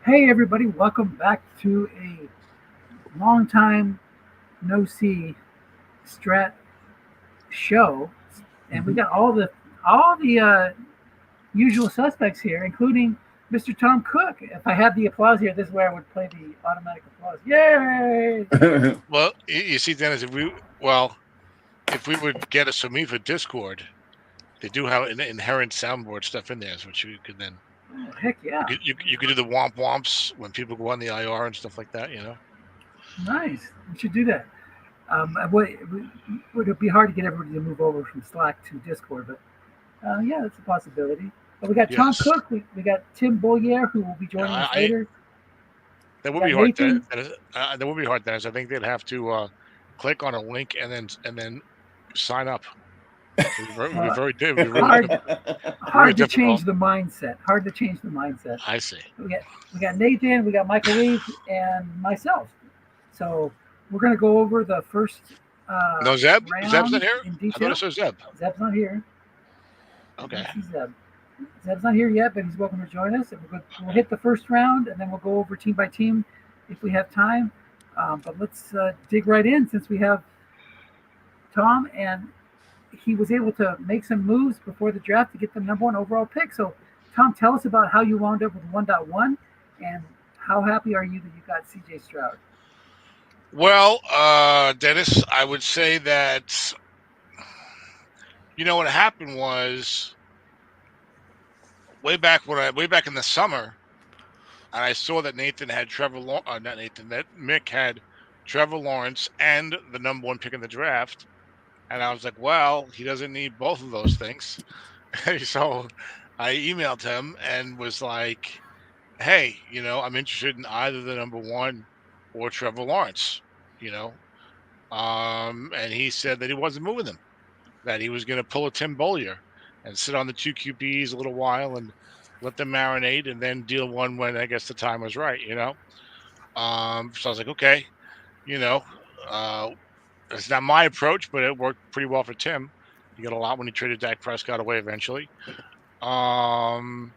Hey everybody, welcome back to a long time no see Strat show, and we Mhm. got all the usual suspects here, including Mr. Tom Cook. If I had the applause here, this is where I would play the automatic applause. Yay! Well, you see, Dennis, if we would get a Somifa Discord, they do have an inherent soundboard stuff in there, which you could then Oh, heck yeah! you could do the womp womps when people go on the IR and stuff like that. Nice. We should do that. Would it be hard to get everybody to move over from Slack to Discord? But yeah, that's a possibility. But we got Tom Yes, Cook. We got Tim Bollier, who will be joining us I later. that We would be got hard. Nathan. That would be hard, Dennis. I think they'd have to click on a link and then sign up. Uh, It would be hard really hard to difficult. change the mindset. Hard to change the mindset. I see. We got Nathan, we got Michael Reeve, and myself. So we're gonna go over the first No, Zeb. Zeb's not round here. in I thought it detail. said Zeb. Zeb's not here. I Okay. don't see Zeb. Zeb's not here yet, but he's welcome to join us. And we'll hit the first round, and then we'll go over team by team if we have time. But let's dig right in since we have Tom, and he was able to make some moves before the draft to get the number one overall pick. So, Tom, tell us about how you wound up with 1.1 and how happy are you that you got CJ Stroud? Well, Dennis, I would say that what happened was way back in the summer, and I saw that not Nathan, that Mick had Trevor Lawrence and the number one pick in the draft, and I was like, well, he doesn't need both of those things. So I emailed him and was like, hey, I'm interested in either the number one or Trevor Lawrence, you know. And he said that he wasn't moving them, that he was going to pull a Tim Bollier and sit on the two QBs a little while and let them marinate and then deal one when I guess the time was right. So I was like, okay, you know, uh, it's not my approach, but it worked pretty well for Tim. He got a lot when he traded Dak Prescott away eventually. Um,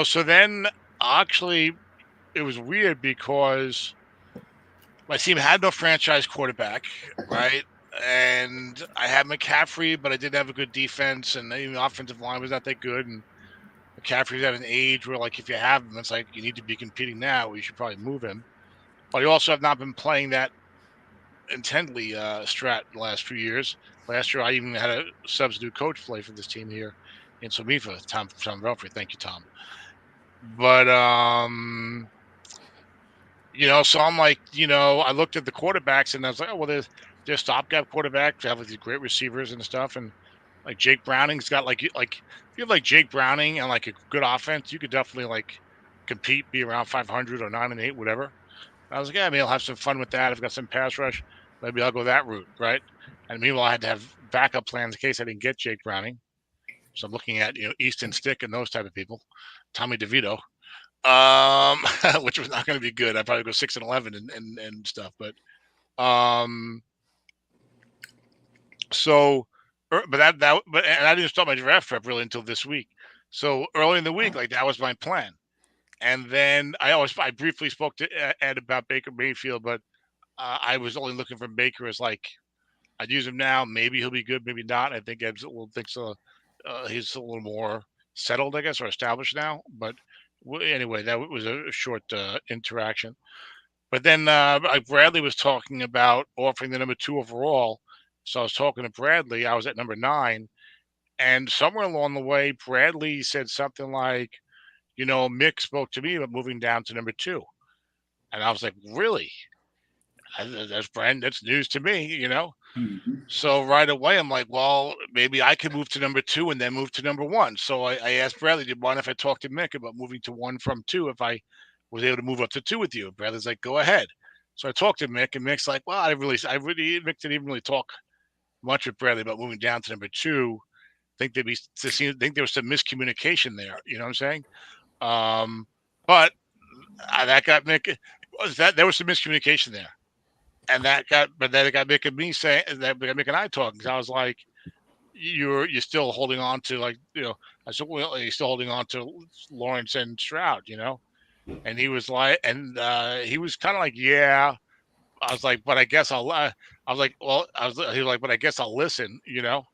so then actually it was weird because my team had no franchise quarterback, right? And I had McCaffrey, but I didn't have a good defense, and even the offensive line was not that good. And McCaffrey's at an age where, like, if you have him, it's like you need to be competing now. You should probably move him. But I also have not been playing that intently strat the last few years. Last year, I even had a substitute coach play for this team here in Somifa, Tom Belfry. Thank you, Tom. But so I'm like, I looked at the quarterbacks and I was like, oh well, there's stopgap quarterbacks. They have like these great receivers and stuff, and like Jake Browning's got like if you have like Jake Browning and like a good offense, you could definitely like compete, be around 500 or 9-8, whatever. And I was like, yeah, maybe I'll have some fun with that. I've got some pass rush, maybe I'll go that route, right? And meanwhile, I had to have backup plans in case I didn't get Jake Browning. So I'm looking at Easton Stick and those type of people, Tommy DeVito, um, which was not going to be good. I'd probably go 6-11 and stuff. But um, so, but and I didn't start my draft prep really until this week. So early in the week, like that was my plan. And then I briefly spoke to Ed about Baker Mayfield, but I was only looking for Baker as like I'd use him now. Maybe he'll be good, maybe not. I think Ed will think so. He's a little more settled, I guess, or established now. But anyway, that was a short interaction. But then Bradley was talking about offering the number two overall. So I was talking to Bradley. I was at number 9. And somewhere along the way, Bradley said something like, Mick spoke to me about moving down to number 2. And I was like, really? That's news to me. Mhm. So right away, I'm like, well, maybe I could move to number 2 and then move to number 1. So I asked Bradley, do you mind if I talk to Mick about moving to 1 from 2 if I was able to move up to 2 with you? Bradley's like, go ahead. So I talked to Mick, and Mick's like, well, Mick didn't even really talk much with Bradley about moving down to number 2. Think there was some miscommunication there. You know what I'm saying? But that got Mick. Was that there was some miscommunication there, and but then it got Mick and me saying that got Mick and I talking. 'Cause I was like, you're still holding on to I said, well, you're still holding on to Lawrence and Stroud. And he was like, and he was kind of like, yeah. I was like, but I guess I was like, well, he was like, but I guess I'll listen, you know.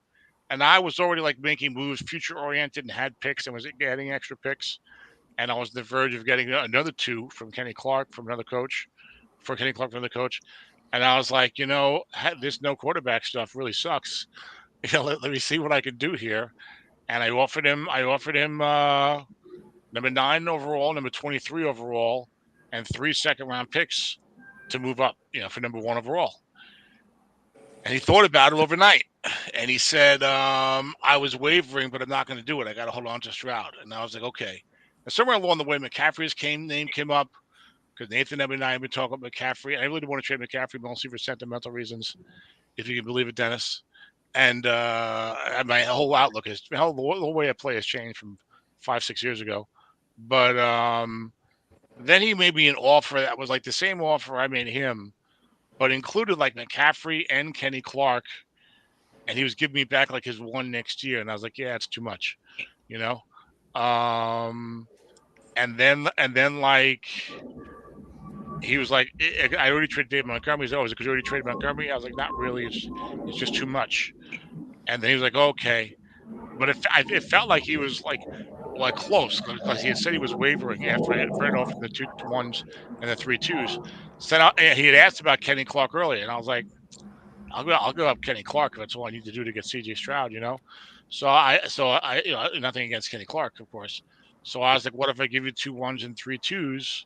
And I was already like making moves, future oriented, and had picks, and was getting extra picks. And I was on the verge of getting another two from Kenny Clark from another coach, for Kenny Clark from the coach. And I was like, this no quarterback stuff really sucks. Let me see what I can do here. And I offered him number 9 overall, number 23 overall, and 3 second-round picks to move up, for number 1 overall. And he thought about it overnight. And he said, I was wavering, but I'm not going to do it. I got to hold on to Stroud. And I was like, okay. And somewhere along the way, McCaffrey's name came up because Nathan and I have been talking about McCaffrey. I really didn't want to trade McCaffrey, mostly for sentimental reasons, if you can believe it, Dennis. And my whole outlook the whole way I play has changed from 5-6 years ago. But then he made me an offer that was like the same offer I made him, but included like McCaffrey and Kenny Clark, and he was giving me back like his one next year, and I was like, yeah, it's too much, you know. And then like he was like, I already traded David Montgomery. He's always because you already traded Montgomery. I was like, not really. It's just too much. And then he was like, okay, but it felt like he was like close because he had said he was wavering after I had read off the 2 1s and the 3 2s. He had asked about Kenny Clark earlier, and I was like, I'll go up Kenny Clark if that's all I need to do to get C.J. Stroud, So I nothing against Kenny Clark, of course. So I was like, what if I give you 2 1s and 3 2s,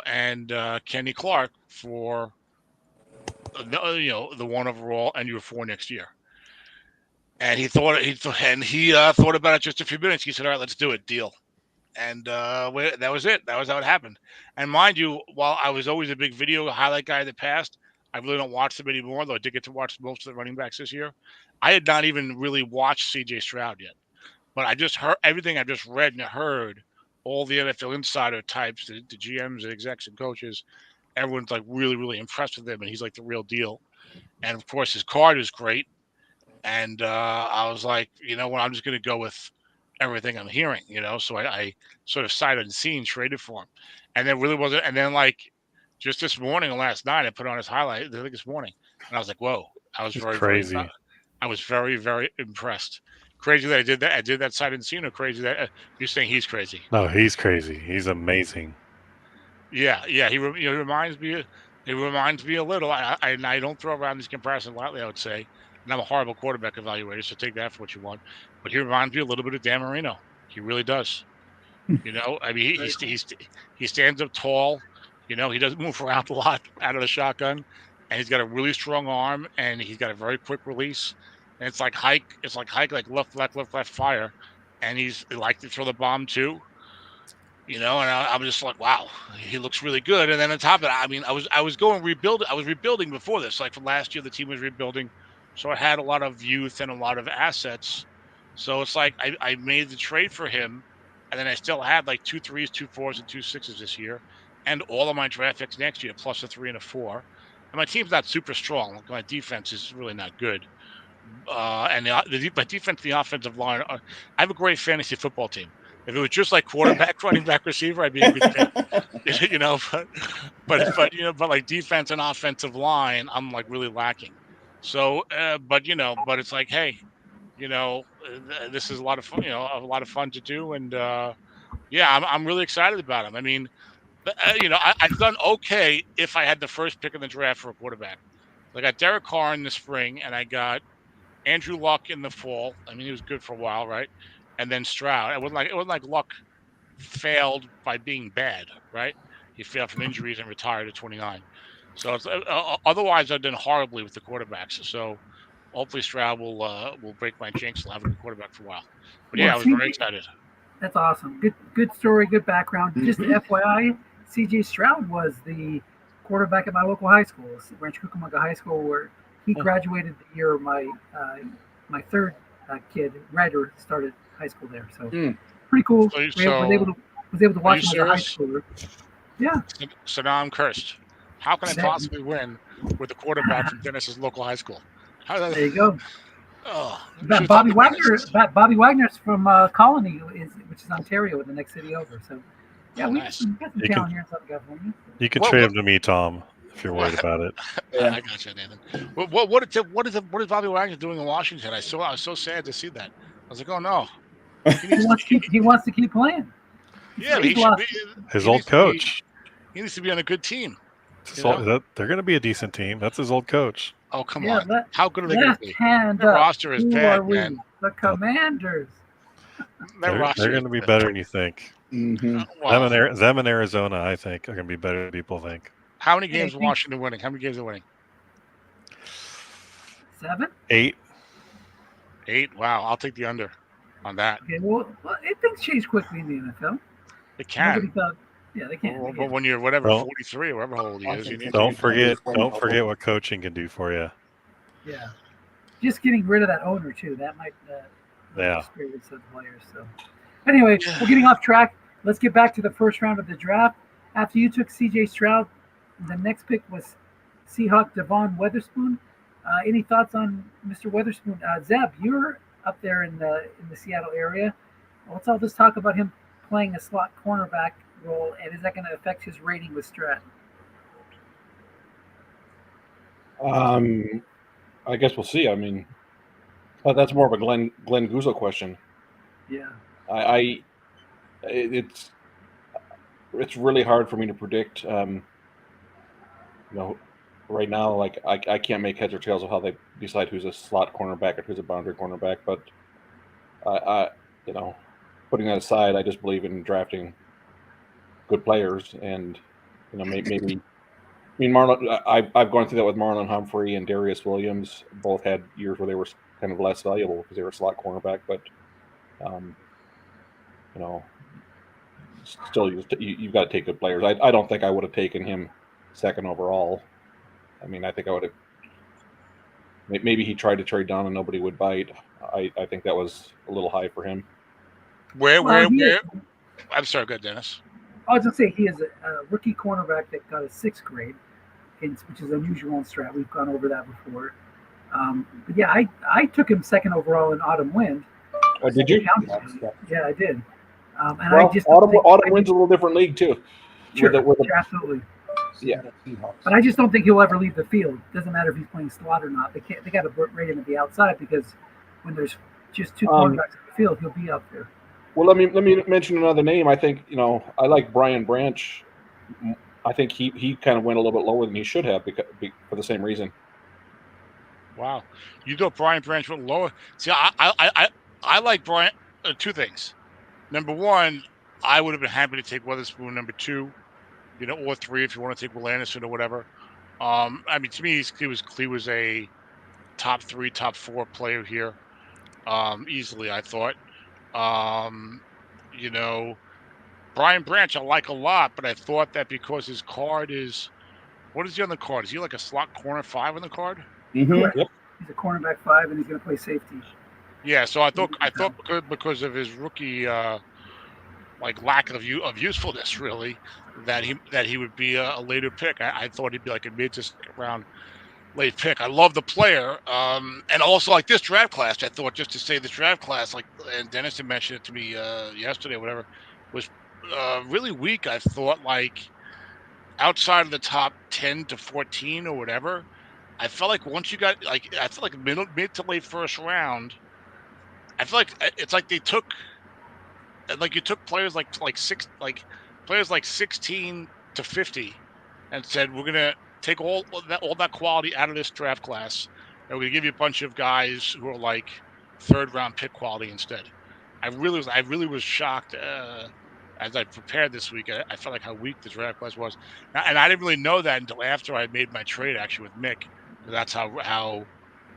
and Kenny Clark for the 1 overall, and you were 4 next year. And he thought about it just a few minutes. He said, "All right, let's do it. Deal." And that was it. That was how it happened. And mind you, while I was always a big video highlight guy in the past, I really don't watch them anymore. Though I did get to watch most of the running backs this year. I had not even really watched C.J. Stroud yet, but I just heard everything I just read and heard. All the NFL insider types, the GMs, the execs, and coaches, everyone's like really, really impressed with him, and he's like the real deal. And of course, his card is great. And I was like, I'm just going to go with everything I'm hearing, So I sort of sight unseen traded for him, and there really wasn't. And then like just this morning or last night, I put on his highlight. I think this morning, and I was like, whoa! I was very crazy. I was very, very impressed. Crazy that I did that. I did that sight unseen, or crazy that you're saying he's crazy? No, he's crazy. He's amazing. Yeah. He reminds me. It reminds me a little. I don't throw around these comparisons lightly. I would say, and I'm a horrible quarterback evaluator, so take that for what you want. But he reminds me a little bit of Dan Marino. He really does. I mean, he stands up tall. He doesn't move around a lot out of the shotgun, and he's got a really strong arm, and he's got a very quick release. And it's like hike, like left, fire, and he likes to throw the bomb too. And I'm just like, wow, he looks really good. And then on top of it, I mean, I was rebuilding before this. Like from last year, the team was rebuilding, so I had a lot of youth and a lot of assets. So it's like I made the trade for him, and then I still had like 2 3s, 2 4s, and 2 6s this year, and all of my draft picks next year, plus a 3 and a 4. And my team's not super strong. My defense is really not good. And my defense, the offensive line, I have a great fantasy football team. If it was just like quarterback, running back, receiver, I'd be a good fit. But like defense and offensive line, I'm like really lacking. So, but it's like, hey, this is a lot of fun, to do, and I'm really excited about him. I mean, I've done okay if I had the first pick in the draft for a quarterback. I got Derek Carr in the spring, and I got Andrew Luck in the fall. I mean, he was good for a while, right? And then Stroud. It wasn't like Luck failed by being bad, right? He failed from injuries and retired at 29. So it's, otherwise, I've done horribly with the quarterbacks. So hopefully Stroud will break my jinx and have a good quarterback for a while. But yeah, I was very excited. That's awesome. Good story, good background. Just FYI, C.J. Stroud was the quarterback at my local high school, Rancho Cucamonga High School, where he graduated the year my third kid, Ryder, started high school there. So pretty cool. Was able to watch him as a high schooler. Yeah. So now I'm cursed. How can I possibly win with a quarterback from Dennis's local high school? There you go. Oh, Bobby Wagner's from Colony, which is Ontario, the next city over. So Yeah, we got some You talent can- here in Southern California. You can What- trade what- him to me, Tom, if you're worried about it. Yeah. I got you, Nathan. What is Bobby Wagner doing in Washington? I was so sad to see that. I was like, oh no. He wants to keep playing. Yeah, He's he should lost- be. His he old needs to be- coach. He needs to be on a good team. His old- they're going to be a decent team. That's his old coach. Oh come Yeah, on! How good are they going to left be? hand Their up. roster is Who bad, are we? man. The Commanders. Their roster They're is going to be bad. better than you think. Mm-hmm. Well, Them in Arizona, I think, are going to be better than people think. how many games I are think- Washington winning? How many games are winning? 7? 8. 8. Wow, I'll take the under on that. Okay, well, things change quickly in the NFL. It Nobody can. thought, yeah, they can. But They can. when you're whatever Well, 43 or whatever old he is, you need Don't to. forget what coaching can do for you. Yeah. Just getting rid of that owner, too. That might Yeah. spirits of players. So, anyway, we're getting off track. Let's get back to the first round of the draft. After you took C.J. Stroud, the next pick was Seahawk Devon Weatherspoon. Any thoughts on Mr. Weatherspoon? Zeb, you're up there in the Seattle area. What's all this talk about him playing a slot cornerback role, and is that going to affect his rating with Stroud? I guess we'll see. I mean, that's more of a Glenn Guzzo question. Yeah. It's really hard for me to predict. Right now, like I can't make heads or tails of how they decide who's a slot cornerback and who's a boundary cornerback. But putting that aside, I just believe in drafting good players, and maybe. I mean, Marlon. I've gone through that with Marlon Humphrey and Darius Williams. Both had years where they were kind of less valuable because they were slot cornerback, but still, you've got to take good players. I don't think I would have taken him second overall. I mean, I think I would have. Maybe he tried to trade down and nobody would bite. I think that was a little high for him. Where? Well, I'm sorry, go ahead, Dennis. I was going to say he is a rookie cornerback that got a 6th grade, which is unusual in Stroud. We've gone over that before. But yeah, I took him second overall in Autumn Wind. Did you? Yeah, I did. And Well, I just Autumn Wind's a little different league too. Sure, With the- sure, absolutely. Yeah. But I just don't think he'll ever leave the field. Doesn't matter if he's playing slot or not. They got to rate him at the outside because when there's just 2 cornerbacks in the field, he'll be up there. Well, let me mention another name. I think I like Brian Branch. I think he kind of went a little bit lower than he should have for the same reason. Wow, you thought Brian Branch went lower? See, I like Brian. 2 things. Number 1, I would have been happy to take Weatherspoon. Number 2, or 3 if you want to take Will Anderson or whatever. I mean, to me, he was a top 3, top 4 player here, easily. I thought. Brian Branch I like a lot, but I thought that because his card is, what is he on the card? Is he like a slot corner 5 on the card? Correct. Yep. He's a cornerback 5, and he's going to play safety. Yeah, so I thought because of his rookie lack of usefulness, really, that he would be a later pick. I thought he'd be like a mid to second round late pick. I love the player, and also like this draft class. I thought, just to say this draft class, and Dennis had mentioned it to me yesterday, or whatever, was really weak. I thought, outside of the top 10 to 14 or whatever, I felt like once you got I feel like mid to late first round. I feel like it's like they took, you took players players like 16 to 50, and said we're gonna take all that quality out of this draft class, and we're gonna give you a bunch of guys who are like 3rd round pick quality instead. I really was shocked as I prepared this week. I felt like how weak the draft class was, and I didn't really know that until after I made my trade actually with Mick. That's how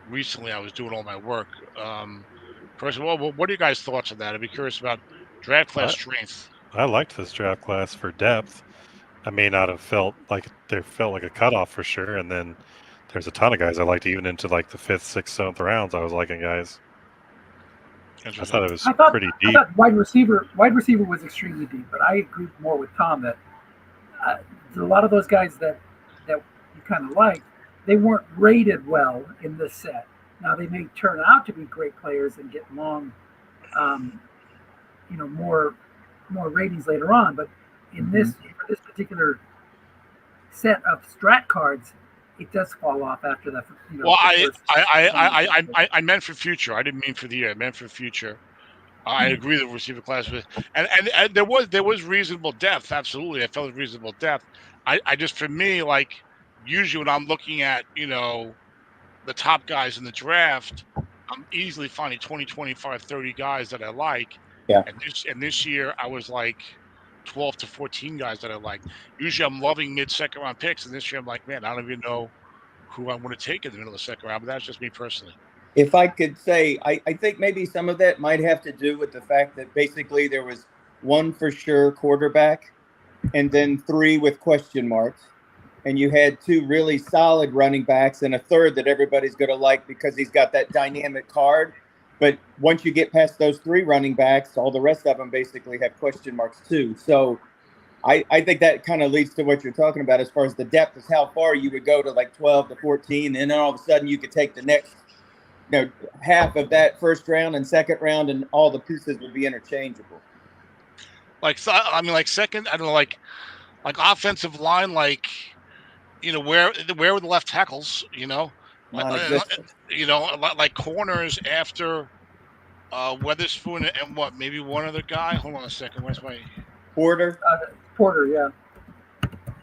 recently I was doing all my work. First of all, what are you guys' thoughts on that? I'd be curious about draft class strength. I liked this draft class for depth. I may not have felt like a cutoff for sure, and then there's a ton of guys I liked even into like the 5th, 6th, 7th rounds. I was liking guys. I thought it was pretty deep. I thought wide receiver was extremely deep, but I agree more with Tom that a lot of those guys that you kind of like, they weren't rated well in this set. Now they may turn out to be great players and get long, more ratings later on. But in this particular set of strat cards, it does fall off after the Well, the first I meant for future. I didn't mean for the year. I meant for future. I agree that receiver class was, and there was reasonable depth. Absolutely, I felt reasonable depth. I just, for me, like, usually when I'm looking at the top guys in the draft, I'm easily finding 20, 25, 30 guys that I like. Yeah. And this year I was like 12 to 14 guys that I like. Usually I'm loving mid-second round picks, and this year I'm like, man, I don't even know who I want to take in the middle of the second round. But that's just me personally. If I could say, I think maybe some of that might have to do with the fact that basically there was one for sure quarterback and then three with question marks. And you had two really solid running backs and a third that everybody's going to like because he's got that dynamic card. But once you get past those three running backs, all the rest of them basically have question marks too. So I think that kind of leads to what you're talking about as far as the depth is how far you would go to like 12 to 14. And then all of a sudden you could take the next half of that first round and second round, and all the pieces would be interchangeable. Like, so, I mean, like second, I don't know, like offensive line, like, where were the left tackles? Non-existent. Like corners after Weatherspoon and maybe one other guy. Hold on a second. Where's my Porter? Porter, yeah.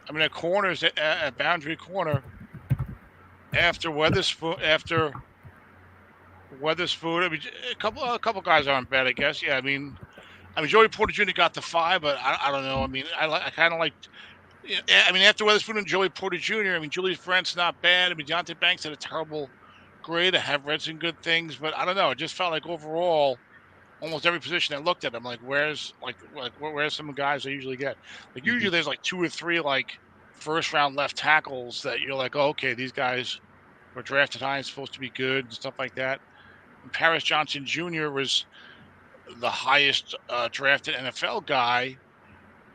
I mean, at corners at boundary corner after Weatherspoon. I mean, a couple guys aren't bad, I guess. Yeah, I mean, Joey Porter Jr. got the 5, but I don't know. I mean, I kind of like. I mean, after Weatherspoon and Joey Porter Jr., I mean, Julius Brent's not bad. I mean, Deontay Banks had a terrible grade. I have read some good things, but I don't know. It just felt like overall, almost every position I looked at, I'm like, where's some guys I usually get? Like, usually there's like 2 or 3 like first round left tackles that you're like, oh, okay, these guys were drafted high and supposed to be good and stuff like that. And Paris Johnson Jr. was the highest drafted NFL guy,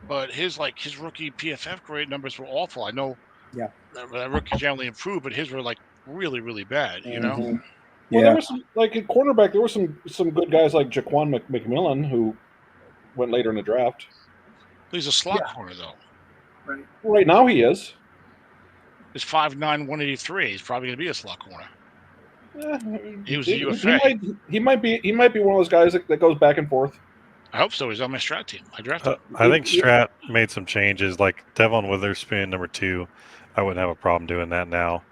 but his rookie PFF grade numbers were awful. I know that rookie generally improved, but his were like really, really bad, Mm-hmm. Well, there was some, like in cornerback, there were some good guys like Jaquan McMillan who went later in the draft. He's a slot corner though. Right now he is. He's 5'9", 183. He's probably going to be a slot corner. Yeah, he was a UFA. He might be one of those guys that goes back and forth. I hope so. He's on my strat team. I drafted him. I think Strat made some changes, like Devon Witherspoon, number 2. I wouldn't have a problem doing that now.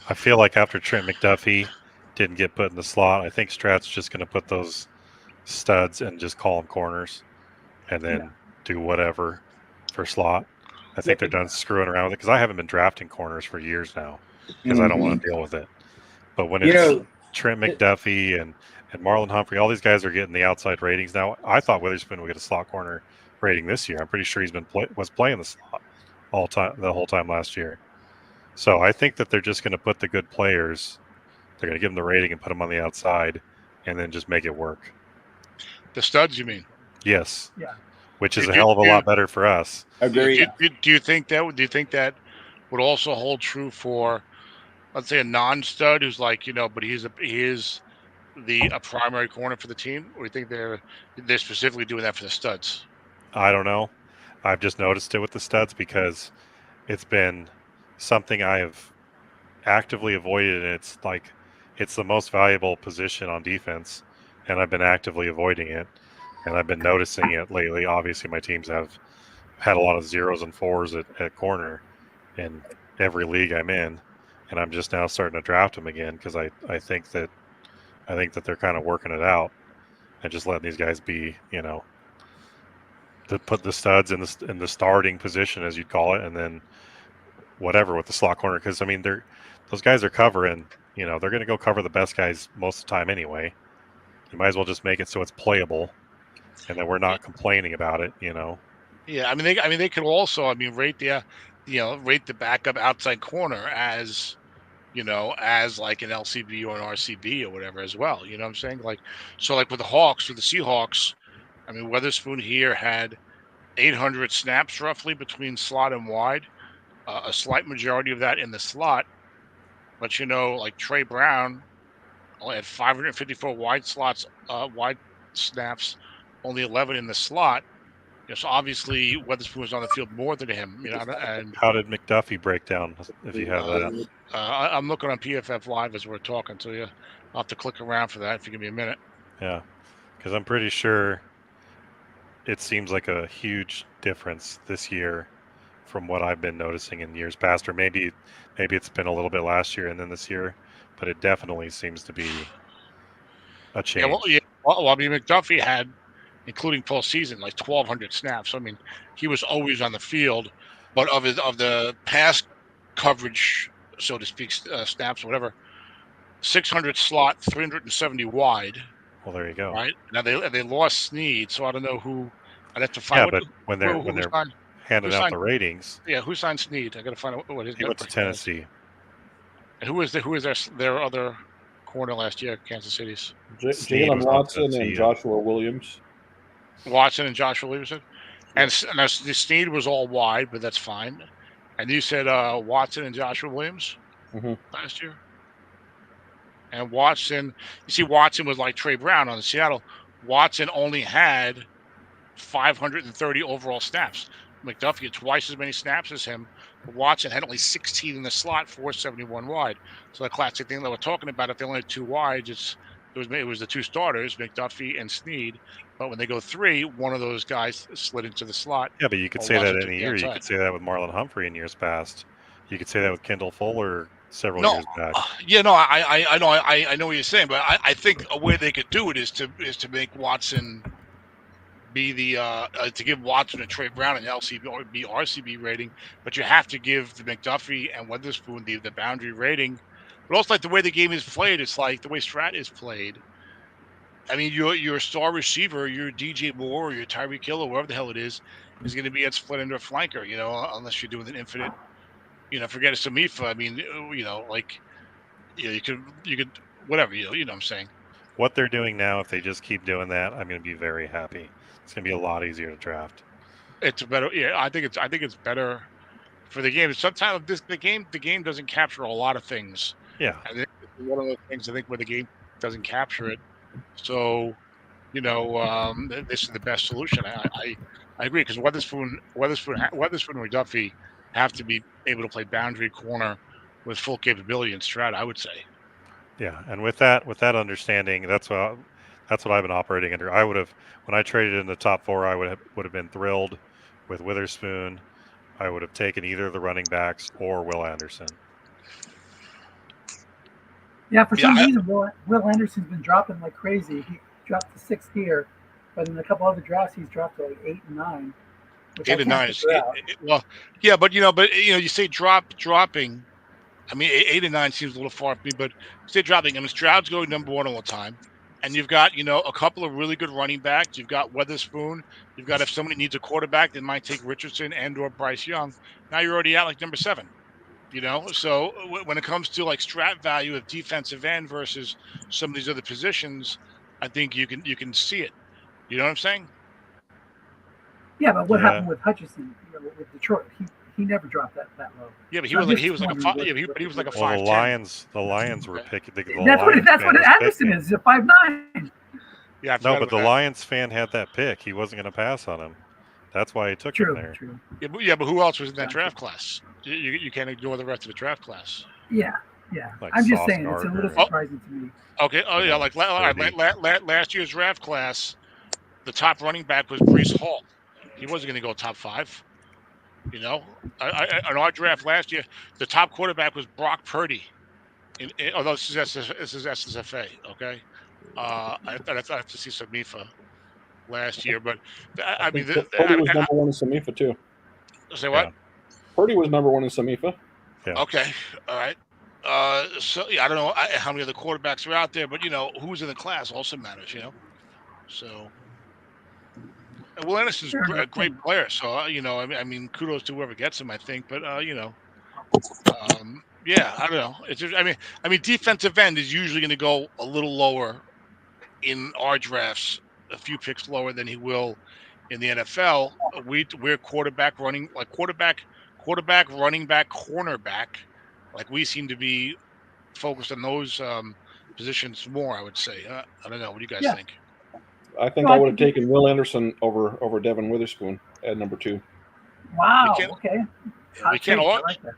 I feel like after Trent McDuffie didn't get put in the slot, I think Strat's just going to put those studs and just call them corners and then do whatever for slot. I think they're done screwing around with it because I haven't been drafting corners for years now because I don't want to deal with it. But when it's Trent McDuffie and Marlon Humphrey, all these guys are getting the outside ratings now. I thought Witherspoon would get a slot corner rating this year. I'm pretty sure he's been was playing the slot the whole time last year. So I think that they're just going to put the good players. They're going to give them the rating and put them on the outside, and then just make it work. The studs, you mean? Yes. Yeah. Which is a hell of a lot better for us. Agreed. Do you think that would also hold true for, let's say, a non-stud who's like, but he is a primary corner for the team, or do you think they're specifically doing that for the studs? I don't know. I've just noticed it with the studs because it's been something I have actively avoided, and it's the most valuable position on defense, and I've been actively avoiding it, and I've been noticing it lately. Obviously, my teams have had a lot of 0s and 4s at corner in every league I'm in, and I'm just now starting to draft them again because I think that they're kind of working it out and just letting these guys be, to put the studs in the starting position, as you'd call it, and then whatever with the slot corner. Because, I mean, those guys are covering, they're going to go cover the best guys most of the time anyway. You might as well just make it so it's playable and then we're not complaining about it, Yeah, I mean, they could also, rate the backup outside corner as like an LCB or an RCB or whatever as well. You know what I'm saying? Like, so like with the Seahawks, I mean, Weatherspoon here had 800 snaps roughly between slot and wide, a slight majority of that in the slot. But like Trey Brown only had 554 wide snaps, only 11 in the slot. So obviously Weatherspoon was on the field more than him. And How did McDuffie break down? If you have that, I'm looking on PFF Live as we're talking, so I'll have to click around for that if you give me a minute. yeah, because I'm pretty sure it seems like a huge difference this year from what I've been noticing in years past, or maybe it's been a little bit last year and then this year, but it definitely seems to be a change. Well, I mean, McDuffie had, including postseason, like 1,200 snaps. I mean, he was always on the field, but of the pass coverage, so to speak, snaps, whatever, 600 slot, 370 wide. Well, there you go. Right now they lost Snead, so I don't know who. I'd have to find. Yeah, but when they're handing out the ratings, who signed Snead? I got to find out what his. He went to Tennessee. And who is their other corner last year? Kansas City's Jalen Watson and Joshua Williams. Watson and Joshua Williams, and the Snead was all wide, but that's fine. And you said Watson and Joshua Williams last year. And Watson, you see, Watson was like Trey Brown on Seattle. Watson only had 530 overall snaps. McDuffie had twice as many snaps as him. Watson had only 16 in the slot, 471 wide. So the classic thing that we're talking about, if they only had two wides, it was the two starters, McDuffie and Snead. But when they go three, one of those guys slid into the slot. Yeah, but you could say that any year. You could say that with Marlon Humphrey in years past. You could say that with Kendall Fuller several years back. Yeah, no, I know what you're saying, but I think a way they could do it is to make Watson be the to give Watson and Trey Brown an LCB RCB rating, but you have to give the McDuffie and Weatherspoon the boundary rating. But also, like the way the game is played, it's like the way Strat is played. I mean, your star receiver, your DJ Moore, or your Tyreek Hill, or whoever the hell it is going to be at split end or flanker. Unless you're doing an infinite. Forget a Somifa. I mean, you could whatever. You know what I'm saying. What they're doing now, if they just keep doing that, I'm going to be very happy. It's going to be a lot easier to draft. It's better. Yeah, I think it's better for the game. Sometimes the game doesn't capture a lot of things. Yeah. I think it's one of those things. I think where the game doesn't capture it. So, this is the best solution. I agree because Weatherspoon, and McDuffie have to be able to play boundary corner with full capability and Strat, I would say. Yeah, and with that understanding, that's what I've been operating under. I would have, when I traded in the top four, I would have been thrilled with Witherspoon. I would have taken either the running backs or Will Anderson. Yeah, for some reason, Will Anderson's been dropping like crazy. He dropped to 6th here, but in a couple other drafts, he's dropped to like 8 and 9. 8 and 9 is well, yeah, but you say dropping. I mean, 8 and 9 seems a little far for me, but say dropping. I mean, Stroud's going number one all the time, and you've got a couple of really good running backs. You've got Weatherspoon. You've got if somebody needs a quarterback, they might take Richardson and/or Bryce Young. Now you're already at like number 7. So when it comes to like Strat value of defensive end versus some of these other positions, I think you can see it. You know what I'm saying? Yeah, but what happened with Hutchinson? With Detroit, he never dropped that low. Yeah, but he was like a 5. Yeah, he was like a 5'10". Well, the Lions were picking. That's what Anderson is. A 5'9". Yeah, no, but the Lions fan had that pick. He wasn't going to pass on him. That's why he took him there. True. Yeah, but who else was in that draft class? You can't ignore the rest of the draft class. Yeah. Like I'm just saying it's a little surprising to me. Okay. Oh yeah, like last year's draft class, the top running back was Breece Hall. He wasn't going to go top 5. In our draft last year, the top quarterback was Brock Purdy. Although this is SSFA, okay. I have to see Somifa last year, but I mean, Purdy was number one in Somifa too. Say what? Yeah. Purdy was number one in Somifa. Yeah. Okay, all right. So I don't know how many other quarterbacks are out there, but who's in the class also matters. So. Will Anderson's a great player, so I mean, kudos to whoever gets him. I think, but yeah, I don't know. It's just, I mean, defensive end is usually going to go a little lower in our drafts, a few picks lower than he will in the NFL. We're quarterback, running back, cornerback. Like we seem to be focused on those positions more. I would say. I don't know. What do you guys think? I think No, I I would have think taken Will Anderson over Devin Witherspoon at number 2. Wow. can't- Okay. we Hot can't take. I all. like that.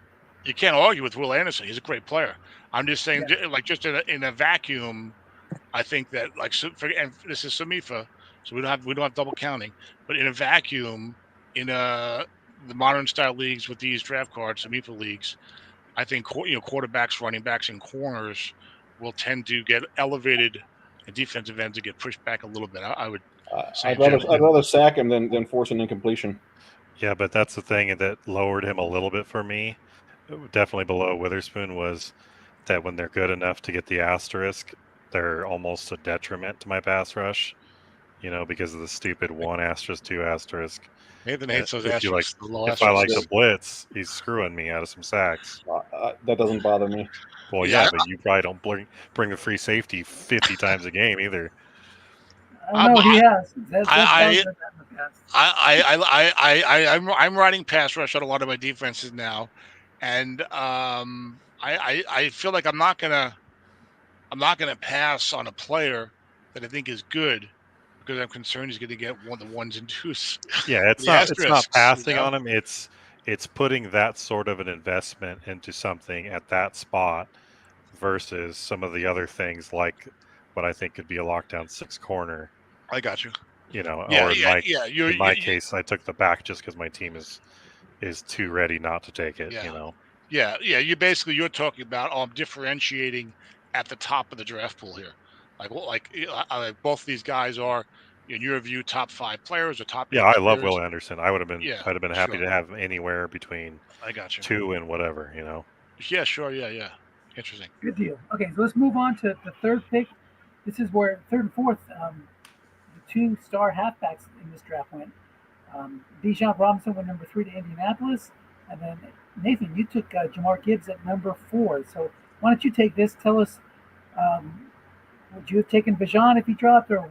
You can't argue with Will Anderson. He's a great player. I'm just saying, Yeah. like, just in a vacuum, I think that, like, and this is Somifa, so we don't have double counting. But in a vacuum, in the modern style leagues with these draft cards, Somifa leagues, I think quarterbacks, running backs, and corners will tend to get elevated, and defensive ends to get pushed back a little bit. I would say I'd in general. rather sack him than force an incompletion. Yeah, but that's the thing that lowered him a little bit for me. Definitely below Witherspoon was that when they're good enough to get the asterisk, they're almost a detriment to my pass rush. Because of the stupid 1 asterisk, 2 asterisk. Nathan hates those If you like, asterisks. The low if I like asterisks. the blitz, he's screwing me out of some sacks. That doesn't bother me. Well, Yeah, yeah, but you probably don't bring a free safety 50 times a game either. I know he has. That's I- done that in the past. I'm riding pass rush on a lot of my defenses now, and I feel like I'm not gonna pass on a player that I think is good because I'm concerned he's going to get the ones and twos. Yeah, it's The not asterisks, passing on him. It's putting that sort of an investment into something at that spot versus some of the other things like what I think could be a lockdown 6 corner. I got you. Or Yeah. in my case, I took the back just because my team is too ready not to take it. Yeah. You're talking about differentiating at the top of the draft pool here. Both these guys are, in your view, top 5 players or top 8 Yeah, I players. love Will Anderson. I'd have been happy sure. to have him anywhere between I got you. 2 and whatever. Yeah, sure. Yeah. Interesting. Good deal. Okay, so let's move on to the third pick. This is where third and fourth, the 2-star halfbacks in this draft went. Bijan Robinson went number 3 to Indianapolis, and then Nathan, you took Jamar Gibbs at number 4. So why don't you take this? Tell us, would you have taken Bijan if he dropped, or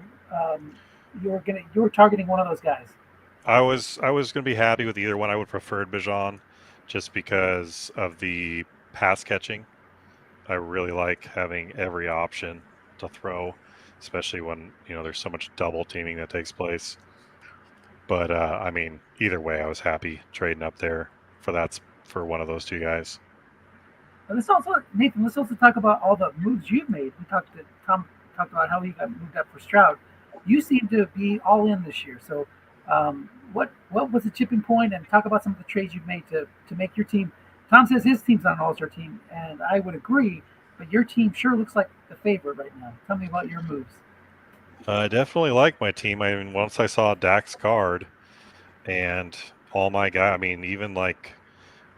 you were targeting one of those guys? I was going to be happy with either one. I would prefer Bijan just because of the pass catching. I really like having every option to throw, especially when there's so much double teaming that takes place. But either way, I was happy trading up there for one of those 2 guys. Nathan, let's also talk about all the moves you've made. Tom talked about how he got moved up for Stroud. You seem to be all in this year. So, what was the tipping point? And talk about some of the trades you've made to make your team. Tom says his team's not an all-star team, and I would agree. But your team sure looks like the favorite right now. Tell me about your moves. I definitely like my team. Once I saw Dak's card and all my guys, even like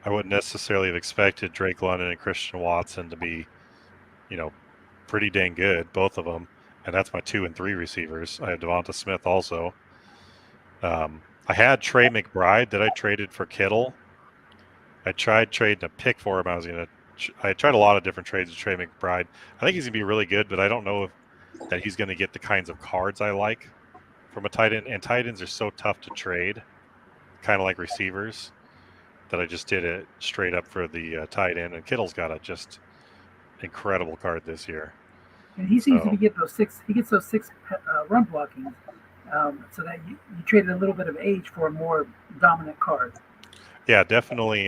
I wouldn't necessarily have expected Drake London and Christian Watson to be, pretty dang good, both of them. And that's my 2 and 3 receivers. I have Devonta Smith also. I had Trey McBride that I traded for Kittle. I tried trading a pick for him. I tried a lot of different trades with Trey McBride. I think he's going to be really good, but I don't know that he's going to get the kinds of cards I like from a tight end. And tight ends are so tough to trade, kind of like receivers, that I just did it straight up for the tight end. And Kittle's got a just incredible card this year. And he seems to get those 6. He gets those 6 run blocking, so that you traded a little bit of age for a more dominant card. Yeah, definitely.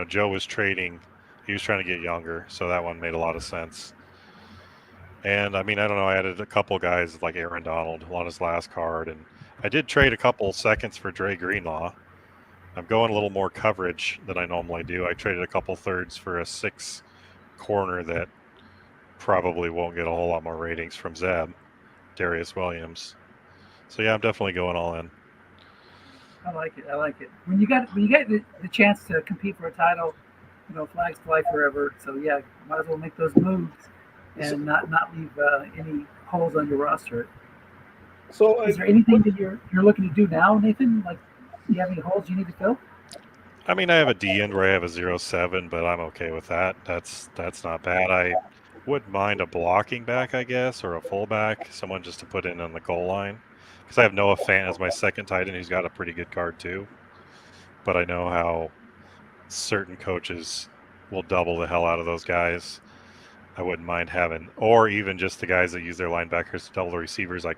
Joe was trading. He was trying to get younger, so that one made a lot of sense. And I don't know. I added a couple guys like Aaron Donald on his last card, and I did trade a couple seconds for Dre Greenlaw. I'm going a little more coverage than I normally do. I traded a couple thirds for a 6 corner that probably won't get a whole lot more ratings from Zeb, Darius Williams. So yeah, I'm definitely going all in. I like it. When you get the chance to compete for a title, flags fly forever. So yeah, might as well make those moves and not leave any holes on your roster. So is there anything that you're looking to do now, Nathan? Like, do you have any holes you need to fill? I have a D end where I have a 0-7, but I'm okay with that. That's not bad. I wouldn't mind a blocking back, I guess, or a fullback, someone just to put in on the goal line. Because I have Noah Fant as my second tight end, who's got a pretty good card too. But I know how certain coaches will double the hell out of those guys. I wouldn't mind having, or even just the guys that use their linebackers to double the receivers. Like,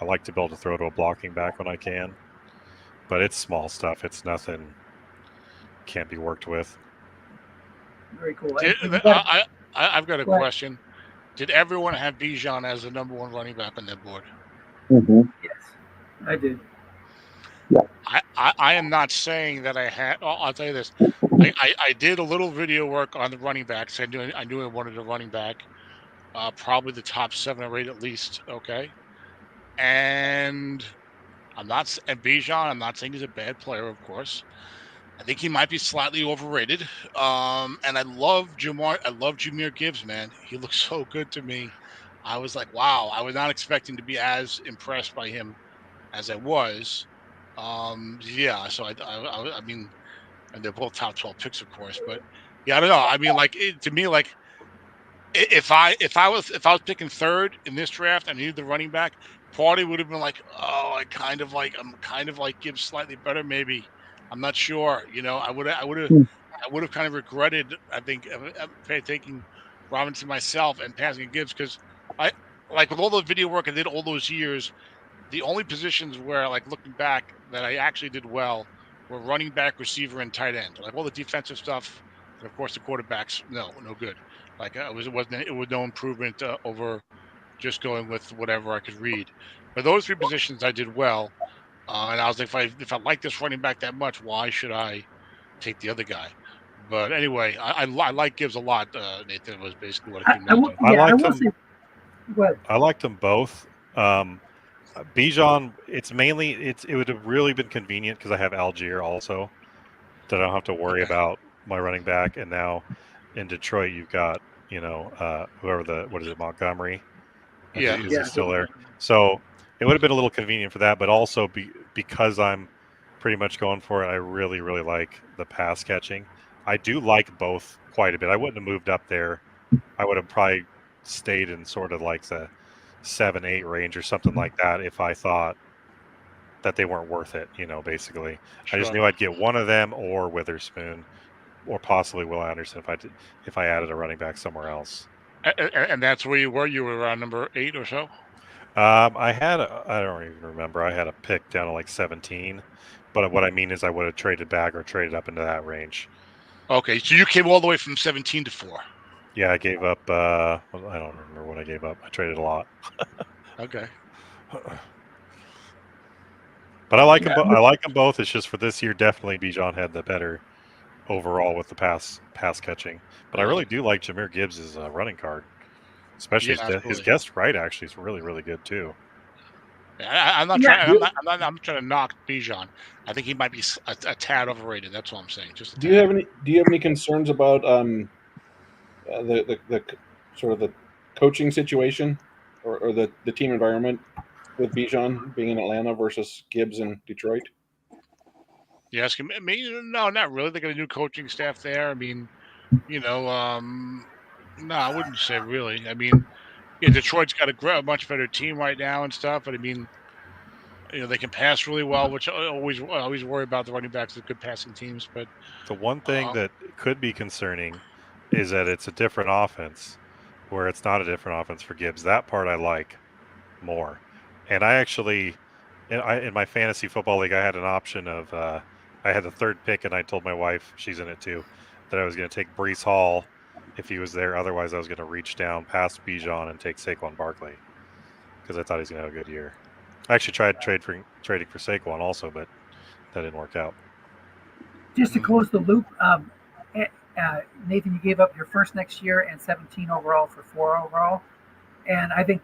I like to be able to throw to a blocking back when I can, but it's small stuff. It's nothing can't be worked with. Very cool. I've got a Go ahead. question. Did everyone have Bijan as the number 1 running back on their board? Yes, I did. I am not saying that I had. I'll tell you this. I did a little video work on the running backs. I knew I wanted a running back, probably the top 7 or 8 at least. Okay, and and Bijan. I'm not saying he's a bad player, of course. I think he might be slightly overrated. And I love Jameer Gibbs, man. He looks so good to me. I was like, wow. I was not expecting to be as impressed by him as I was. Yeah. So I mean, and they're both top 12 picks, of course. But yeah, I don't know. I mean, like to me, like if I was picking third in this draft, I needed the running back. Party would have been like, oh, I'm kind of like Gibbs slightly better, maybe. I'm not sure. I would have kind of regretted. I think taking Robinson myself and passing Gibbs because I like with all the video work I did all those years. The only positions where, like looking back, that I actually did well were running back, receiver, and tight end. Like all the defensive stuff, and of course the quarterbacks, no good. Like it was no improvement over just going with whatever I could read. But those 3 positions I did well, and I was like, if I like this running back that much, why should I take the other guy? But anyway, I like Gibbs a lot. Nathan, was basically what it came down to. I will say. What? I liked them both. Bijan, it would have really been convenient because I have Algier also, that I don't have to worry about my running back. And now in Detroit, you've got whoever Montgomery? Is he still there? So it would have been a little convenient for that, but also because I'm pretty much going for it, I really, really like the pass catching. I do like both quite a bit. I wouldn't have moved up there. I would have probably stayed in sort of like the 7-8 range or something like that if I thought that they weren't worth it, basically. Sure. I just knew I'd get one of them or Witherspoon or possibly Will Anderson if I added a running back somewhere else. And that's where you were? You were around number 8 or so? I don't even remember. I had a pick down to like 17. But what I mean is I would have traded back or traded up into that range. Okay, so you came all the way from 17 to 4. Yeah, I gave up. I don't remember what I gave up. I traded a lot. Okay. But I like them. I like them both. It's just for this year, definitely Bijan had the better overall with the pass catching. But I really do like Jameer Gibbs' running card, especially his guest right. Actually, is really, really good too. I'm not trying to knock Bijan. I think he might be a tad overrated. That's all I'm saying. Just do you have any concerns about the sort of the coaching situation or the team environment with Bijan being in Atlanta versus Gibbs in Detroit? Yes, no, not really. They got a new coaching staff there. I mean, no, I wouldn't say really. I mean, yeah, Detroit's got a much better team right now and stuff. But I mean, they can pass really well, which I always worry about the running backs of good passing teams. But the one thing that could be concerning is that it's a different offense, where it's not a different offense for Gibbs. That part I like more. And I actually, in my fantasy football league, I had an option of, I had the 3rd pick, and I told my wife, she's in it too, that I was going to take Breece Hall if he was there. Otherwise, I was going to reach down past Bijan and take Saquon Barkley because I thought he was going to have a good year. I actually tried trading for Saquon also, but that didn't work out. Just to close the loop, Nathan, you gave up your first next year and 17 overall for 4 overall. And I think,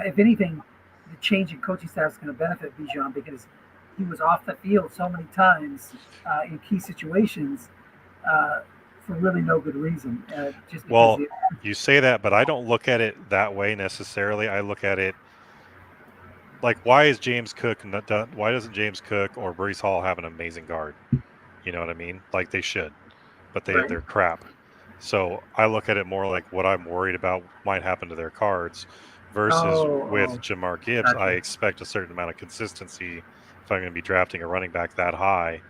if anything, the change in coaching staff is going to benefit Bijan because he was off the field so many times in key situations for really no good reason. You say that, but I don't look at it that way necessarily. I look at it like, why doesn't James Cook or Breece Hall have an amazing guard? You know what I mean? Like they should, but they're crap. So I look at it more like what I'm worried about might happen to their cards versus with Jamar Gibbs. Gotcha. I expect a certain amount of consistency. If I'm going to be drafting a running back that high,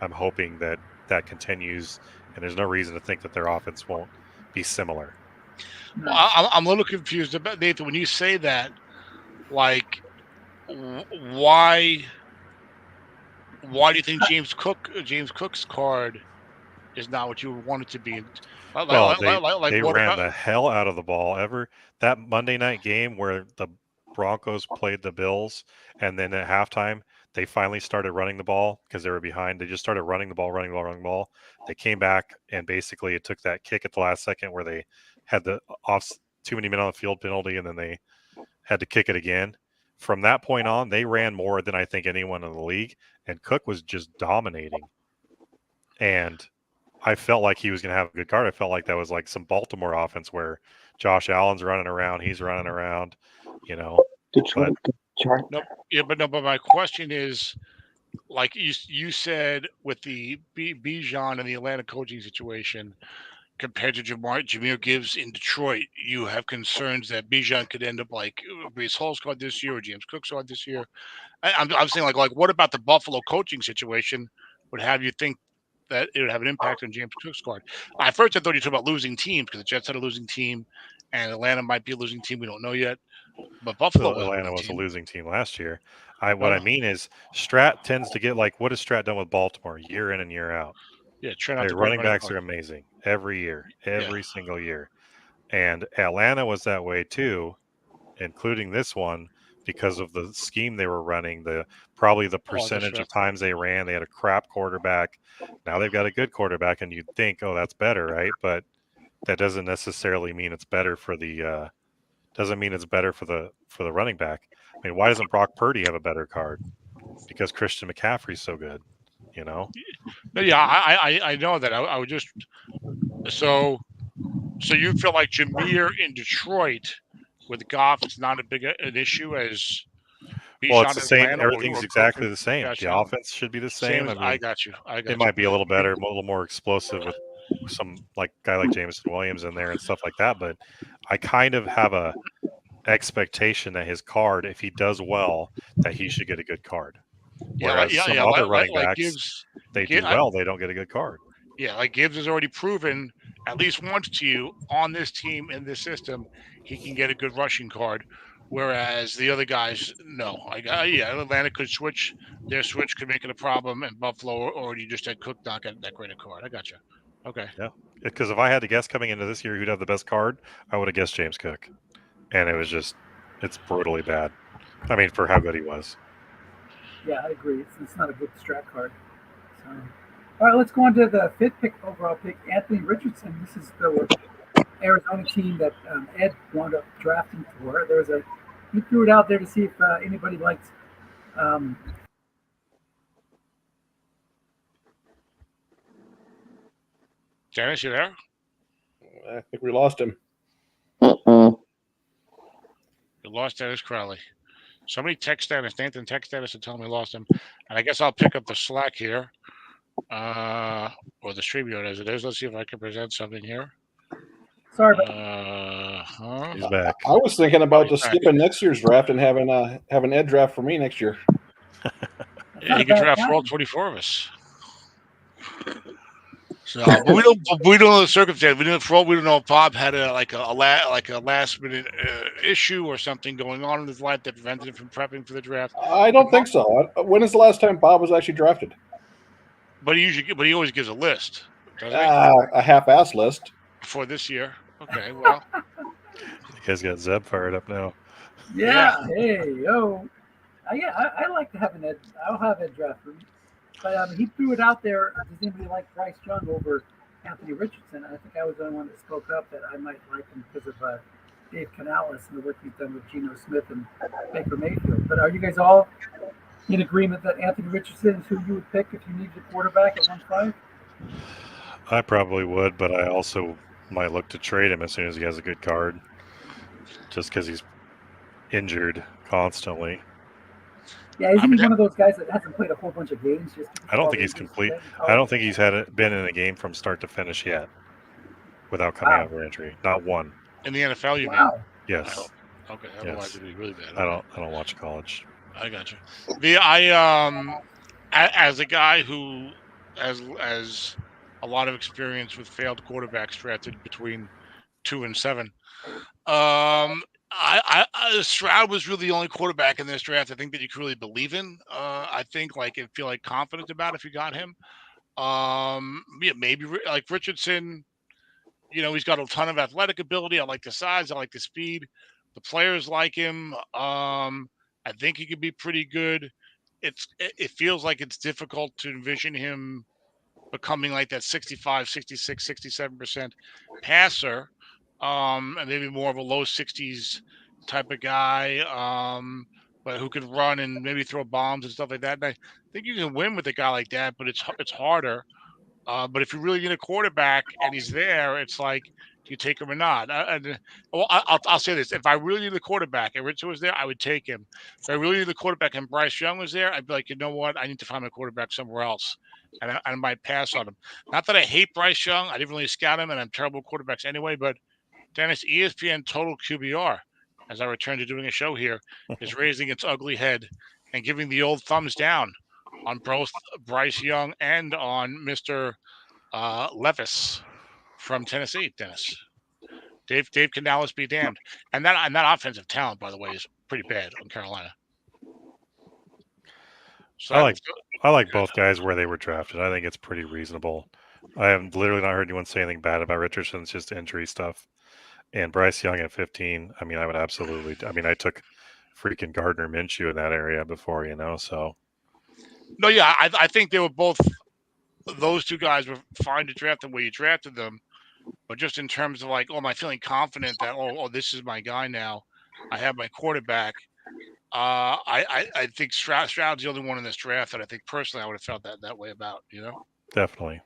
I'm hoping that continues, and there's no reason to think that their offense won't be similar. Well, I'm a little confused about Nathan when you say that. Like, why do you think James Cook's card is not what you want it to be? Well, Like they what ran about? the hell out of the ball. That Monday night game where the Broncos played the Bills, and then at halftime they finally started running the ball because they were behind. They just started running the ball, running the ball, running the ball. They came back and basically it took that kick at the last second where they had the off too many men on the field penalty, and then they had to kick it again. From that point on, they ran more than I think anyone in the league, and Cook was just dominating. And I felt like he was going to have a good card. I felt like that was like some Baltimore offense where Josh Allen's running around, he's running around, you know. Detroit. But my question is, like you said with the Bijan and the Atlanta coaching situation compared to Jahmyr Gibbs in Detroit, you have concerns that Bijan could end up like Brees Hall's card this year or James Cook's card this year. I'm saying like what about the Buffalo coaching situation would have you think that it would have an impact on James Cook's card? At first, I thought you talked about losing teams because the Jets had a losing team, and Atlanta might be a losing team. We don't know yet, but Buffalo was a Atlanta losing was a team. losing team last year. What I mean is Strat tends to get like what has Strat done with Baltimore year in and year out? Yeah, trying out Their the running backs card. are amazing every year, every single year. And Atlanta was that way too, including this one because of the scheme they were running, probably the percentage of times they ran. They had a crap quarterback. Now they've got a good quarterback, and you'd think, oh, that's better, right? But that doesn't necessarily mean it's better for the running back. I mean, why doesn't Brock Purdy have a better card? Because Christian McCaffrey's so good, you know. Yeah, I know that. I would just so you feel like Jahmyr in Detroit with Goff is not a big an issue as Well, it's the same. Atlanta Everything's exactly the same. Gotcha. The offense should be the same. I mean, I got you. it might be a little better, a little more explosive with some guy like Jameson Williams in there and stuff like that. But I kind of have a expectation that his card, if he does well, that he should get a good card. Whereas some other running backs, they do well, they don't get a good card. Yeah, like Gibbs has already proven at least once to you on this team in this system, he can get a good rushing card. Whereas the other guys, no. Atlanta could switch. Their switch could make it a problem, and Buffalo or you just had Cook not get that great a card. I got you. Okay. Yeah, because if I had to guess coming into this year who'd have the best card, I would have guessed James Cook, and it's brutally bad. I mean, for how good he was. Yeah, I agree. It's not a good strat card. So, all right, let's go on to the fifth overall pick, Anthony Richardson. This is the Arizona team that Ed wound up drafting for. He threw it out there to see if anybody liked. Dennis, you there? I think we lost him. Uh-uh. You lost Dennis Crowley. Somebody text Dennis. Nathan text Dennis and tell him we lost him. And I guess I'll pick up the slack here. Or the StreamYard as it is. Let's see if I can present something here. Sorry, but he's back. I was thinking about just skipping next year's draft and having an Ed draft for me next year. Yeah, he could draft for all 24 of us. So, but we don't know the circumstance. We don't know if Bob had a last minute issue or something going on in his life that prevented him from prepping for the draft. I don't think so. When is the last time Bob was actually drafted? But he always gives a list. A half-ass list for this year. Okay, well, you guys got Zeb fired up now. Yeah. Hey, yo. I like to have an Ed. I'll have Ed draft for me. But he threw it out there. Does anybody like Bryce Young over Anthony Richardson? I think I was the only one that spoke up that I might like him because of Dave Canales and the work he's done with Geno Smith and Baker Mayfield. But are you guys all in agreement that Anthony Richardson is who you would pick if you needed a quarterback at 1-5? I probably would, but I also might look to trade him as soon as he has a good card, just because he's injured constantly. Yeah, isn't he one of those guys that hasn't played a whole bunch of games? I don't think he's complete. I don't think he's been in a game from start to finish yet without coming out of injury. Not one. In the NFL, you mean? Yes. Okay. Otherwise, it'd be really bad. Okay. I don't watch college. I got you. As a guy who has a lot of experience with failed quarterbacks drafted between 2-7. Stroud was really the only quarterback in this draft I think that you could really believe in. I think and feel confident about if you got him. Yeah, maybe like Richardson. He's got a ton of athletic ability. I like the size. I like the speed. The players like him. I think he could be pretty good. It feels like it's difficult to envision him becoming like that 65, 66, 67% passer, and maybe more of a low 60s type of guy, but who could run and maybe throw bombs and stuff like that. And I think you can win with a guy like that, but it's harder. But if you really need a quarterback and he's there, it's like, do you take him or not? I'll say this: if I really need a quarterback and Richard was there, I would take him. If I really need a quarterback and Bryce Young was there, I'd be like, you know what? I need to find my quarterback somewhere else, and I might pass on him. Not that I hate Bryce Young; I didn't really scout him, and I'm terrible quarterbacks anyway. But Dennis, ESPN Total QBR, as I return to doing a show here, is raising its ugly head and giving the old thumbs down on both Bryce Young and on Mr. Levis from Tennessee, Dennis. Dave Canales be damned. And that offensive talent, by the way, is pretty bad on Carolina. So I like both guys where they were drafted. I think it's pretty reasonable. I have literally not heard anyone say anything bad about Richardson. It's just injury stuff. And Bryce Young at 15, I mean, I would absolutely. I mean, I took freaking Gardner Minshew in that area before, so. No, yeah, I think they were both. Those two guys were fine to draft the way you drafted them, but just in terms of am I feeling confident that this is my guy now? I have my quarterback. I think Stroud's the only one in this draft that I think personally I would have felt that way about. Definitely.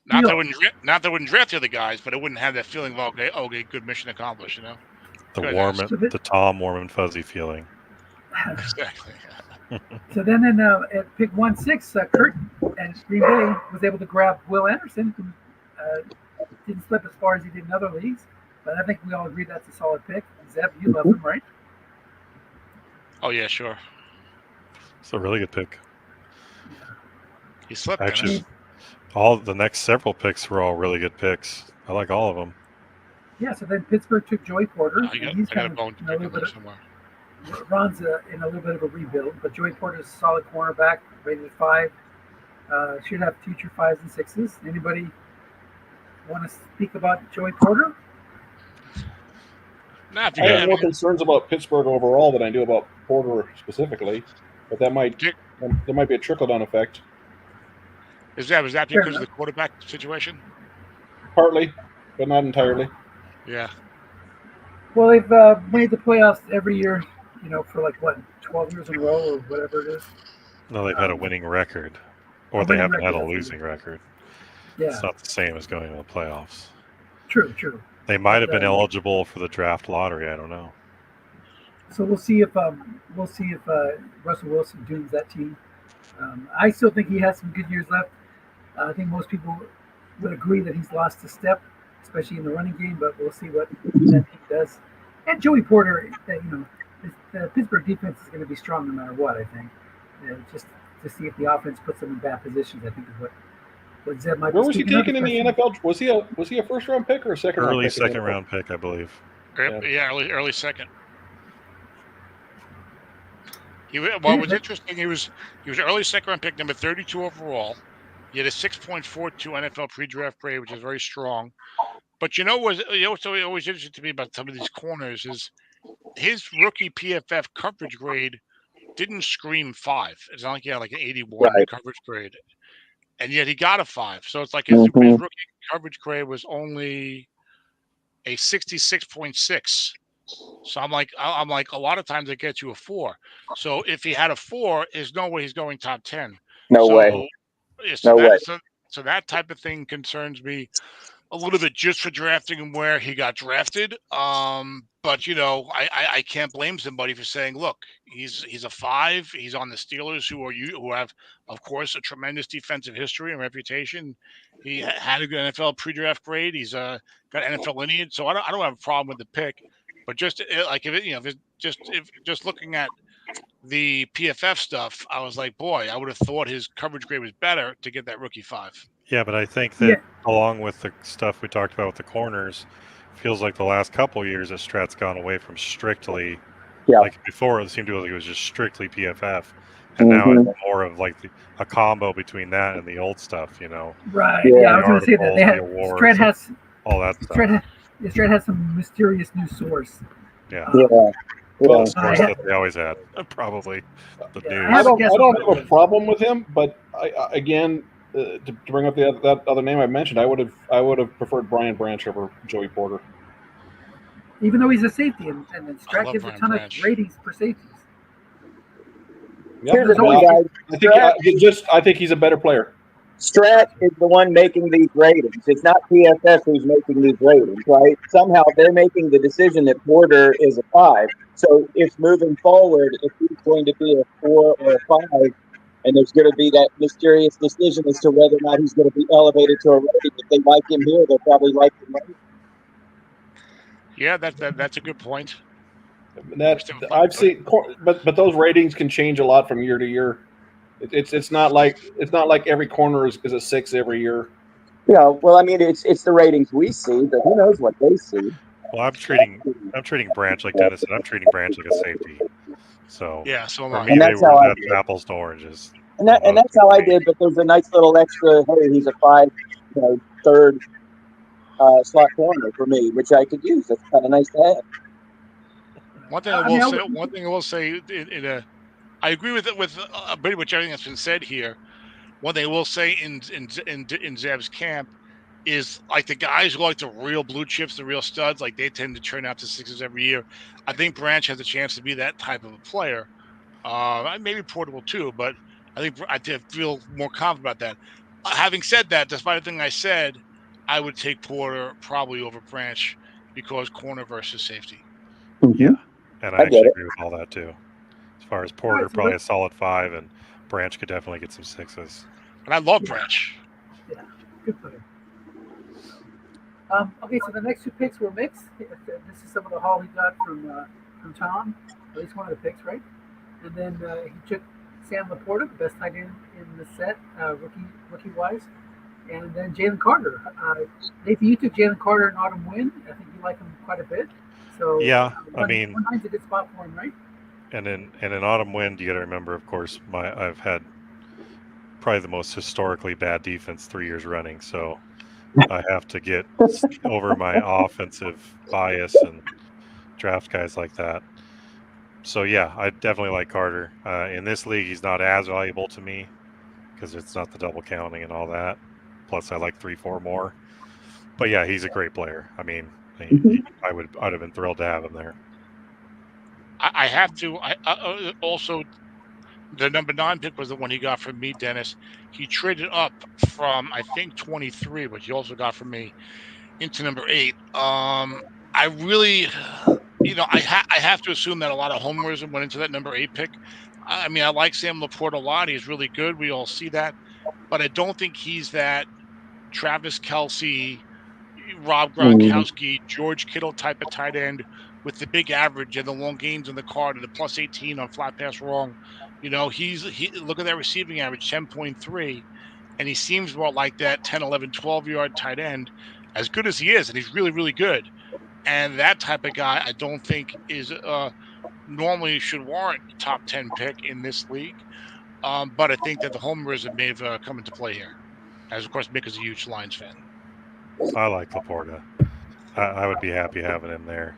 Not that I wouldn't draft the other guys, but I wouldn't have that feeling of okay, good mission accomplished. The Tom warm and fuzzy feeling. Exactly. So then at pick 1-6, Kurt and Green Bay was able to grab Will Anderson, who didn't slip as far as he did in other leagues, but I think we all agree that's a solid pick. Zeb, you love him, right? Oh yeah, sure. It's a really good pick. He slipped. Actually, all the next several picks were all really good picks. I like all of them. Yeah. So then Pittsburgh took Joey Porter. He's kind of in a little bit somewhere. Ron's in a little bit of a rebuild, but Joey Porter's a solid cornerback, rated at 5. Should have future 5s and 6s. Anybody want to speak about Joey Porter? I have more concerns about Pittsburgh overall than I do about Porter specifically, but there might be a trickle-down effect. Was that because of the quarterback situation? Partly, but not entirely. Yeah. Well, they've made the playoffs every year, for 12 years in a row or whatever it is. No, they've had a winning record, or they haven't had a losing record. Yeah. It's not the same as going to the playoffs. True. They might have been eligible for the draft lottery. I don't know. So we'll see if Russell Wilson dooms that team. I still think he has some good years left. I think most people would agree that he's lost a step, especially in the running game. But we'll see what that team does. And Joey Porter, the Pittsburgh defense is going to be strong no matter what. I think just to see if the offense puts them in bad positions. I think is what Zeb might. Where was he taken in the NFL? Was he a first round pick or a second round pick? Early second round pick, I believe. Yeah, early second. What was interesting, he was early second round pick, number 32 overall. He had a 6.42 NFL pre-draft grade, which is very strong. But what's always interesting to me about some of these corners is his rookie PFF coverage grade didn't scream 5. It's not like he had like an 81 coverage grade, and yet he got a 5. So it's like his rookie coverage grade was only a 66.6. So I'm like, a lot of times it gets you a 4. So if he had a 4, there's no way he's going top 10. No way. So that type of thing concerns me a little bit just for drafting him where he got drafted. But I can't blame somebody for saying, look, he's a 5. He's on the Steelers, who have, of course, a tremendous defensive history and reputation. He had a good NFL pre-draft grade. He's got NFL lineage, so I don't have a problem with the pick. But just if just looking at the PFF stuff, I was like, boy, I would have thought his coverage grade was better to get that rookie 5. Yeah, but I think Yeah. that along with the stuff we talked about with the corners, feels like the last couple of years that Strat's gone away from strictly, Yeah. like before it seemed to like it was just strictly PFF, and now it's more of like a combo between that and the old stuff, you know, Right. Yeah. Yeah, I was going to say that articles, they the had awards, Strat has all that stuff. Strat has some mysterious new source. Yeah, Yeah. Well, the source that they always had, probably the Yeah, news. I have a guess I don't on have a problem with him, but again, to bring up that other name I mentioned, I would have preferred Brian Branch over Joey Porter. even though he's a safety, and I Strat love gives Brian a ton Branch. of ratings for safeties. Yeah, Here's the there's always- thing, guys. I think he's a better player. Strat is the one making these ratings. It's not PFF who's making these ratings, right? Somehow they're making the decision that Porter is a 5. So if moving forward, if he's going to be a 4 or a 5, and there's going to be that mysterious decision as to whether or not he's going to be elevated to a rating, if they like him here, they'll probably like him later. Yeah, that's a good point. That I've seen, but those ratings can change a lot from year to year. It's not like every corner is a 6 every year. Yeah, well, I mean, it's the ratings we see, but who knows what they see? Well, I'm treating Branch like Dennis said. I'm treating Branch like a safety. So Yeah, so am for I. me, And they that's how I were did. that's apples to oranges. And that's how I did, but there's a nice little extra, hey, he's a 5, third slot corner for me, which I could use. That's kind of nice to have. One thing I will say, I agree with pretty much everything that's been said here. One thing I will say in Zeb's camp is like the guys who like the real blue chips, the real studs, like they tend to turn out to 6s every year. I think Branch has a chance to be that type of a player. Maybe Portable too, but I feel more confident about that. Having said that, despite everything I said, I would take Porter probably over Branch because corner versus safety. Yeah, and I actually agree with all that too. As far as Porter, probably a solid 5, and Branch could definitely get some 6s. And I love Branch. Yeah, good player. Okay, so the next 2 picks were mixed. This is some of the haul he got from Tom, at least one of the picks, right? And then he took Sam Laporta, the best tight end in the set, rookie wise, and then Jalen Carter. Nathan, you took Jalen Carter and Autumn Wynn. I think you like him quite a bit. So yeah, I mean, 1-9's a good spot for him, right? And in Autumn Wind, you got to remember, of course, I've had probably the most historically bad defense 3 years running, so I have to get over my offensive bias and draft guys like that. So yeah, I definitely like Carter. In this league, he's not as valuable to me because it's not the double counting and all that. Plus, I like 3-4 more. But yeah, he's a great player. I mean, I'd have been thrilled to have him there. I have to. Also, the number 9 pick was the one he got from me, Dennis. He traded up from I think 23, which he also got from me, into number 8. I really, I have to assume that a lot of homers went into that number 8 pick. I mean, I like Sam Laporte a lot. He's really good. We all see that, but I don't think he's that Travis Kelce, Rob Gronkowski, George Kittle type of tight end with the big average and the long gains in the card and the plus 18 on flat pass wrong. Look at that receiving average, 10.3, and he seems more like that 10, 11, 12-yard tight end, as good as he is, and he's really, really good. And that type of guy, I don't think is normally should warrant a top 10 pick in this league. But I think that the homerism may have come into play here, as of course Mick is a huge Lions fan. I like Laporta. I would be happy having him there.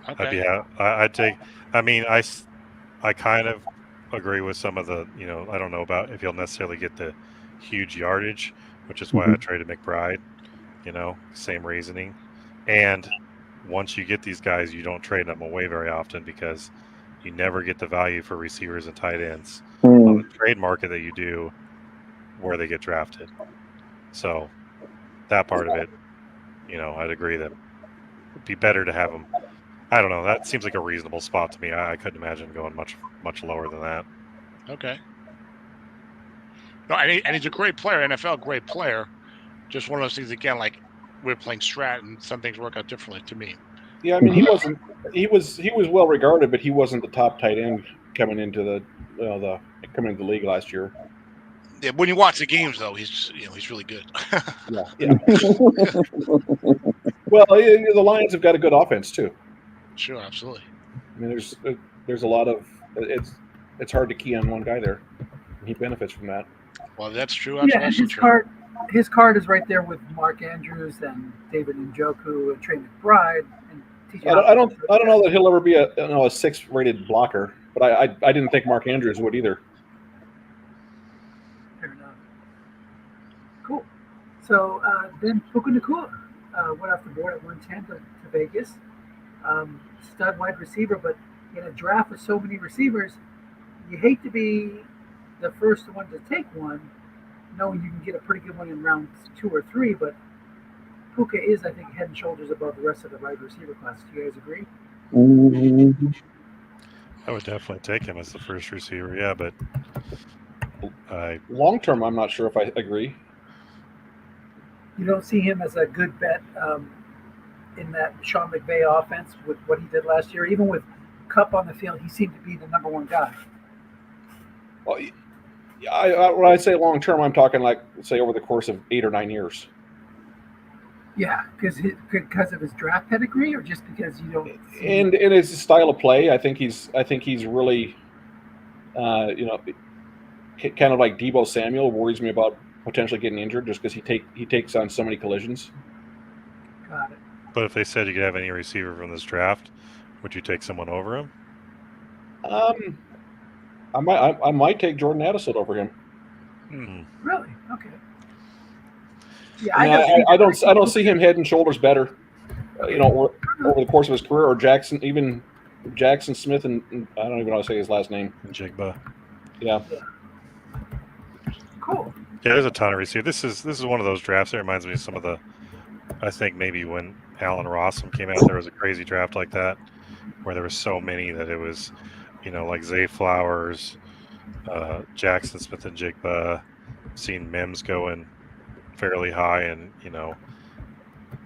Okay. I'd take. I mean, I kind of agree with some of the. I don't know about if he'll necessarily get the huge yardage, which is why I traded McBride. Same reasoning. And once you get these guys, you don't trade them away very often because you never get the value for receivers and tight ends on the trade market that you do where they get drafted. So that part of it, I'd agree that it'd be better to have them. I don't know. That seems like a reasonable spot to me. I couldn't imagine going much, much lower than that. Okay. No, and he's a great player, NFL great player. Just one of those things, again, like we're playing strat and some things work out differently to me. Yeah, I mean, he was well regarded, but he wasn't the top tight end coming into the league last year. Yeah, when you watch the games, though, he's really good. Yeah. Well, the Lions have got a good offense too. Sure, absolutely. I mean, there's a lot of it's hard to key on one guy there. And he benefits from that. Well, that's true. That's Yeah, and also his true. card is right there with Mark Andrews and David Njoku and Trey McBride and TJ. I don't know that he'll ever be a 6-rated blocker, but I didn't think Mark Andrews would either. Fair enough. Cool. So then Puka Nacua went off the board at 110 to Vegas. Stud wide receiver, but in a draft with so many receivers, you hate to be the first one to take one, knowing you can get a pretty good one in rounds 2 or 3, but Puka is, I think, head and shoulders above the rest of the wide receiver class. Do you guys agree? I would definitely take him as the first receiver. Yeah, but long term, I'm not sure if I agree. You don't see him as a good bet in that Sean McVay offense with what he did last year. Even with Kupp on the field, he seemed to be the number one guy. Well, when I say long term, I'm talking like, say, over the course of 8 or 9 years. Yeah, because of his draft pedigree, or just because you don't. And his style of play, I think he's really, kind of like Deebo Samuel. Worries me about potentially getting injured just because he takes on so many collisions. Got it. But if they said you could have any receiver from this draft, would you take someone over him? I might take Jordan Addison over him. Really? Okay. Yeah, I don't see him head and shoulders better. Over the course of his career, or Jackson Smith, and I don't even know how to say his last name. Jigba. Yeah. Cool. Yeah, there's a ton of receivers. This is one of those drafts that reminds me of some of the. I think maybe when Allen Rossum came out, there was a crazy draft like that, where there were so many that it was, like Zay Flowers, Jackson Smith and Jigba. Seen Mims going fairly high, and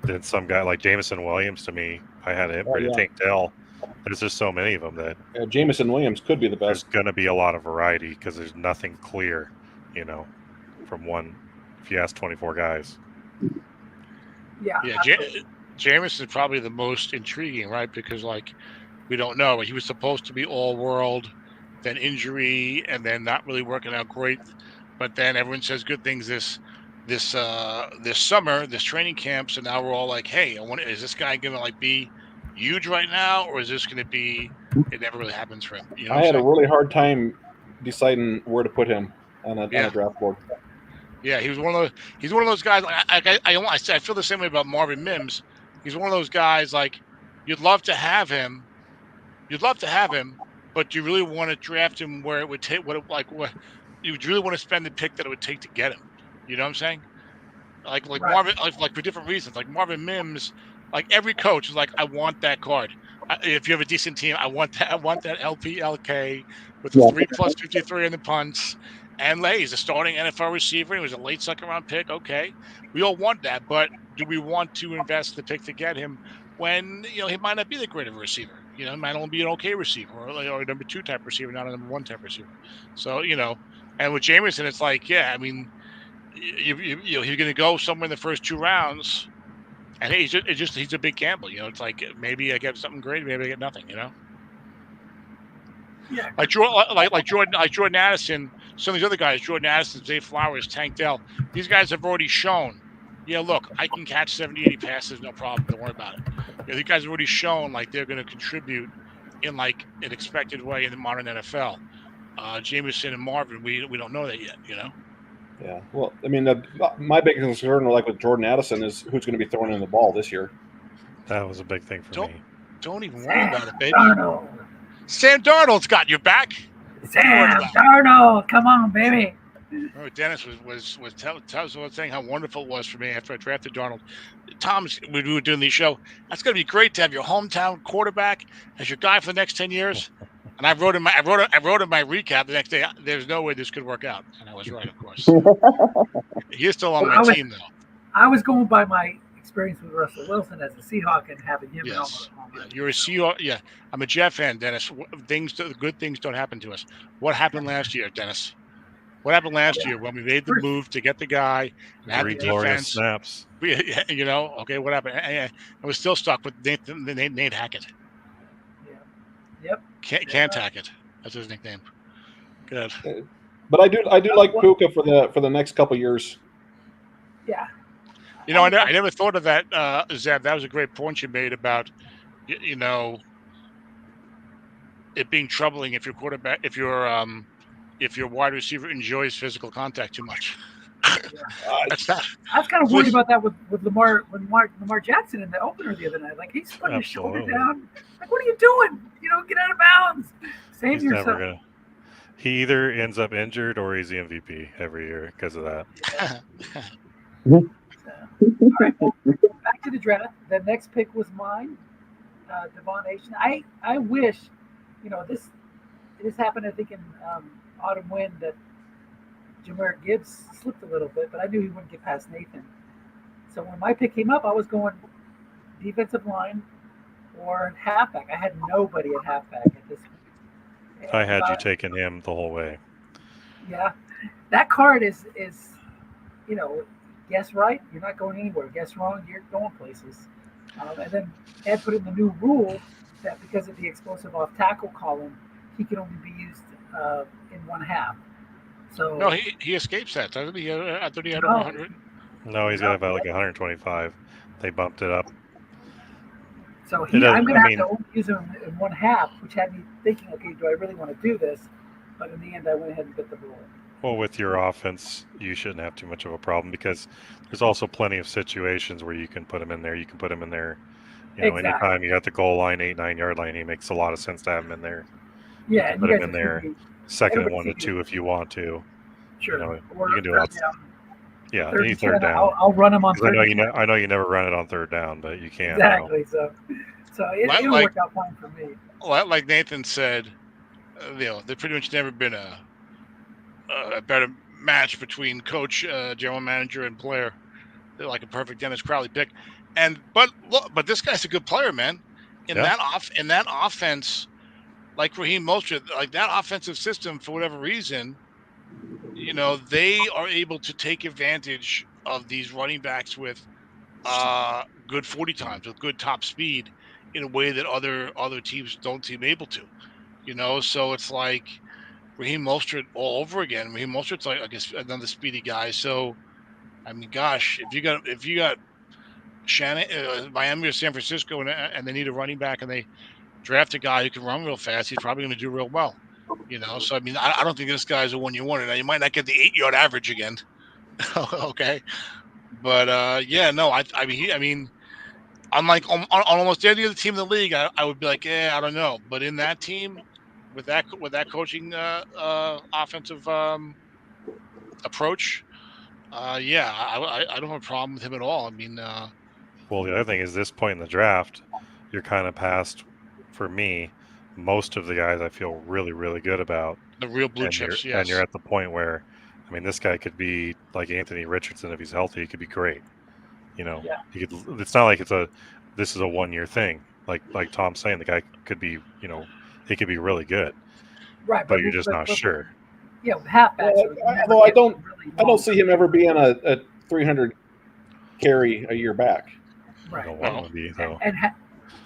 then some guy like Jameson Williams. To me, I had him ready to take Dell. There's just so many of them that Jameson Williams could be the best. There's going to be a lot of variety because there's nothing clear, from one. If you ask 24 guys. Yeah. Jameson is probably the most intriguing, right? Because we don't know. He was supposed to be all world, then injury, and then not really working out great. But then everyone says good things this summer, this training camp. So now we're all like, hey, is this guy going to be huge right now, or is this going to be? It never really happens for him. I had a really hard time deciding where to put him on a draft board. Yeah, he's one of those guys. I feel the same way about Marvin Mims. He's one of those guys you'd love to have him. But do you really want to draft him where it would take what you really want to spend the pick that it would take to get him? You know what I'm saying? Right. Marvin, for different reasons. Like Marvin Mims, every coach is I want that card. If you have a decent team, I want that LPLK with the 3+53 in the punts. And he's a starting NFL receiver. He was a late second-round pick. Okay, we all want that, but do we want to invest the pick to get him when he might not be that great of a receiver? He might only be an okay receiver or a number 2 type receiver, not a number 1 type receiver. So and with Jameson, it's he's going to go somewhere in the first 2 rounds, and he's a big gamble. It's maybe I get something great, maybe I get nothing. Yeah. Like Jordan Addison. Some of these other guys, Jordan Addison, Zay Flowers, Tank Dell, these guys have already shown, look, I can catch 70, 80 passes, no problem. Don't worry about it. These guys have already shown they're going to contribute in an expected way in the modern NFL. Jameson and Marvin, we don't know that yet, Yeah. Well, I mean, my biggest concern, with Jordan Addison, is who's going to be throwing in the ball this year. That was a big thing for me. Don't even worry about it, baby. Darnold. Sam Darnold's got your back. Sam Darnold, come on, baby. Oh, Dennis was saying how wonderful it was for me after I drafted Darnold. Tom's, we were doing the show. That's going to be great to have your hometown quarterback as your guy for the next 10 years. And I wrote in my recap the next day. There's no way this could work out, and I was right, of course. He's still on my team, though. I was going by my experience with Russell Wilson as a Seahawk and having him in all Yes. the You're a Seahawk. Yeah, I'm a Jet fan, Dennis. Good things don't happen to us. What happened last year, Dennis? What happened last year when we made the move to get the guy and had the 3 glorious defense? snaps. Okay, what happened? And we're still stuck with Nate Hackett. Yep. Can't Hackett. That's his nickname. Good. But I do like Puka for the next couple years. Yeah. I never thought of that, Zeb. That was a great point you made about, it being troubling if your quarterback, if your wide receiver enjoys physical contact too much. That's not. I was kind of worried about that with Lamar Jackson in the opener the other night. Like he's putting his shoulder down. Like, what are you doing? Get out of bounds. Save yourself. Never gonna. He either ends up injured or he's the MVP every year because of that. All right, well, back to the draft. The next pick was mine, Devon Asian. I wish, this happened, I think, in autumn wind that Jahmyr Gibbs slipped a little bit, but I knew he wouldn't get past Nathan. So when my pick came up, I was going defensive line or halfback. I had nobody at halfback at this point. I had you taking him the whole way. Yeah, that card is guess right, you're not going anywhere. Guess wrong, you're going places. And then Ed put in the new rule that because of the explosive off tackle column, he can only be used in one half. So no, he escapes that, doesn't he? I thought he had over 100. No, he's got about like 125. They bumped it up. So I'm going to have to only use him in one half, which had me thinking, okay, do I really want to do this? But in the end, I went ahead and bit the bullet. Well, with your offense, you shouldn't have too much of a problem because there's also plenty of situations where you can put him in there. You can put him in there, Exactly. Anytime you got the goal line, 8-9 yard line, he makes a lot of sense to have him in there. Yeah, you can put him in there, second and 1 to 2 if you want to. Sure. You can do it. Yeah, any third down. I'll run him on third down. I know you never run it on third down, but you can. Exactly. So it'll work out fine for me. Like Nathan said, there's pretty much never been a better match between coach, general manager, and player. They're like a perfect Dennis Crowley pick. But this guy's a good player, man. In that offense, like Raheem Mostert, like that offensive system, for whatever reason, they are able to take advantage of these running backs with good 40 times, with good top speed, in a way that other teams don't seem able to. So it's like Raheem Mostert all over again. Raheem Mostert's like, I guess, another speedy guy. So, I mean, gosh, if you got Shannon, Miami or San Francisco, and they need a running back, and they draft a guy who can run real fast, he's probably going to do real well. So I mean, I don't think this guy's a one you wanted. Now you might not get the 8-yard average again, okay, but I mean, unlike on almost any other team in the league, I would be like, I don't know. But in that team, with that coaching offensive approach, I don't have a problem with him at all. I mean, well, the other thing is this point in the draft, you're kind of past, for me, most of the guys I feel really, really good about. The real blue chips, yes. And you're at the point where, I mean, this guy could be like Anthony Richardson if he's healthy. He could be great. He could. It's not like this is a 1-year thing. Like Tom's saying, the guy could be, he could be really good. Right, but you're just not sure. Yeah, halfback. Although I don't see him ever being a 300 carry a year back. Right. I don't want to be though.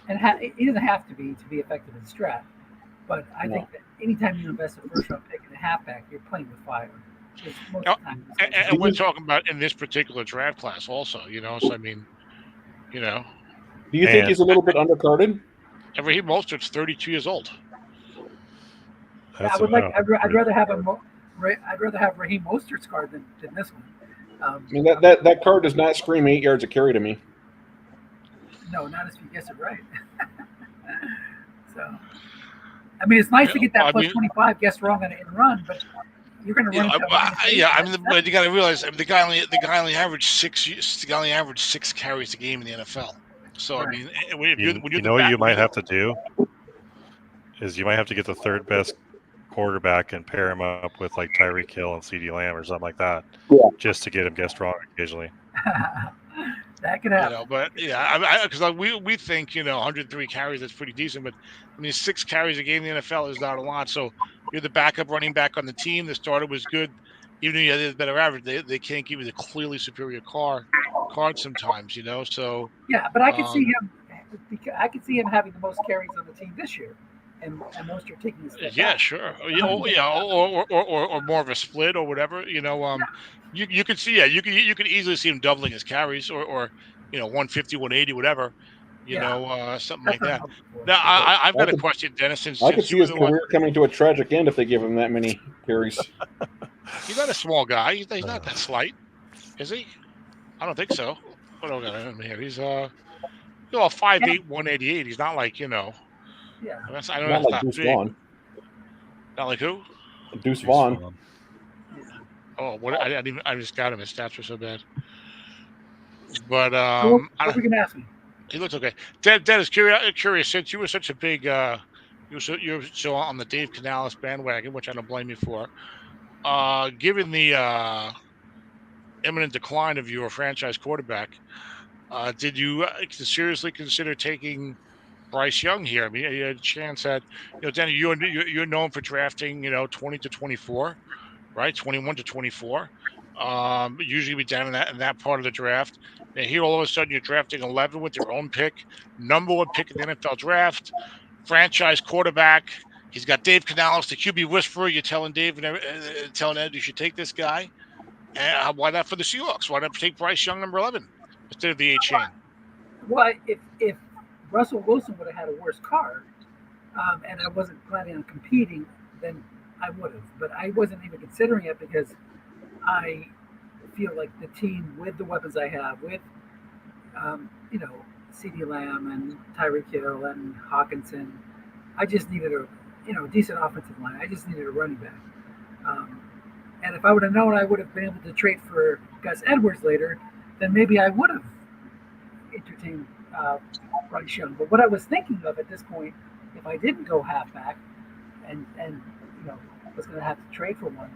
And he doesn't have to be effective in strat. But I think that anytime you invest a first round pick in a halfback, you're playing with fire. And we're talking about in this particular draft class also, so I mean, Do you think he's a little bit undercarded? Raheem Mostert's 32 years old. I'd rather have Raheem Mostert's card than this one. I mean that card does not scream 8 yards a carry to me. No, not if you guess it right. So, I mean, it's nice to get that plus 25 guess wrong on it and run, but you're going to run. But you got to realize the guy only averaged 6 carries a game in the NFL. So right. I mean, what you might have to do is you might have to get the third best quarterback and pair him up with like Tyreek Hill and CeeDee Lamb or something like that, just to get him guessed wrong occasionally. That could happen. But yeah, because we think 103 carries, that's pretty decent. But I mean, 6 carries a game in the NFL is not a lot. So you're the backup running back on the team. The starter was good, even though you had a better average. They can't give you the clearly superior card sometimes. So Yeah, but I could see um, him. I could see him having the most carries on the team this year, and most are taking a step yeah, back. sure, or more of a split or whatever. You could see, you could easily see him doubling his carries or 150, 180, whatever. Yeah, Something that's like what I'm that. hoping for. Now, I've I got a could question, Dennis. Since I could since see you were his the one, career coming to a tragic end if they give him that many carries. he's not a small guy. He's not that slight, is he? I don't think so. What do I got him here? He's 5'8", 188. He's not like Yeah, I know Not that's like not Deuce big. Vaughn. Not like who? Deuce Deuce Vaughn. Vaughn. Oh, what? I just got him. His stats were so bad. But so I what don't. were you gonna ask me? He looks okay. Dennis, curious. Since you were such a big, you're so on the Dave Canales bandwagon, which I don't blame you for. Given the imminent decline of your franchise quarterback, did you seriously consider taking Bryce Young here? I mean, you had a chance at, Danny, you're known for drafting, 20 to 24, right? 21 to 24. Usually be down in that part of the draft. And here, all of a sudden, you're drafting 11 with your own pick, number one pick in the NFL draft, franchise quarterback. He's got Dave Canales, the QB whisperer. You're telling Dave and telling Ed you should take this guy. And why not for the Seahawks? Why not take Bryce Young, number 11, instead of the A chain? Well, if Russell Wilson would have had a worse car, and I wasn't planning on competing, then I would have. But I wasn't even considering it because I feel like the team with the weapons I have, with C.D. Lamb and Tyreek Hill and Hawkinson, I just needed a decent offensive line. I just needed a running back. Um, and if I would have known I would have been able to trade for Gus Edwards later, then maybe I would have entertained Bryce Young. But what I was thinking of at this point, if I didn't go halfback and was going to have to trade for one,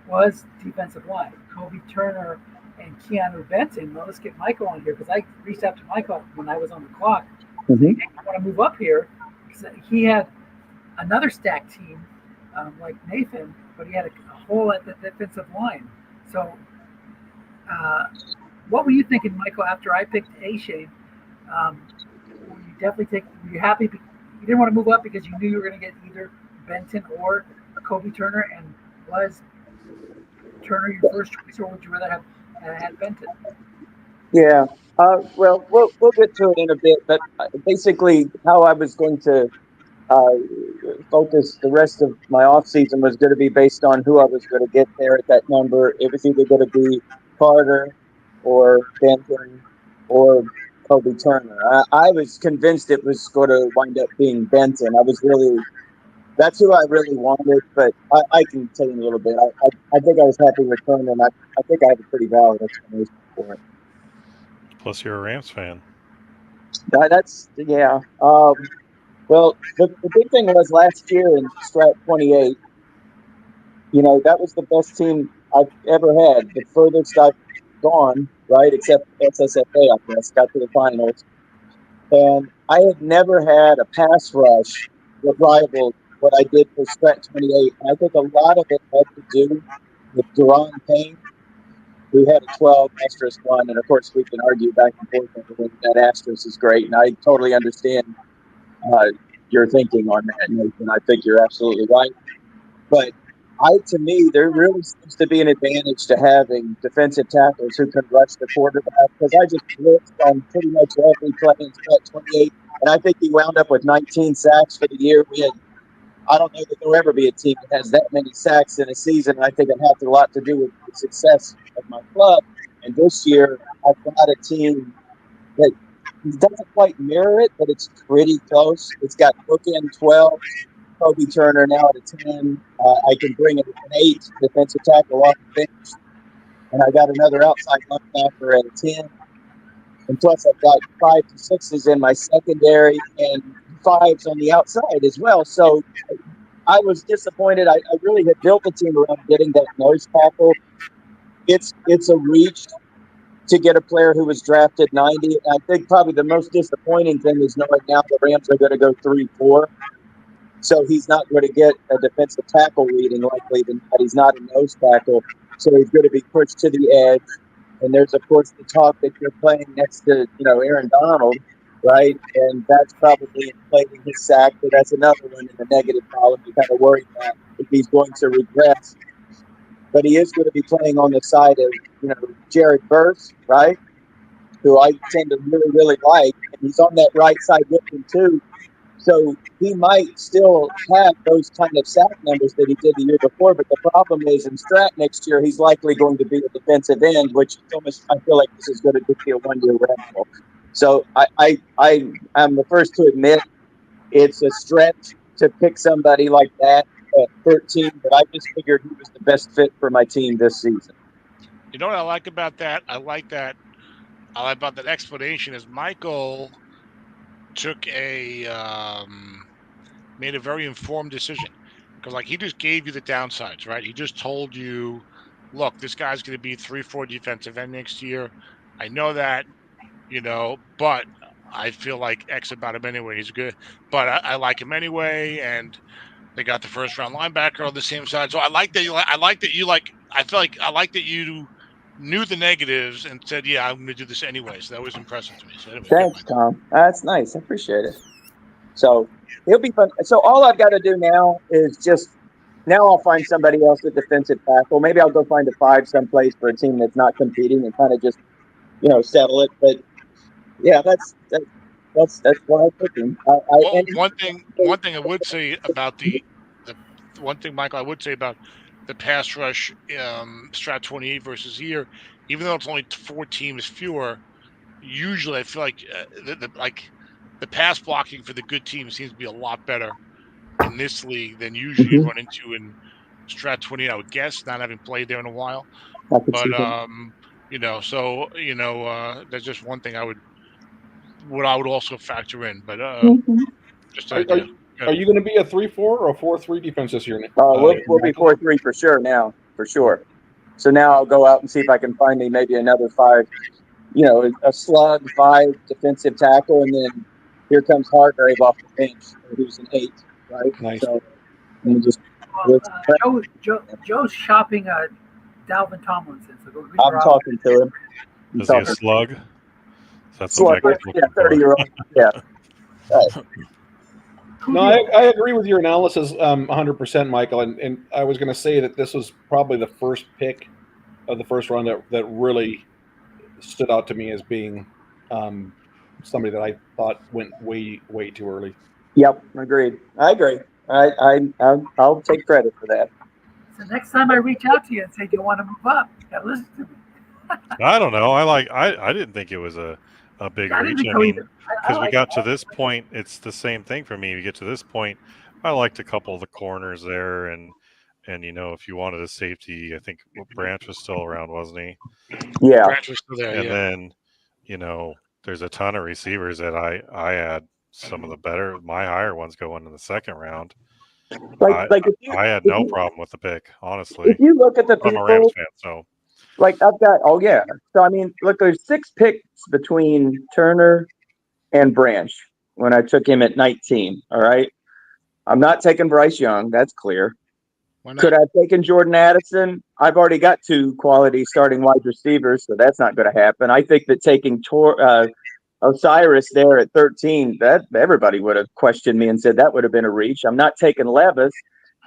was defensive line. Kobe Turner and Keanu Benton. Well, let's get Michael on here because I reached out to Michael when I was on the clock. Mhm. I want to move up here because he had another stacked team like Nathan, but he had a hole at the defensive line. So, what were you thinking, Michael, after I picked A-Shane? Were you happy? You didn't want to move up because you knew you were going to get either Benton or Kobe Turner, and was Turner your first choice, or would you rather have had Benton? Yeah. Well, we'll get to it in a bit, but basically, how I was going to focus the rest of my off season was going to be based on who I was going to get there at that number. It was either going to be Carter or Benton or Kobe Turner. I was convinced it was going to wind up being Benton. That's who I really wanted, but I can tell you in a little bit. I think I was happy with Turner, and I think I have a pretty valid explanation for it. Plus, you're a Rams fan. That's, yeah. Well, the big thing was last year in Strat 28, that was the best team I've ever had. The furthest I've gone, right, except SSFA, I guess, got to the finals. And I had never had a pass rush that rivaled what I did for Strat 28. And I think a lot of it had to do with Duran Payne, who had a 12 asterisk one. And of course, we can argue back and forth over whether that asterisk is great. And I totally understand your thinking on that, Nathan. I think you're absolutely right. But to me, there really seems to be an advantage to having defensive tackles who can rush the quarterback, because I just blitzed on pretty much every play in Strat 28, and I think he wound up with 19 sacks for the year. I don't know that there'll ever be a team that has that many sacks in a season, and I think it has a lot to do with the success of my club. And this year, I've got a team that doesn't quite mirror it, but it's pretty close. It's got bookend 12, Kobe Turner now at a 10. I can bring an 8 defensive tackle off the bench, and I got another outside linebacker at a 10. And plus, I've got 5 to 6s in my secondary and 5s on the outside as well. So I was disappointed. I really had built the team around getting that nose tackle. It's a reach, to get a player who was drafted 90. I think probably the most disappointing thing is knowing now the Rams are going to go 3-4. So he's not going to get a defensive tackle reading likely than that. He's not a nose tackle. So he's going to be pushed to the edge. And there's, of course, the talk that you're playing next to, Aaron Donald, right? And that's probably inflating his sack. But that's another one in the negative column. You kind of worry about if he's going to regress. But he is going to be playing on the side of, Jared Verse, right? Who I tend to really, really like. And he's on that right side with him, too. So he might still have those kind of sack numbers that he did the year before, but the problem is in Strat next year, he's likely going to be a defensive end, which is almost, I feel like this is going to just be a one-year rental. So I'm the first to admit it's a stretch to pick somebody like that at 13, but I just figured he was the best fit for my team this season. You know what I like about that? I like about that explanation is Michael took made a very informed decision, because he just gave you the downsides, right? He just told you, look, this guy's going to be 3-4 defensive end next year. I know that, but I feel like X about him anyway. He's good, but I like him anyway, and they got the first round linebacker on the same side. So I like that. I feel like I like that you knew the negatives and said, yeah, I'm going to do this anyway. So that was impressive to me. So anyway, thanks, Tom. That's nice. I appreciate it. So it'll be fun. So all I've got to do now is now I'll find somebody else at defensive tackle. Maybe I'll go find a 5 someplace for a team that's not competing and kind of just, settle it. But yeah, that's what I'm thinking. One thing I would say about the one thing, Michael, I would say about the pass rush Strat 28 versus here, even though it's only 4 teams fewer, usually I feel like the pass blocking for the good teams seems to be a lot better in this league than usually you run into in Strat 28. I would guess, not having played there in a while, but that's just one thing I would also factor in. But just an idea. Are you going to be a 3-4 or a 4-3 defense this year? We'll be 4-3 for sure now, for sure. So now I'll go out and see if I can find me maybe another 5, a slug 5 defensive tackle, and then here comes Hargrave off the bench, who's an 8, right? Nice. So just Joe's shopping Dalvin Tomlinson. So I'm talking to him. Is he a slug? That's slug, yeah, 30-year-old. Yeah. Right. No, I agree with your analysis 100%, Michael. And I was going to say that this was probably the first pick of the first round that really stood out to me as being somebody that I thought went way too early. Yep, agreed. I agree. I'll take credit for that. So next time I reach out to you and say, "Do you want to move up?" You gotta listen to me. I don't know. I didn't think it was a big reach. I mean, because we got to this point, it's the same thing for me. We get to this point, I liked a couple of the corners there, and if you wanted a safety, I think Branch was still around, wasn't he? Yeah, Branch was still there. And then, there's a ton of receivers that I had some of my higher ones going in the second round. I had no problem with the pick, honestly. If you look at the I'm a Rams fan, so. I've got, So, I mean, look, there's 6 picks between Turner and Branch when I took him at 19. All right. I'm not taking Bryce Young. That's clear. Could I have taken Jordan Addison? I've already got 2 quality starting wide receivers, so that's not going to happen. I think that taking Osiris there at 13, that everybody would have questioned me and said that would have been a reach. I'm not taking Levis.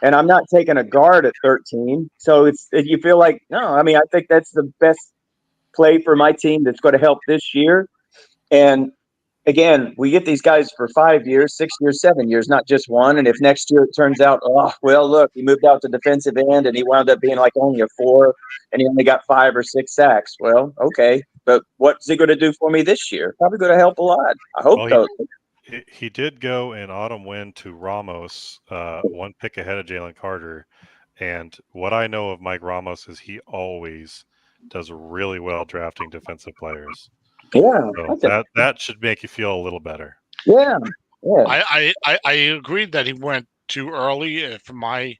And I'm not taking a guard at 13. So you feel like, no, I mean, I think that's the best play for my team that's going to help this year. And again, we get these guys for 5 years, 6 years, 7 years, not just one. And if next year it turns out, look, he moved out to defensive end and he wound up being like only a 4 and he only got 5 or 6 sacks. Well, okay. But what's he going to do for me this year? Probably going to help a lot. I hope so. He did go in autumn win to Ramos, 1 pick ahead of Jalen Carter. And what I know of Mike Ramos is he always does really well drafting defensive players. Yeah. So that should make you feel a little better. Yeah. I agreed that he went too early for my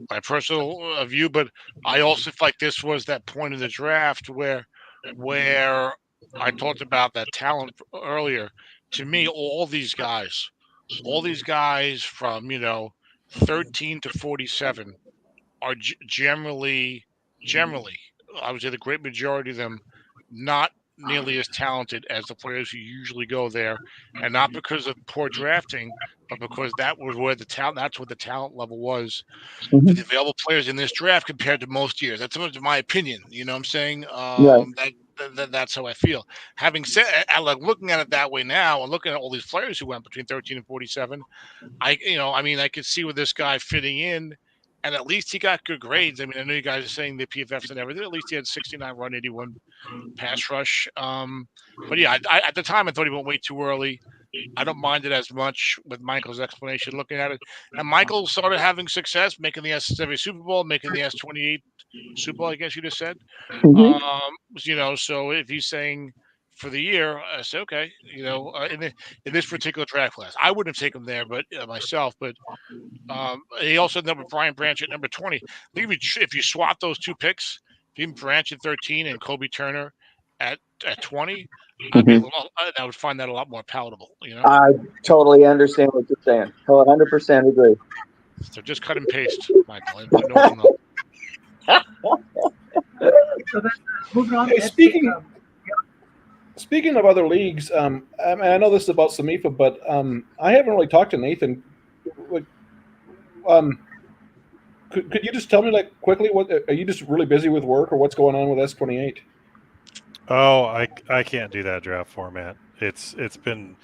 my personal view, but I also feel like this was that point in the draft where I talked about that talent earlier. To me, all these guys from 13 to 47 are generally, I would say the great majority of them, not nearly as talented as the players who usually go there, and not because of poor drafting, but because that's what the talent level was for the available players in this draft compared to most years. That's my opinion. You know what I'm saying? Right. That's how I feel. Having said, I like looking at it that way now, and looking at all these players who went between 13 and 47. I could see with this guy fitting in, and at least he got good grades. I mean, I know you guys are saying the PFFs and everything. At least he had 69 run, 81 pass rush. But yeah, at the time I thought he went way too early. I don't mind it as much with Michael's explanation looking at it. And Michael started having success, making the S7 Super Bowl, making the S28 Super Bowl, I guess you just said. Mhm. So if he's saying for the year, I say, okay, in this particular draft class, I wouldn't have taken him there, but myself, but he also ended up with Brian Branch at number 20. I think if you swap those two picks, Jim Branch at 13 and Kobe Turner at 20, Mhm. I would find that a lot more palatable. I totally understand what you're saying. 100% agree. So just cut and paste, Michael. No. So then, moving on. Hey, Ed, speaking of other leagues, I know this is about Somifa, but I haven't really talked to Nathan. Like, could you just tell me like quickly what are you just really busy with work or what's going on with S28? Oh, I can't do that draft format. It's been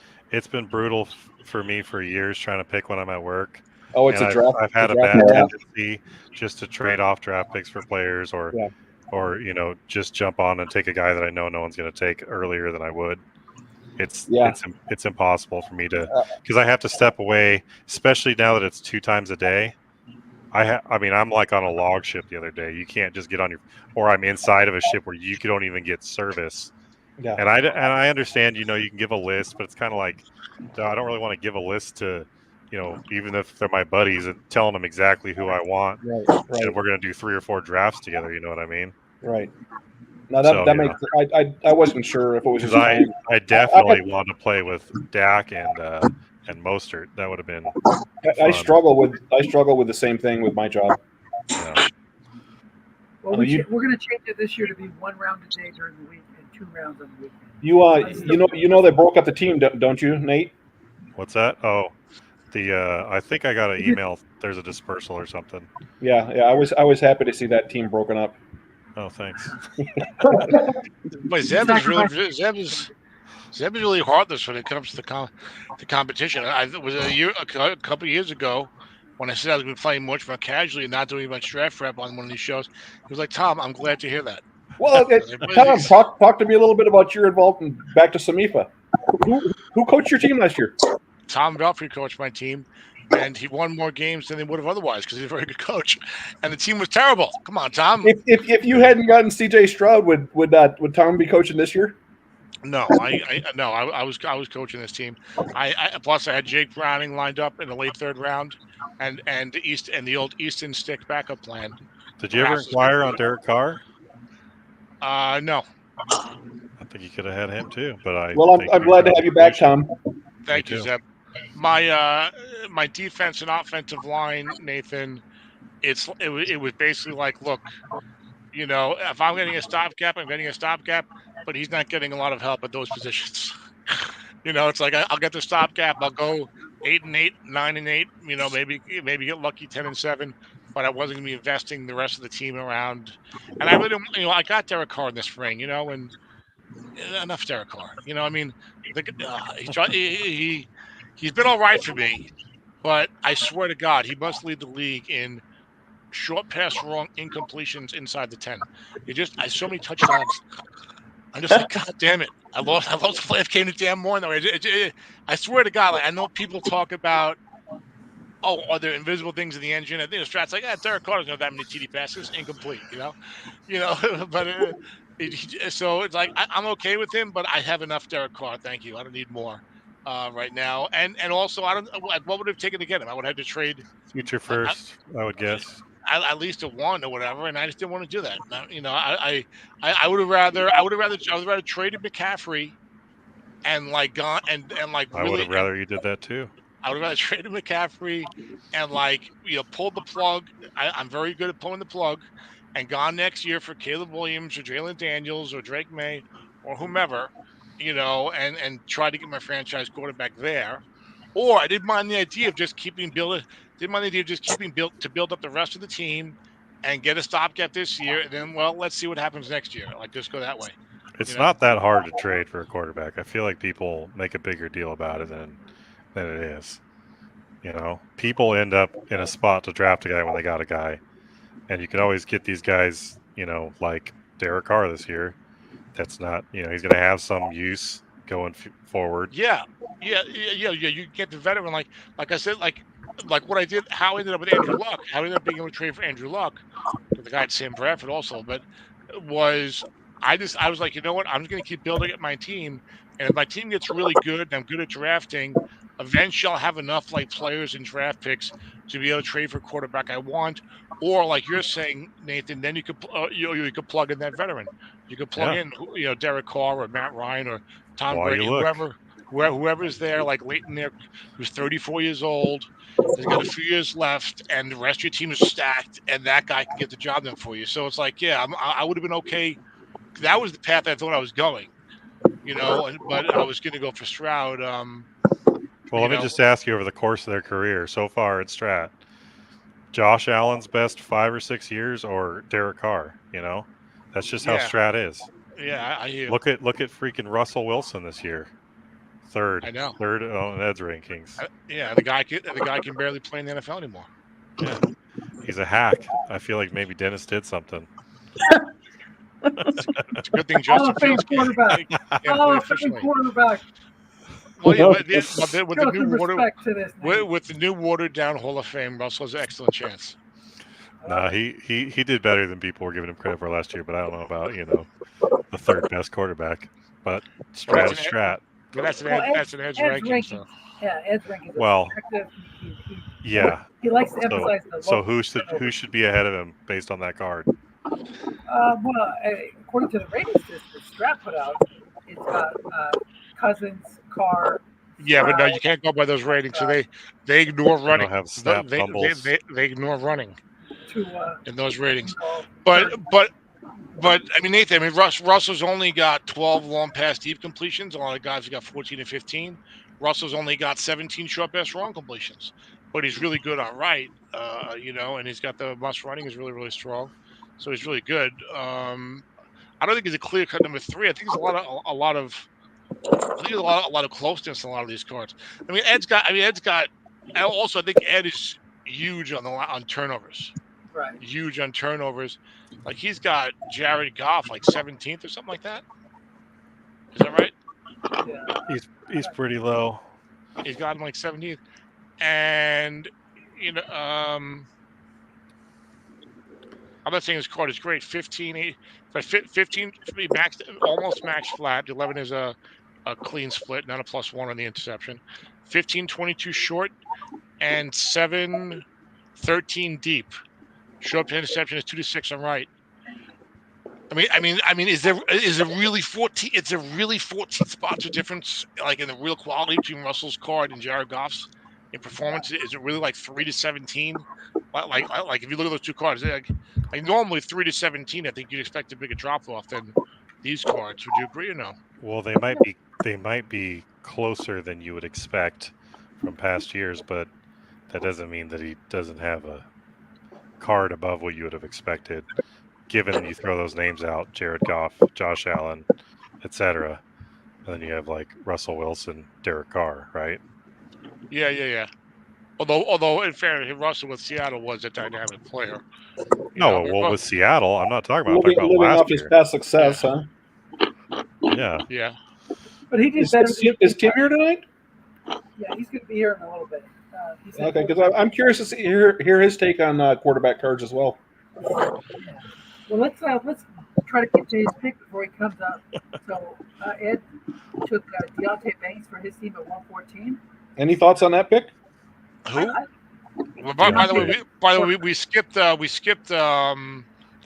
brutal for me for years trying to pick when I'm at work. Oh, it's And a draft. I've had a draft bad format? tendency just to trade off draft picks for players, or Yeah. just jump on and take a guy that I know no one's going to take earlier than I would. It's Yeah. it's impossible for me to, Uh, because I have to step away, especially now that it's 2 times a day. I mean, I'm like on a log ship the other day. You can't just get on your, or I'm inside of a ship where you don't even get service. Yeah. And I understand, you can give a list, but it's kind of like, I don't really want to give a list to, even if they're my buddies, and telling them exactly who I want, Right. and we're going to do 3 or 4 drafts together. You know what I mean? Right. Now So, that makes I wasn't sure if it was just because time. I definitely want to play with Dak and Mostert. That would have been I fun. struggle with the same thing with my job. Yeah. well, we're going to change it this year to be 1 round a day during the week and 2 rounds on the weekend. You know they broke up the team, don't you, Nate? What's that? Oh, I think I got an email. There's a dispersal or something. Yeah. I was happy to see that team broken up. Oh, thanps. But Zeb is really heartless when it comes to the competition. It was a couple of years ago when I said I was going to be playing much more casually and not doing much draft prep on one of these shows. He was like, "Tom, I'm glad to hear that." Well, Tom, talk to me a little bit about your involvement back to Somifa. Who coached your team last year? Tom Belfry coached my team, and he won more games than they would have otherwise because he's a very good coach. And the team was terrible. Come on, Tom. If you hadn't gotten CJ Stroud, would Tom be coaching this year? No, I was coaching this team. Plus I had Jake Browning lined up in the late 3rd round, and the old Easton Stick backup plan. Did you ever inquire on Derek Carr? No. I think you could have had him too, but I'm glad to have you back, Tom. Thank you, Zeb. My defense and offensive line, Nathan, it was basically like, look, if I'm getting a stopgap, I'm getting a stopgap, but he's not getting a lot of help at those positions. It's like I'll get the stopgap. I'll go 8-8, 9-8. Maybe get lucky 10-7, but I wasn't going to be investing the rest of the team around. And I really, I got Derek Carr in the spring, and enough Derek Carr. I mean, he's been all right for me, but I swear to God, he must lead the league in short pass wrong incompletions inside the 10. I so many touchdowns. I'm just like, God damn it. I lost the play of Kane damn more. I swear to God, I know people talk about, are there invisible things in the engine? I think the strat's like, Derek Carr doesn't have that many TD passes, incomplete, but so it's like, I'm okay with him, but I have enough Derek Carr. Thank you. I don't need more. right now. And also, I don't. What would it have taken to get him? I would have had to trade Future first, I would guess. at least a one or whatever, and I just didn't want to do that. Now, I would have rather traded McCaffrey and like gone and like I would really have rather you did that too. I would have rather traded McCaffrey and pulled the plug. I'm very good at pulling the plug, and gone next year for Caleb Williams or Jalen Daniels or Drake May or whomever, and try to get my franchise quarterback there. Or I didn't mind the idea of just keeping Bill. Didn't mind the idea of just keeping Bill to build up the rest of the team and get a stopgap this year, and then let's see what happens next year. Like just go that way. It's not that hard to trade for a quarterback. I feel like people make a bigger deal about it than it is. People end up in a spot to draft a guy when they got a guy, and you can always get these guys. Like Derek Carr this year. That's not. He's going to have some use going forward. Yeah. You get the veteran, like I said, like what I did. How I ended up with Andrew Luck. How I ended up being able to trade for Andrew Luck. The guy at Sam Bradford also, but was I was like, you know what? I'm just going to keep building up my team, and if my team gets really good and I'm good at drafting, eventually I'll have enough players and draft picks to be able to trade for quarterback I want, or like you're saying, Nathan, then you could you could plug in that veteran. You could plug in Derek Carr or Matt Ryan or Tom Brady, whoever's there like late in there, who's 34 years old, has got a few years left, and the rest of your team is stacked, and that guy can get the job done for you. So it's like, I would have been okay. That was the path I thought I was going, but I was going to go for Stroud. Well, let me just ask you, over the course of their career so far at Strat, Josh Allen's best 5 or 6 years, or Derek Carr? That's just how Strat is. Yeah, I hear. Look at freaking Russell Wilson this year, third. I know. Third on Ed's rankings. The guy can barely play in the NFL anymore. Yeah, he's a hack. I feel like maybe Dennis did something. It's a good thing Justin Fields quarterback. Quarterback. Well, with the new watered down Hall of Fame, Russell's an excellent chance. No, he did better than people were giving him credit for last year, but I don't know about the third best quarterback. But Strat is Strat. But that's an Ed's ranking. So. Yeah, Ed's ranking. Well, he likes to emphasize the. So who should be ahead of him based on that card? According to the ratings that Strat put out, it's got Cousins, Carr. Yeah, but no, you can't go by those ratings. So they ignore running. They ignore running in those ratings. But I mean, Nathan, Russell's only got 12 long pass deep completions. A lot of guys have got 14 and 15. Russell's only got 17 short pass wrong completions. But he's really good on right, and he's got the must running is really, really strong. So he's really good. I don't think he's a clear cut number 3. I think there's a lot of closeness in a lot of these cards. I mean, Ed's got. Also, I think Ed is huge on turnovers. Right. Huge on turnovers. Like he's got Jared Goff like 17th or something like that. Is that right? Yeah. He's pretty low. He's got him like 17th, and I'm not saying his card is great. 15, but 15 almost max flat. 11 is a clean split, not a +1 on the interception. 15, 22 short, and 7, 13 deep. Short interception is 2 to 6 on right. I mean, is there really 14? It's a really 14 spots of difference, like in the real quality between Russell's card and Jared Goff's in performance. Is it really like 3 to 17? Like if you look at those two cards, like normally 3 to 17, I think you'd expect a bigger drop off than these cards. Would you agree or no? Well, they might be closer than you would expect from past years, but that doesn't mean that he doesn't have a card above what you would have expected, given you throw those names out: Jared Goff, Josh Allen, etc. And then you have like Russell Wilson, Derek Carr, right? Yeah. Although in fairness, Russell with Seattle was a dynamic player. With Seattle, I'm not talking about. Living off his past success, huh? Yeah. Yeah. But he did better. Is Tim here tonight? Yeah, he's going to be here in a little bit. Okay, because I'm curious to hear his take on quarterback cards as well. Yeah. Well, let's try to get to his pick before he comes up. So Ed took Deontay Banks for his team at 114. Any thoughts on that pick? Who? I- Well, by the way, we skipped the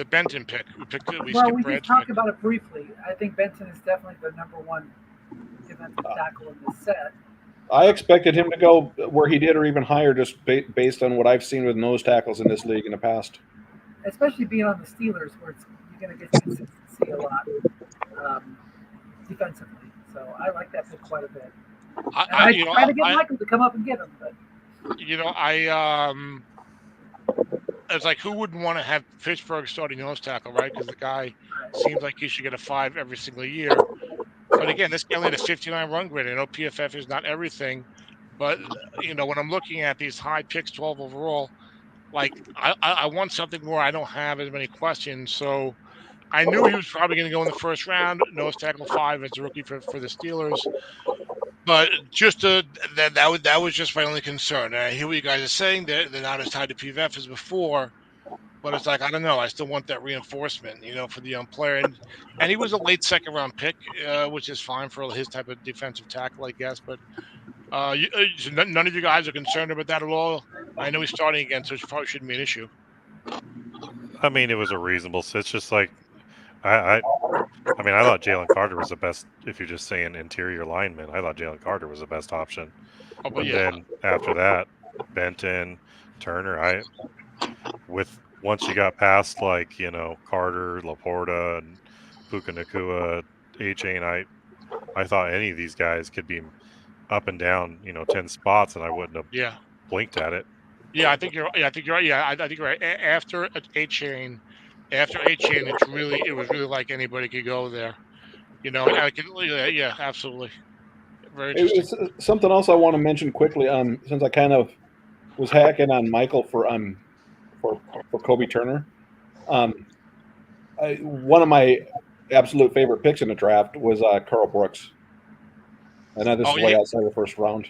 Benton pick. We well, skipped we Brad's just talked pick. about it briefly. I think Benson is definitely the number one defensive tackle in this set. I expected him to go where he did or even higher just based on what I've seen with nose tackles in this league in the past. Especially being on the Steelers, where you're going to get consistency a lot defensively. So I like that pick quite a bit. And I tried to get Michael to come up and get him, but it's like, who wouldn't want to have Pittsburgh starting nose tackle, right? Because the guy seems like he should get a 5 every single year. But again, this guy only had a 59 run grade. I know PFF is not everything, but when I'm looking at these high picks, 12 overall, like I want something where I don't have as many questions. So I knew he was probably going to go in the first round, nose tackle 5 as a rookie for the Steelers. But just that was just my only concern. I hear what you guys are saying. They're not as tied to PFF as before. But it's like, I don't know. I still want that reinforcement, for the young player. And he was a late second round pick, which is fine for his type of defensive tackle, I guess. But none of you guys are concerned about that at all. I know he's starting again, so it probably shouldn't be an issue. I mean, it was a reasonable. It's just like I thought Jalen Carter was the best. If you're just saying interior lineman, I thought Jalen Carter was the best option. Oh, but and then after that, Benton, Turner. Once you got past Carter, Laporta, and Puka Nakua, A-Chain, I thought any of these guys could be up and down 10 spots, and I wouldn't have blinked at it. Yeah, I think you're right. Yeah, I think you're right. After A-Chain, it was really like anybody could go there. Absolutely. Very interesting. It's something else I want to mention quickly. Since I kind of was hacking on Michael for Kobe Turner, one of my absolute favorite picks in the draft was Carl Brooks. I know this is way outside the first round.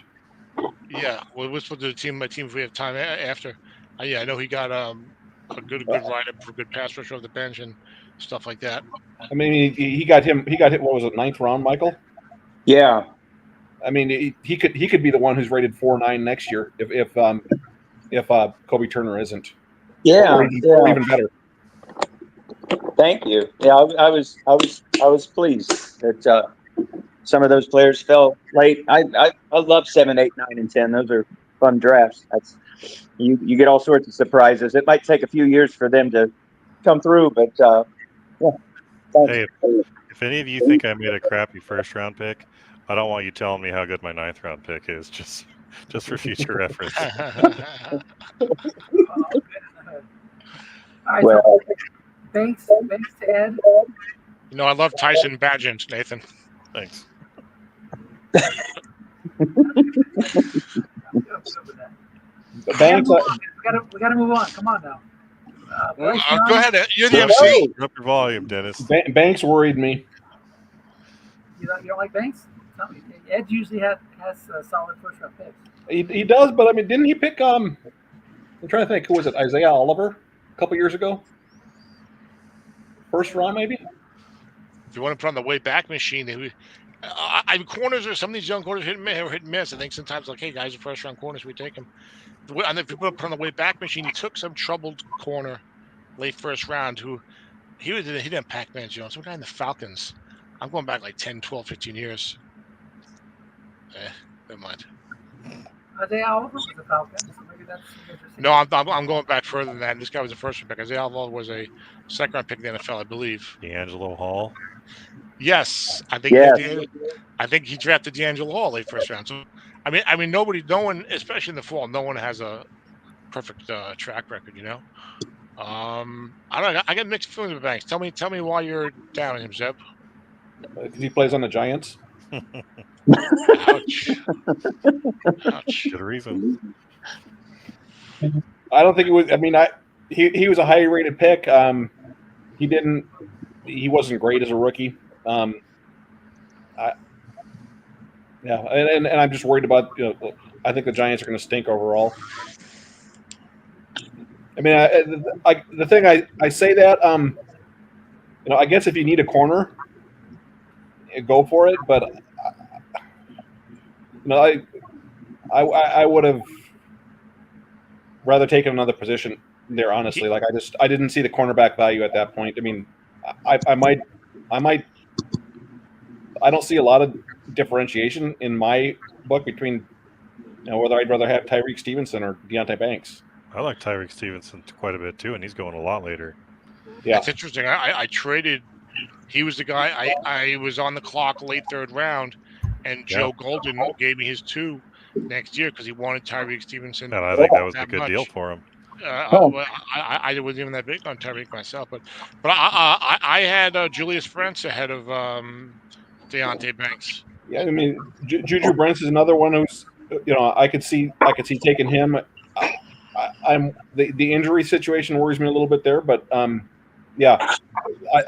Yeah, well, we'll do my team if we have time after. I know he got a good write-up for good pass rush off the bench and stuff like that. I mean, he got hit. What was it, 9th round, Michael? Yeah. I mean, he could be the one who's rated 4.9 next year if Kobe Turner isn't. Yeah, or even better. Thank you. Yeah, I was pleased that some of those players fell late. I love 7, 8, 9, and 10. Those are fun drafts. You get all sorts of surprises. It might take a few years for them to come through, but yeah. Hey, if any of you think I made a crappy first round pick, I don't want you telling me how good my 9th round pick is. Just for future reference. All right, so Banks to Ed. I love Tyson Bagent, Nathan. Thanks. Banks, we gotta move on. Come on now. Go ahead. You're the MC. Up your volume, Dennis. Banks worried me. You don't like Banks? Tell me. Ed usually has solid first round picks. He does, but I mean, didn't he pick? I'm trying to think. Who was it? Isaiah Oliver a couple years ago. First round, maybe. If you want to put on the way back machine, corners or some of these young corners hit and miss. I think sometimes like, hey guys, the first round corners, we take them. And if you put on the way back machine, he took some troubled corner late first round who he didn't Pac-Man Jones, some guy in the Falcons. I'm going back like 10, 12, 15 years. Never mind. Isaiah Oliver was a Falcon, so maybe that's interesting. No, I'm going back further than that. This guy was a first round pick. Isaiah Oliver was a second round pick in the NFL, I believe. D'Angelo Hall. Yes, I think he drafted D'Angelo Hall late first round. So I mean, no one, especially in the fall, no one has a perfect track record. I don't know. I get mixed feelings with Banks. Tell me why you're down on him, Zeb. Because he plays on the Giants. Ouch. Good reason. I don't think it was. I mean, he was a highly rated pick. He wasn't great as a rookie. And I'm just worried about. I think the Giants are going to stink overall. I mean, the thing I say that I guess if you need a corner, go for it. But I would have rather taken another position there. Honestly, like I didn't see the cornerback value at that point. I mean, I might. I don't see a lot of differentiation in my book between whether I'd rather have Tyreek Stevenson or Deontay Banks. I like Tyreek Stevenson quite a bit too, and he's going a lot later. Yeah, That's interesting. I traded. He was the guy. I was on the clock late third round, and Joe Golden gave me his 2 next year because he wanted Tyreek Stevenson. And I think that was a good much. deal for him. I wasn't even that big on Tyreek myself, but I had Julius Brents ahead of Deontay Banks. Yeah, I mean, Juju Brents is another one who's I could see taking him. I'm the injury situation worries me a little bit there, but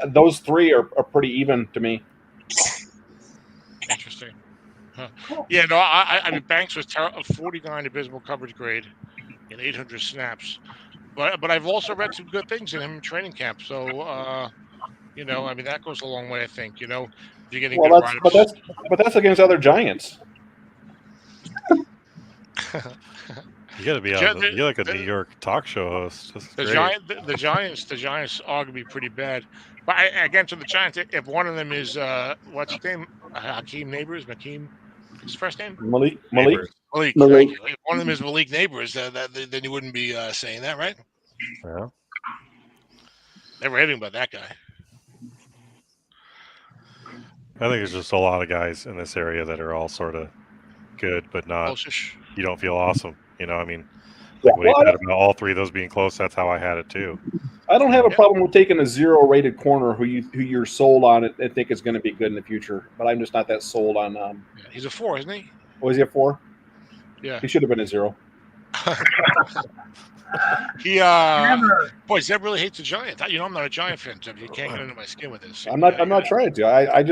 those 3 are pretty even to me. Interesting. Huh. Yeah, no, I mean Banks was 49 abysmal coverage grade in 800 snaps, but I've also read some good things in him in training camp. So I mean that goes a long way. I think if you're getting good write-ups. But that's against other Giants. You got to be you're like a New York talk show host. The Giants are going to be pretty bad. But again, to the Giants, if one of them is what's his name, Hakeem Neighbors, his first name, Malik. Thank you. If one of them is Malik Neighbors, then you wouldn't be saying that, right? Yeah. Never heard about that guy. I think there's just a lot of guys in this area that are all sort of good, but not. Close-ish. You don't feel awesome. I mean, Yeah, when you said about all 3 of those being close, that's how I had it too. I don't have a problem with taking a 0-rated corner who you're sold on it and think is going to be good in the future, but I'm just not that sold on. He's a 4, isn't he? Was he a 4? Yeah, he should have been a 0. He boy, Zeb really hates the Giants. I'm not a Giant fan, Zeb. You can't get under my skin with this. I'm not trying to. I'm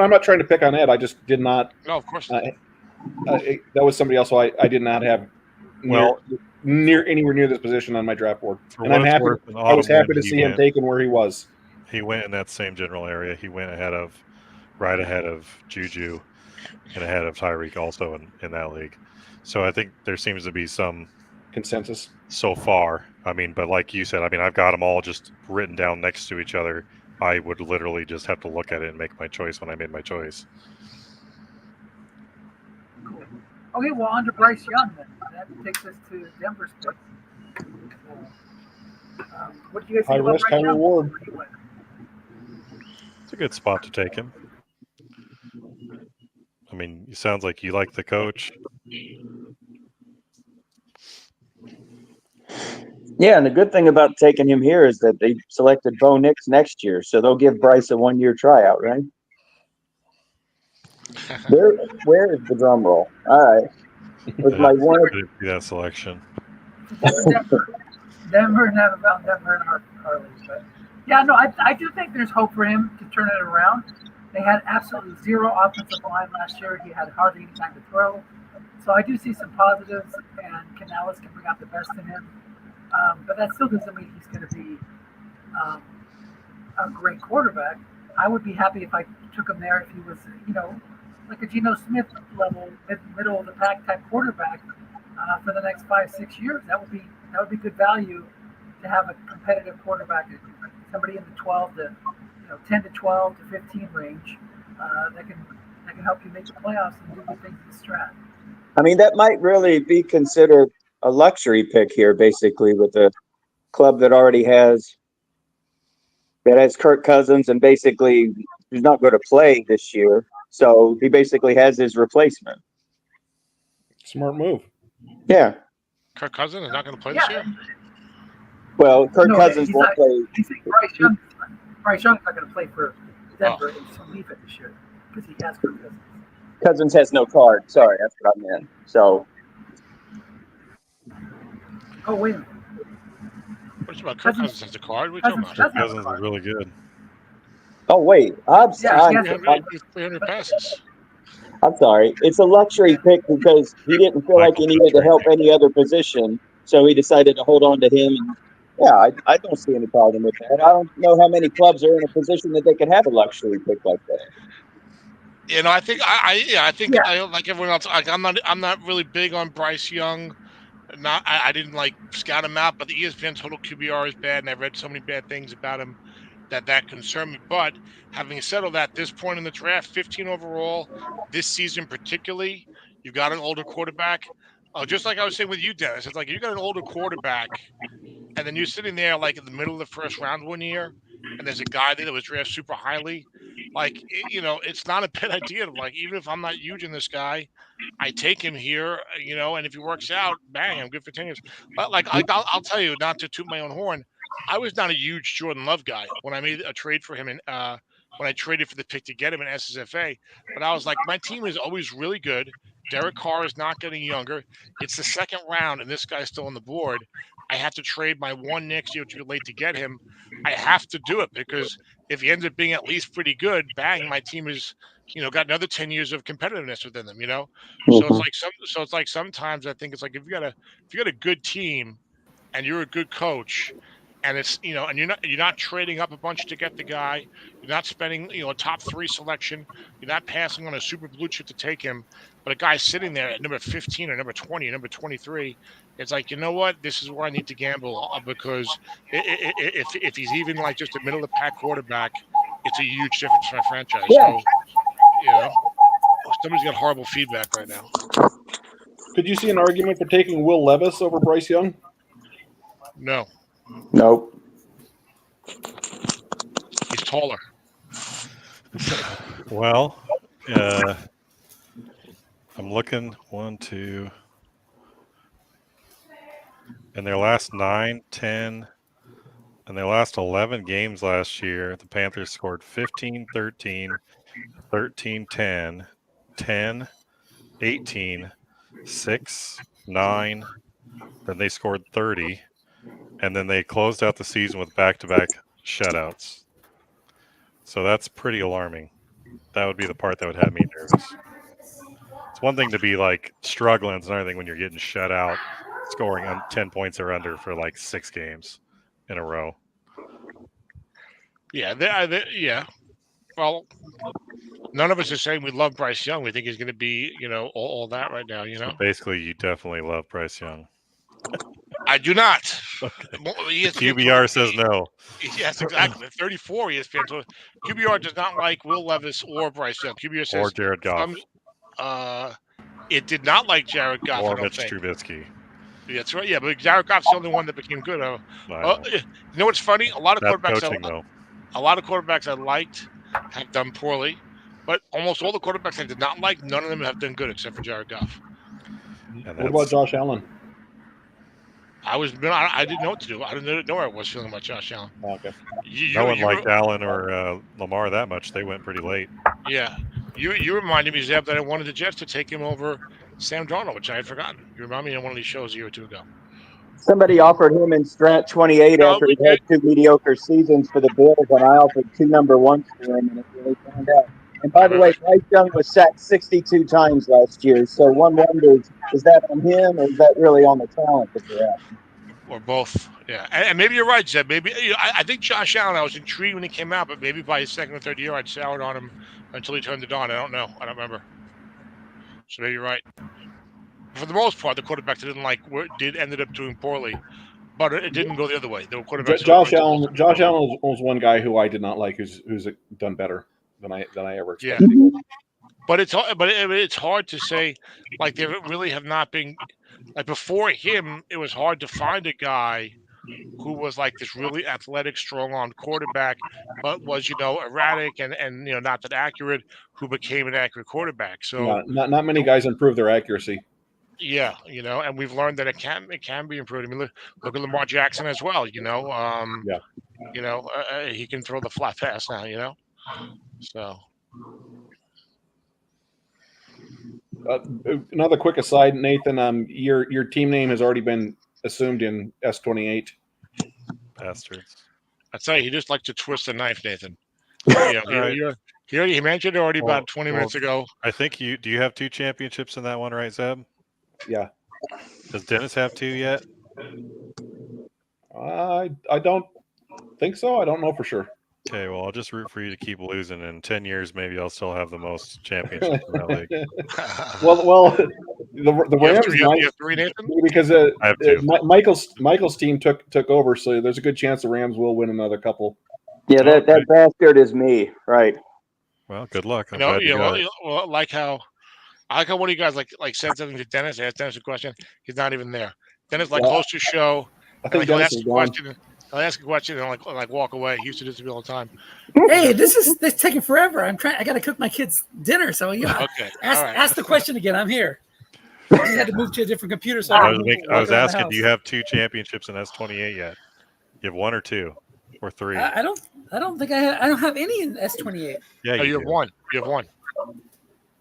not trying to pick on Ed. I just did not. No, of course not. That was somebody else who I did not have anywhere near this position on my draft board, and I'm happy. I was happy to see him taken where he was. He went in that same general area. He went right ahead of Juju, and ahead of Tyreek also in that league. So I think there seems to be some consensus so far. I mean, but like you said, I mean, I've got them all just written down next to each other. I would literally just have to look at it and make my choice when I made my choice. Cool. Okay, well, on to Bryce Young then. That takes us to Denver's pick. What do you guys think about risk, Bryce high Young? reward. It's a good spot to take him. I mean, it sounds like you like the coach. Yeah, and the good thing about taking him here is that they selected Bo Nix next year, so they'll give Bryce a 1-year tryout, right? Where is the drum roll? All right. With my one. That selection. Denver, never found Denver in our league, but yeah, no, I do think there's hope for him to turn it around. They had absolutely 0 offensive line last year. He had hardly any time to throw. So I do see some positives, and Canales can bring out the best in him. But that still doesn't mean he's going to be a great quarterback. I would be happy if I took him there if he was, like a Geno Smith level, middle of the pack type quarterback for the next 5-6 years. That would be good value to have a competitive quarterback, somebody in the 10 to 12 to 15 range that can help you make the playoffs and do good things in the strat. I mean, that might really be considered a luxury pick here, basically, with a club that already has Kirk Cousins and basically he's not going to play this year. So he basically has his replacement. Smart move. Yeah. Kirk Cousins is not going to play this year? Well, Cousins won't play. He's saying Bryce Young's not going to play for Denver and Somifa this year because he has Kirk Cousins. Cousins has no card. Sorry, that's what I meant. So. Oh, wait a minute. What's about Kirk Cousins has the card? What are you talking about? Cousins is really good. Oh, wait. I'm 300 passes. I'm sorry. It's a luxury pick because he didn't feel like he needed to help any other position. So he decided to hold on to him Yeah, I don't see any problem with that. I don't know how many clubs are in a position that they could have a luxury pick like that. I think I think I like everyone else. Like I'm not really big on Bryce Young. I didn't like scout him out, but the ESPN total QBR is bad, and I've read so many bad things about him that concern me. But having said all that, this point in the draft, 15 overall, this season particularly, you've got an older quarterback. Just like I was saying with you, Dennis, it's like you got an older quarterback, and then you're sitting there like in the middle of the first round one year, and there's a guy there that was drafted super highly. Like it's not a bad idea to like even if I'm not huge in this guy, I take him here, and if he works out, bang, I'm good for 10 years. But like I'll tell you, not to toot my own horn, I was not a huge Jordan Love guy when I made a trade for him and when I traded for the pick to get him in SSFA. But I was like, my team is always really good. Derek Carr is not getting younger. It's the second round, and this guy's still on the board. I have to trade my one next year too late to get him. I have to do it because if he ends up being at least pretty good, bang, my team is, got another 10 years of competitiveness within them, So it's like sometimes I think it's like if you got a good team and you're a good coach and it's and you're not trading up a bunch to get the guy, you're not spending a top 3 selection, you're not passing on a super blue chip to take him, but a guy sitting there at number 15 or number 20 or number 23, it's like, you know what, this is where I need to gamble because if he's even like just a middle of the pack quarterback, it's a huge difference for my franchise. Yeah. So somebody's got horrible feedback right now. Could you see an argument for taking Will Levis over Bryce Young? No, Nope. he's taller. Well, I'm looking 1, 2. In their last 9, 10, and their last 11 games last year, the Panthers scored 15, 13, 13, 10, 10, 18, 6, 9. Then they scored 30, and then they closed out the season with back-to-back shutouts. So that's pretty alarming. That would be the part that would have me nervous. It's one thing to be like struggling. It's another thing when you're getting shut out, scoring 10 points or under for like 6 games in a row. Yeah, yeah. Well, none of us are saying we love Bryce Young. We think he's going to be, all that right now. So basically, you definitely love Bryce Young. I do not. Okay. ESPN QBR says no. Yes, exactly. 34 ESPN. So QBR does not like Will Levis or Bryce Young. QBR says Or Jared Goff. It did not like Jared Goff. Or I don't Mitch think. Trubisky. Yeah, that's right. Yeah, but Jared Goff's the only one that became good. You know what's funny? A lot of quarterbacks I liked have done poorly, but almost all the quarterbacks I did not like, none of them have done good except for Jared Goff. What about Josh Allen? I didn't know what to do. I didn't know where I was feeling about Josh Allen. Okay. No one liked Allen or Lamar that much. They went pretty late. Yeah. You reminded me, Zeb, that I wanted the Jets to take him over Sam Darnold, which I had forgotten. You reminded me on one of these shows a year or two ago. Somebody offered him in Strat 28 after he had 2 mediocre seasons for the Bills, and I offered 2 number 1s for him, and it really turned out. And by the way, Bryce Young was sacked 62 times last year, so one wonders, is that on him or is that really on the talent that they're after? Or both, yeah. And maybe you're right, Zeb. Maybe I think Josh Allen, I was intrigued when he came out, but maybe by his second or third year, I'd soured on him until he turned it on. I don't know. I don't remember. So maybe you're right. For the most part, the quarterbacks I didn't like ended up doing poorly, but it didn't go the other way. There were quarterbacks. Josh Allen was one guy who I did not like, who's done better than I ever expected. Yeah. But it's hard to say, like, there really have not been, like, before him, it was hard to find a guy who was like this really athletic, strong-armed quarterback, but was, erratic and not that accurate, who became an accurate quarterback. So not many guys improve their accuracy. Yeah, and we've learned that it can be improved. I mean, look at Lamar Jackson as well. He can throw the flat pass now. So. Another quick aside, Nathan. Your team name has already been assumed in S28. Bastards. I tell you, he just likes to twist the knife, Nathan. He mentioned it already about 20 minutes ago. I think do you have 2 championships in that one, right, Zeb? Yeah. Does Dennis have 2 yet? I don't think so. I don't know for sure. Okay, well, I'll just root for you to keep losing. In 10 years, maybe I'll still have the most championships in that league. Well, the You have Rams three, you have three, Nathan? because I have two. Michael's team took over, so there's a good chance the Rams will win another couple. Yeah, Oh, that okay. bastard is me, right? Well, good luck. I'm You know, glad you got it. well, I like how one of you guys like said something to Dennis. Asked Dennis a question. He's not even there. Dennis like Well, hosts the show. I And, think like, he'll Dennis ask is a gone. question. He'll ask a question and like walk away. He used to do this to me all the time. Hey, this is taking forever. I got to cook my kids dinner, so Okay, all right. ask the question again. I'm here. I just had to move to a different computer, so I I was asking, do you have 2 championships in S28 yet? You have 1 or 2 or 3? I don't think I don't have any in S28. Yeah, Oh, you you do. have one. You have one.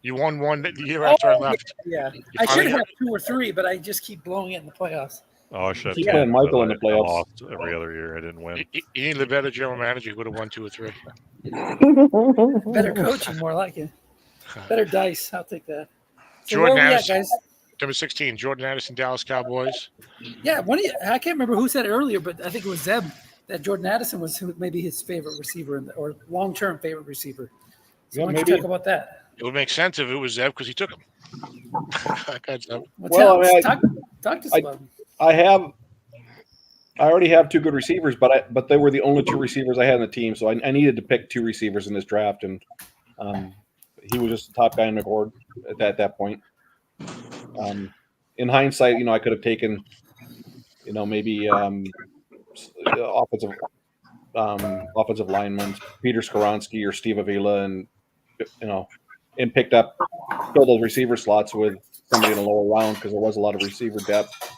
You won one the year after I left. Yeah, You I should finally have 2 or 3, but I just keep blowing it in the playoffs. Oh, I should have Keep 10, playing Michael in the but I playoffs. lost every other year. I didn't win. You need a better general manager who would have won 2 or 3. Better coaching, more like it. Better dice. I'll take that. So Jordan where are we at, Addison. guys? Number 16, Jordan Addison, Dallas Cowboys. Yeah, I can't remember who said it earlier, but I think it was Zeb that Jordan Addison was maybe his favorite receiver or long-term favorite receiver. So Yeah, why don't you maybe. talk about that? It would make sense if it was Zeb because he took him. Okay, Zeb. Well, talk to us about him. I already have 2 good receivers, but they were the only 2 receivers I had on the team, so I needed to pick 2 receivers in this draft, and he was just the top guy on the board at that point. In hindsight, I could have taken, maybe offensive linemen, Peter Skoronski or Steve Avila, and picked up fill those receiver slots with somebody in a lower round because there was a lot of receiver depth.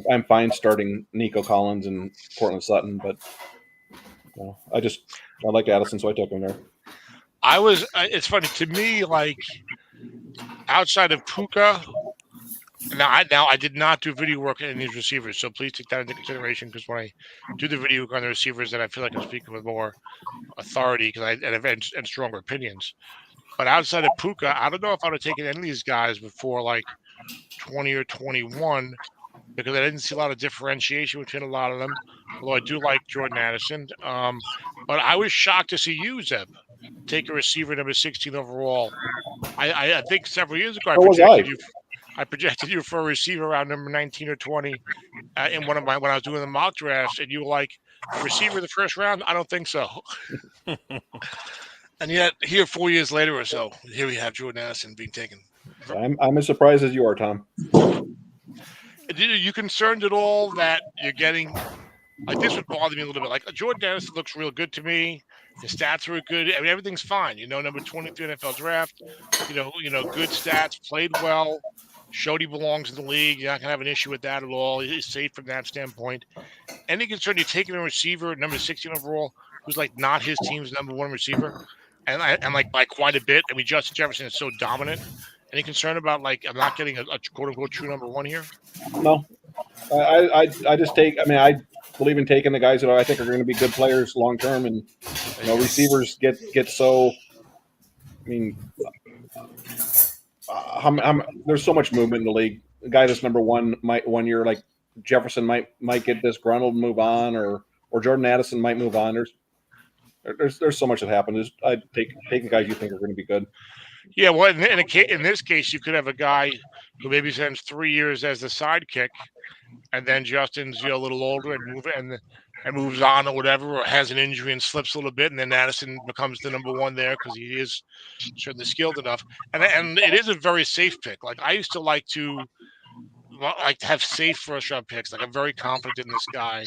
I'm fine starting Nico Collins and Cortland Sutton, but I like Addison, so I took him there. It's funny to me, like outside of Puka. Now I did not do video work on these receivers, so please take that into consideration because when I do the video work on the receivers, then I feel like I'm speaking with more authority because I have stronger opinions. But outside of Puka, I don't know if I would have taken any of these guys before like 20 or 21 because I didn't see a lot of differentiation between a lot of them. Although I do like Jordan Addison, but I was shocked to see you, Zeb, take a receiver number 16 overall. I think several years ago I projected you for a receiver around number 19 or 20 in when I was doing the mock drafts, and you were like, receiver the first round? I don't think so. And yet, here 4 years later or so, here we have Jordan Addison being taken. I'm as surprised as you are, Tom. Are you concerned at all that you're getting like this would bother me a little bit? Like Jordan Addison looks real good to me. His stats were good. I mean, everything's fine. Number 23 NFL draft. Good stats, played well. Showed he belongs in the league. You're not gonna have an issue with that at all. He's safe from that standpoint. Any concern you're taking a receiver, number 16 overall, who's like not his team's number 1 receiver, and like by quite a bit. I mean, Justin Jefferson is so dominant. Any concern about like I'm not getting a quote unquote true number 1 here? No, I just take. I mean, I believe in taking the guys that I think are going to be good players long term, and receivers get so. I mean, there's so much movement in the league. The guy that's number 1 might 1 year like Jefferson might get disgruntled and move on, or Jordan Addison might move on. There's so much that happens. I take the guys you think are going to be good. Yeah, well, in this case, you could have a guy who maybe spends 3 years as the sidekick, and then Justin's a little older and moves on or whatever, or has an injury and slips a little bit, and then Addison becomes the number 1 there because he is certainly skilled enough. And it is a very safe pick. Like I used to like to have safe first round picks. Like I'm very confident in this guy.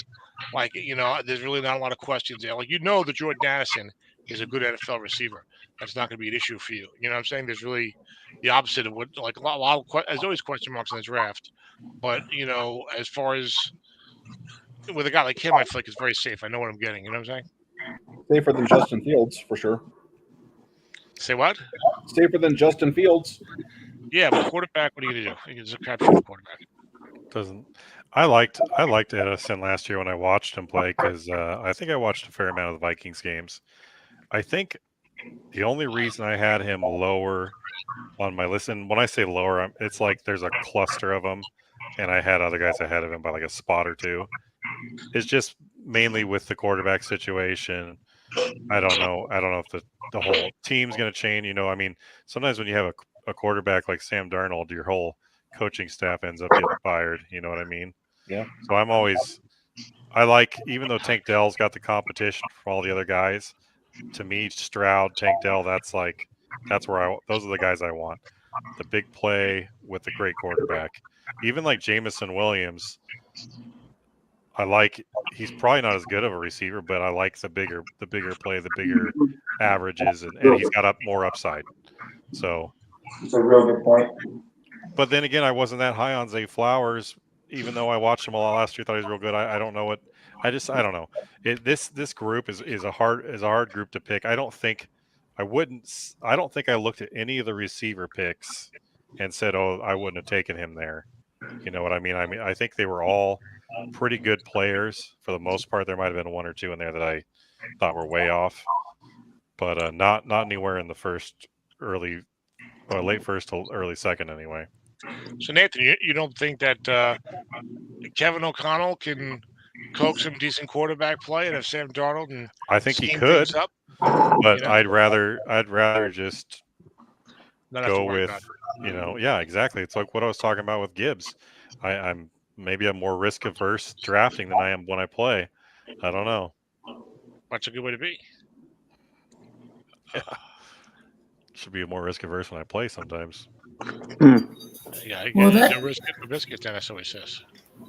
Like there's really not a lot of questions there. Like that Jordan Addison is a good NFL receiver. That's not going to be an issue for you. You know what I'm saying? There's really the opposite of what, like a lot of there's always question marks in the draft. But, as far as with a guy like him, I feel like it's very safe. I know what I'm getting. You know what I'm saying? Safer than Justin Fields, for sure. Say what? Safer than Justin Fields. Yeah, but quarterback, what are you going to do? It's a crapshoot quarterback. I liked Edison last year when I watched him play because I think I watched a fair amount of the Vikings games. I think the only reason I had him lower on my list, and when I say lower, it's like there's a cluster of them, and I had other guys ahead of him by like a spot or 2. It's just mainly with the quarterback situation. I don't know if the whole team's going to change. I mean, sometimes when you have a quarterback like Sam Darnold, your whole coaching staff ends up getting fired. You know what I mean? Yeah. So even though Tank Dell's got the competition from all the other guys, to me, Stroud, Tank Dell, those are the guys I want. The big play with the great quarterback. Even like Jamison Williams, he's probably not as good of a receiver, but I like the bigger play, the bigger averages, and he's got more upside. So It's a real good point. But then again, I wasn't that high on Zay Flowers, even though I watched him a lot last year. Thought he was real good. I don't know what. I don't know. This group is a hard group to pick. I don't think I looked at any of the receiver picks and said, "Oh, I wouldn't have taken him there." You know what I mean? I think they were all pretty good players for the most part. There might have been one or two in there that I thought were way off, but not anywhere in the late first to early second anyway. So Nathan, you don't think that Kevin O'Connell can coax some decent quarterback play and have Sam Darnold and I think he scheme could, things up? but I'd rather just Not have to go worry with about it. yeah, exactly. It's like what I was talking about with Gibbs. I'm more risk averse drafting than I am when I play. I don't know. That's a good way to be. Should be more risk averse when I play sometimes. Yeah, Well, no risk for biscuits. Then that's what he says.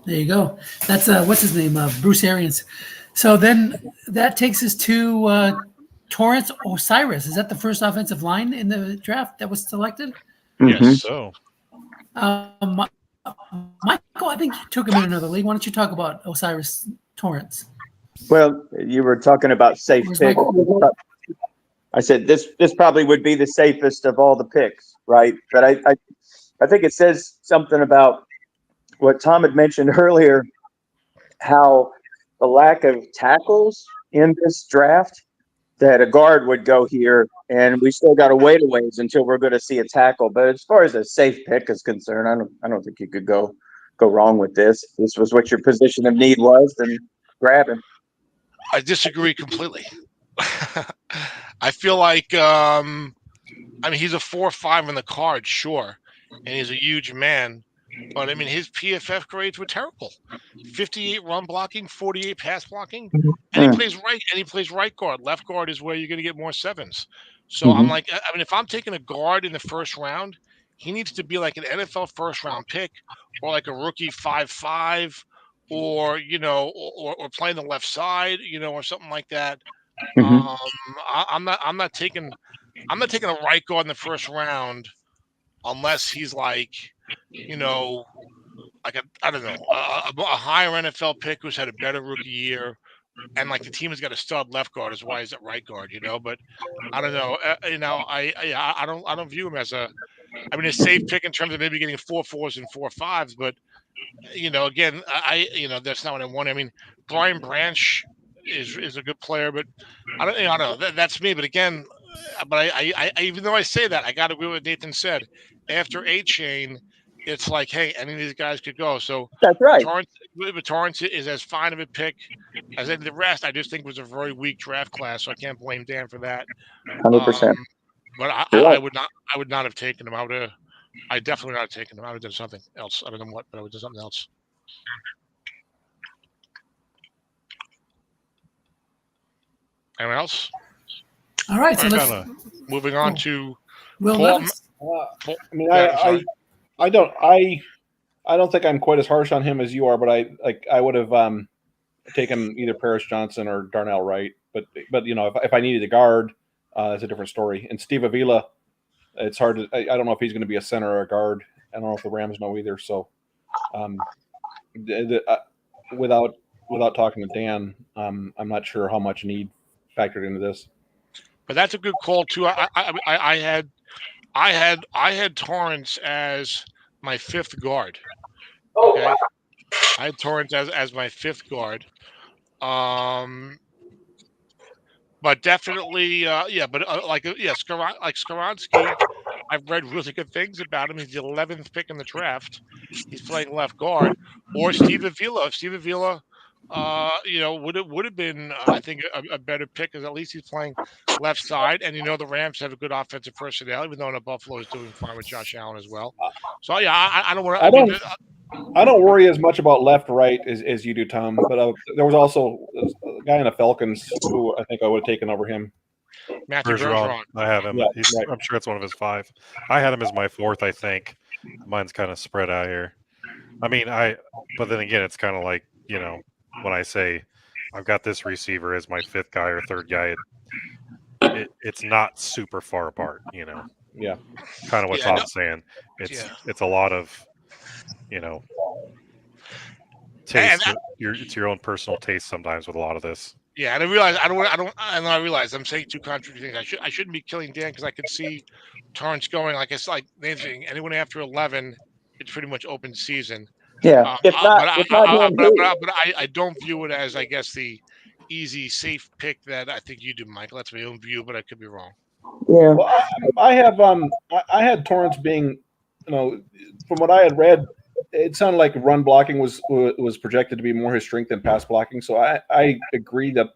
There you go. That's what's his name, Bruce Arians. So then that takes us to Torrance Osiris. Is that the first offensive line in the draft that was selected? Yes. So, Michael, I think you took him in another league. Why don't you talk about Osiris Torrance? Well, you were talking about safe Where's picks. Michael? I said this probably would be the safest of all the picks, right? But I think it says something about what Tom had mentioned earlier, how the lack of tackles in this draft, that a guard would go here, and we still got to wait a ways until we're going to see a tackle. But as far as a safe pick is concerned, I don't think you could go wrong with this. If this was what your position of need was, then grab him. I disagree completely. I feel like he's a 4.5 in the card, sure, and he's a huge man. But I mean, his PFF grades were terrible: 58 run blocking, 48 pass blocking, and he plays right. And he plays right guard. Left guard is where you're going to get more sevens. So I'm like, I mean, if I'm taking a guard in the first round, he needs to be like an NFL first round pick, or like a rookie 5.5, or or playing the left side, or something like that. I'm not taking a right guard in the first round unless he's like, like I don't know, a higher NFL pick who's had a better rookie year, and like the team has got a stud left guard. Is why he's at right guard, But I don't know, I don't view him as a safe pick in terms of maybe getting 4.4s and 4.5s, but again, that's not what I want. I mean, Brian Branch is a good player, but I don't know. That's me. But again, I even though I say that, I got to agree with what Nathan said. After A-Chain, it's like, hey, any of these guys could go. So that's right. Torrance is as fine of a pick as any of the rest. I just think it was a very weak draft class, so I can't blame Dan for that. 100%. But I would not have taken him. I definitely would not have taken him. I would have done something else. I don't know what, but I would have done something else. Anyone else? All right, so let's moving on to Will Paul. Levis. I mean, I don't think I'm quite as harsh on him as you are, but I would have taken either Paris Johnson or Darnell Wright. But if I needed a guard, that's a different story. And Steve Avila, it's hard to. I don't know if he's going to be a center or a guard. I don't know if the Rams know either. So, without talking to Dan, I'm not sure how much need factored into this. But that's a good call too. I had Torrance as my fifth guard. Okay, I had Torrance as my fifth guard. But definitely, Skoronski, I've read really good things about him. He's the 11th pick in the draft. He's playing left guard. Or Steve Avila. If Steve Avila would have been I think a better pick because at least he's playing left side, and the Rams have a good offensive personnel, even though Buffalo is doing fine with Josh Allen as well. So yeah, I don't want to. I don't worry as much about left right as you do, Tom. But there was also a guy in the Falcons who I think I would have taken over him. Matthew Bergeron. I have him. Yeah, right. I'm sure it's one of his 5. I had him as my 4th, I think. Mine's kind of spread out here. I mean, but then again, it's kind of like, when I say I've got this receiver as my 5th guy or 3rd guy, it's not super far apart, Yeah. Kind of what Tom's saying. It's a lot of, taste. It's your own personal taste sometimes with a lot of this. Yeah, and I realize I realize I'm saying 2 contradicting things. I shouldn't be killing Dan because I could see Torrance going like it's like anyone after 11, it's pretty much open season. Yeah, but I don't view it as, I guess, the easy, safe pick that I think you do, Michael. That's my own view, but I could be wrong. Yeah, well, I had Torrance being, from what I had read, it sounded like run blocking was projected to be more his strength than pass blocking. So I agree that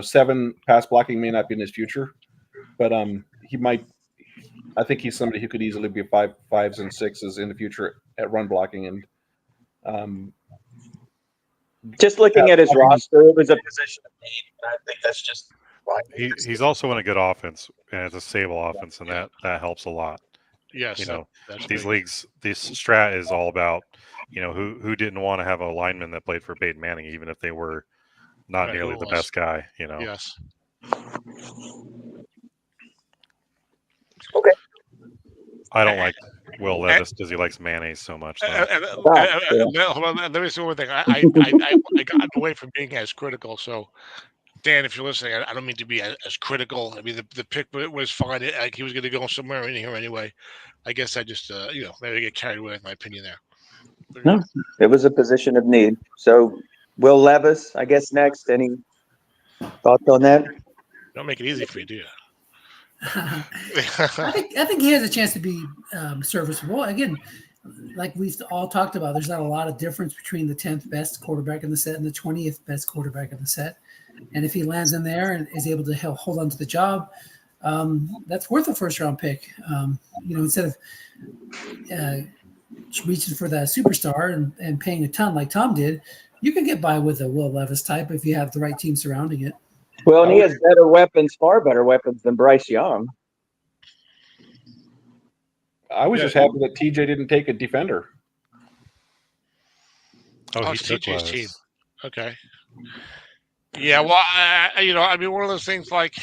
7 pass blocking may not be in his future, but he might. I think he's somebody who could easily be 5s and 6s in the future at run blocking. And just looking at his roster, it was a position of need. I think that's just why he's also in a good offense, and it's a stable offense, and that helps a lot. Yes, these leagues, this strat is all about, who didn't want to have a lineman that played for Peyton Manning, even if they were not nearly the best guy, Yes. Okay. I don't like Will Levis because he likes mayonnaise so much. Hold on, let me say one thing. I got away from being as critical, so Dan, if you're listening, I don't mean to be as critical. I mean, the pick was fine. He was going to go somewhere in here anyway. I guess I just, maybe get carried away with my opinion there. No, it was a position of need. So, Will Levis, I guess next. Any thoughts on that? Don't make it easy for you, do you? I think he has a chance to be serviceable. Again, like we've all talked about, there's not a lot of difference between the 10th best quarterback in the set and the 20th best quarterback in the set. And if he lands in there and is able to hold on to the job, that's worth a 1st-round pick. Instead of reaching for that superstar and paying a ton like Tom did, you can get by with a Will Levis type if you have the right team surrounding it. Well, and he has far better weapons than Bryce Young. I was just happy that TJ didn't take a defender. Oh, he took TJ's team. Okay. Yeah, well, one of those things, like,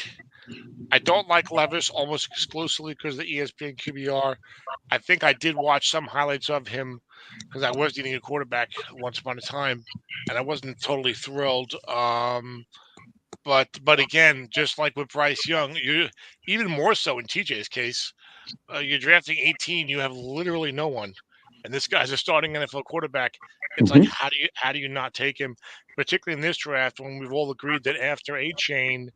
I don't like Levis almost exclusively because of the ESPN QBR. I think I did watch some highlights of him because I was needing a quarterback once upon a time, and I wasn't totally thrilled. But again, just like with Bryce Young, you even more so in TJ's case, you're drafting 18, you have literally no one, and this guy's a starting NFL quarterback. It's like, how do you not take him, particularly in this draft when we've all agreed that after A-Chain,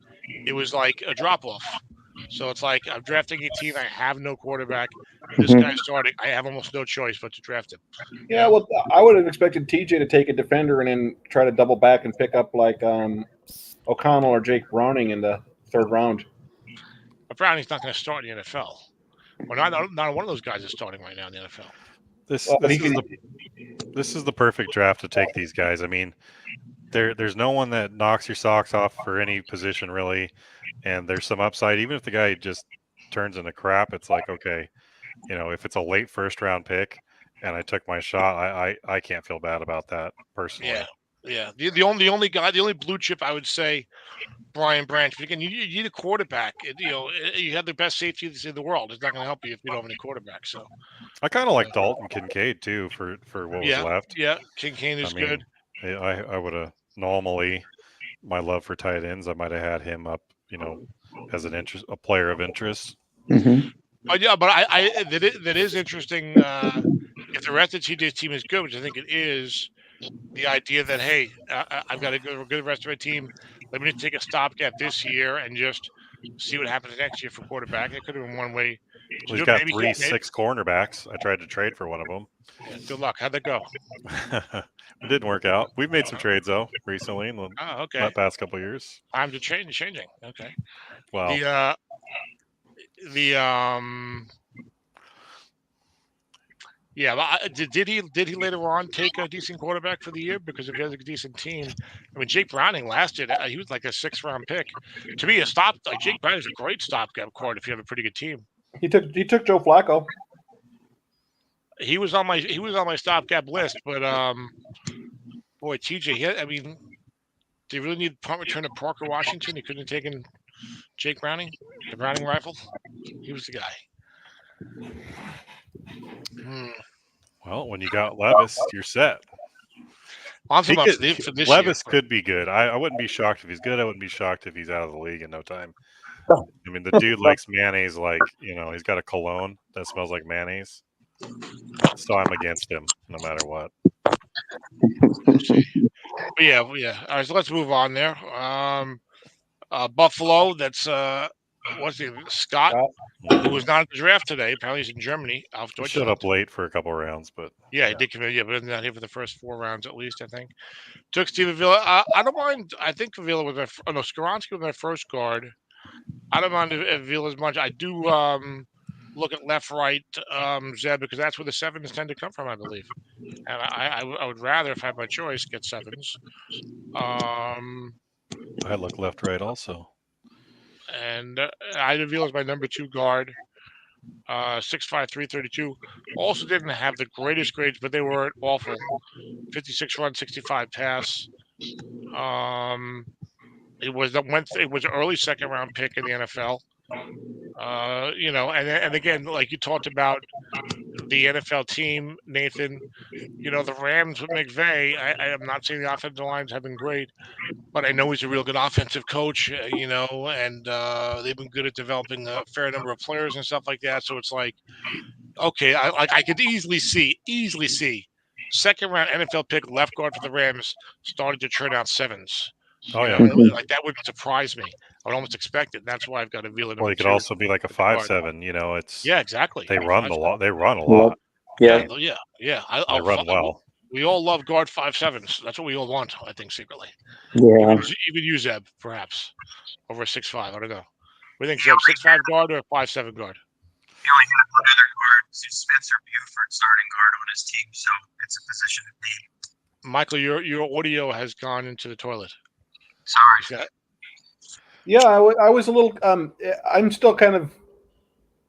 it was like a drop-off. So it's like, I'm drafting 18, I have no quarterback. This guy's starting. I have almost no choice but to draft him. Yeah, well, I would have expected TJ to take a defender and then try to double back and pick up like O'Connell or Jake Browning in the 3rd round. But Browning's not going to start in the NFL. Well, not one of those guys is starting right now in the NFL. This is the perfect draft to take these guys. I mean, there's no one that knocks your socks off for any position really, and there's some upside. Even if the guy just turns into crap, it's like, okay, if it's a late 1st-round pick and I took my shot, I can't feel bad about that personally. Yeah. The only guy, the only blue chip I would say, Brian Branch. But again, you need a quarterback. You have the best safety in the world. It's not going to help you if you don't have any quarterback. So I kind of like Dalton Kincaid too for what was left. Yeah, Kincaid is good. I would have normally, my love for tight ends, I might have had him up, as a player of interest. Mm-hmm. But that is interesting. If the rest of TJ's team is good, which I think it is, the idea that, hey, I've got a good rest of my team. Let me just take a stopgap this year and just see what happens next year for quarterback. It could have been one way He's got 3-6 cornerbacks. I tried to trade for one of them. Yeah, good luck. How'd that go? It didn't work out. We've made some trades though recently in the past couple of years. Times are changing. Okay. Wow. Did he later on take a decent quarterback for the year? Because if he has a decent team, I mean, Jake Browning last year, he was like a 6th-round pick. To me, Jake Browning is a great stopgap quarterback if you have a pretty good team. He took Joe Flacco. He was on my stopgap list, but boy, TJ, do you really need punt return to Parker Washington? He couldn't have taken Jake Browning, the Browning rifle. He was the guy. Well, when you got Levis, you're set. Levis could be good. I wouldn't be shocked if he's good. I wouldn't be shocked if he's out of the league in no time. I mean, the dude likes mayonnaise like, he's got a cologne that smells like mayonnaise. So I'm against him no matter what. Yeah. All right, so let's move on there. Buffalo, that's what's his name? Scott, who was not at the draft today. Apparently he's in Germany. He showed up late for a couple of rounds, but he did come in. Yeah, but not here for the first 4 rounds at least, I think. Took Steve Avila. I don't mind. I think Avila was Skoronski was my first guard. I don't mind Avila as much. I do look at left, right, Zeb, because that's where the 7s tend to come from, I believe. And I would rather, if I had my choice, get 7s. I look left, right also. And Ida Avila is my number 2 guard. 6'5", 332. Also didn't have the greatest grades, but they weren't awful. 56 run, 65 pass. It was an early 2nd-round pick in the NFL. And again, like you talked about the NFL team, Nathan. The Rams with McVay. I'm not saying the offensive lines have been great, but I know he's a real good offensive coach. And they've been good at developing a fair number of players and stuff like that. So it's like, okay, I could easily see 2nd-round NFL pick left guard for the Rams started to turn out 7s. Oh yeah, like that wouldn't surprise me. I would almost expect it. That's why I've got a Avila. Well, he could also be like a 5'7". It's exactly. They run a lot. They run a lot. Yeah. They run well. We all love guard 5'7s. That's what we all want, I think, secretly. Yeah. Even you, Zeb, perhaps over 6'5". I don't know. What do you think, Zeb? 6'5" guard or 5'7" guard? He only had one other guard, Spencer Buford, starting guard on his team, so it's a position of need. Michael, your audio has gone into the toilet. Sorry. Yeah, I was a little. I'm still kind of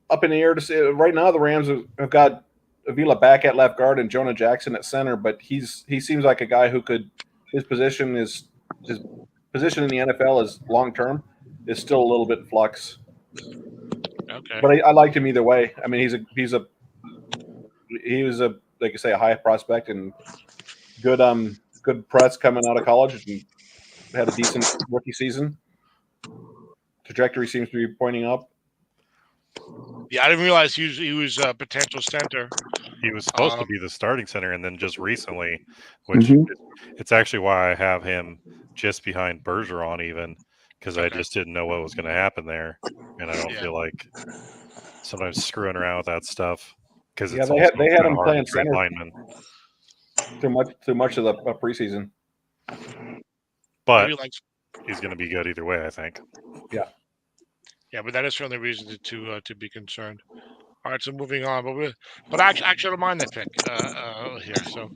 up in the air to say. Right now, the Rams have got Avila back at left guard and Jonah Jackson at center, but he seems like a guy who could. His position in the NFL is long term is still a little bit in flux. Okay. But I liked him either way. I mean, he was a like you say a high prospect and good press coming out of college and had a decent rookie season. Trajectory seems to be pointing up. Yeah, I didn't realize he was a potential center. He was supposed to be the starting center, and then just recently, which it's actually why I have him just behind Bergeron, even because I just didn't know what was going to happen there, and I don't feel like sometimes screwing around with that stuff because they had him playing center too much of the preseason. But he's going to be good either way, I think. Yeah. Yeah, but that is certainly reason to be concerned. All right, so moving on, but I actually don't mind that pick here. So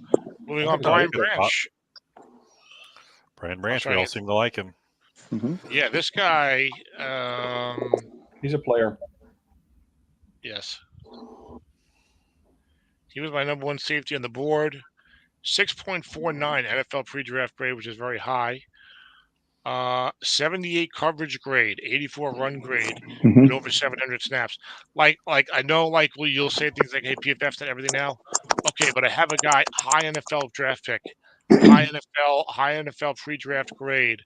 moving on, Brian Branch. Brian Branch, we all seem to like him. Mm-hmm. Yeah, this guy. He's a player. Yes. He was my number 1 safety on the board. 6.49 NFL pre-draft grade, which is very high. 78 coverage grade, 84 run grade, and over 700 snaps. Like I know, you'll say things like, "Hey, PFF's done everything now." Okay, but I have a guy high NFL draft pick, high NFL pre-draft grade.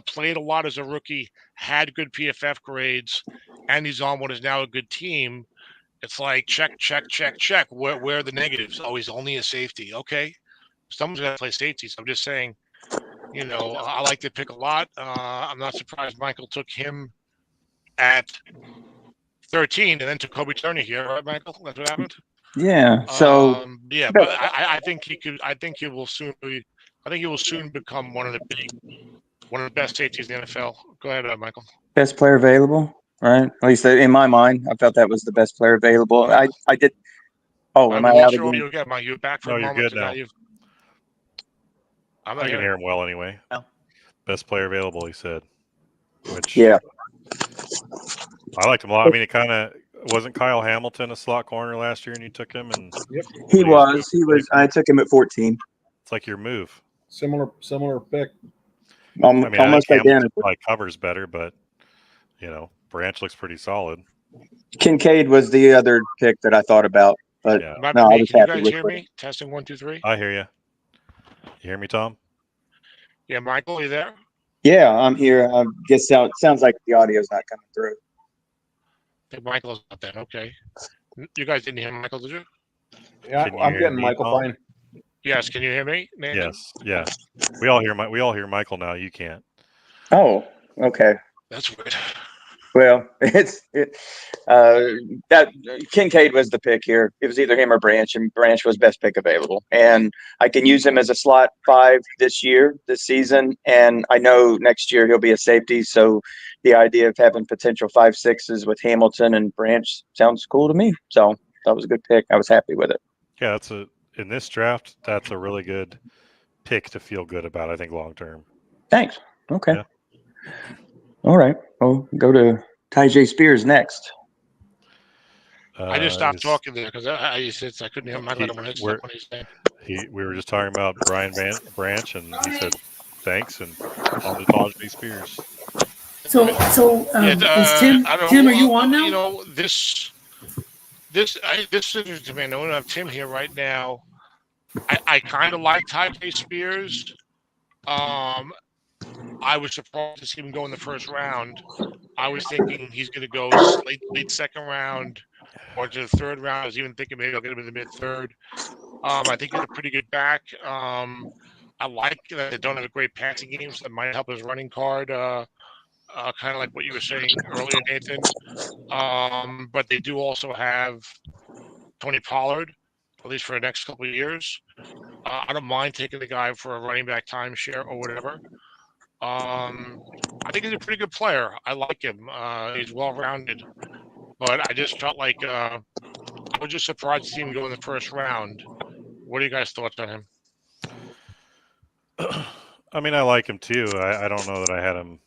Played a lot as a rookie, had good PFF grades, and he's on what is now a good team. It's like check. Where are the negatives? Oh, he's only a safety. Okay, someone's got to play safety. So I'm just saying. I like to pick a lot. I'm not surprised Michael took him at 13, and then took Kobe Turner here, right, Michael? That's what happened. Yeah. So Yeah, but I think he could. I think he will soon be. I think he will soon become one of the best safeties in the NFL. Go ahead, Michael. best player available, right? At least in my mind, I felt that was the best player available. I did. Oh, am We I lost out your again? audio again, Mike. You're back for No, a you're moment. good now. I'm I not can hearing. hear him well anyway. Oh. Best player available, he said. Which Yeah. I liked him a lot. I mean, it kind of wasn't Kyle Hamilton a slot corner last year, and you took him, and He what, was. He was. I took him at 14. It's like your move. Similar pick. I mean, I Almost think Hamilton identical. probably covers better, but Branch looks pretty solid. Kincaid was the other pick that I thought about, but Yeah. no, I was Can you happy guys with hear it. me? Testing 1, 2, 3. I hear you. You hear me, Tom? Yeah, Michael, you there? Yeah, I'm here. I guess sounds like the audio's not coming through. I think Michael's not there. Okay. You guys didn't hear Michael, did you? Yeah, Can you I'm hear getting me, Michael Tom? fine. Yes. Can you hear me, Nathan? Yes. Yeah. We all hear Michael now. You can't. Oh, okay. That's weird. Well, that Kincaid was the pick here. It was either him or Branch, and Branch was best pick available. And I can use him as a slot 5 this season, and I know next year he'll be a safety. So the idea of having potential 5-6s with Hamilton and Branch sounds cool to me. So that was a good pick. I was happy with it. Yeah, in this draft, that's a really good pick to feel good about, I think, long term. Thanks. Okay. Yeah. All right. Well, go to Tyjae Spears next. I just stopped talking there because I couldn't hear Michael. I don't want to hit stuff when he's saying. We were just talking about Brian Branch, and he said thanks, and on to Tyjae Spears. So is Tim? Tim, are you on now? This is interesting to me. I don't have Tim here right now. I kind of like Tyjae Spears. I was surprised to see him go in the first round. I was thinking he's going to go late second round or to the third round. I was even thinking maybe I'll get him in the mid-third. I think he's a pretty good back. I like that they don't have a great passing game, so that might help his running card. Kind of like what you were saying earlier, Nathan. But they do also have Tony Pollard, at least for the next couple of years. I don't mind taking the guy for a running back timeshare or whatever. I think he's a pretty good player. I like him. He's well-rounded. But I just felt like I was just surprised to see him go in the first round. What are you guys' thoughts on him? I mean, I like him too. I don't know that I had him,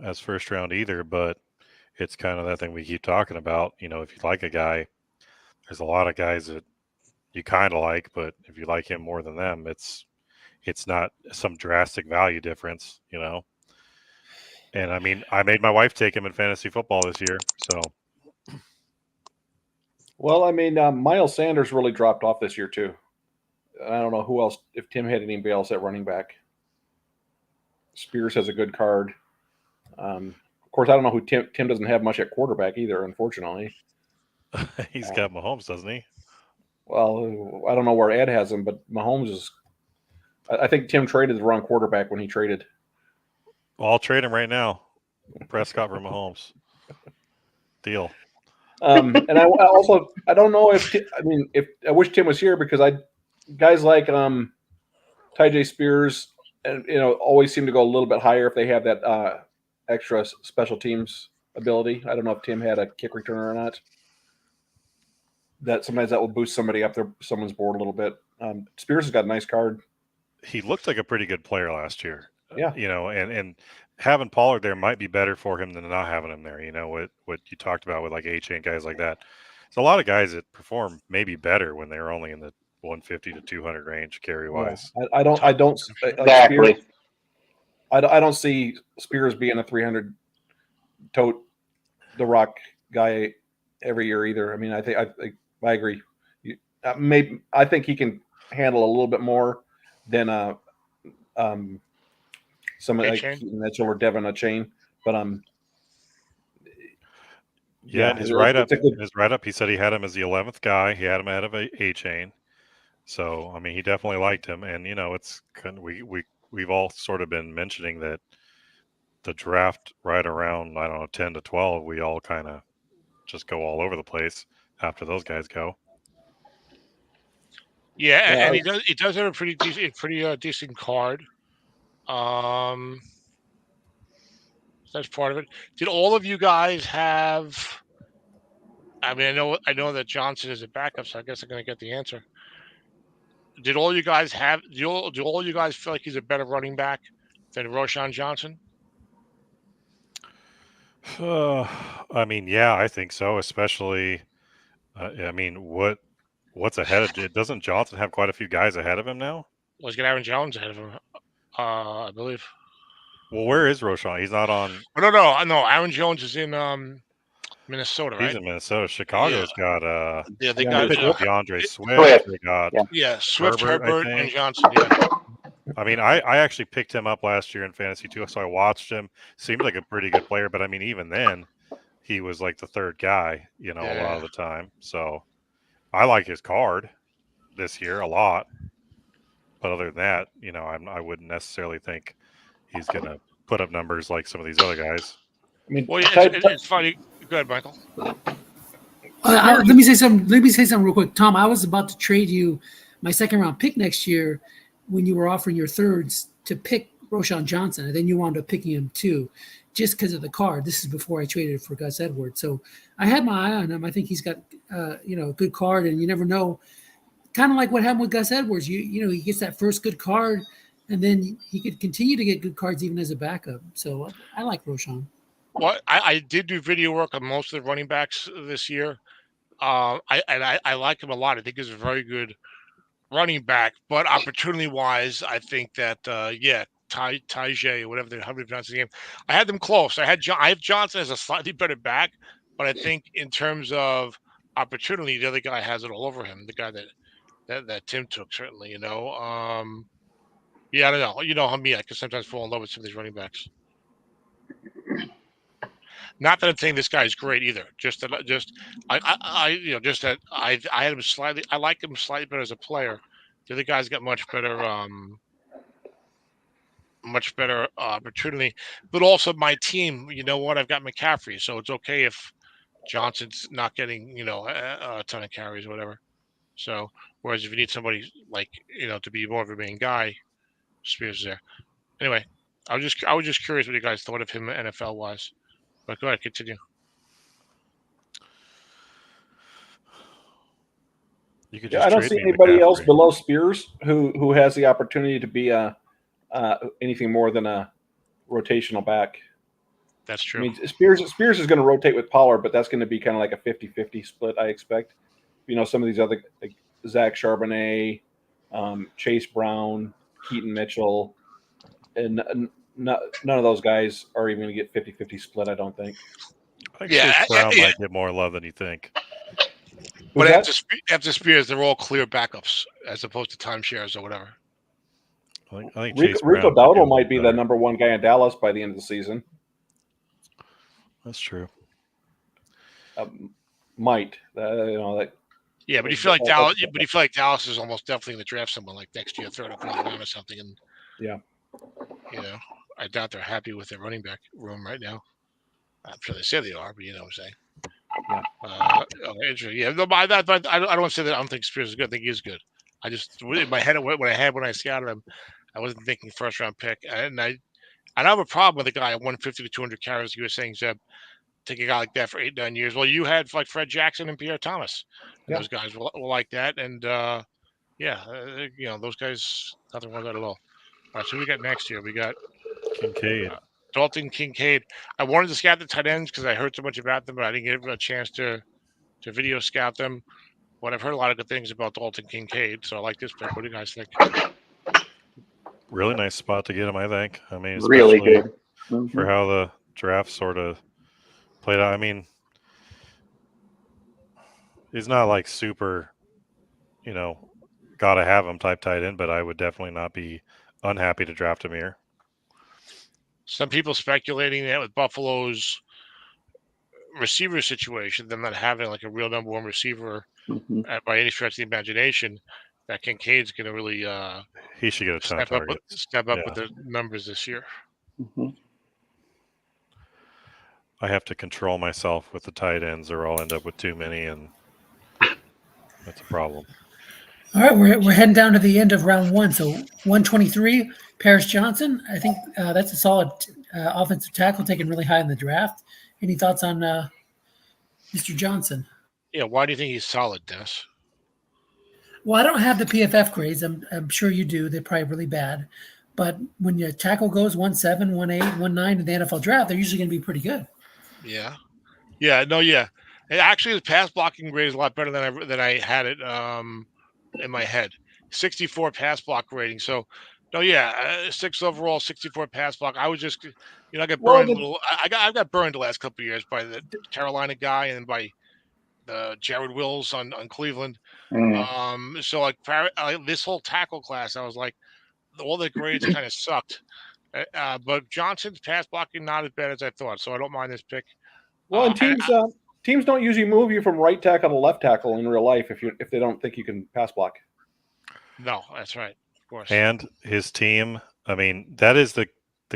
as first round either, but it's kind of that thing we keep talking about. If you like a guy, there's a lot of guys that you kind of like, but if you like him more than them, it's not some drastic value difference, And I mean, I made my wife take him in fantasy football this year, so. Well, I mean, Miles Sanders really dropped off this year too. I don't know who else, if Tim had anybody else at running back. Spears has a good card. Of course, I don't know who Tim doesn't have much at quarterback either, unfortunately. He's got Mahomes, doesn't he? Well, I don't know where Ed has him, but Mahomes is. I think Tim traded the wrong quarterback when he traded. Well, I'll trade him right now. Prescott for Mahomes. Deal. And I don't know if I wish Tim was here because guys like Tyjae Spears and always seem to go a little bit higher if they have that extra special teams ability. I don't know if Tim had a kick returner or not. That sometimes that will boost somebody up there, someone's board a little bit. Spears has got a nice card. He looked like a pretty good player last year. Yeah. And having Pollard there might be better for him than not having him there. What you talked about with like A-Chain guys like that. There's a lot of guys that perform maybe better when they're only in the 150 to 200 range carry wise. Yeah. I don't Exactly. Spears, I don't see Spears being a 300 tote the rock guy every year either. I mean, I agree. Maybe I think he can handle a little bit more than someone like Keaton Mitchell or Devin A-Chain, but yeah, his write up, he said he had him as the 11th guy. He had him ahead of A-Chain. So I mean, he definitely liked him, and it's kind of, we've all sort of been mentioning that the draft right around 10 to 12, we all kind of just go all over the place after those guys go. Yeah, Yeah, and he does have a pretty decent card. That's part of it. Did all of you guys have? I mean, I know that Johnson is a backup, so I guess I'm going to get the answer. Did all you guys have? Do all you guys feel like he's a better running back than Roshan Johnson? I mean, yeah, I think so. Especially, I mean, what's ahead of it? Doesn't Johnson have quite a few guys ahead of him now? Well, he's got Aaron Jones ahead of him, I believe. Well, where is Roshan? He's not on. Oh, no. Aaron Jones is in Minnesota, right? He's in Minnesota. Chicago's got Yeah, they DeAndre got Swift? DeAndre Swift. Swift. They got Swift, Herbert, Herbert, I and think. Johnson. Yeah, I mean, I actually picked him up last year in fantasy too, so I watched him. Seemed like a pretty good player, but I mean, even then, he was like the third guy, a lot of the time. So I like his card this year a lot, but other than that, I wouldn't necessarily think he's gonna put up numbers like some of these other guys. I mean, well, it's funny. Go ahead, Michael. Let me say something. Let me say something real quick, Tom. I was about to trade you my second round pick next year when you were offering your thirds to pick Roshan Johnson, and then you wound up picking him too, just because of the card. This is before I traded for Gus Edwards, so I had my eye on him. I think he's got a good card, and you never know. Kind of like what happened with Gus Edwards. He gets that first good card, and then he could continue to get good cards even as a backup. So I like Roshan. Well, I did do video work on most of the running backs this year. I like him a lot. I think he's a very good running back, but opportunity wise, I think that Tajay, whatever how do you pronounce his name, I had them close. I have Johnson as a slightly better back, but I think in terms of opportunity, the other guy has it all over him. The guy that Tim took, certainly. I don't know. You know how me, I can sometimes fall in love with some of these running backs. Not that I'm saying this guy is great either. Just that I had him slightly. I like him slightly better as a player. The other guy's got much better opportunity. But also my team. You know what? I've got McCaffrey, so it's okay if Johnson's not getting a ton of carries or whatever. So whereas if you need somebody like to be more of a main guy, Spears is there. Anyway, I was just curious what you guys thought of him NFL wise. But go ahead, continue. I don't see anybody else below Spears who has the opportunity to be anything more than a rotational back. That's true. I mean, Spears is going to rotate with Pollard, but that's going to be kind of like a 50-50 split, I expect. Some of these other, like Zach Charbonnet, Chase Brown, Keaton Mitchell, and none of those guys are even going to get 50-50 split, I don't think. I think Chase Brown might get more love than you think. But after Spears, they're all clear backups as opposed to timeshares or whatever. I think Rico Dowdle might be the number one guy in Dallas by the end of the season. That's true. Might Yeah, but you feel like Dallas. But you feel like Dallas is almost definitely going to draft someone like next year, third round or something. And I doubt they're happy with their running back room right now. I'm sure they say they are, but you know what I'm saying. Yeah. No, I don't want to say that I don't think Spears is good. I think he is good. I just in my head when I scouted him, I wasn't thinking first round pick, and I have a problem with a guy at 150 to 200 carries. You were saying, Zeb, take a guy like that for 8-9 years. Well, you had like Fred Jackson and Pierre Thomas. And those guys were like that, and those guys nothing wrong with that at all. All right, so we got next year. We got Kincaid. Dalton Kincaid. I wanted to scout the tight ends because I heard so much about them, but I didn't get a chance to video scout them. But I've heard a lot of good things about Dalton Kincaid, so I like this pick. What do you guys think? Really nice spot to get him, I think. I mean, really good for how the draft sort of played out. I mean, he's not like super, gotta have him type tight end, but I would definitely not be unhappy to draft him here. Some people speculating that with Buffalo's receiver situation, them not having like a real number one receiver by any stretch of the imagination, that Kincaid's going to really he should get a ton of targets. Step up with the numbers this year. I have to control myself with the tight ends, or I'll end up with too many, and that's a problem. All right, we're heading down to the end of round one. So 123, Paris Johnson. I think that's a solid offensive tackle taken really high in the draft. Any thoughts on Mr. Johnson? Yeah, why do you think he's solid, Dennis? Well, I don't have the PFF grades. I'm sure you do. They're probably really bad. But when your tackle goes 1.7, 1.8, 1.9 in the NFL draft, they're usually going to be pretty good. Yeah. Yeah, no, yeah. And actually, his pass blocking grade is a lot better than I had it in my head. 64 pass block rating. So, no, yeah, 6 overall, 64 pass block. I was just, I got burned a little. I got burned the last couple of years by the Carolina guy and by the Jared Wills on Cleveland. So like this whole tackle class, I was like, all the grades kind of sucked. But Johnson's pass blocking not as bad as I thought, so I don't mind this pick. Well, and teams don't usually move you from right tackle to left tackle in real life if they don't think you can pass block. No, that's right, of course. And his team, I mean, that is the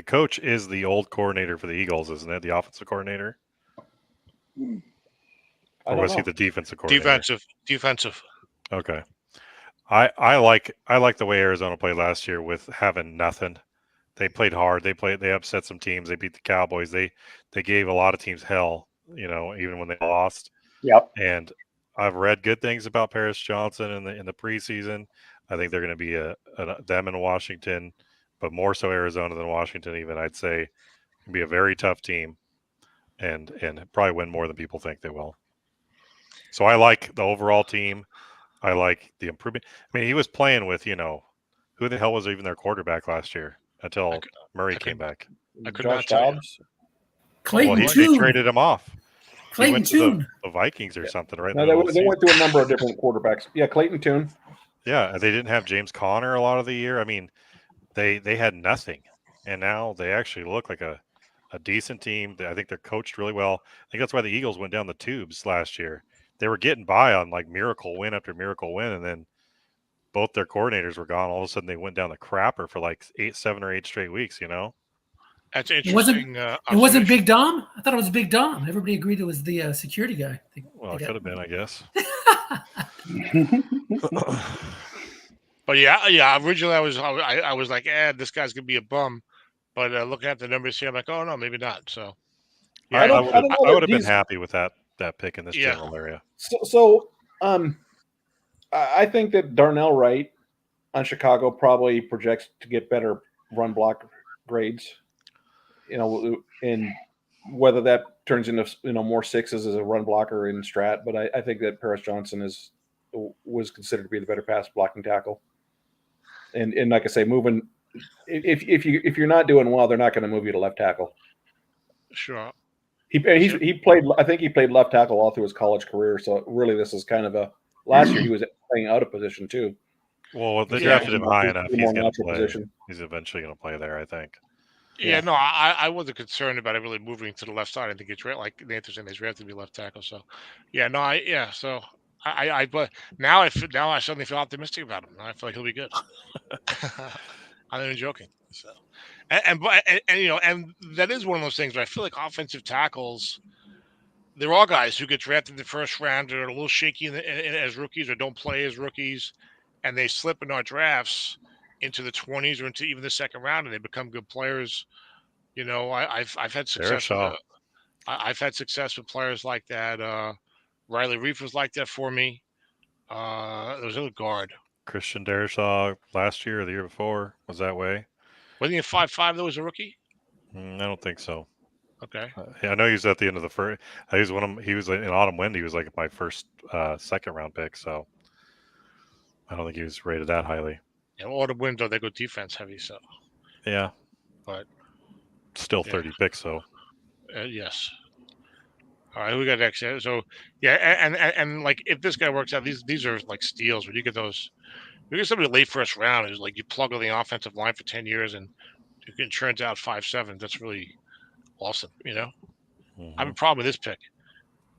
coach is the old coordinator for the Eagles, isn't it? The offensive coordinator, or was he the defensive coordinator? Defensive. Okay. I like the way Arizona played last year with having nothing. They played hard. They upset some teams. They beat the Cowboys. They gave a lot of teams hell, even when they lost. Yep. And I've read good things about Paris Johnson in the preseason. I think they're going to be them in Washington, but more so Arizona than Washington. Even I'd say it'll be a very tough team, and probably win more than people think they will. So I like the overall team. I like the improvement. I mean, he was playing with who the hell was even their quarterback last year until Murray came back. I could Josh not tell Dobbs. Clayton Well, Tune. they traded him off. Clayton he went Tune. to the Vikings or something, right? No, they went through a number of different quarterbacks. Yeah, Clayton Tune. Yeah, they didn't have James Conner a lot of the year. I mean, they had nothing, and now they actually look like a decent team. I think they're coached really well. I think that's why the Eagles went down the tubes last year. They were getting by on like miracle win after miracle win, and then both their coordinators were gone. All of a sudden, they went down the crapper for like 7 or 8 straight weeks. That's interesting. It wasn't Big Dom. I thought it was Big Dom. Everybody agreed it was the security guy. Well, it could have been, I guess. But yeah. Originally, I was like, this guy's gonna be a bum. But looking at the numbers here, I'm like, oh no, maybe not. So yeah, I would have been happy with that pick in this general area. So I think that Darnell Wright on Chicago probably projects to get better run block grades. And whether that turns into more sixes as a run blocker in strat, but I think that Paris Johnson was considered to be the better pass blocking tackle. And like I say, moving if you're not doing well, they're not going to move you to left tackle. Sure. He played. I think he played left tackle all through his college career. So really, this is kind of last year he was playing out of position too. Well, they drafted him high enough. He's going to play. He's eventually going to play there, I think. Yeah, no, I wasn't concerned about it really moving to the left side. I think it's like Nathan's saying, he's drafted to be left tackle. So, yeah, no, So but now I suddenly feel optimistic about him. I feel like he'll be good. I'm not even joking. So, and that is one of those things where I feel like offensive tackles, they're all guys who get drafted in the first round or are a little shaky as rookies or don't play as rookies, and they slip in our drafts into the 20s or into even the second round, and they become good players. I've had success. I've had success with players like that. Riley Reef was like that for me. There was another guard. Christian Derishaw last year or the year before was that way. Wasn't he a 5'5" that was a rookie? I don't think so. Okay. I know he was at the end of the first. He was He was in Autumn Wind. He was like my first second round pick. So I don't think he was rated that highly. Yeah, Autumn Wind, though, they go defense heavy. So. Yeah. But. Still 30 picks, so. Yes. All right, who we got next? So yeah, and like if this guy works out, these are like steals. When you get those, you get somebody late first round who's like you plug on the offensive line for 10 years and it turns out 5'7". That's really awesome. I have a problem with this pick.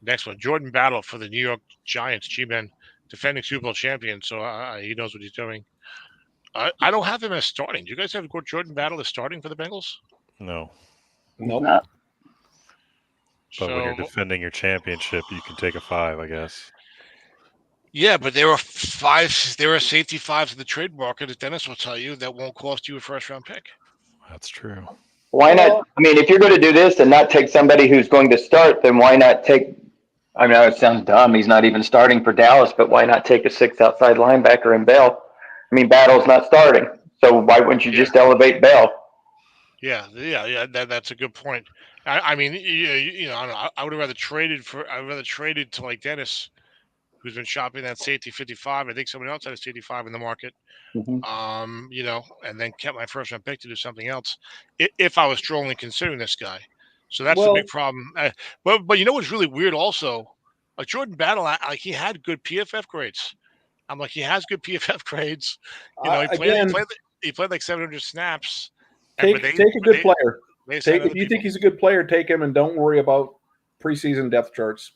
Next one, Jordan Battle for the New York Giants, G-Men, defending Super Bowl champion. So he knows what he's doing. I don't have him as starting. Do you guys have Jordan Battle as starting for the Bengals? No. Nope. But when you're So defending your championship, you can take a 5, I guess. yeah, but there are safety fives in the trade market, as Dennis will tell you, that won't cost you a first round pick. That's true. Why not? I mean, if you're going to do this and not take somebody who's going to start, then why not take? I mean, it sounds dumb. He's not even starting for Dallas, but why not take a 6th outside linebacker in Bell? I mean, Battle's not starting, so why wouldn't you just elevate Bell? Yeah. That's a good point. I mean, I don't know. I would have rather traded to like Dennis, who's been shopping that safety 55. I think someone else had a safety 5 in the market. And then kept my first round pick to do something else if I was strongly considering this guy. So that's the big problem. But you know what's really weird also? Like Jordan Battle, like he had good PFF grades. I'm like, he has good PFF grades. He played like 700 snaps. Take a good player. If you think he's a good player, take him and don't worry about preseason depth charts.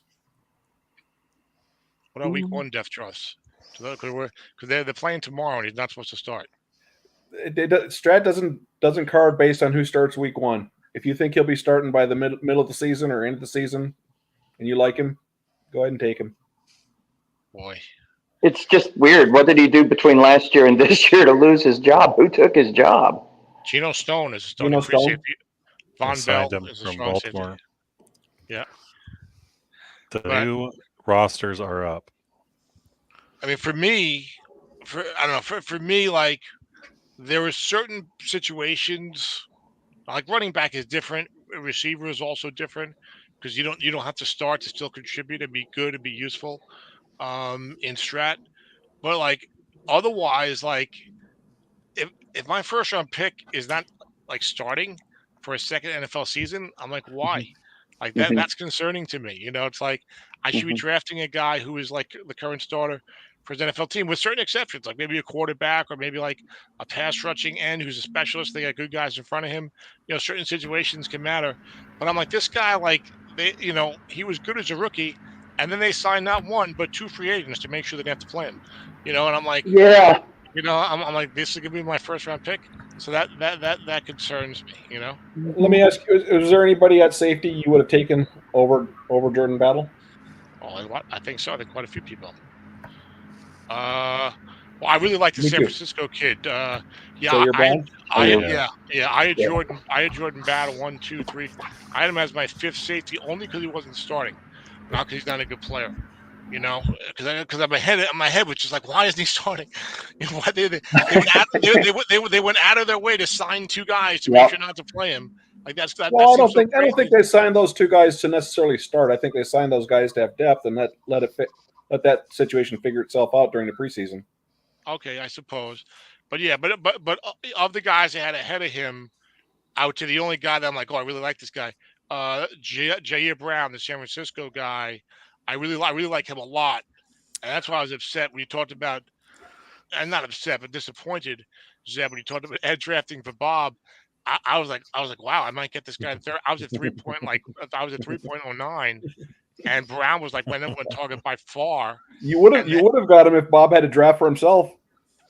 What are week 1 depth charts? Because they're playing tomorrow and he's not supposed to start. Strat doesn't card based on who starts week 1. If you think he'll be starting by the middle of the season or end of the season, and you like him, go ahead and take him. Boy, it's just weird. What did he do between last year and this year to lose his job? Who took his job? Geno Stone is starting free safety. Von Bell is from Baltimore. Safety. Yeah. The new rosters are up. I mean, for me, like there were certain situations, like running back is different. Receiver is also different because you don't have to start to still contribute and be good and be useful in strat. But like otherwise, like if my first round pick is not like starting for a second NFL season, I'm like, why? Like that's concerning to me. It's like I should be drafting a guy who is like the current starter for his NFL team with certain exceptions, like maybe a quarterback or maybe like a pass rushing end who's a specialist. They got good guys in front of him. Certain situations can matter. But I'm like, this guy, like he was good as a rookie, and then they signed not 1 but 2 free agents to make sure they didn't have to play him. And I'm like, yeah. I'm like, this is gonna be my first round pick, so that concerns me. Let me ask you: is there anybody at safety you would have taken over Jordan Battle? Oh, I think so. I think quite a few people. Well, I really like the San Francisco kid. I had Jordan. I had Jordan Battle 1, 2, 3. I had him as my 5th safety only because he wasn't starting, not because he's not a good player. Because my head was just like, why isn't he starting? Why they went out of their way to sign 2 guys to make sure not to play him. Like I don't think they signed those 2 guys to necessarily start. I think they signed those guys to have depth and let that situation figure itself out during the preseason. Okay, I suppose, but of the guys I had ahead of him, I would say the only guy that I'm like, oh, I really like this guy, Jair Brown, the San Francisco guy. I really like him a lot, and that's why I was upset when you talked about. I'm not upset, but disappointed, Zeb, when you talked about Ed drafting for Bob. I was like, wow, I might get this guy. I was at 3.09, and Brown was like my number 1 target by far. You would have got him if Bob had to draft for himself.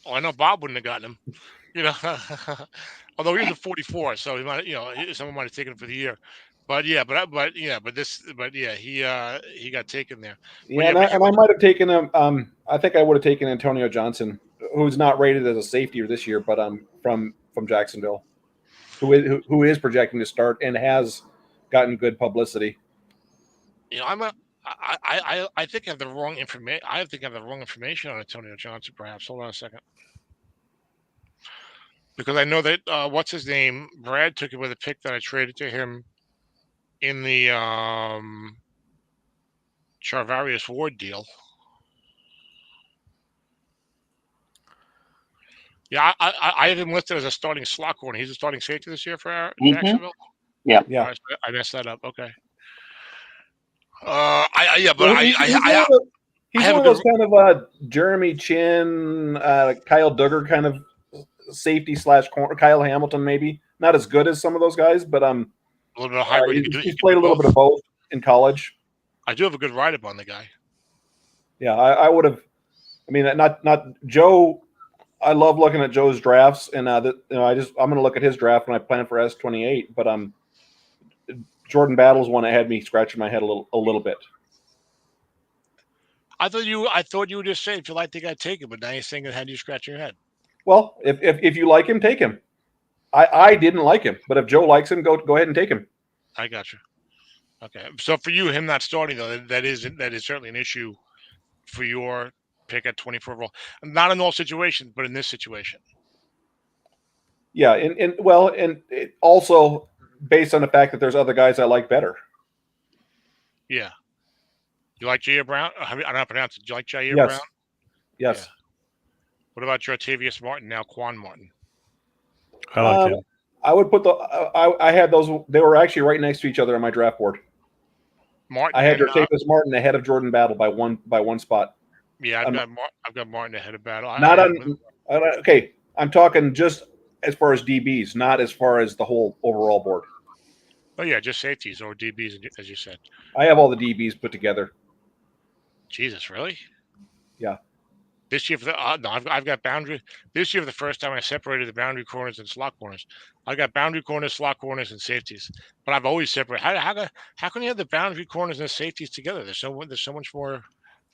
Oh, I know Bob wouldn't have gotten him. Although he was a 44, so he might, someone might have taken him for the year. But he got taken there. Yeah, I might have taken him. I think I would have taken Antonio Johnson, who's not rated as a safety this year, but from Jacksonville, who is projecting to start and has gotten good publicity. I think I have the wrong information. I think I have the wrong information on Antonio Johnson. Perhaps hold on a second, because I know that what's his name? Brad took it with a pick that I traded to him in the Charvarius Ward deal. Yeah, I have him listed as a starting slot corner. He's a starting safety this year for Jacksonville. Yeah. I messed that up. Okay. He's one of those kind of Jeremy Chin, Kyle Duggar kind of safety / corner. Kyle Hamilton, maybe not as good as some of those guys, but a little bit of hybrid. He's played a little bit of both in college. I do have a good write-up on the guy. Yeah, I would have. I mean, not Joe. I love looking at Joe's drafts, and I'm going to look at his draft when I plan for S28. But Jordan Battle's one that had me scratching my head a little bit. I thought you would just say if you like the guy, take him, but now you're saying it had you scratching your head. Well, if you like him, take him. I didn't like him, but if Joe likes him, go ahead and take him. I got you. Okay, so for you, him not starting though, that is certainly an issue for your pick at 24 overall. Not in all situations, but in this situation. Yeah, and it also based on the fact that there's other guys I like better. Yeah. You like Jair Brown? I don't know how to pronounce it. Do you like Jair Yes. Brown? Yes. Yeah. What about your Tavius Martin, now Quan Martin? I like him. I would put I had those. They were actually right next to each other on my draft board. Martin. I had Tavius Martin ahead of Jordan Battle by one spot. Yeah, I've got Martin ahead of Battle. Okay, I'm talking just as far as DBs, not as far as the whole overall board. Oh yeah, just safeties or DBs, as you said. I have all the DBs put together. Jesus, really? Yeah. This year, I've got boundary. This year, for the first time, I separated the boundary corners and slot corners. I got boundary corners, slot corners, and safeties. But I've always separated. How can you have the boundary corners and the safeties together? There's so much more. They're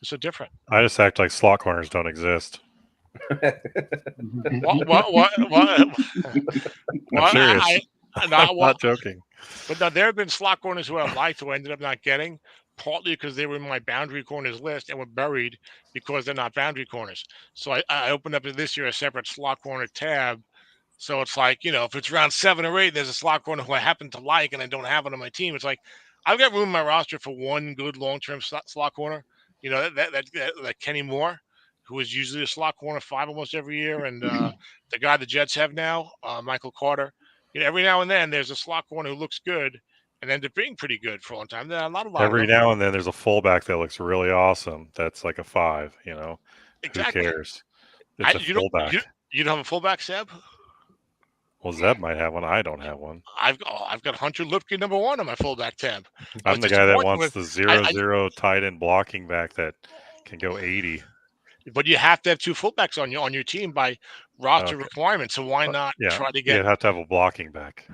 so different. I just act like slot corners don't exist. What? I'm serious. I'm not joking. But now, there have been slot corners who I liked who I ended up not getting, partly because they were in my boundary corners list and were buried because they're not boundary corners. So I opened up this year a separate slot corner tab. So it's like, if it's round 7 or 8, there's a slot corner who I happen to like and I don't have it on my team. It's like I've got room in my roster for one good long-term slot corner. That Kenny Moore, who is usually a slot corner 5 almost every year, and the guy the Jets have now, Michael Carter. Every now and then there's a slot corner who looks good and ends up being pretty good for a long time. Every now and then there's a fullback that looks really awesome. That's like a 5. Exactly. Who cares? It's a fullback. You don't have a fullback, Seb? Well, Zeb might have one. I don't have one. I've got Hunter Lupke #1 on my fullback tab. I'm the guy that wants the 0-0 tight end blocking back that can go 80. But you have to have 2 fullbacks on your team by roster requirements. So why not try to get? You have to have a blocking back.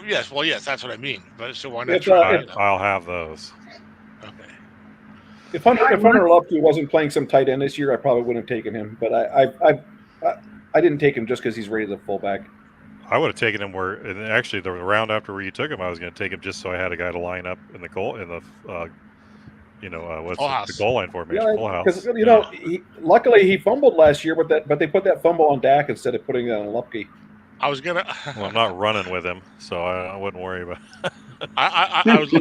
Yes, that's what I mean. But so why not try? I'll have those. Okay. If Hunter Lupke wasn't playing some tight end this year, I probably wouldn't have taken him. But I didn't take him just because he's rated as a fullback. I would have taken him and actually the round after where you took him, I was going to take him just so I had a guy to line up in the goal the goal line formation. Yeah, because luckily he fumbled last year, but they put that fumble on Dak instead of putting it on Lupke. I was gonna. Well, I'm not running with him, so I wouldn't worry about. I was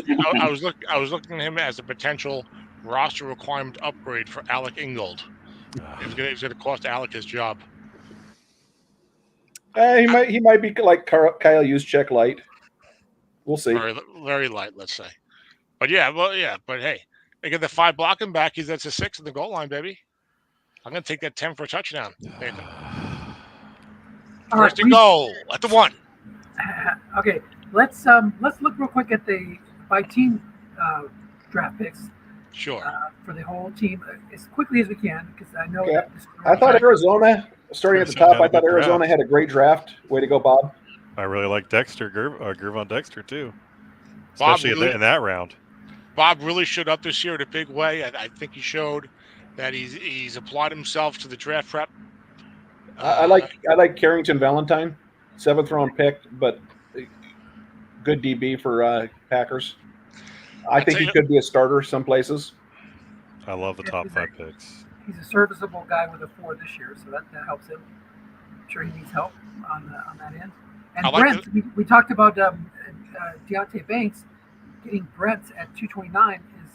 looking at him as a potential roster requirement upgrade for Alec Ingold. It's going to cost Alec his job. He might be like Kyle Juszczyk light. We'll see. Very, very light, let's say. But but hey, they get the 5 blocking back. That's a 6 in the goal line, baby. I'm going to take that 10 for a touchdown, Nathan. First and goal at the 1. Okay, let's look real quick at the by team draft picks. Sure. For the whole team as quickly as we can, because I know. Yeah. I thought Arizona, starting at the top, I thought Arizona had a great draft. Way to go, Bob. I really like Dexter, Gervon Dexter, too. Especially in that round. Bob really showed up this year in a big way. I think he showed that he's applied himself to the draft prep. I like Carrington Valentine, 7th round pick, but good DB for Packers. I think he could be a starter some places. I love the top 5 picks. He's a serviceable guy with a 4 this year, so that helps him. I'm sure he needs help on that end. And Brent, we talked about Deontay Banks. Getting Brent at 229 is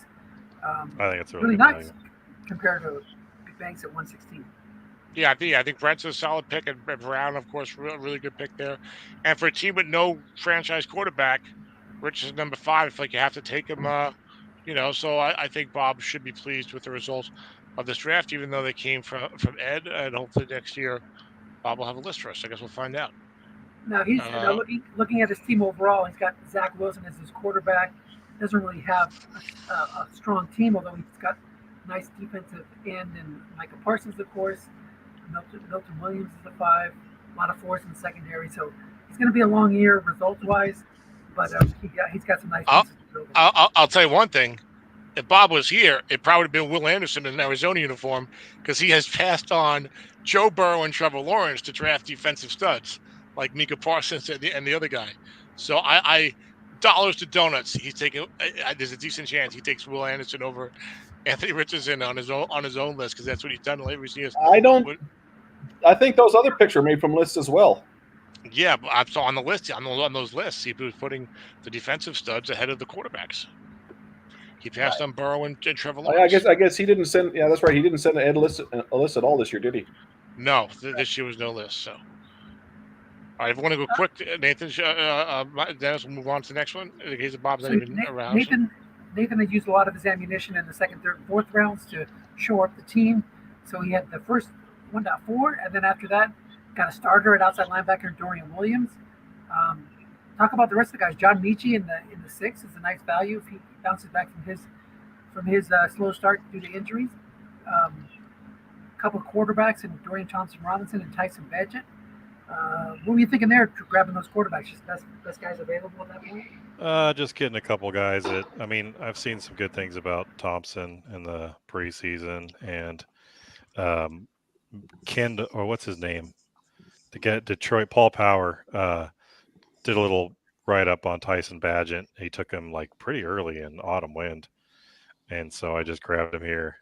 I think it's really nice compared to Banks at 116. Yeah, I think Brent's a solid pick, and Brown, of course, really good pick there. And for a team with no franchise quarterback, Rich is number 5. I feel like you have to take him. So I think Bob should be pleased with the results of this draft, even though they came from Ed. And hopefully next year, Bob will have a list for us. I guess we'll find out. Now he's looking at his team overall. He's got Zach Wilson as his quarterback. Doesn't really have a strong team, although he's got nice defensive end and Micah Parsons, of course. Milton Williams is a 5. A lot of 4s in the secondary. So it's going to be a long year results-wise. but he's got some nice I'll- pieces to build. I'll tell you one thing. If Bob was here, it probably would have been Will Anderson in an Arizona uniform because he has passed on Joe Burrow and Trevor Lawrence to draft defensive studs like Micah Parsons and the other guy. So I dollars to donuts. He's taking. There's a decent chance he takes Will Anderson over Anthony Richardson on his own list because that's what he's done in late recent years. I think those other picks are made from lists as well. Yeah, but I saw on the list on those lists he was putting the defensive studs ahead of the quarterbacks. He passed on Burrow and Trevor Lawrence. I guess he didn't send. Yeah, that's right. He didn't send a list at all this year, did he? No, this year was no list. So, all right, if we want to go quick, Nathan, Dennis, we'll move on to the next one in case Bob's not even around. Nathan had used a lot of his ammunition in the second, third, and fourth rounds to shore up the team. So he had the first 1.4, and then after that, got a starter at outside linebacker Dorian Williams. Talk about the rest of the guys. John Michie in the 6 is a nice value if he bounces back from his slow start due to injuries. A couple of quarterbacks in Dorian Thompson-Robinson and Tyson Badgett. What were you thinking there, grabbing those quarterbacks? Just best guys available at that point? Just getting a couple guys that, I've seen some good things about Thompson in the preseason, and or what's his name? The guy Detroit, Paul Power, did a little write-up on Tyson Badgett. He took him like pretty early in Autumn Wind, and so I just grabbed him here.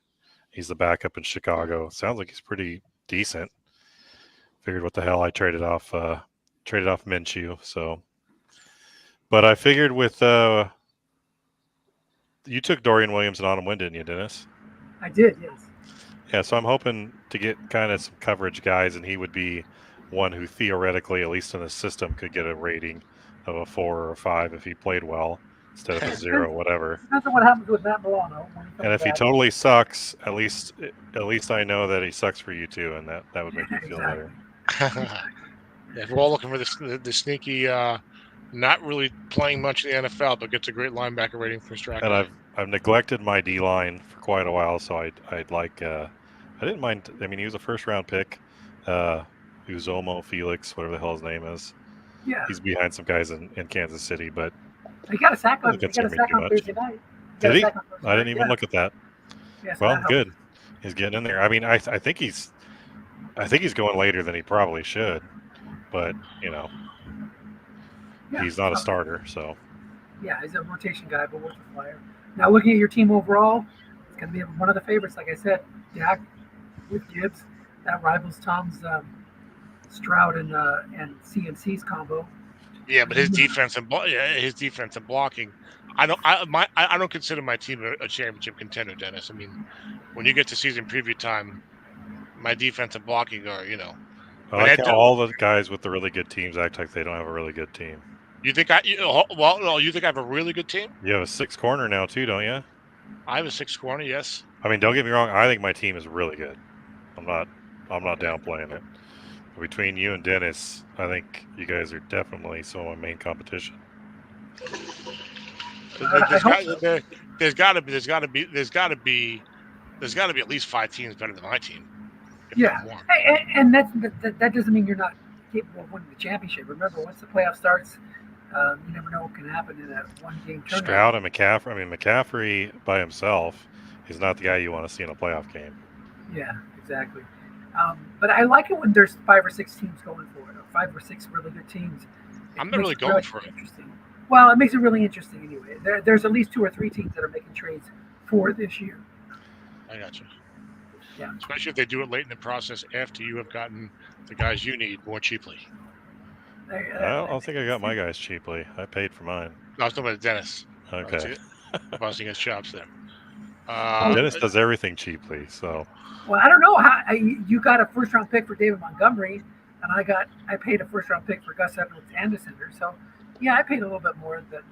He's the backup in Chicago. Sounds like he's pretty decent. Figured what the hell, I traded off Minshew. So, but I figured with you took Dorian Williams and Autumn Wind, didn't you, Dennis? I did, yes. Yeah, so I'm hoping to get kind of some coverage guys, and he would be one who theoretically, at least in the system, could get a rating of a 4 or a 5 if he played well instead of a 0, whatever. Depends on what happens with Matt Milano. And if he totally sucks, at least I know that he sucks for you too, and that would make me feel better. Yeah, we're all looking for the sneaky, not really playing much in the NFL, but gets a great linebacker rating for Straka. And I've neglected my D line for quite a while, so I'd like I didn't mind. He was a first round pick. Uzomo Felix, whatever the hell his name is. Yeah, he's behind some guys in Kansas City, but he got a sack on Thursday night. Did he? I didn't even look at that. Yes, well, good. He's getting in there. I think he's going later than he probably should, but he's not a starter. So yeah, he's a rotation guy, but worth a flyer. Now looking at your team overall, it's going to be one of the favorites. Like I said, Dak with Gibbs, that rivals Tom's Stroud and CMC's combo. Yeah, but his defense and blocking. I don't consider my team a championship contender, Dennis. When you get to season preview time, my defense and blocking are, I like how all the guys with the really good teams act like they don't have a really good team. You think you think I have a really good team? You have a 6 corner now too, don't you? I have a 6 corner, yes. Don't get me wrong. I think my team is really good. I'm not downplaying it. Between you and Dennis, I think you guys are definitely some of my main competition. There's got to be at least 5 teams better than my team. Yeah, and that doesn't mean you're not capable of winning the championship. Remember, once the playoff starts, you never know what can happen in that one-game tournament. Stroud and McCaffrey. McCaffrey by himself is not the guy you want to see in a playoff game. Yeah, exactly. But I like it when there's 5 or 6 teams going for it, or 5 or 6 really good teams. I'm not really going for it. Interesting. Well, it makes it really interesting anyway. There's at least 2 or 3 teams that are making trades for this year. I got you. Yeah. Especially if they do it late in the process after you have gotten the guys you need more cheaply. I don't think I got my guys cheaply. I paid for mine. No, I was talking about Dennis. Okay. Busting his chops there. Dennis does everything cheaply, so. Well, I don't know how you got a first-round pick for David Montgomery, and I paid a first-round pick for Gus Edwards and the center. So, yeah, I paid a little bit more than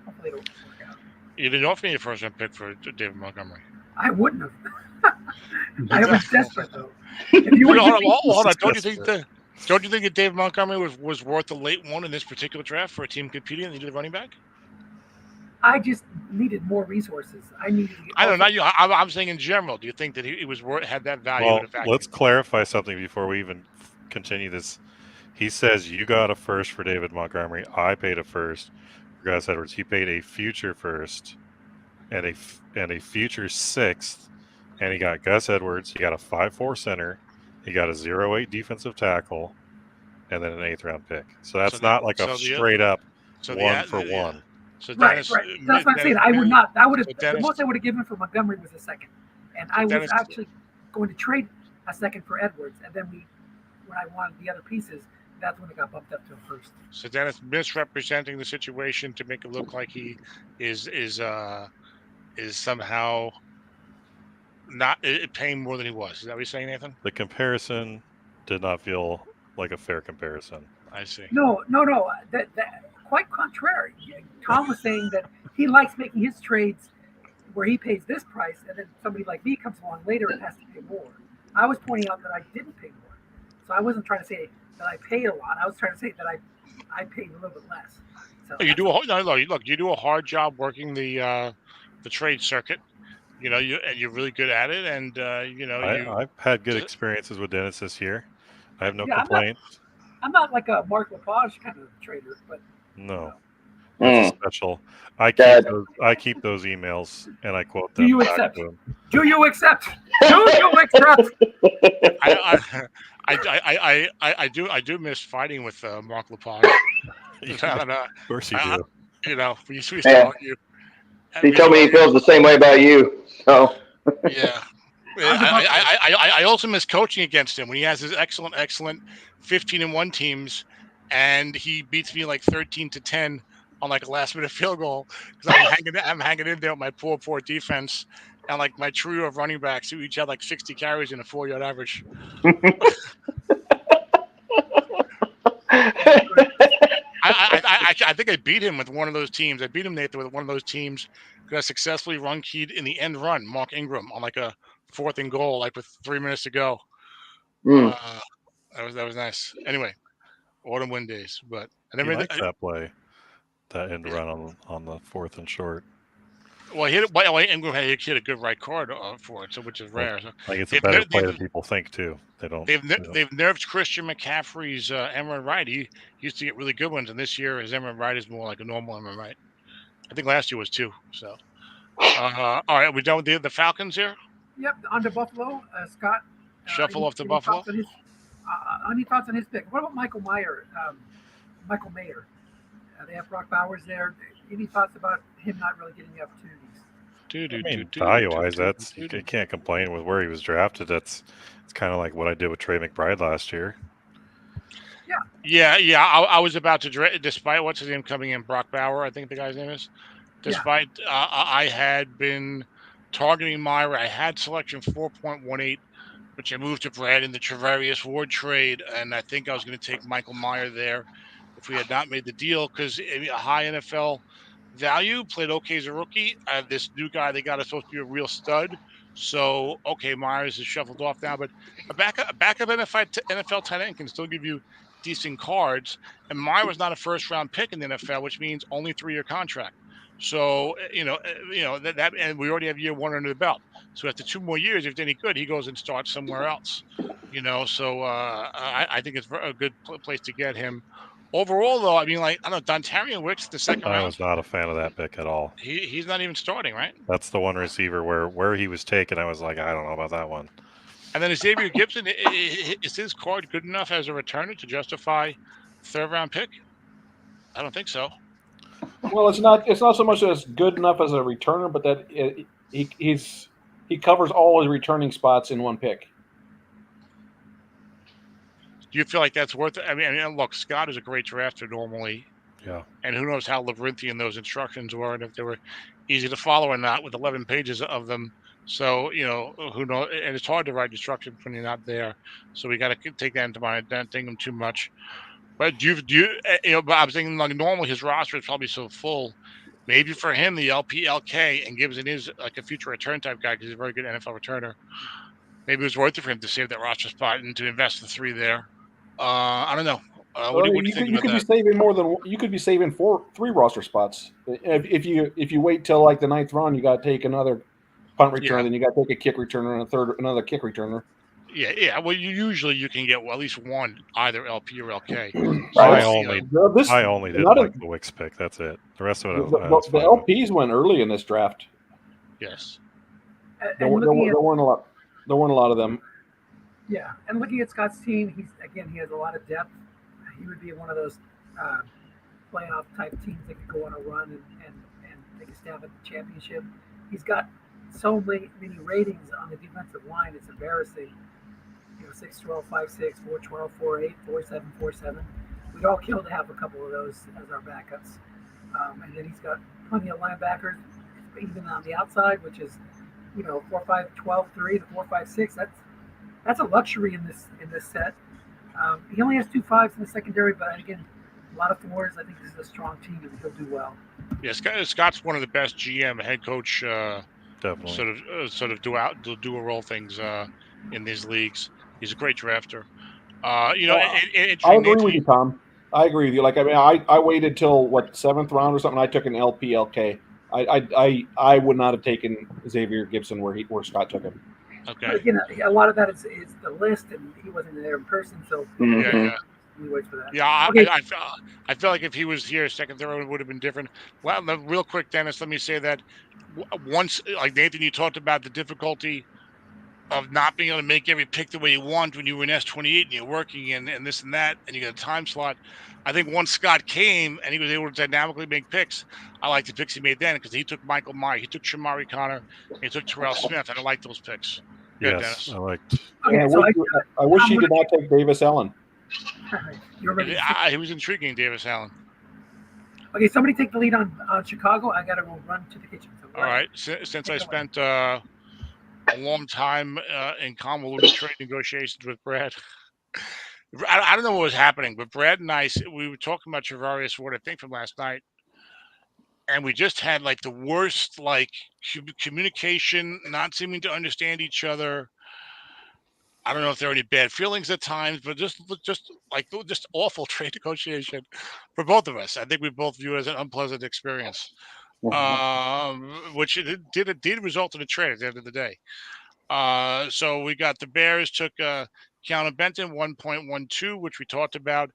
hopefully it'll work out. You didn't offer me a first-round pick for David Montgomery. I wouldn't have. I was desperate though. If you hold on. Don't you think that David Montgomery was worth a late one in this particular draft for a team competing and needed a running back? I just needed more resources. I don't know. I'm saying in general. Do you think that he was had that value? Well, let's clarify something before we even continue this. He says you got a first for David Montgomery. I paid a first for Gus Edwards. He paid a future first and a future sixth, and he got Gus Edwards. He got a 5'4" center. He got a 0.8 defensive tackle, and then an 8th round pick. So that's not like a straight up one for one. So Right, Dennis, right. That's what I'm saying. I would not. I would have. The most I would have given for Montgomery was a second, and I was actually going to trade a second for Edwards, and then when I wanted the other pieces, that's when it got bumped up to a first. So Dennis misrepresenting the situation to make it look like he is somehow not paying more than he was. Is that what you're saying, Nathan? The comparison did not feel like a fair comparison. I see. No. That quite contrary. Tom was saying that he likes making his trades where he pays this price, and then somebody like me comes along later and has to pay more. I was pointing out that I didn't pay more, so I wasn't trying to say that I paid a lot. I was trying to say that I paid a little bit less. So you do you do a hard job working the trade circuit. You know, you're really good at it, and I've had good experiences with Dennis this year. I have no complaints. I'm not like a Mark Lepage kind of trader, but no. That's a special. I keep those emails and I quote them. Do you accept? Do you accept? Do you accept? I do miss fighting with Mark Lepage. Of course you do. We used to argue. He told me he feels the same way about you. So yeah. I also miss coaching against him when he has his excellent 15-1 teams, and he beats me like 13-10 on like a last-minute field goal because I'm hanging in there with my poor defense and like my trio of running backs who each had like 60 carries and a 4-yard average. I think I beat him with one of those teams. I beat him, Nathan, with one of those teams because I successfully run keyed in the end run, Mark Ingram, on like a 4th and goal, like with 3 minutes to go. That was nice. Anyway, autumn wind days, but I never liked that play, that end run on the 4th and short. Well, Ingram hit a good right guard for it, so which is rare. So like it's a better play than people think too. They've nerfed Christian McCaffrey's Emerald Wright. He used to get really good ones, and this year his Emerald Wright is more like a normal Emerald Wright. I think last year was 2. So, all right, we done with the Falcons here. Yep, on to Buffalo. Scott. Shuffle off to Buffalo. Any thoughts on his pick? What about Michael Mayer? They have Brock Bowers there. Any thoughts about him not really getting the opportunities? Value-wise, you can't complain with where he was drafted. It's kind of like what I did with Trey McBride last year. Yeah. I was about to, despite what's his name coming in, Brock Bauer, I think the guy's name is. Despite I had been targeting Meyer, I had selection 4.18, which I moved to Brad in the Travarius Ward trade, and I think I was going to take Michael Mayer there if we had not made the deal because a high NFL value, played okay as a rookie. This new guy they got is supposed to be a real stud. So, okay, Myers is shuffled off now, but a backup NFL tight end can still give you decent cards. And Meyer was not a first-round pick in the NFL, which means only 3-year contract. So, that and we already have year 1 under the belt. So after 2 more years, if it's any good, he goes and starts somewhere else. So I think it's a good place to get him. Overall, though, I mean, like, I don't know, Dontarian Wicks, the second round. I was not a fan of that pick at all. He's not even starting, right? That's the one receiver where he was taken. I was like, I don't know about that one. And then Xavier Gibson, is his card good enough as a returner to justify 3rd-round pick? I don't think so. Well, it's not so much as good enough as a returner, but that he covers all his returning spots in one pick. Do you feel like that's worth it? I mean, look, Scott is a great drafter normally. Yeah. And who knows how labyrinthian those instructions were and if they were easy to follow or not with 11 pages of them. So, who knows? And it's hard to write instructions when you're not there. So we got to take that into mind. Don't think them too much. But do you but I was thinking like normally his roster is probably so full. Maybe for him, the LPLK and Gibson is like a future return type guy because he's a very good NFL returner. Maybe it was worth it for him to save that roster spot and to invest the 3 there. I don't know. What do you think about that? Be saving more than you could be saving 3 roster spots. If you wait till like the 9th round, you got to take another punt return, then you got to take a kick returner and another kick returner. Yeah. Well, usually you can get at least one, either LP or LK. So I Right. only This I only didn't not a, like the Wicks pick. That's it. The rest of it I the, was the fine with. LPs went early in this draft. yes. There, And were- there, looking were- at there weren't a lot. There weren't a lot of them. Yeah, and looking at Scott's team, he has a lot of depth. He would be one of those uh, playoff type teams that could go on a run and take a stab at the championship. He's got so many ratings on the defensive line; it's embarrassing. 6'12", 5'6", 4'12", 4'8", 4'7", 4'7". We'd all kill to have a couple of those as our backups. And then he's got plenty of linebackers, even on the outside, which is 4'5", 12, 3 to 4'5", 6. That's a luxury in this set. He only has 2 5s in the secondary, but again, a lot of 4s. I think this is a strong team, and he'll do well. Yeah, Scott's one of the best GM head coach Definitely. sort of dual role things in these leagues. He's a great drafter. Well, I Interesting. agree with you, Tom. I agree with you. Like, I mean, I waited till what, 7th round or something. I took an LPLK. I would not have taken Xavier Gibson where Scott took him. Okay. But again, a lot of that is the list, and he wasn't there in person, so Yeah. we wait for that. Yeah, Okay. I feel like if he was here, second, third, it would have been different. Well, real quick, Dennis, let me say that once, like Nathan, you talked about the difficulty of not being able to make every pick the way you want when you were in S28 and you're working and this and that, and you got a time slot. I think once Scott came and he was able to dynamically make picks, I like the picks he made then because he took Michael Meyer, he took Shamari Connor, he took Terrell Smith, and I like those picks. Good, Yes, Dennis. I liked. Okay, And so I wish he did not take Davis Allen. You're ready. He was intriguing, Davis Allen. Okay, somebody take the lead on Chicago. I got to go run to the kitchen. So All right. Since I spent a long time in convoluted trade negotiations with Brad. I don't know what was happening, but Brad and I, we were talking about Travarius Ward, I think, from last night, and we just had like the worst communication, not seeming to understand each other. I don't know if there are any bad feelings at times, but just awful trade negotiation for both of us. I think we both view it as an unpleasant experience, which it did result in a trade at the end of the day. So we got the Bears took Keanu Benton 1.12, which we talked about.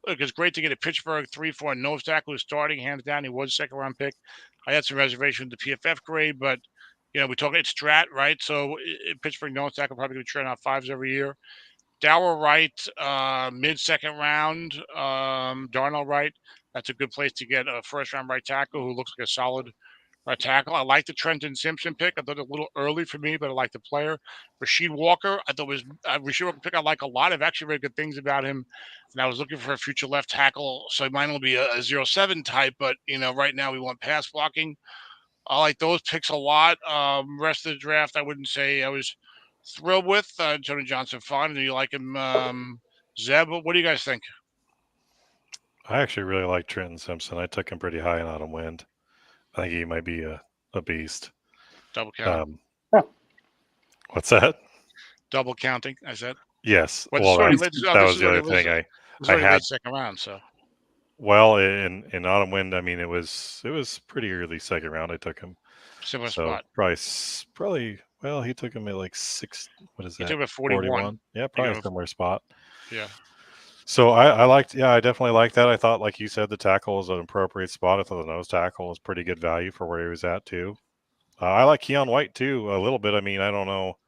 Look, it's great to get a Pittsburgh 3-4 nose tackle who's starting hands down. He was a second round pick. I had some reservation with the PFF grade, but we talk it's Strat, right? So Pittsburgh nose tackle probably going to trade out 5s every year. Dower Wright, mid second round. Darnell Wright, that's a good place to get a first round right tackle who looks like a solid tackle. I like the Trenton Simpson pick. I thought it was a little early for me, but I like the player. Rasheed Walker, I thought was Rasheed Walker pick I like a lot. I've actually read good things about him, and I was looking for a future left tackle, so he might only be a 0-7 type, but right now we want pass blocking. I like those picks a lot. Rest of the draft, I wouldn't say I was thrilled with. Tony Johnson, fine. Do you like him? Zeb, what do you guys think? I actually really like Trenton Simpson. I took him pretty high in Autumn Wind. I think he might be a beast. Double count. What's that? Double counting, I said. Yes. But Well, that was the other thing. I had late second round, so. Well, in Autumn Wind, I mean, it was pretty early second round. I took him. Similar So spot. probably. Well, he took him at like 6. What is that? He took him at 41. Yeah, probably a similar spot. Yeah. So I liked. Yeah, I definitely liked that. I thought, like you said, the tackle was an appropriate spot. I thought the nose tackle was pretty good value for where he was at too. I like Keon White too a little bit. I mean, I don't know.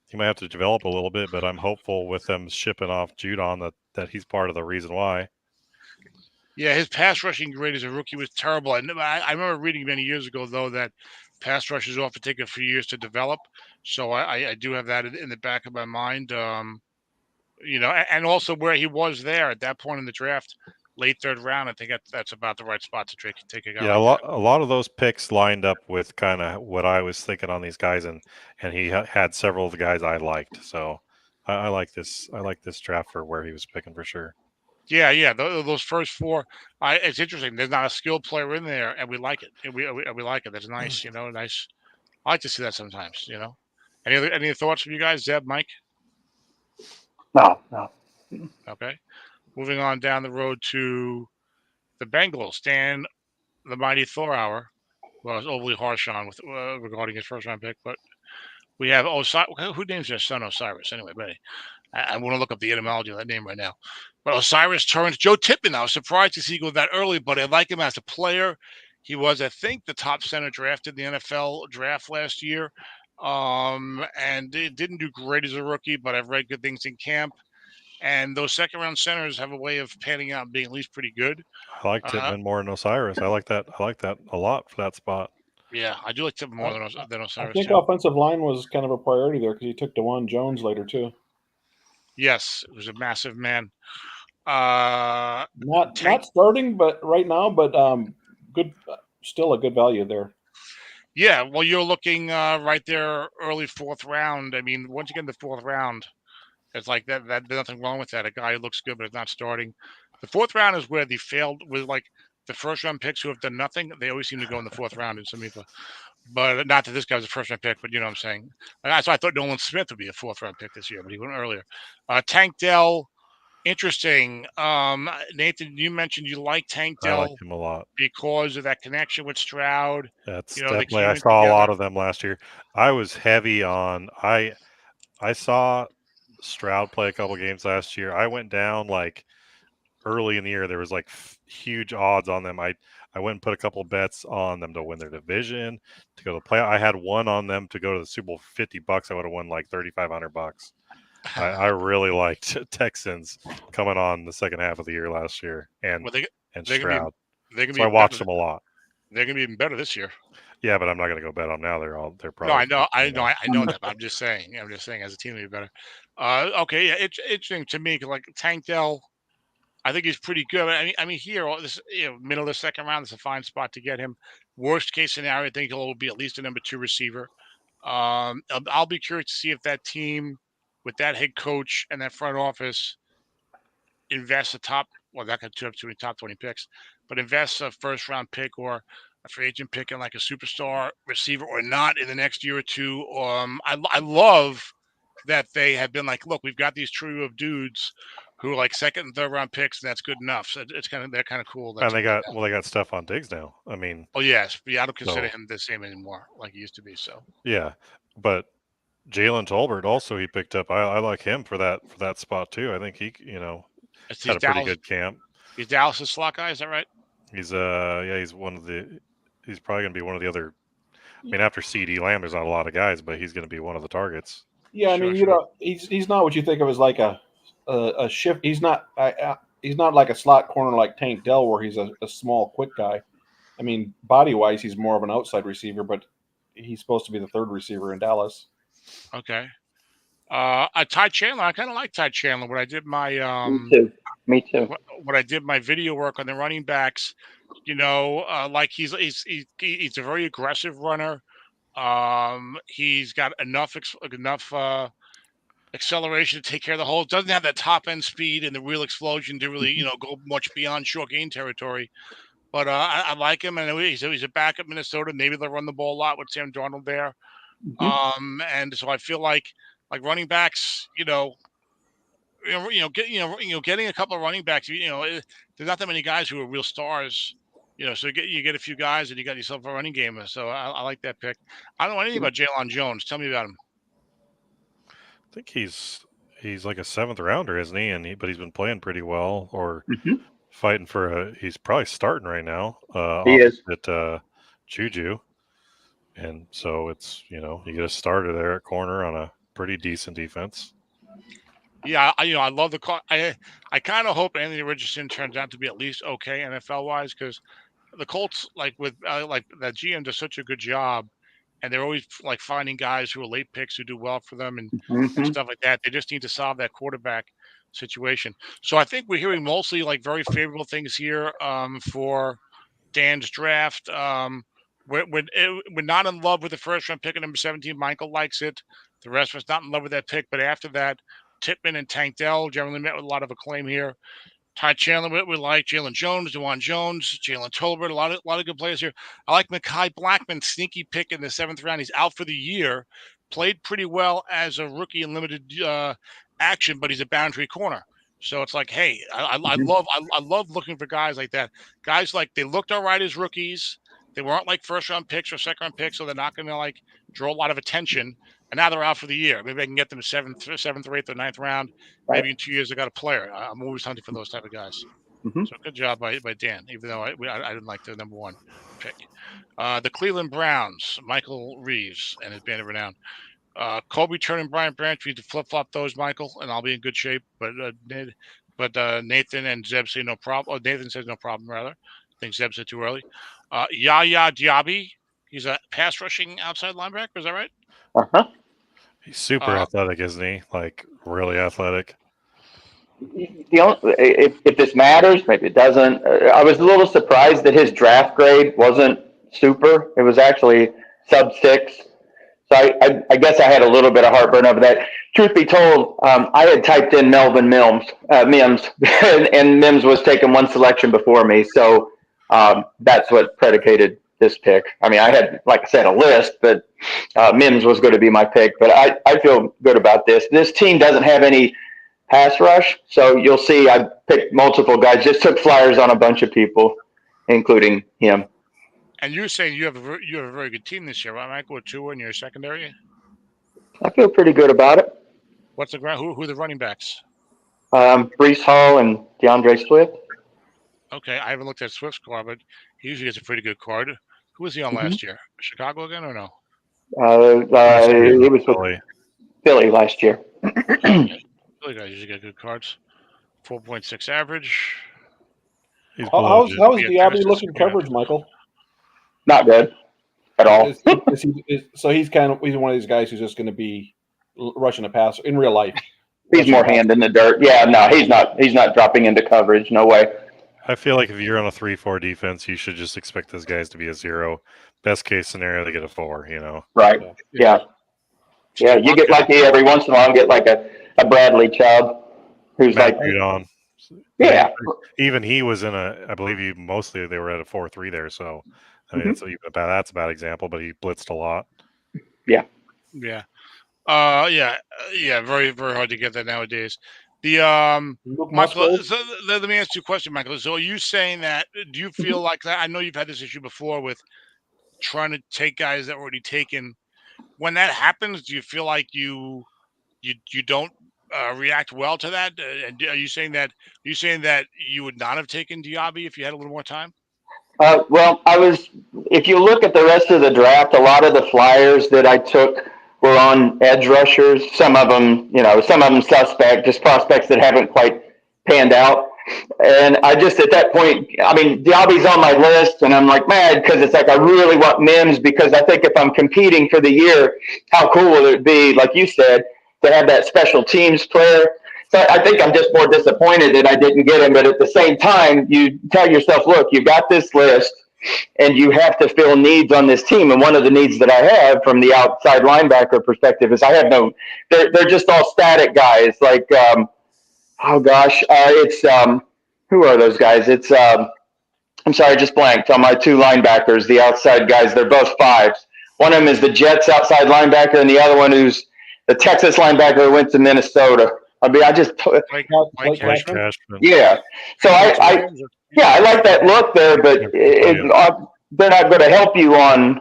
He might have to develop a little bit, but I'm hopeful with them shipping off Judon that he's part of the reason why. Yeah, his pass rushing grade as a rookie was terrible. I remember reading many years ago, though, that pass rushers often take a few years to develop. So I do have that in the back of my mind. And also where he was there at that point in the draft, late third round, I think that's about the right spot to take a guy. Yeah, like a lot of those picks lined up with kind of what I was thinking on these guys, and he had several of the guys I liked. So I like this. I like this draft for where he was picking for sure. Yeah. Those first 4, it's interesting. There's not a skilled player in there, and we like it. And we like it. That's nice. Nice. I like to see that sometimes. Any thoughts from you guys, Zeb, Mike? No. Okay. Moving on down the road to the Bengals. Dan, the mighty Thorauer, well, I was overly harsh on with regarding his first round pick, but We have Osiris. Who names their son Osiris anyway? But I want to look up the etymology of that name right now. But Osiris Torrance, Joe Tippmann. I was surprised to see he go that early, but I like him as a player. He was, I think, the top center drafted in the NFL draft last year, and it didn't do great as a rookie. But I've read good things in camp. And those second round centers have a way of panning out and being at least pretty good. I like Tippmann more than Osiris. I like that a lot for that spot. Yeah, I do like Tippmann more than Osiris. I think too. offensive line was kind of a priority there because he took DeJuan Jones later too. Yes, it was a massive man. Not starting, but right now, but good, still a good value there. Yeah, well, you're looking right there, early fourth round. I mean, once you get in the fourth round, it's like that. There's nothing wrong with that. A guy who looks good but is not starting. The fourth round is where the failed with like the first round picks who have done nothing. They always seem to go in the fourth round in Somifa. But not that this guy was a first round pick, but you know what I'm saying. So I thought Nolan Smith would be a fourth round pick this year, but he went earlier. Tank Dell, interesting. Nathan, you mentioned you like Tank Dell. I like him a lot because of that connection with Stroud. That's definitely. I saw a lot of them last year. I was heavy on. I saw Stroud play a couple games last year. I went down like early in the year. There was like huge odds on them. I went and put a couple bets on them to win their division, to go to the play. I had one on them to go to the Super Bowl, $50. I would have won like $3,500. I really liked Texans coming on the second half of the year last year, and Stroud. So I watched them a lot. They're going to be even better this year. Yeah, but I'm not going to go bet on them now. They're probably. No, I know that. But I'm just saying. As a team, they'll be better. Okay, yeah, it's interesting to me. Like Tank Dell, I think he's pretty good. I mean, here, this middle of the second round is a fine spot to get him. Worst case scenario, I think he'll be at least a number 2 receiver. I'll be curious to see if that team, with that head coach and that front office, invests a top. Well, that got two top 20 picks, but invests a first round pick or a free agent pick in like a superstar receiver or not in the next year or two. I love that they have been like, look, we've got these trio of dudes who are like second and third round picks, and that's good enough. So they're kind of cool. And they got Stephon Diggs now. I mean, yes, but I don't consider him the same anymore like he used to be. So yeah, but Jalen Tolbert also he picked up. I like him for that spot too. I think he had a pretty good camp. He's Dallas' slot guy, is that right? He's he's one of the. He's probably going to be one of the other. I mean, after CeeDee Lamb, there's not a lot of guys, but he's going to be one of the targets. Yeah, I mean, he's not what you think of as like a shift. He's not like a slot corner like Tank Dell, where he's a small, quick guy. I mean, body wise, he's more of an outside receiver, but he's supposed to be the third receiver in Dallas. Okay. Ty Chandler, I kind of like Ty Chandler. When I did my me too. When I did my video work on the running backs, like he's a very aggressive runner. He's got enough acceleration to take care of the hole. Doesn't have that top end speed and the real explosion to really go much beyond short gain territory. But I like him, and he's a backup Minnesota. Maybe they'll run the ball a lot with Sam Darnold there. And so I feel like running backs, getting a couple of running backs, there's not that many guys who are real stars, so you get a few guys and you got yourself a running game. So I like that pick. I don't know anything about Jalen Jones. Tell me about him. I think he's like a 7th rounder, isn't he? But he's been playing pretty well, or fighting for he's probably starting right now. He is at Juju. And so it's, you get a starter there at corner on a pretty decent defense. Yeah, I love the call. I kind of hope Anthony Richardson turns out to be at least okay NFL wise, because the Colts, like that GM does such a good job, and they're always like finding guys who are late picks who do well for them and stuff like that. They just need to solve that quarterback situation. So I think we're hearing mostly like very favorable things here for Dan's draft. We're not in love with the first round pick at number 17. Michael likes it. The rest of us not in love with that pick. But after that, Tippmann and Tank Dell generally met with a lot of acclaim here. Ty Chandler, we like Jalen Jones, DeJuan Jones, Jalen Tolbert, a lot of good players here. I like Mekhi Blackman, sneaky pick in the 7th round. He's out for the year. Played pretty well as a rookie in limited action, but he's a boundary corner. So it's like, hey, I love looking for guys like that. Guys like they looked all right as rookies. They weren't like first round picks or second round picks, so they're not going to like draw a lot of attention. And now they're out for the year. Maybe I can get them seventh or eighth or ninth round. Right. Maybe in 2 years I got a player. I'm always hunting for those type of guys. Mhm. So good job by Dan, even though I didn't like the number 1 pick. The Cleveland Browns, Michael Reeves and his band of renown. Kobe Turner and Brian Branch, we need to flip flop those, Michael, and I'll be in good shape. But Nathan and Zeb say no problem. Oh, Nathan says no problem, rather. I think Zeb said too early. Yaya Diaby, he's a pass rushing outside linebacker. Is that right? Uh-huh. He's super athletic, isn't he? Like really athletic. If this matters, maybe it doesn't. I was a little surprised that his draft grade wasn't super. It was actually sub 6. So I guess I had a little bit of heartburn over that. Truth be told, I had typed in Melvin Mims, and Mims was taking one selection before me. So that's what predicated this pick. I mean, I had, like I said, a list, but Mims was going to be my pick. But I feel good about this. This team doesn't have any pass rush. So you'll see I picked multiple guys, just took flyers on a bunch of people, including him. And you're saying you have a very good team this year, right, Michael? With Tua in your secondary. I feel pretty good about it. What's the who are the running backs? Brees Hall and DeAndre Swift. Okay, I haven't looked at Swift's card, but he usually gets a pretty good card. Who was he on last year? Chicago again or no? It was with Philly last year. Okay. Philly guys usually get good cards. 4.6 average. How's Diaby looking coverage, Michael? Not good at all. So he's one of these guys who's just going to be rushing a pass in real life. He's more hand in the dirt. Yeah, no, he's not dropping into coverage. No way. I feel like if you're on a 3-4 defense, you should just expect those guys to be a 0. Best case scenario, they get a 4. You know. Right. Yeah. You get lucky every once in a while. Get like a Bradley Chubb, who's Matt like Judon. Yeah. Even he was in I believe mostly they were at a 4-3 there. So I mean, that's a bad example, but he blitzed a lot. Yeah. Yeah. Very, very hard to get that nowadays. Michael, so let me ask you a question, Michael. So are you saying that, do you feel like that? I know you've had this issue before with trying to take guys that were already taken. When that happens, do you feel like you don't react well to that? And are you saying that you would not have taken Diaby if you had a little more time? Well, if you look at the rest of the draft, a lot of the flyers that I took were on edge rushers. Some of them suspect, just prospects that haven't quite panned out. And I just, at that point, I mean, Diaby's on my list, and I'm like mad because it's like I really want Mims, because I think if I'm competing for the year, how cool will it be, like you said, to have that special teams player. So I think I'm just more disappointed that I didn't get him. But at the same time, you tell yourself, look, you've got this list and you have to fill needs on this team. And one of the needs that I have from the outside linebacker perspective is they're just all static guys. Like, who are those guys? It's, I'm sorry, I just blanked on my 2 linebackers, the outside guys. They're both 5s. One of them is the Jets outside linebacker, and the other one who's the Texas linebacker who went to Minnesota. Mike Cashman. Yeah. So I like that look there, but they're not going to help you on,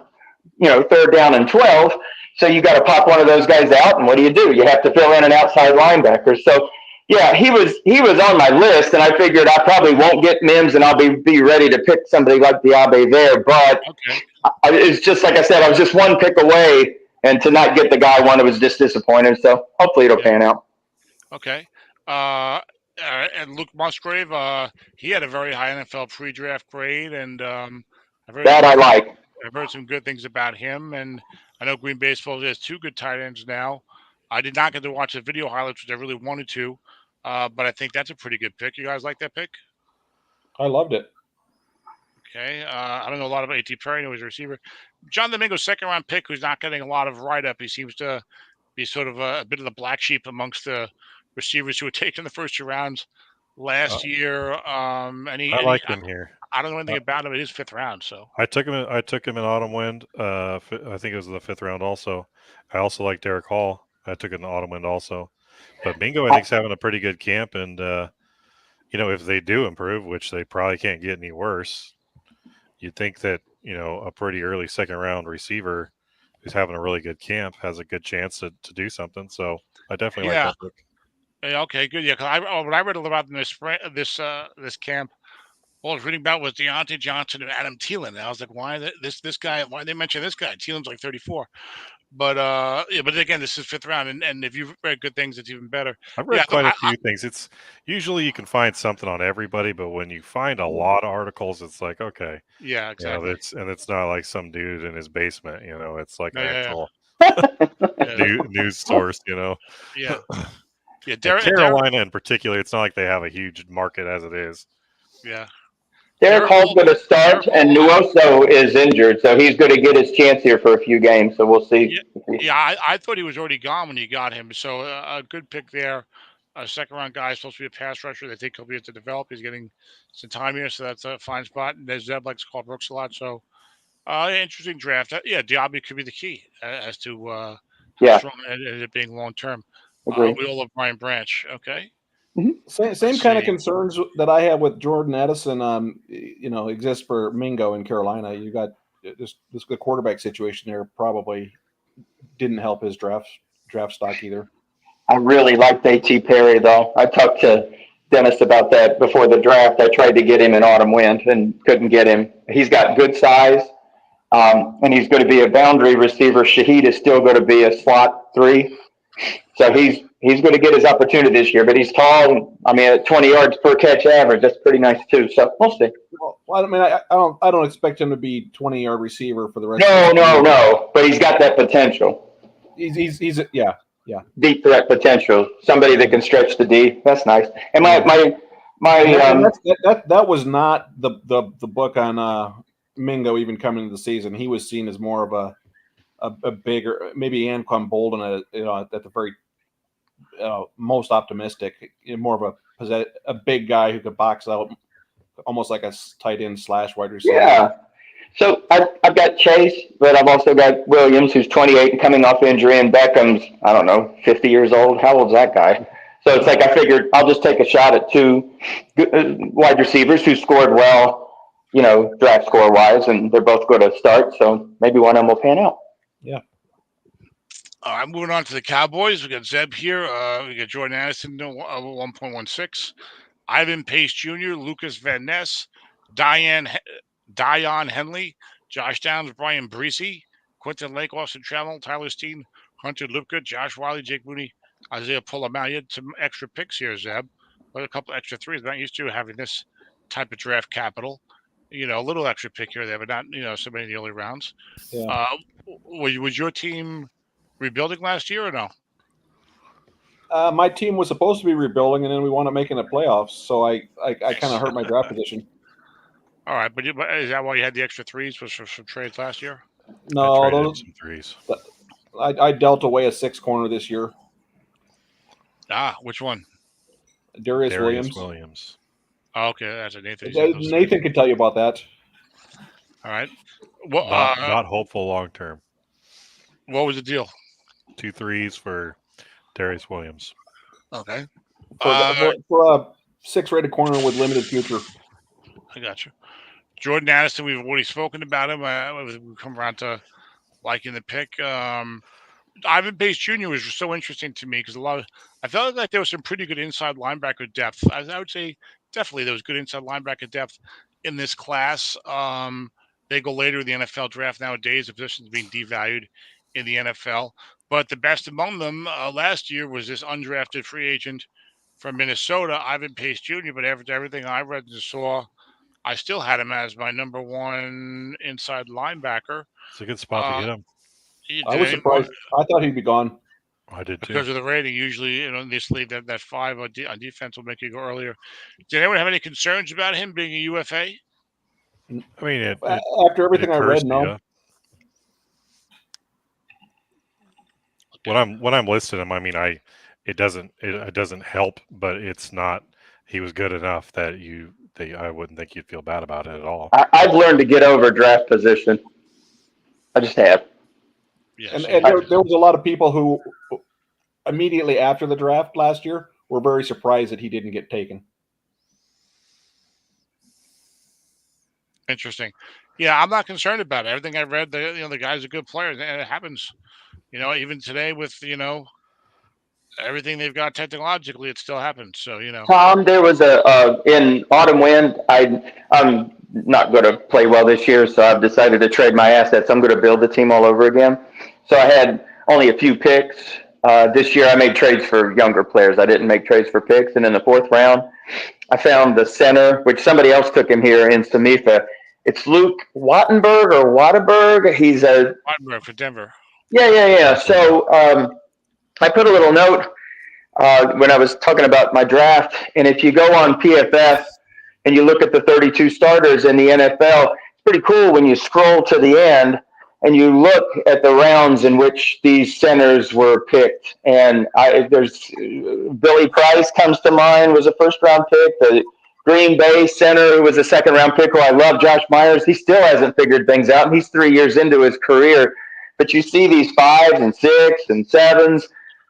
3rd down and 12. So you got to pop one of those guys out, and what do? You have to fill in an outside linebacker. So yeah, he was on my list, and I figured I probably won't get Mims, and I'll be ready to pick somebody like Diaby there. But it's just like I said, I was just one pick away, and to not get the guy I wanted was just disappointing. So hopefully it'll pan out. Okay. And Luke Musgrave, he had a very high NFL pre-draft grade, and I've heard some good things about him. And I know Green Bay has 2 good tight ends now. I did not get to watch the video highlights, which I really wanted to, but I think that's a pretty good pick. You guys like that pick? I loved it. Okay. I don't know a lot about A.T. Perry, who is a receiver. John Domingo's 2nd-round pick, who's not getting a lot of write-up. He seems to be sort of a bit of the black sheep amongst the receivers who were taken the first 2 rounds last year. I like him here. I don't know anything about him. It is 5th round, so I took him in autumn wind. I think it was the 5th round. Also, I also like Derek Hall. I took it in autumn wind also. But Mingo, I think, is having a pretty good camp, and if they do improve, which they probably can't get any worse, you'd think that a pretty early second round receiver who's having a really good camp has a good chance to do something. So I definitely like Yeah. that pick. Yeah, okay, good. Yeah, 'cause what I read about in this camp, all I was reading about was Deontay Johnson and Adam Thielen. And I was like, why this guy? Why they mention this guy? Thielen's like 34. But yeah, but again, this is fifth round, and if you've read good things, it's even better. I've Yeah, read quite a few things. It's usually you can find something on everybody, but when you find a lot of articles, it's like, okay, yeah, exactly. it's not like some dude in his basement. It's like No, an yeah, actual yeah, news source. yeah, yeah. At Derek, Carolina in particular, it's not like they have a huge market as it is. yeah. Derek Hall's going to start, and Nuoso is injured, so he's going to get his chance here for a few games. So we'll see. Yeah, I thought he was already gone when you got him. So a good pick there. A second round guy is supposed to be a pass rusher. They think he'll be able to develop. He's getting some time here, so that's a fine spot. And there's Zeb likes to call Brooks a lot. So interesting draft. Yeah, Diaby could be the key as to how strong it ended up being long term. We all love Brian Branch. Okay. Same kind of concerns that I have with Jordan Addison, exist for Mingo in Carolina. You got this good quarterback situation there probably didn't help his draft stock either. I really liked A.T. Perry, though. I talked to Dennis about that before the draft. I tried to get him in Autumn Wind and couldn't get him. He's got good size, and he's going to be a boundary receiver. Shaheed is still going to be a slot 3. So he's going to get his opportunity this year, but he's tall. I mean, at 20 yards per catch average, that's pretty nice too. So we'll see. Well, I mean, I don't expect him to be 20-yard receiver for the rest. No. But he's got that potential. He's deep threat potential. Somebody that can stretch the D. That's nice. And that was not the book on Mingo even coming into the season. He was seen as more of a bigger, maybe Anquan Bolden at the very most optimistic, more of a big guy who could box out almost like a tight end / wide receiver. Yeah. So I've got Chase, but I've also got Williams, who's 28 and coming off injury, and Beckham's, 50 years old. How old's that guy? So it's like I figured I'll just take a shot at 2 wide receivers who scored well, draft score wise, and they're both going to start. So maybe one of them will pan out. Yeah. All right, moving on to the Cowboys. We got Zeb here. We got Jordan Addison, 1.16. Ivan Pace Jr., Lucas Van Ness, Dion Henley, Josh Downs, Brian Breesy, Quentin Lake, Austin Trammell, Tyler Steen, Hunter Lupka, Josh Wiley, Jake Mooney, Isaiah Pulamau. You had some extra picks here, Zeb, but a couple extra 3s. Not used to having this type of draft capital. A little extra pick here there, but not so many in the early rounds. Yeah. Was your team rebuilding last year or no? My team was supposed to be rebuilding, and then we wound up making the playoffs. So I kind of hurt my draft position. All right, but is that why you had the extra 3s? Was for some trades last year? No, those some 3s. I dealt away a 6 corner this year. Which one? Darius Williams. Oh, okay, that's a Nathan. Nathan can tell you about that. All right. Well, not hopeful long term. What was the deal? 2 3s for Darius Williams. Okay. For a 6-rated corner with limited future. I got you. Jordan Addison, we've already spoken about him. We've come around to liking the pick. Ivan Pace Jr. was so interesting to me because I felt like there was some pretty good inside linebacker depth. I would say definitely there was good inside linebacker depth in this class. They go later in the NFL draft nowadays. The position's being devalued in the NFL. But the best among them last year was this undrafted free agent from Minnesota, Ivan Pace Jr. But after everything I read and saw, I still had him as my number 1 inside linebacker. It's a good spot to get him. I was surprised. I thought he'd be gone. I did too. Because of the rating, usually, in this league, that 5 on defense will make you go earlier. Did anyone have any concerns about him being a UFA? I mean, after everything I read, no. When I'm listing him, I mean, it doesn't help, but it's not. He was good enough that I wouldn't think you'd feel bad about it at all. I've learned to get over draft position. I just have. Yes. And there was a lot of people who immediately after the draft last year were very surprised that he didn't get taken. Interesting. Yeah, I'm not concerned about it. Everything I read, the guy's a good player, and it happens. Even today with everything they've got technologically, it still happens. So Tom, there was in autumn wind. I'm not going to play well this year, so I've decided to trade my assets. I'm going to build the team all over again. So I had only a few picks. This year I made trades for younger players. I didn't make trades for picks. And in the fourth round, I found the center, which somebody else took him here in Somifa. It's Luke Wattenberg or Wattenberg. He's a Wattenberg for Denver. Yeah. So I put a little note when I was talking about my draft. And if you go on PFF and you look at the 32 starters in the NFL, it's pretty cool when you scroll to the end and you look at the rounds in which these centers were picked. And there's Billy Price comes to mind, was a first round pick. The Green Bay center, who was a second round pick, who I love, Josh Myers. He still hasn't figured things out, and he's 3 years into his career. But you see these 5s and 6s and 7s,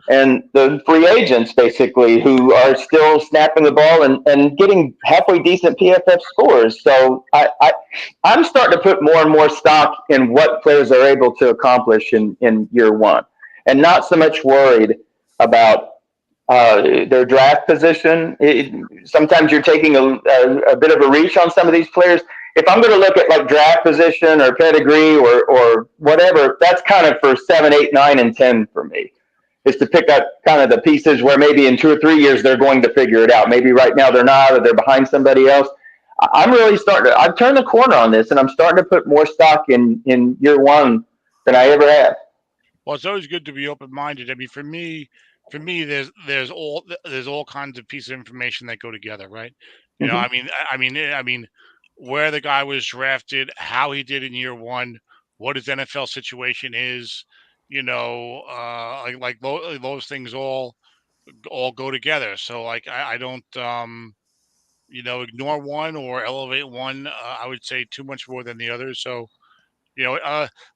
and the free agents basically who are still snapping the ball and getting halfway decent PFF scores. So I'm starting to put more and more stock in what players are able to accomplish in year one, and not so much worried about their draft position. Sometimes you're taking a bit of a reach on some of these players. If I'm going to look at like draft position or pedigree or whatever, that's kind of for 7, 8, 9, and 10 for me. Is to pick up kind of the pieces where maybe in 2 or 3 years they're going to figure it out. Maybe right now they're not, or they're behind somebody else. I'm really I've turned the corner on this, and I'm starting to put more stock in year one than I ever have. Well, it's always good to be open-minded. I mean, for me, there's all kinds of pieces of information that go together, right? I mean, where the guy was drafted, how he did in year one, what his NFL situation is, those things all go together. So like I don't ignore one or elevate one. I would say too much more than the other. So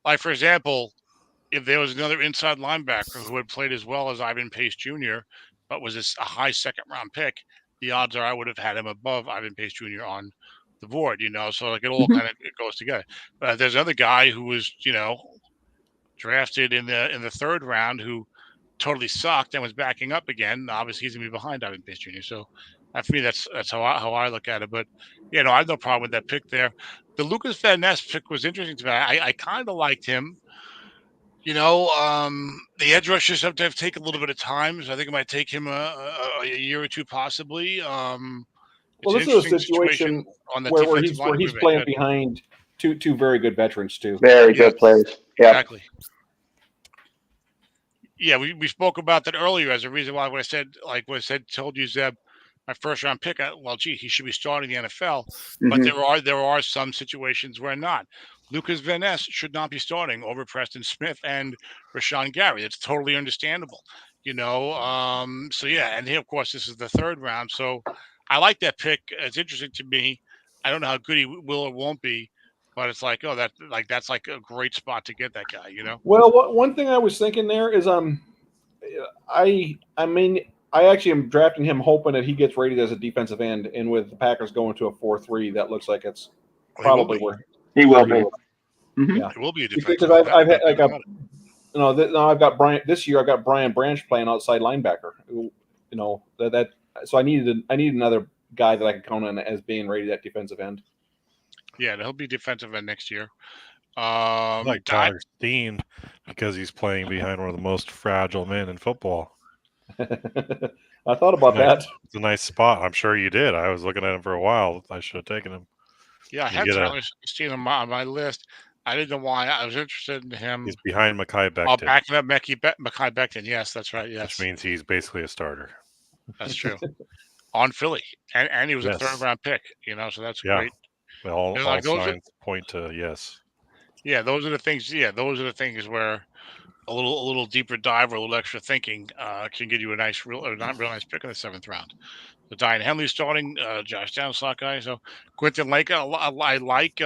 like for example, if there was another inside linebacker who had played as well as Ivan Pace Jr., but was a high second round pick, the odds are I would have had him above Ivan Pace Jr. on the board. So like it all kind of it goes together. But there's another guy who was drafted in the third round who totally sucked and was backing up again. Obviously, he's gonna be behind Ivan Pace Jr. So for me, that's how I look at it. But I have no problem with that pick there. The Lucas Van Ness pick was interesting to me. I kind of liked him. The edge rushers sometimes take a little bit of time, so I think it might take him a year or two, possibly. Well, this is a situation on the where he's playing behind two very good veterans too. Very good players. Yeah, exactly. Yeah, we spoke about that earlier as a reason why told you, Zeb, my first round pick. He should be starting the NFL, but there are some situations where not. Lucas Van Ness should not be starting over Preston Smith and Rashawn Gary. It's totally understandable, So yeah, and of course this is the third round, so I like that pick. It's interesting to me. I don't know how good he will or won't be, but it's like, that's like a great spot to get that guy, Well, one thing I was thinking there is, I actually am drafting him hoping that he gets rated as a defensive end, and with the Packers going to a 4-3, that looks like it's probably where he will be. Yeah, it will be a defensive. Because I've got Brian this year. I've got Brian Branch playing outside linebacker. So I needed another guy that I could count on as being rated at defensive end. Yeah, he'll be defensive end next year. Like Tyler Steen, because he's playing behind one of the most fragile men in football. I thought about that. It's a nice spot. I'm sure you did. I was looking at him for a while. I should have taken him. Yeah, I had Tyler Steen on my list. I didn't know why. I was interested in him. He's behind Mekhi Becton. Oh, backing up Mekhi Becton. Yes, that's right. Yes. Which means he's basically a starter. That's true. On Philly. And he was a third round pick, so that's great. Well, all signs point to yes. Yeah, those are the things. Yeah, those are the things where a little deeper dive or a little extra thinking can get you a nice, not real nice pick in the seventh round. So Diane Henley starting, Josh Downs slot guy. So Quentin Lake, I like.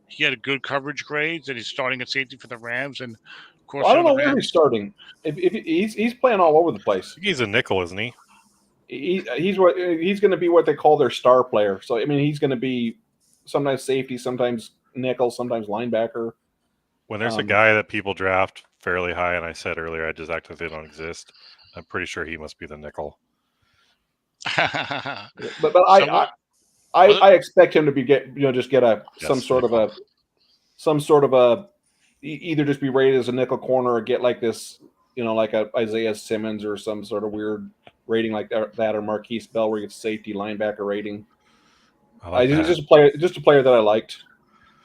He had a good coverage grades, and he's starting at safety for the Rams. And of course, I don't know where he's starting. If he's playing all over the place. He's a nickel, isn't he? He's going to be what they call their star player. So I mean, he's going to be sometimes safety, sometimes nickel, sometimes linebacker. When there's a guy that people draft fairly high, and I said earlier, I just act as they don't exist. I'm pretty sure he must be the nickel. But I expect him to just get some sort of a either just be rated as a nickel corner or get like this, like a Isaiah Simmons or some sort of weird rating like that, or Marquise Bell where he gets safety linebacker rating. He's just a player that I liked.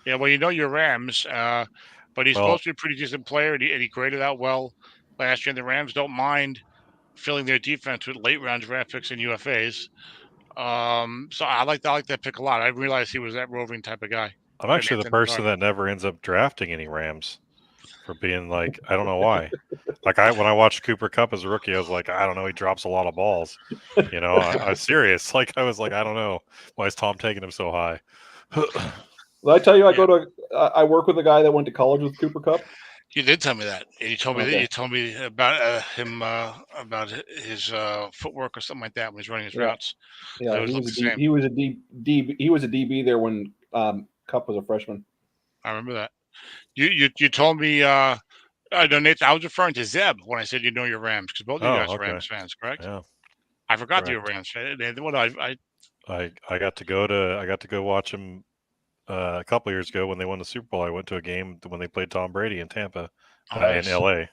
Yeah, well, your Rams, but he's supposed to be a pretty decent player, and he graded out well last year. And the Rams don't mind filling their defense with late round draft picks and UFAs. So I like that pick a lot. I realized he was that roving type of guy. I'm actually the person that never ends up drafting any Rams for being like, I don't know why. Like when I watched Cooper Kupp as a rookie, I was like, I don't know, he drops a lot of balls. I was serious. Like I was like, I don't know, why is Tom taking him so high? Well, I tell you, I work with a guy that went to college with Cooper Kupp. You did tell me that. And you told me that. You told me about him, about his footwork or something like that when he's running his routes. Yeah, he was a DB there when Kupp was a freshman. I remember that. You told me. I know, Nathan, I was referring to Zeb when I said your Rams, because both of you guys are Rams fans, correct? Yeah. I forgot that you were Rams fans. I got to go watch him a couple years ago when they won the Super Bowl. I went to a game when they played Tom Brady in Tampa, in LA.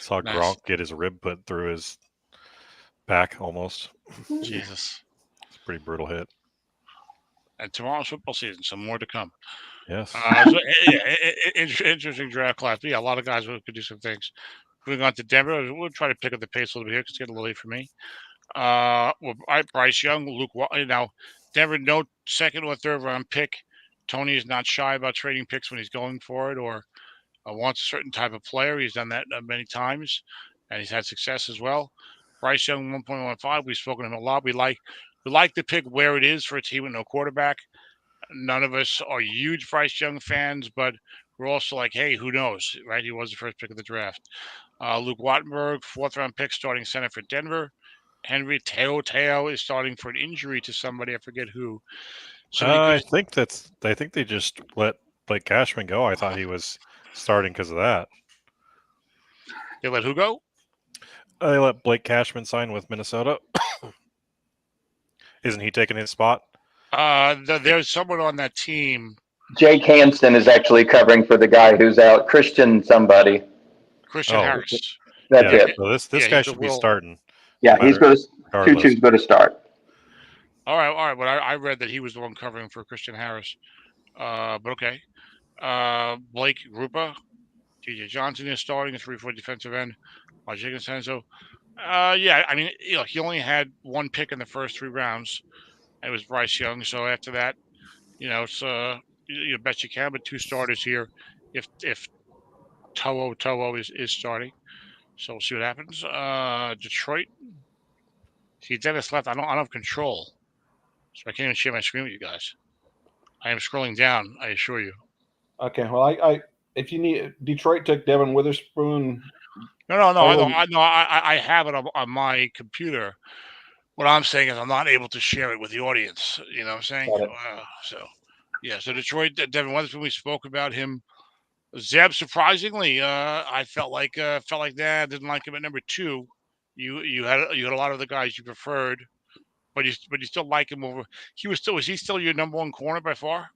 Saw Gronk get his rib put through his back almost. Jesus. It's a pretty brutal hit. And tomorrow's football season, some more to come. Yes. Interesting draft class. But yeah, a lot of guys could do some things. Moving on to Denver, we'll try to pick up the pace a little bit here because it's getting a little late for me. Bryce Young, Luke. Now, Denver, no second or third round pick. Tony is not shy about trading picks when he's going for it or wants a certain type of player. He's done that many times, and he's had success as well. Bryce Young, 1.15. We've spoken to him a lot. We like to pick where it is for a team with no quarterback. None of us are huge Bryce Young fans, but we're also like, hey, who knows, right? He was the first pick of the draft. Luke Wattenberg, 4th-round pick, starting center for Denver. Henry Teo is starting for an injury to somebody. I forget who. I think they just let Blake Cashman go. I thought he was starting because of that. They let who go? They let Blake Cashman sign with Minnesota. Isn't he taking his spot? There's someone on that team. Jake Hansen is actually covering for the guy who's out. Christian Harris. That's it. So this guy should be starting. Yeah, he's going to Choo-Choo's going to start. All right. But I read that he was the one covering for Christian Harris. But okay. Blake Grupa, TJ Johnson is starting. 3-4 defensive end. So, yeah, I mean, he only had one pick in the first 3 rounds. And it was Bryce Young. So after that, it's you bet you can, but 2 starters here. If Toho is starting. So we'll see what happens. Detroit. See, Dennis left. I don't have control, so I can't even share my screen with you guys. I am scrolling down. I assure you. Okay. Well, I if you need Detroit took Devin Witherspoon. No. I have it on my computer. What I'm saying is I'm not able to share it with the audience. You know what I'm saying? So Detroit, Devin Witherspoon. We spoke about him. Zeb, surprisingly, I felt like that. Didn't like him at number 2. You had a lot of the guys you preferred, but you still like him over. Was he still your number 1 corner by far?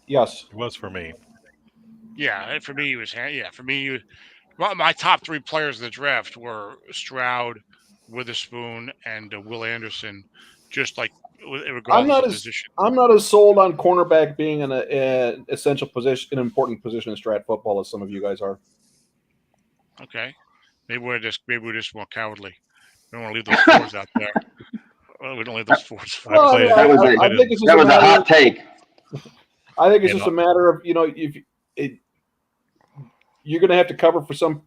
Yes, it was for me. Yeah, for me he was. Yeah, for me, my top 3 players in the draft were Stroud, Witherspoon, and Will Anderson. Just like regardless of position. I'm not as sold on cornerback being an essential position, an important position in strat football as some of you guys are. Okay, maybe we're just more cowardly. We don't want to leave those 4s out there. We don't leave those 4s. That was a hot take. I think it's just a matter of you're going to have to cover for some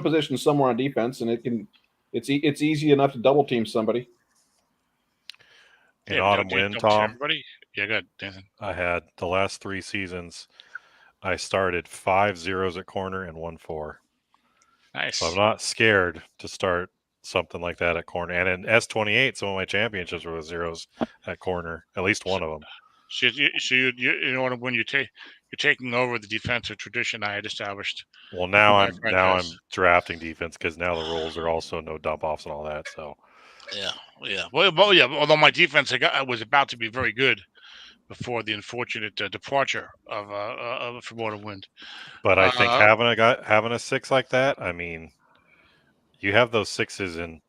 position somewhere on defense, and it's easy enough to double team somebody. In autumn win, Tom. Everybody? Yeah, good, Nathan. I had the last 3 seasons. I started 5 zeros at corner and 1 4. Nice. So I'm not scared to start something like that at corner. And in S28, some of my championships were with zeros at corner, at least one of them. So you know when you're taking over the defensive tradition I had established. Well, now my I'm franchise. drafting defense because now the rules are also no dump offs and all that. So Yeah. Well, yeah. Although my defense was about to be very good before the unfortunate departure of from Water Wind. but I think having a 6 like that, I mean, you have those 6s, and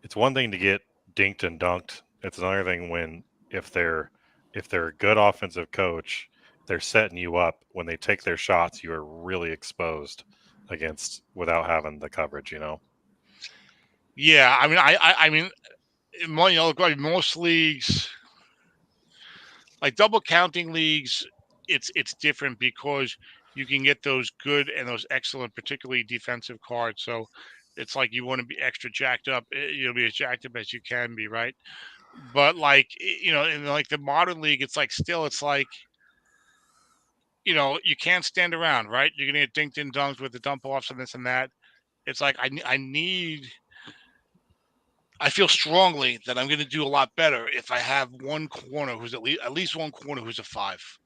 it's one thing to get dinked and dunked. It's another thing when if they're a good offensive coach, they're setting you up. When they take their shots, you are really exposed against without having the coverage. Yeah, I mean, like most leagues, like double counting leagues, it's different because you can get those good and those excellent, particularly defensive cards. So it's like you want to be extra jacked up. You'll be as jacked up as you can be, right? But like in like the modern league, it's like you can't stand around, right? You're gonna get dinked in dunks with the dump offs and this and that. It's like I feel strongly that I'm going to do a lot better if I have one corner who's at least one corner who's a 5,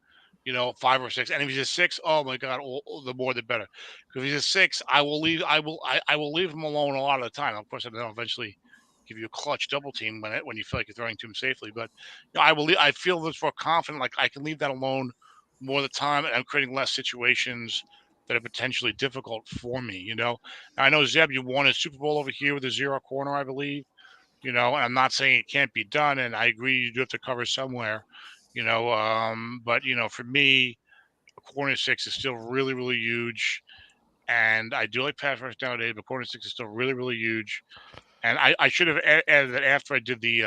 5 or 6. And if he's a 6, oh my God, the more the better. If he's a 6, I will leave him alone a lot of the time. Of course, I'll eventually give you a clutch double team when you feel like you're throwing to him safely. But I feel this more confident, like I can leave that alone more of the time, and I'm creating less situations that are potentially difficult for me. I know Zeb, you won a Super Bowl over here with a 0 corner, I believe. And I'm not saying it can't be done, and I agree you do have to cover somewhere, but for me, a corner 6 is still really, really huge, and I do like pass rush nowadays, but corner 6 is still really, really huge. And I should have added that after I did the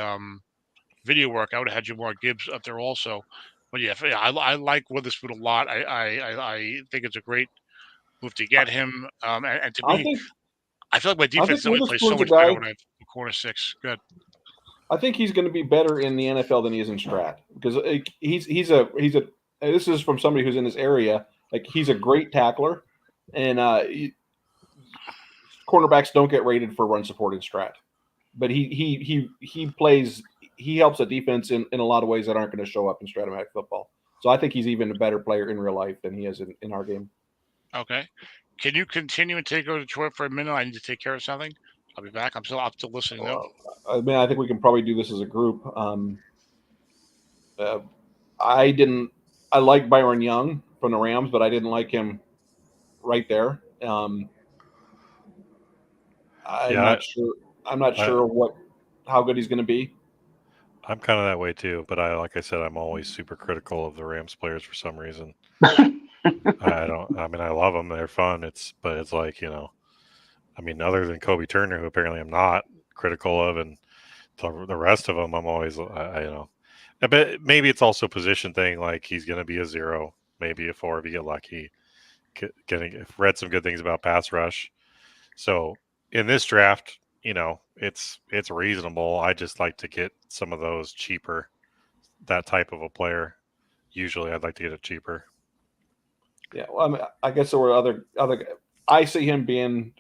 video work. I would have had Jamar Gibbs up there also. But yeah, I like Witherspoon a lot. I think it's a great move to get him. And to me, I feel like my defense only plays so much better when I have a corner 6. Good. I think he's going to be better in the NFL than he is in Strat because he's a this is from somebody who's in this area. Like he's a great tackler, and cornerbacks don't get rated for run support in Strat, but he helps a defense in a lot of ways that aren't going to show up in Stratomatic football. So I think he's even a better player in real life than he is in our game. Okay. Can you continue and take over Detroit for a minute? I need to take care of something. I'll be back. I'm still listening though. I mean, I think we can probably do this as a group. I like Byron Young from the Rams, but I didn't like him right there. I'm not sure how good he's going to be. I'm kind of that way too, but like I said, I'm always super critical of the Rams players for some reason. I love them; they're fun. But it's like I mean, other than Kobe Turner, who apparently I'm not critical of, and the rest of them, I'm always, but maybe it's also a position thing. Like he's going to be a 0, maybe a 4 if you get lucky. Read some good things about pass rush. So in this draft, it's reasonable. I just like to get some of those cheaper. That type of a player. Usually, I'd like to get it cheaper. Yeah, well, I mean, I guess there were other. I see him being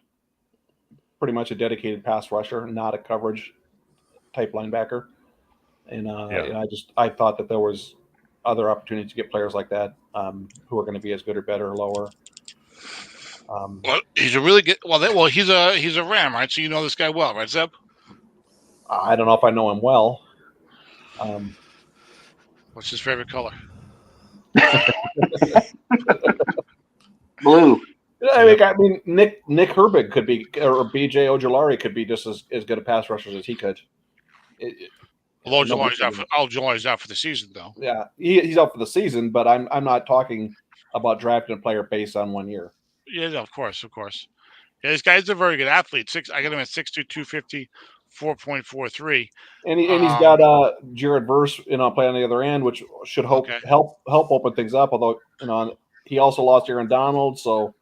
pretty much a dedicated pass rusher, not a coverage type linebacker. And I thought that there was other opportunities to get players like that who are going to be as good or better or lower. Well, he's a really good. Well, he's a Ram, right? So you know this guy well, right, Zeb? I don't know if I know him well. What's his favorite color? Blue. I mean, Nick Herbig could be, or BJ Ojulari could be just as good a pass rusher as he could. Ojulari's out for the season, though. Yeah, he's out for the season, but I'm not talking about drafting a player based on 1 year. Yeah, of course. Yeah, this guy's a very good athlete. I got him at 6'2", 250, 4.43. And he's got Jared Verse, playing on the other end, which should help open things up. Although he also lost Aaron Donald, so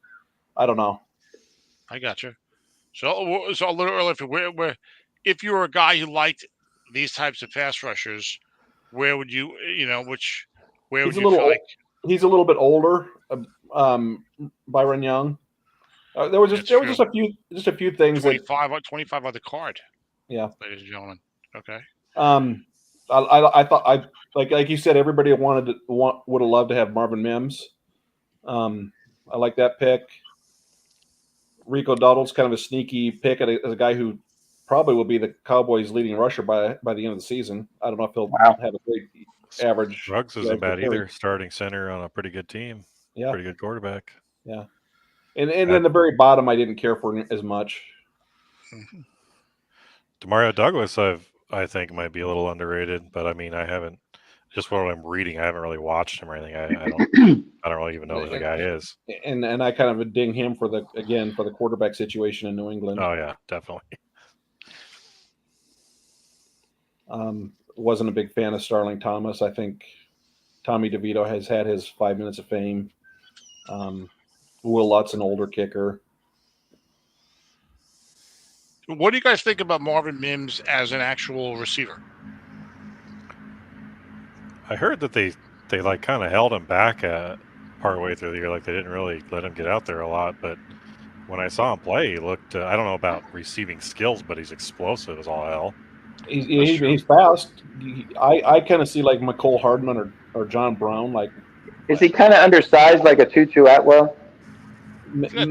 I don't know. I got you. So a little early for where if you were a guy who liked these types of pass rushers, where would you feel like he's a little bit older, Byron Young. There was just a few things 25 on the card. Yeah, ladies and gentlemen. Okay. I thought like you said, everybody would have loved to have Marvin Mims. I like that pick. Rico Dowdle's kind of a sneaky pick as a guy who probably will be the Cowboys' leading rusher by the end of the season. I don't know if he'll have a great average. Ruggs isn't bad either. Starting center on a pretty good team. Yeah, pretty good quarterback. Yeah, and in the very bottom, I didn't care for as much. Demario Douglas, I think might be a little underrated, but I mean, I haven't. Just what I'm reading, I haven't really watched him or anything. I don't really even know who the guy is. And I kind of ding him for the quarterback situation in New England. Oh yeah, definitely. Wasn't a big fan of Starling Thomas. I think Tommy DeVito has had his 5 minutes of fame. Will Lutt's an older kicker. What do you guys think about Marvin Mims as an actual receiver? I heard that they like kind of held him back partway through the year, like they didn't really let him get out there a lot. But when I saw him play, he looked. I don't know about receiving skills, but he's explosive as all hell. He's fast. I kind of see like McCole Hardman or John Brown. Like, is he kind of undersized, like a Tutu Atwell? Maybe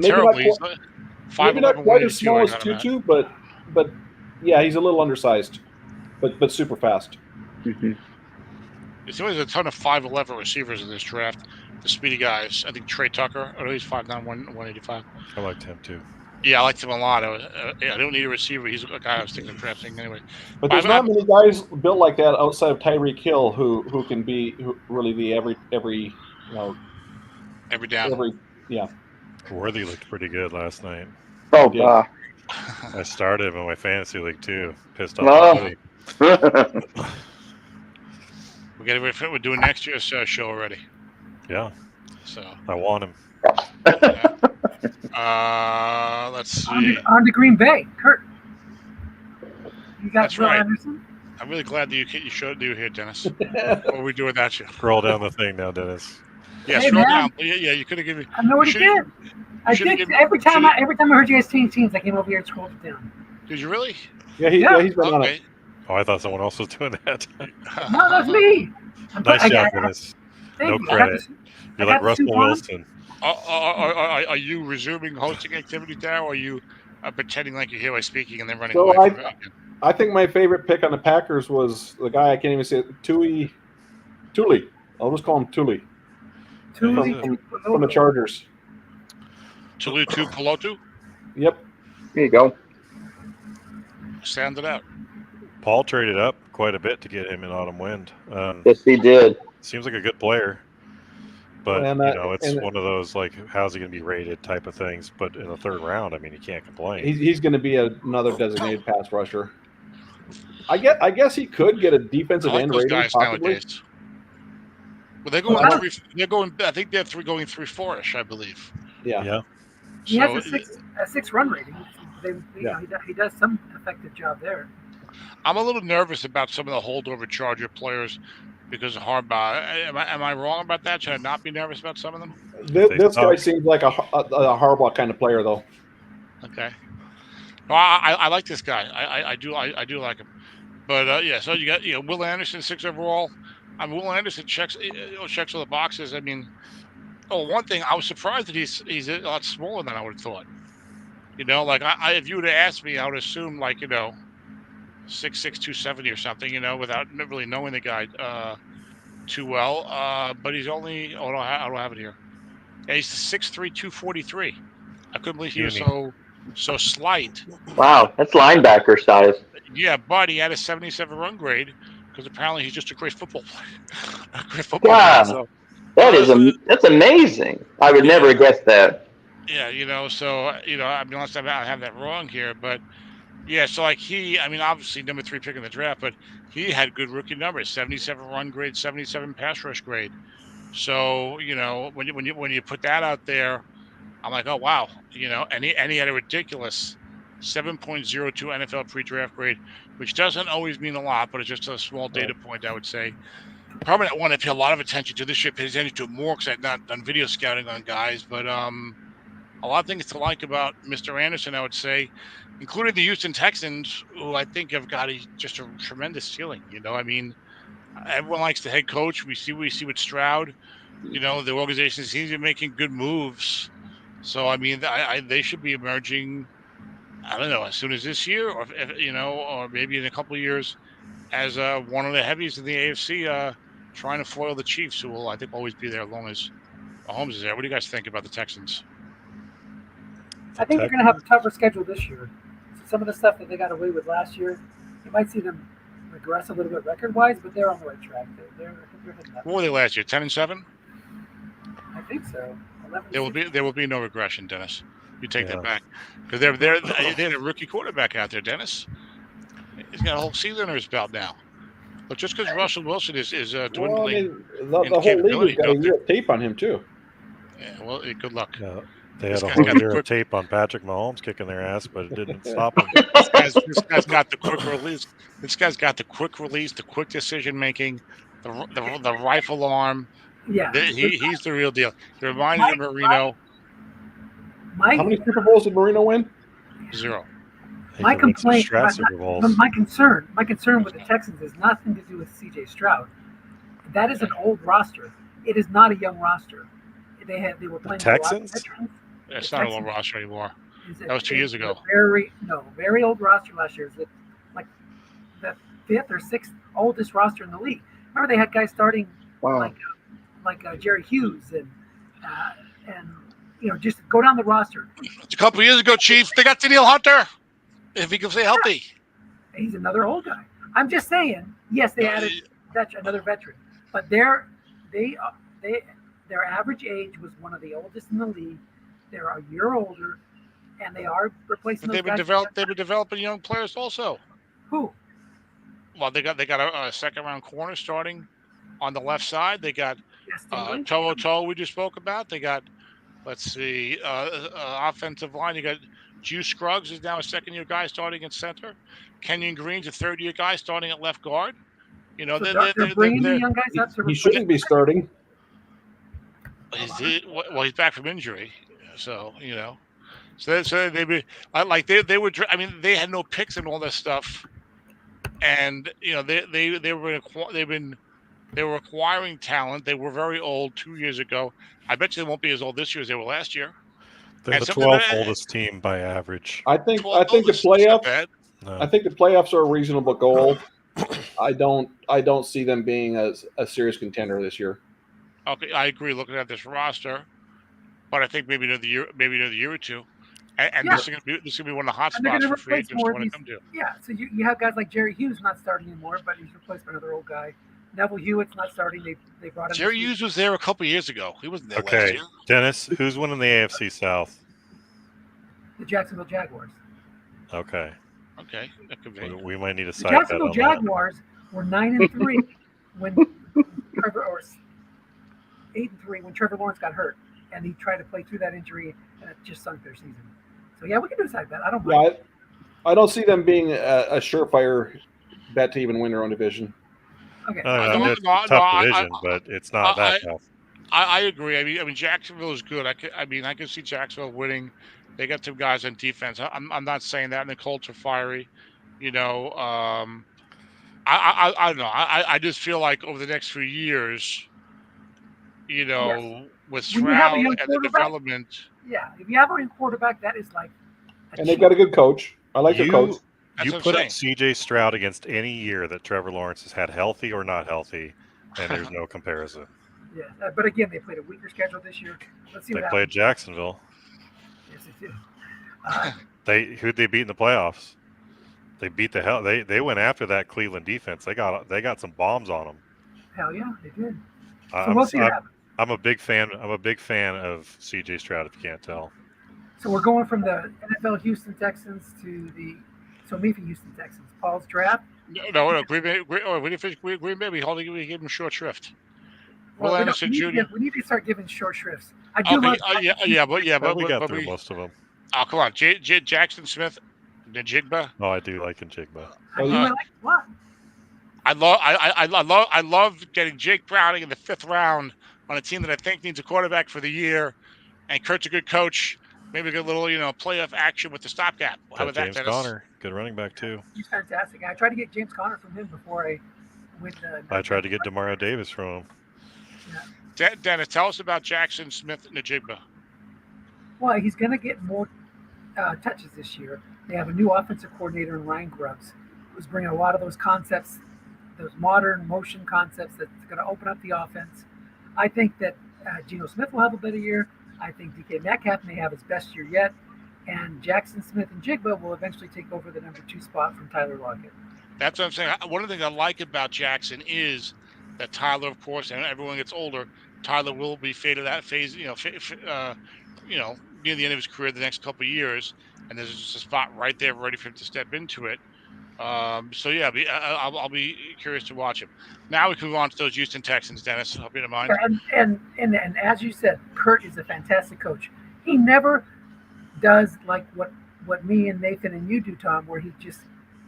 not quite as small as Tutu, but yeah, he's a little undersized, but super fast. Mm-hmm. There's always a ton of 5'11" receivers in this draft. The speedy guys. I think Trey Tucker. I know he's 5'9", 185. I liked him too. Yeah, I liked him a lot. I don't need a receiver. He's a guy I was thinking of drafting anyway. But there's not many guys built like that outside of Tyreek Hill who can be really the every down. Yeah. Worthy looked pretty good last night. Oh, yeah. I started him in my fantasy league too. Pissed off. We're doing next year's show already. Yeah. So I want him. Let's see. On to Green Bay, Kurt. You got Will right. Anderson? I'm really glad that you showed you here, Dennis. What are we doing without you? Scroll down the thing now, Dennis. Yeah, scroll down. Yeah, you could have given me. I know what he did. I did every time I heard you guys change teams, I came over here and scrolled it down. Did you really? Yeah, he's been on it. Oh, I thought someone else was doing that. No, that's me. Nice job, Dennis. No credit. You're like Russell Wilson. Are you resuming hosting activity now, or are you pretending like you're here by speaking and then running so away from it? I think my favorite pick on the Packers was the guy I can't even say Tuli. I'll just call him Tuli. From the Chargers. Tuli Pelotu? Yep. There you go. Sound it out. Paul traded up quite a bit to get him in Autumn Wind. Yes, he did. Seems like a good player. But, it's one of those, like, how's he going to be rated type of things. But in the third round, I mean, you can't complain. He's going to be another designated pass rusher. I guess he could get a defensive end rating, possibly. Nowadays. Well, they're going. They're going. I think they're going 3-4ish, I believe. Yeah. He has a 6 run rating. He does some effective job there. I'm a little nervous about some of the holdover Charger players because of Harbaugh. Am I wrong about that? Should I not be nervous about some of them? This guy seems like a Harbaugh kind of player, though. Okay. Well, I like this guy. I do like him. But so you got Will Anderson, 6 overall. I mean, Will Anderson checks all the boxes. I mean, one thing I was surprised that he's a lot smaller than I would have thought. Like if you would have asked me, I would assume 6'6", 270 or something. Without really knowing the guy too well. But he's only. I don't have it here. Yeah, he's 6'3", 243. I couldn't believe he was so slight. Wow, that's linebacker size. Yeah, but he had a 77 run grade because apparently he's just a great football player. Yeah, so, that's amazing. I would never have guessed that. Yeah, I mean, unless I have that wrong here, but yeah, so obviously number 3 pick in the draft, but he had good rookie numbers: 77 run grade, 77 pass rush grade. So when you put that out there, I'm like, oh wow, and he had a ridiculous 7.02 NFL pre-draft grade, which doesn't always mean a lot, but it's just a small data point, I would say. Probably not one I pay a lot of attention to. This year, pay attention to it more because I've not done video scouting on guys, but a lot of things to like about Mr. Anderson, I would say, including the Houston Texans, who I think have got just a tremendous ceiling. I mean, everyone likes the head coach. We see with Stroud. The organization seems to be making good moves. So I mean, they should be emerging. I don't know, as soon as this year, or or maybe in a couple of years, as one of the heavies in the AFC, trying to foil the Chiefs, who will I think always be there as long as Mahomes is there. What do you guys think about the Texans? I think they're going to have a tougher schedule this year. So some of the stuff that they got away with last year, you might see them regress a little bit record-wise, but they're on the right track. They're hitting that. What were they last year? 10-7. I think so. There will be no regression, Dennis. You take that back, because they had a rookie quarterback out there, Dennis. He's got a whole season under his belt now. But just because Russell Wilson is dwindling, the whole league has got a year of tape on him too. Yeah, well, good luck. Yeah. They had a whole year of tape on Patrick Mahomes kicking their ass, but it didn't stop him. This guy's got the quick release. This guy's got the quick release, the quick decision making, the rifle arm. Yeah, he's the real deal. He reminds me of Marino. How many Super Bowls did Marino win? 0. My complaint, my concern with the Texans has nothing to do with C.J. Stroud. That is an old roster. It is not a young roster. They were playing Texans. It's not an old roster anymore. That was 2 years ago. Very old roster last year. It's like the 5th or 6th oldest roster in the league. Remember, they had guys starting like Jerry Hughes and just go down the roster. It's a couple of years ago, Chief. They got Danielle Hunter. If he can stay healthy, he's another old guy. I'm just saying. Yes, they added another veteran, but their average age was one of the oldest in the league. They're a year older, and they are replacing. But they've been developing young players also. Who? Well, they got a second-round corner starting on the left side. They got Toto we just spoke about. They got, let's see, offensive line. You got Juice Scruggs is now a second-year guy starting at center. Kenyon Green's a third-year guy starting at left guard. They're bringing the young guys up to. He shouldn't be starting. He's back from injury, so So they were. I mean, they had no picks and all this stuff, and they were acquiring talent. They were very old 2 years ago. I bet you they won't be as old this year as they were last year. They're the 12th oldest team by average. I think the playoffs. No. I think the playoffs are a reasonable goal. I don't see them being a serious contender this year. Okay, I agree. Looking at this roster, but I think maybe another year or two, and this is gonna be one of the hot spots for free agents to want to come to. Yeah, so you have guys like Jerry Hughes not starting anymore, but he's replaced by another old guy. Neville Hewitt's not starting. They brought him. Jerry Hughes was there a couple of years ago. He wasn't there last year. Dennis, who's winning the AFC South? The Jacksonville Jaguars. Okay, that could be. We might need a side bet on that. The Jacksonville Jaguars were 9-3 when Trevor, or 8-3 when Trevor Lawrence got hurt, and he tried to play through that injury, and it just sunk their season. So we can do a side bet. I don't mind. I don't see them being a surefire bet to even win their own division. Okay. It's a tough division, but it's not that tough. I agree. I mean, Jacksonville is good. I can see Jacksonville winning. They got some guys on defense. I'm not saying that. And the Colts are fiery. I don't know. I just feel like over the next few years, with Stroud and the development. Yeah, if you have a young quarterback, that is like. And they've got a good coach. I like their coach. You put C.J. Stroud against any year that Trevor Lawrence has had, healthy or not healthy, and there's no comparison. Yeah, but again, they played a weaker schedule this year. Let's see. They played Jacksonville. Yes, they did. Who'd they beat in the playoffs? They beat the hell. They went after that Cleveland defense. They got some bombs on them. Hell yeah, they did. So we'll see what happens. I'm a big fan of C.J. Stroud. If you can't tell. So we're going from the NFL Houston Texans to the Somifa Houston Texans. Paul's draft. No. Green Bay. We gave him short shrift. Well, Anderson Jr. We need to start giving short shrifts. I do love. But we got through most of them. Oh, come on, Jackson Smith, Njigba. Oh, I do like Njigba. I love getting Jake Browning in the 5th round on a team that I think needs a quarterback for the year, and Kurt's a good coach. maybe get a little, playoff action with the stopgap. How about that, James Dennis? Conner, good running back too. He's fantastic. I tried to get James Conner from him before I went. I tried to get Demario Davis from him. Dennis, tell us about Jackson Smith Najigba. Well, he's going to get more touches this year. They have a new offensive coordinator in Ryan Grubbs, who's bringing a lot of those concepts, those modern motion concepts that's going to open up the offense. I think that Geno Smith will have a better year. I think DK Metcalf may have his best year yet. And Jackson Smith and Jigba will eventually take over the number 2 spot from Tyler Lockett. That's what I'm saying. One of the things I like about Jackson is that Tyler, of course, and everyone gets older, Tyler will be faded that phase, near the end of his career the next couple of years, and there's just a spot right there ready for him to step into it. So yeah, I'll be curious to watch him. Now we can move on to those Houston Texans, Dennis. Hope you don't mind. And as you said, Kurt is a fantastic coach. He never does like what me and Nathan and you do, Tom, where he just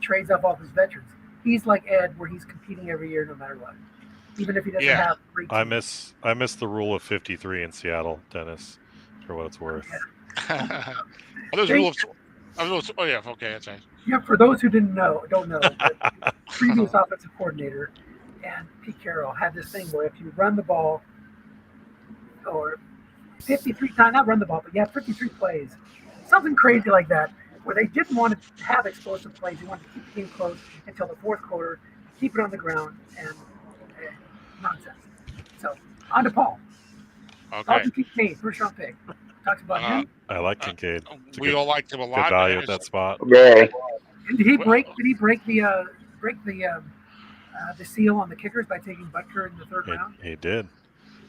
trades off all his veterans. He's like Ed, where he's competing every year no matter what, even if he doesn't have great teams. I miss the rule of 53 in Seattle, Dennis, for what it's worth. There's a rule of. Oh yeah, okay, that's right. Yeah, for those who don't know, the previous offensive coordinator and Pete Carroll had this thing where if you run the ball, or 53 times, not run the ball, but you have 53 plays, something crazy like that, where they didn't want to have explosive plays. They wanted to keep the game close until the fourth quarter, keep it on the ground, and nonsense. So, on to Paul. Okay. Kincaid, first round pick. Talks about him. I like Kincaid. We all liked him a lot. Good value at that spot. Yeah. Did he break the seal on the kickers by taking Butker in the third round? He did.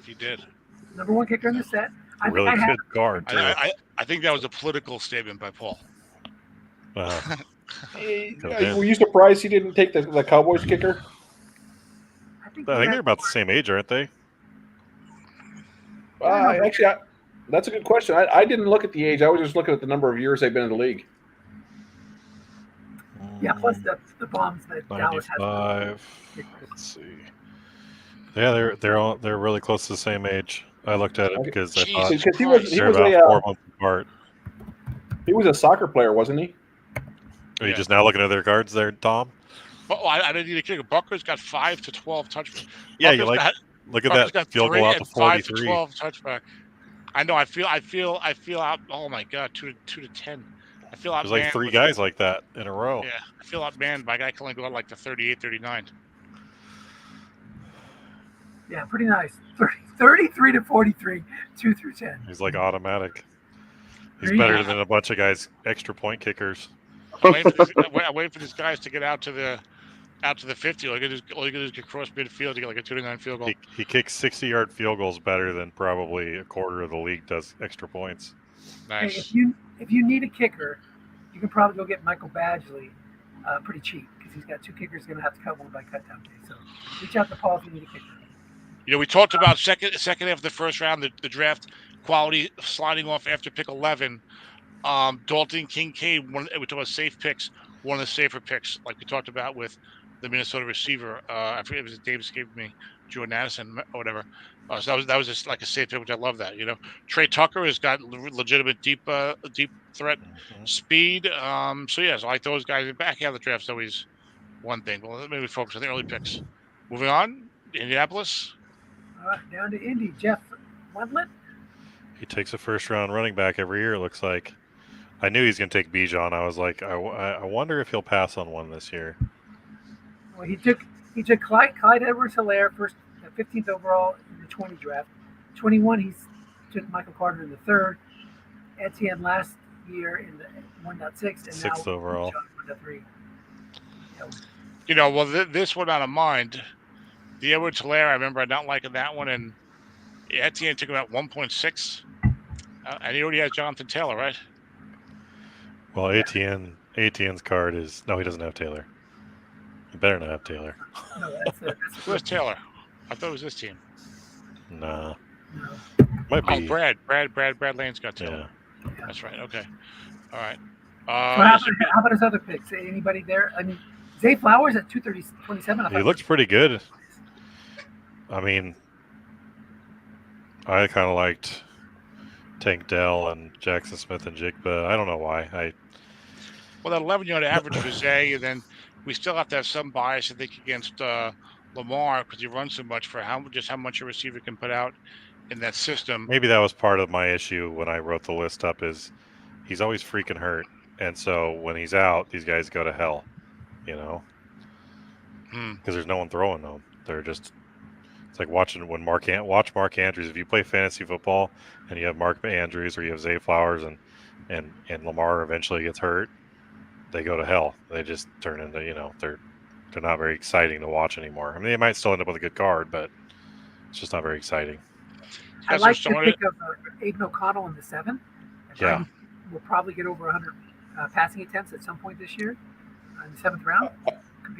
He did. Number 1 kicker in the set. Really good guard too. I think that was a political statement by Paul. Were you surprised he didn't take the Cowboys kicker? I think they're about the same age, aren't they? Actually, that's a good question. I didn't look at the age. I was just looking at the number of years they've been in the league. Yeah, plus the bombs that Dallas has. 95. Let's see. Yeah, they're really close to the same age. I looked at it because I thought he was they're about 4 months apart. He was a soccer player, wasn't he? Are you just now looking at their cards there, Tom? Well, I didn't need a kicker. Bucker's got 5 to 12 touchbacks. Yeah, look at that field goal out to 5 to 43. 12 touchback. I know. I feel out. Oh my God, 2 to 10. I feel out. There's like 3 guys like that in a row. Yeah, I feel outmanned by a guy can only go out like the 38, 39. Yeah, pretty nice. 33 to 43, 2 through 10. He's like automatic. He's better than a bunch of guys extra point kickers. I'm waiting for these guys to get out to the 50. All you gotta do is get cross midfield to get like a 2-9 field goal. He kicks 60-yard field goals better than probably a quarter of the league does extra points. Nice. Hey, if you need a kicker, you can probably go get Michael Badgley pretty cheap because he's got 2 kickers. Going to have to cut one by cutdown day. So reach out to Paul if you need a kicker. We talked about second half of the first round, the draft quality sliding off after pick 11. Dalton Kincaid, we talked about safe picks, one of the safer picks, like we talked about with the Minnesota receiver. I forget, it was Dave escaped me, Jordan Addison or whatever. So that was just like a safe pick, which I love that. Trey Tucker has got legitimate deep threat speed. So I like those guys. Back out of the draft's always one thing. Well, maybe focus on the early picks. Moving on, Indianapolis. All right, down to Indy. Jeff Wendlandt. He takes a first-round running back every year, it looks like. I knew he's going to take Bijan. I was like, I wonder if he'll pass on one this year. Well, he took Clyde Edwards-Helaire, 15th overall in the 20 draft. 21, he took Michael Carter in the 3rd. Etienne last year in the 1.6, and 6th now overall. 1.3. Well, this one out of mind. The Edwards-Helaire, I remember not liking that one, and Etienne took about 1.6, and he already has Jonathan Taylor, right? Well, Etienne's card is no, he doesn't have Taylor. He better not have Taylor. No, Where's Taylor? I thought it was this team. Nah. No. Might be. Brad Lane's got Taylor. Yeah. That's right. Okay. All right. How about his other picks? Anybody there? I mean, Zay Flowers at 230-27. He looks pretty good. I mean, I kind of liked Tank Dell and Jackson Smith and Jigba. I don't know why. Well, that 11-yard average for Zay, and then we still have to have some bias, I think, against Lamar because he runs so much for how much a receiver can put out in that system. Maybe that was part of my issue when I wrote the list up. Is he's always freaking hurt, and so when he's out, these guys go to hell. Because there's no one throwing them. They're just. It's like watching when Mark Andrews. If you play fantasy football and you have Mark Andrews or you have Zay Flowers and Lamar eventually gets hurt, they go to hell. They just turn into they're not very exciting to watch anymore. I mean, they might still end up with a good card, but it's just not very exciting. I like the pick of Aiden O'Connell in the 7th. Yeah, we'll probably get over 100 passing attempts at some point this year in the 7th round.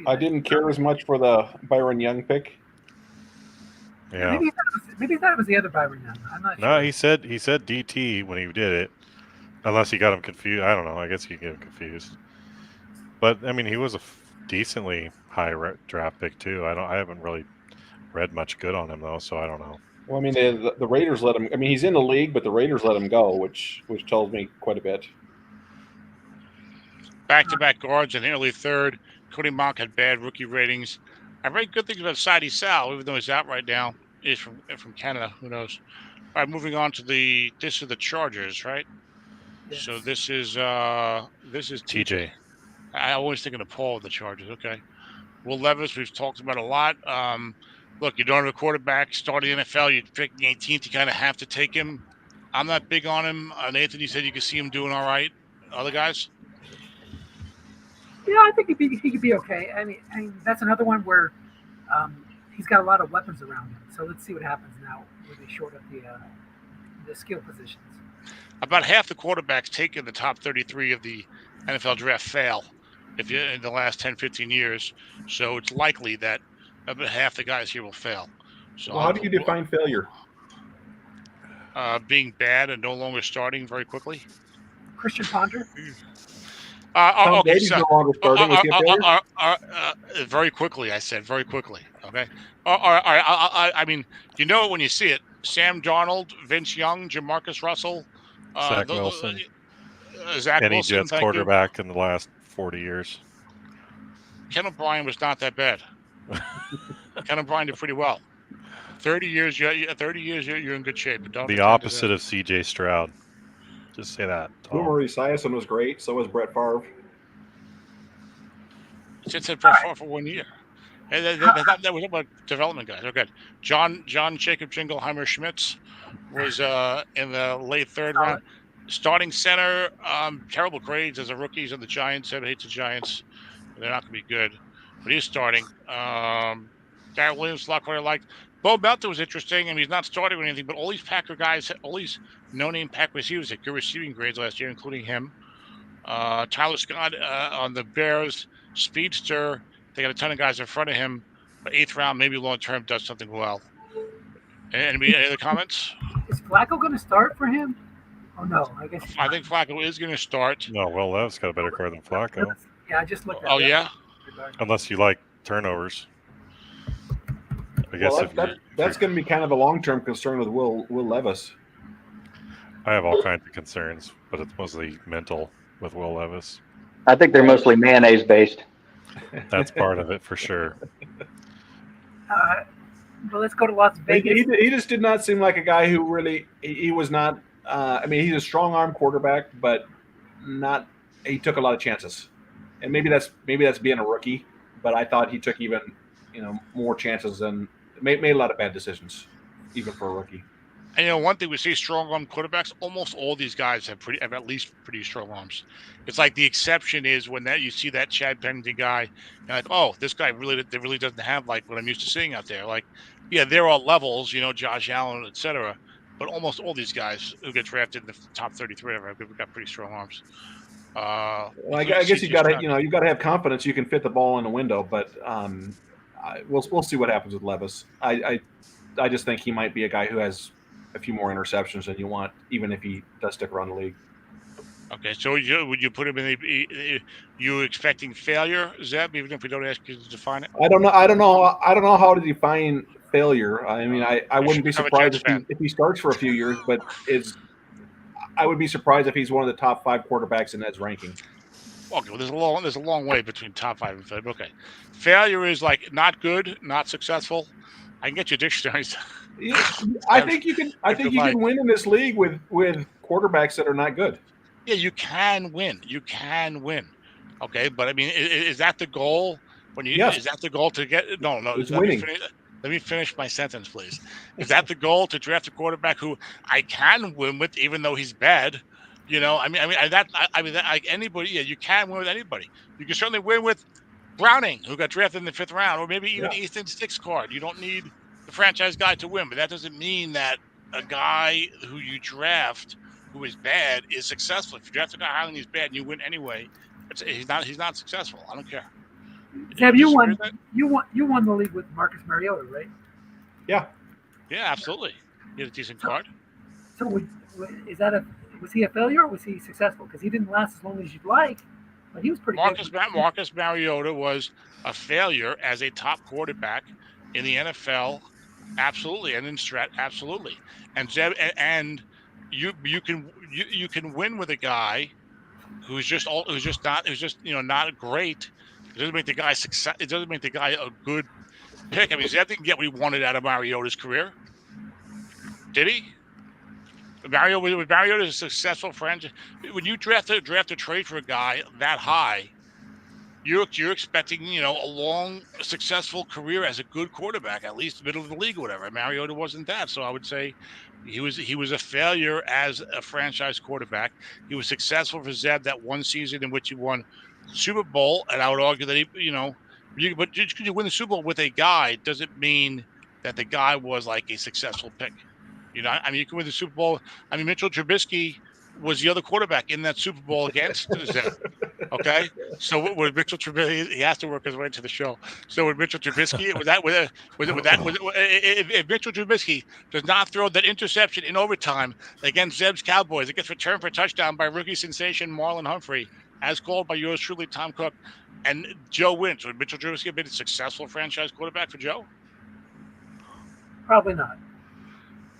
I didn't care as much for the Byron Young pick. Yeah. Maybe that was the other Byron Young. I'm not sure. No, he said DT when he did it. Unless he got him confused. I don't know. I guess he get him confused. But I mean, he was a decently high draft pick too. I haven't really read much good on him though, so I don't know. Well, I mean, the Raiders let him. I mean, he's in the league, but the Raiders let him go, which tells me quite a bit. Back-to-back guards in the early 3rd. Cody Monk had bad rookie ratings. I read good things about Sadie Sal, even though he's out right now. He's from Canada. Who knows? All right, moving on to the Chargers, right? Yes. So this is TJ. I always think of the Paul of the Chargers. Okay. Will Levis, we've talked about a lot. Look, you don't have a quarterback starting the NFL. You're picking 18th. You kind of have to take him. I'm not big on him. Nathan, you said you could see him doing all right. Other guys? Yeah, I think he could be okay. I mean, that's another one where he's got a lot of weapons around him. So let's see what happens now when they short up the skill positions. About half the quarterbacks taken in the top 33 of the NFL draft fail in the last 10, 15 years. So it's likely that about half the guys here will fail. So how do you define failure? Being bad and no longer starting very quickly. Christian Ponder? Okay, so, no longer starting. Is he a failure? Very quickly, I said. Very quickly. Okay. I mean, you know it when you see it. Sam Darnold, Vince Young, Jamarcus Russell. Zach Wilson. Zach Any Wilson, Jets quarterback in the last 40 years. Ken O'Brien was not that bad. Ken O'Brien did pretty well. 30 years, you're in good shape. But the opposite of C.J. Stroud. Just say that. Boomer Esiason was great. So was Brett Favre. Just said Brett Favre for 1 year. That was about development guys. Okay. John Jacob Jingleheimer Schmitz was in the late 3rd round. Starting center, terrible grades as a rookie. He's on the Giants. Everybody hates the Giants. They're not going to be good. But he's starting. Darrell Williams, a lot what I liked. Bo Melton was interesting. I mean, he's not starting or anything, but all these Packer guys, all these no-name Pack receivers had good receiving grades last year, including him. Tyler Scott on the Bears, speedster. They got a ton of guys in front of him. But 8th round, maybe long-term, does something well. Any other comments? Is Flacco going to start for him? Oh, no. I think Flacco is going to start. No, Will Levis got a better card than Flacco. Yeah, I just looked at it. Oh, yeah? Unless you like turnovers. I guess that's going to be kind of a long-term concern with Will Levis. I have all kinds of concerns, but it's mostly mental with Will Levis. I think they're mostly mayonnaise-based. That's part of it for sure. Well, let's go to Las Vegas. He just did not seem like a guy who really – he was not I mean, he's a strong-arm quarterback, but not – he took a lot of chances. And maybe that's being a rookie, but I thought he took even more chances and made a lot of bad decisions, even for a rookie. And one thing we see strong arm quarterbacks, almost all these guys have at least pretty strong arms. It's like the exception is when you see that Chad Pennington guy, you're like, oh, this guy really doesn't have like what I'm used to seeing out there. Like, yeah, there are levels, Josh Allen, etc. But almost all these guys who get drafted in the top 33 have got pretty strong arms. Well, I guess you got to have confidence you can fit the ball in the window, but we'll see what happens with Levis. I just think he might be a guy who has a few more interceptions than you want, even if he does stick around the league. Okay, so would you put him in you expecting failure, Zeb, even if we don't ask you to define it? I don't know how to define failure. I mean, I wouldn't be surprised if he starts for a few years, but I would be surprised if he's one of the top 5 quarterbacks in Ed's ranking. Okay, well, there's a long way between top 5 and failure. Okay, failure is like not good, not successful. I can get you dictionaries. I think you can. I think you can win in this league with quarterbacks that are not good. Yeah, you can win. You can win. Okay, but I mean, is that the goal? Yes. Is that the goal to get? No. It's winning. Let me finish my sentence, please. Is that the goal to draft a quarterback who I can win with, even though he's bad? Anybody. Yeah, you can win with anybody. You can certainly win with Browning, who got drafted in the 5th round, or maybe even Ethan Stick's card. You don't need the franchise guy to win, but that doesn't mean that a guy who you draft who is bad is successful. If you draft a guy high and he's bad and you win anyway, he's not successful. I don't care. Have you won? You won the league with Marcus Mariota, right? Yeah. Yeah, absolutely. He had a decent card. So was he a failure or was he successful? Because he didn't last as long as you'd like, but he was pretty good. Marcus Mariota was a failure as a top quarterback in the NFL, absolutely, and in strat, absolutely. And Zeb, and you can win with a guy who's just not great. It doesn't make the guy success. It doesn't make the guy a good pick. I mean, Zeb didn't get what he wanted out of Mariota's career, did he? Mariota is a successful franchise. When you draft a trade for a guy that high, you're expecting a long successful career as a good quarterback, at least middle of the league or whatever. Mariota wasn't that, so I would say he was a failure as a franchise quarterback. He was successful for Zeb that one season in which he won Super Bowl, and I would argue that but just because you win the Super Bowl with a guy doesn't mean that the guy was like a successful pick. You can win the Super Bowl. I mean, Mitchell Trubisky was the other quarterback in that Super Bowl against Zeb. Okay, so with Mitchell Trubisky, he has to work his way into the show. So with Mitchell Trubisky, if Mitchell Trubisky does not throw that interception in overtime against Zeb's Cowboys, it gets returned for a touchdown by rookie sensation Marlon Humphrey, as called by yours truly, Tom Cook, and Joe wins. Would Mitchell Trubisky have been a successful franchise quarterback for Joe? Probably not.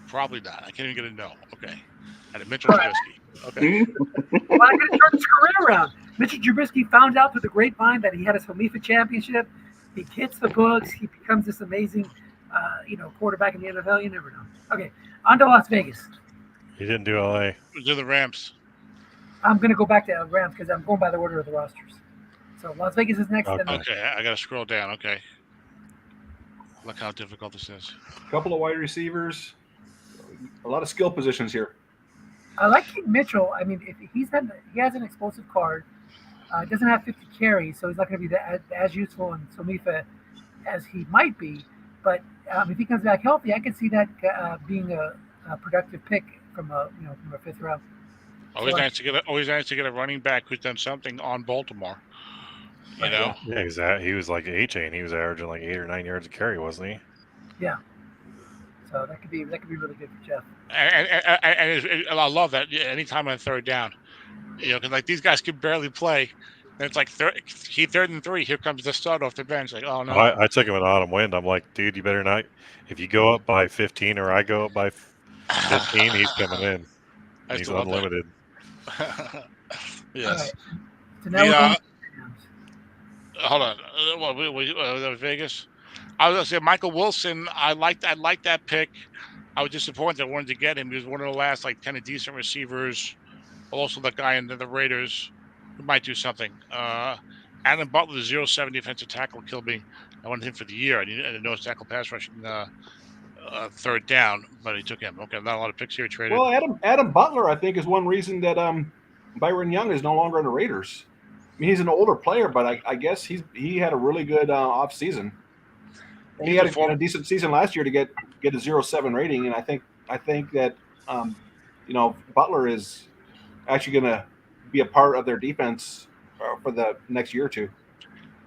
Probably not. I can't even get a no. Okay. And Mitchell Trubisky. Okay. Well, I got to turn his career around. Mitchell Trubisky found out through the grapevine that he had a Somifa championship. He hits the books. He becomes this amazing, quarterback in the NFL. You never know. Okay, on to Las Vegas. He didn't do LA. Do the Rams. I'm going to go back to Rams because I'm going by the order of the rosters. So Las Vegas is next. Okay, I got to scroll down. Okay. Look how difficult this is. A couple of wide receivers. A lot of skill positions here. I like Mitchell. I mean, if he has an explosive card. Doesn't have 50 carries, so he's not going to be as useful in Somifa as he might be. But if he comes back healthy, I can see that being a productive pick from a 5th round. Always nice to get a running back who's done something on Baltimore. Yeah, exactly. He was like A-chain. He was averaging like 8 or 9 yards a carry, wasn't he? Yeah. So that could be really good for Jeff. And I love that. Anytime on 3rd down, because like these guys can barely play. And it's like 3rd and 3. Here comes the start off the bench. Like, oh no! I took him in autumn wind. I'm like, dude, you better not. If you go up by 15 or I go up by 15, he's coming in. He's unlimited. Yes. Right. So now hold on. Vegas. I was gonna say Michael Wilson. I liked that pick. I was disappointed I wanted to get him. He was one of the last like 10 decent receivers. Also, the guy in the Raiders who might do something. Adam Butler, the 0-7 defensive tackle, killed me. I wanted him for the year. I didn't know his tackle pass rush in 3rd down, but he took him. Okay, not a lot of picks here traded. Well, Adam Butler, I think, is one reason that Byron Young is no longer in the Raiders. I mean, he's an older player, but I guess he had a really good off season. And he had a decent season last year to get a 0-7 rating, and I think that Butler is actually going to be a part of their defense for the next year or two.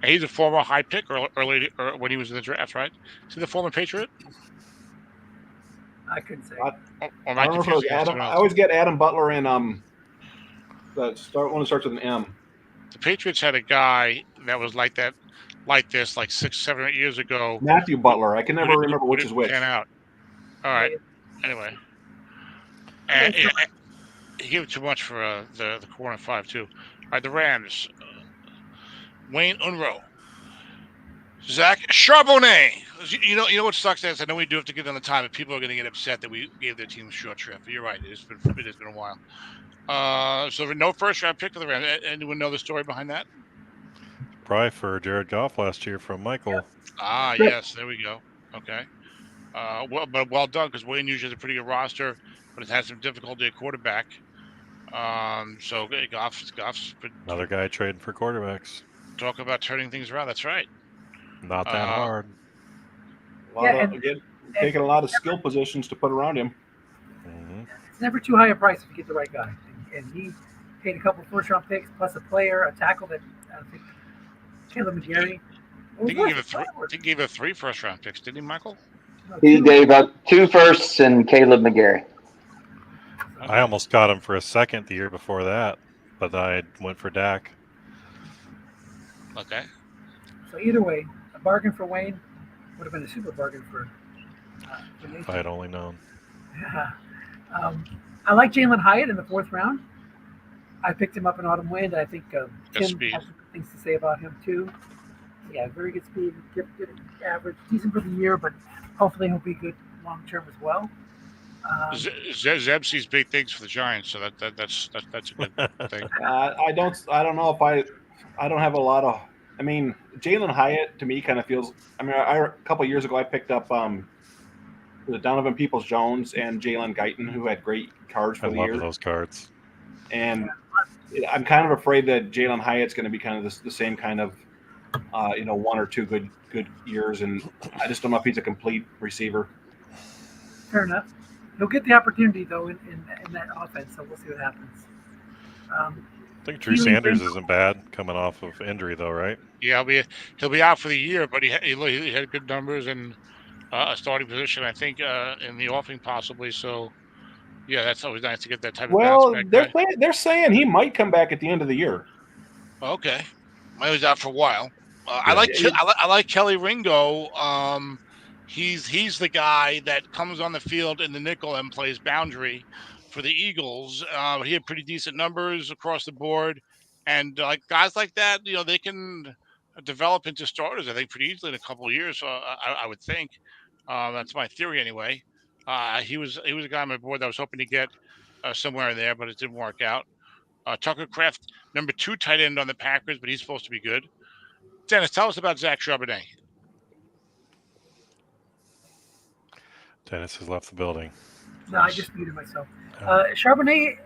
He's a former high pick early when he was in the draft, right? Is he the former Patriot? I couldn't say. I don't know if it was Adam. I always get Adam Butler and one that starts with an M. The Patriots had a guy that was like that, like this, like 6, 7, 8 years ago. Matthew Butler. I can never remember which is which. Out. All right. Anyway. he gave too much for the corner 5-2. All right, the Rams. Wayne Unruh. Zach Charbonnet. You know what sucks is I know we do have to get on the time, but people are going to get upset that we gave their team a short trip. But you're right. It has been a while. So no first round pick for the Rams. Anyone know the story behind that? Probably for Jared Goff last year from Michael. Ah, yes. There we go. Okay. Well done, because Wayne usually has a pretty good roster, but has had some difficulty at quarterback. So Goff's Another guy trading for quarterbacks. talk about turning things around. That's right. Not that hard. Taking a lot of skill positions to put around him. Mm-hmm. It's never too high a price if you get the right guy. And he paid a couple first round picks plus a player, a tackle that I think Caleb McGarry. I think he gave a 3 first round picks, didn't he, Michael? No, He 2. gave up 2 firsts and Caleb McGarry. I almost got him for a second the year before that, but I went for Dak. Okay. So either way, a bargain for Wayne would have been a super bargain for Nathan. If I had only known. I like Jalen Hyatt in the 4th round. I picked him up in Autumn Wind. I think Tim has some good things to say about him too. Yeah, very good speed, good average, decent for the year, but hopefully he'll be good long term as well. Zeb sees big things for the Giants, so that's a good thing. I don't know if I don't have a lot of. I mean, Jalen Hyatt to me kind of feels. I mean, a couple of years ago I picked up Donovan Peoples-Jones and Jalen Guyton, who had great cards for the year. I love those cards. And I'm kind of afraid that Jalen Hyatt's going to be kind of the same kind of, 1 or 2 good years, and I just don't know if he's a complete receiver. Fair enough. He'll get the opportunity though in that offense, so we'll see what happens. I think Drew Sanders isn't bad coming off of injury though, right? Yeah, he'll be out for the year, but he had good numbers and a starting position, I think, in the offing possibly. So, yeah, that's always nice to get that type of bounce back. Well, they're saying he might come back at the end of the year. Okay, he was out for a while. I like Kelly Ringo. He's the guy that comes on the field in the nickel and plays boundary for the Eagles. He had pretty decent numbers across the board, and guys like that, they can develop into starters, I think, pretty easily in a couple of years. I would think. That's my theory anyway. He was a guy on my board that I was hoping to get somewhere in there, but it didn't work out. Tucker Kraft, number 2 tight end on the Packers, but he's supposed to be good. Dennis, tell us about Zach Charbonnet. Dennis has left the building. No, I just muted myself. Charbonnet,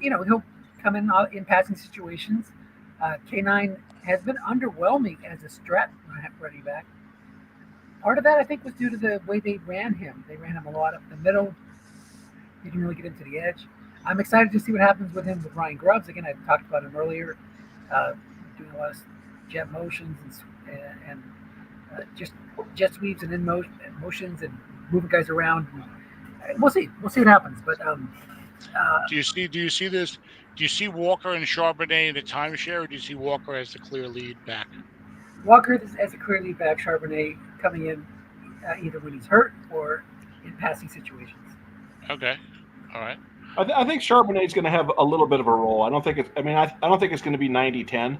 he'll come in passing situations. K9 has been underwhelming as a strat running back. Part of that, I think, was due to the way they ran him. They ran him a lot up the middle. He didn't really get into the edge. I'm excited to see what happens with him with Ryan Grubbs. Again, I talked about him earlier, doing a lot of jet motions and just jet sweeps and motions and moving guys around. We'll see what happens. But do you see this? Do you see Walker and Charbonnet in a timeshare, or do you see Walker as the clear lead back? Walker as a clear lead back, Charbonnet coming in either when he's hurt or in passing situations. Okay, all right. I think Charbonnet's going to have a little bit of a role. I don't think it's. I mean, I don't think it's going to be 90-10,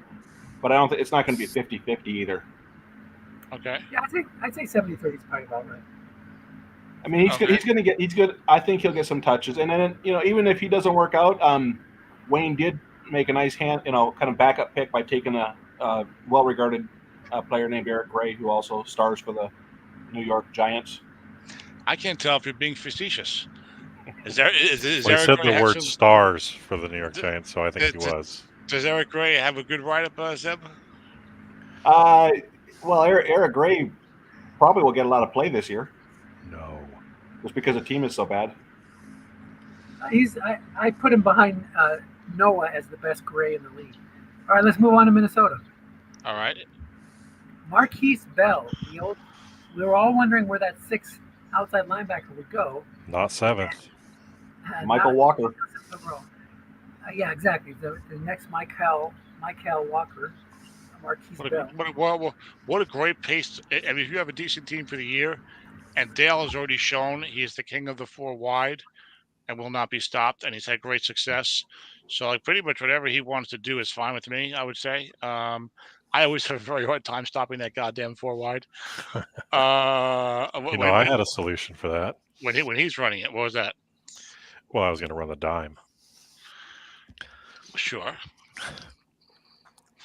but I don't think it's not going to be 50-50 either. Okay. Yeah, I'd say 70-30 is probably about right. I mean, he's good. I think he'll get some touches, and then even if he doesn't work out, Wayne did make a nice kind of backup pick by taking a well-regarded player named Eric Gray, who also stars for the New York Giants. I can't tell if you're being facetious. Is he said the word stars for the New York Giants, so I think he was. Does Eric Gray have a good write-up, Zeb? Well, Eric Gray probably will get a lot of play this year. No. Just because the team is so bad. I put him behind Noah as the best Gray in the league. All right, let's move on to Minnesota. All right. Marquise Bell. We were all wondering where that 6th outside linebacker would go. Not 7th. Michael Walker. Yeah, exactly. The next Michael Walker. Marquise Bell. What a great pace. I mean, if you have a decent team for the year, and Dale has already shown he is the king of the 4 wide, and will not be stopped, and he's had great success. So like pretty much whatever he wants to do is fine with me, I would say. I always have a very hard time stopping that goddamn 4 wide. You know, I had a solution for that. When he's running it. What was that? Well, I was going to run the dime. Sure.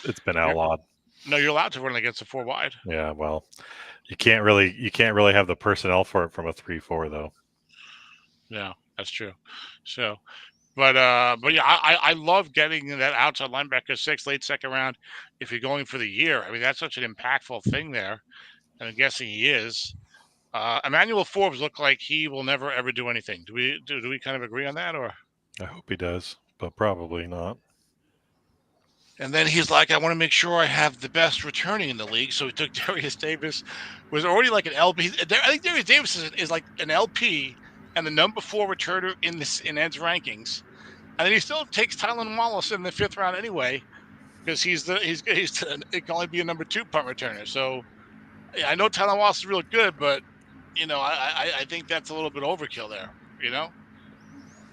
It's been outlawed. No, you're allowed to run against a 4 wide. Yeah, well, you can't really have the personnel for it from a 3-4 though. No, that's true. So, but yeah, I love getting that outside linebacker 6 late second round. If you're going for the year, I mean that's such an impactful thing there, and I'm guessing he is. Emmanuel Forbes looked like he will never ever do anything. Do we kind of agree on that, or? I hope he does, but probably not. And then he's like, I want to make sure I have the best returning in the league. So he took Darius Davis, was already like an LP. I think Darius Davis is like an LP and the number 4 returner in Ed's rankings. And then he still takes Tylan Wallace in the 5th round anyway, because it can only be a number 2 punt returner. So yeah, I know Tylan Wallace is real good, but I think that's a little bit overkill there.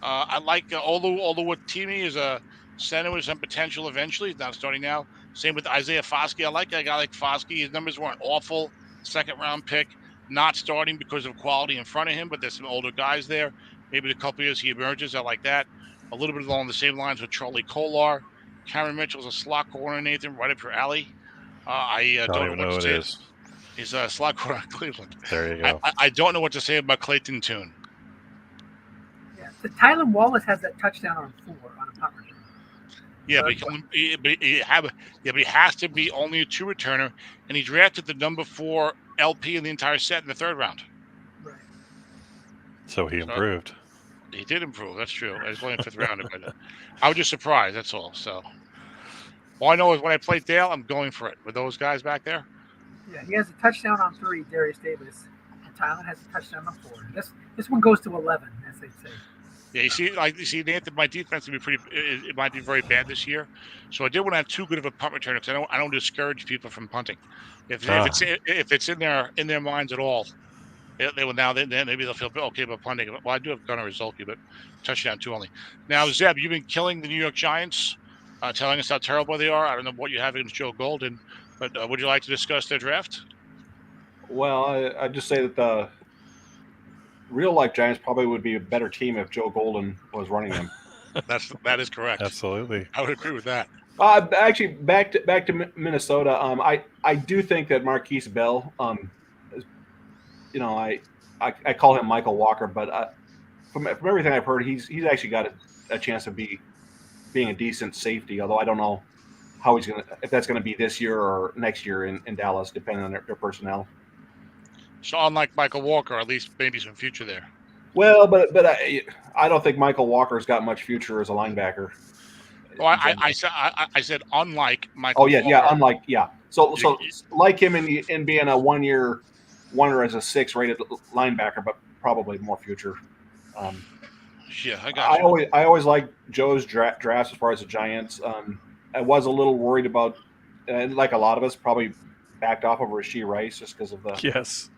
I like Oluwatimi is a center with some potential eventually. He's not starting now. Same with Isaiah Foskey. I like a guy like Foskey. His numbers weren't awful. 2nd round pick. Not starting because of quality in front of him, but there's some older guys there. Maybe in a couple years he emerges. I like that. A little bit along the same lines with Charlie Kolar. Cameron Mitchell's a slot corner, Nathan, right up your alley. I don't even know what it is. He's a slot corner in Cleveland. There you go. I don't know what to say about Clayton Tune. The Tylan Wallace has that touchdown on 4 on a punt return. Yeah, but he has to be only a 2 returner, and he drafted the number 4 LP in the entire set in the 3rd round. Right. So he improved. He did improve. That's true. I was only a 5th rounder, but I was just surprised. That's all. So all I know is when I played Dale, I'm going for it with those guys back there. Yeah, he has a touchdown on 3, Darius Davis. And Tylan has a touchdown on 4. This one goes to 11, as they say. Yeah, you see, Nathan, my defense will be it might be very bad this year. So I did want to have too good of a punt returner because I don't discourage people from punting. If it's in their minds at all, they will now. Then maybe they'll feel okay about punting. Well, I do have Gunnar Rizolke, but touchdown 2 only. Now, Zeb, you've been killing the New York Giants, telling us how terrible they are. I don't know what you have against Joe Golden, but would you like to discuss their draft? Well, I just say that the real-life Giants probably would be a better team if Joe Golden was running them. That is correct. Absolutely. I would agree with that. Actually, back to Minnesota. I do think that Marquise Bell. I call him Michael Walker, but from everything I've heard, he's actually got a chance of being a decent safety. Although I don't know how if that's gonna be this year or next year in Dallas, depending on their personnel. So unlike Michael Walker, at least maybe some future there. Well, but I don't think Michael Walker's got much future as a linebacker. Well, I said unlike Michael. Oh yeah, Walker. yeah, unlike So like him in being a 1 year wonder as a 6 rated linebacker, but probably more future. Yeah, I got you. I always like Joe's drafts as far as the Giants. I was a little worried about, like a lot of us, probably backed off of Rashee Rice just because of the because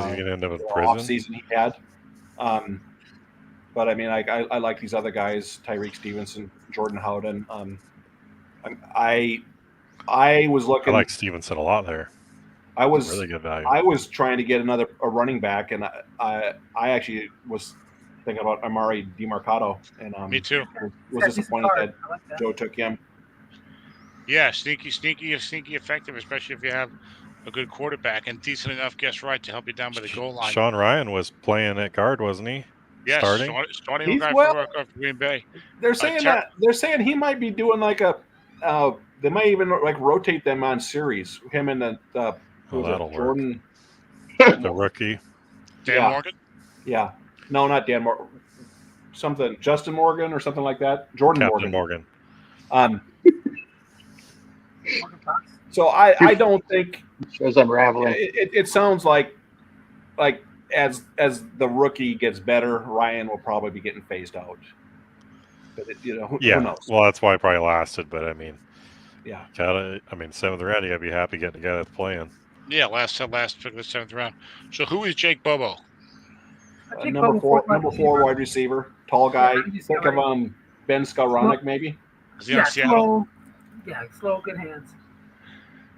he's gonna end up in prison. Off season he had. But I mean, I like these other guys: Tyreek Stevenson, Jordan Howden. I was looking. I like Stevenson a lot there. I was really good value. I was trying to get a running back, and I actually was thinking about Amari DiMarcado, and me too. Was disappointed that Joe took him. Yeah, sneaky, effective, especially if you have a good quarterback and decent enough guess right to help you down by the goal line. Sean Ryan was playing at guard, wasn't he? Yes, starting guy for Green Bay. They're saying he might be doing like they might even like rotate them on series. Him and Jordan, the rookie, Dan Morgan. Yeah, no, not Dan Morgan. Something Justin Morgan or something like that. Captain Morgan. So I don't think shows unraveling. It sounds like as the rookie gets better, Ryan will probably be getting phased out. But who knows? Well, that's why it probably lasted. But I mean, yeah, 7th round, you gotta be happy getting a guy that's playing. Yeah, last pick of the 7th round. So who is Jake Bobo? Jake number Bogle, four wide receiver, tall guy. Yeah, he's Think of already- Ben Skowronek, maybe. Is he on Yeah, Seattle? slow, good hands.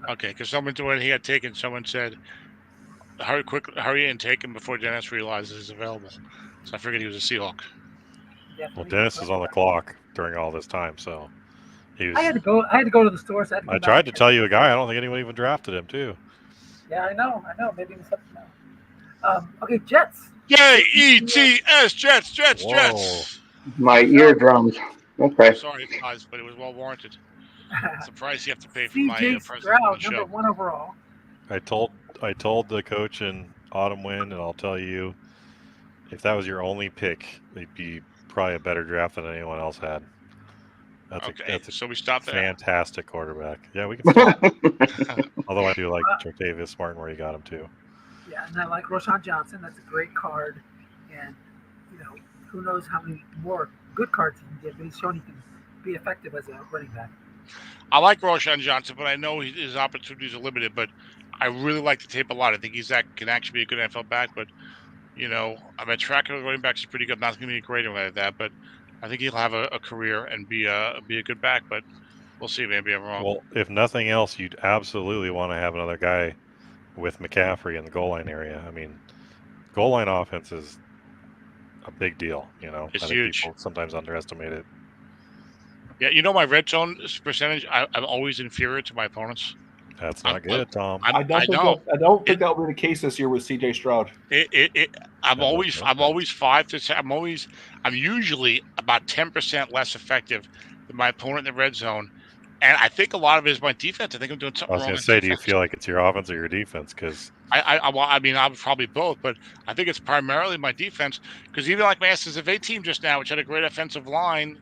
Okay, because when he had taken, someone said, hurry and take him before Dennis realizes he's available. So I figured he was a Seahawk. Well, Definitely. Dennis was on the clock during all this time, so he was. I had to go to the store. So I tried to tell you a guy. I don't think anyone even drafted him, too. Yeah, I know. Maybe it was something else. Okay, Jets. Yay! ETS Jets. Whoa. My eardrums. Okay. Sorry, guys, but it was well warranted. It's the price you have to pay for my CJ presence on Stroud, the show. number 1 overall. I told the coach in Autumn Wind, and I'll tell you, if that was your only pick, it'd be probably a better draft than anyone else had. That's a so we stopped there. fantastic quarterback. Yeah, we can stop. Although I do like Jartavius Martin where you got him too. Yeah, and I like Roshan Johnson. That's a great card. And, who knows how many more good cards he can get, but he's shown he can be effective as a running back. I like Roshan Johnson, but I know his opportunities are limited. But I really like the tape a lot. I think can actually be a good NFL back. But, tracking with running backs is pretty good. Not going to be great or like that, but I think he'll have a career and be a good back. But we'll see. Maybe I'm wrong. Well, if nothing else, you'd absolutely want to have another guy with McCaffrey in the goal line area. I mean, goal line offense is a big deal. It's I think huge. People sometimes underestimate it. Yeah, my red zone percentage, I'm always inferior to my opponents. That's not good, Tom. I don't think that will be the case this year with CJ Stroud. I'm usually about 10% less effective than my opponent in the red zone. And I think a lot of it is my defense. I think I'm doing something wrong. I was going to say, do you feel like it's your offense or your defense? Because I would probably both, but I think it's primarily my defense. Because even like my SSFA team just now, which had a great offensive line,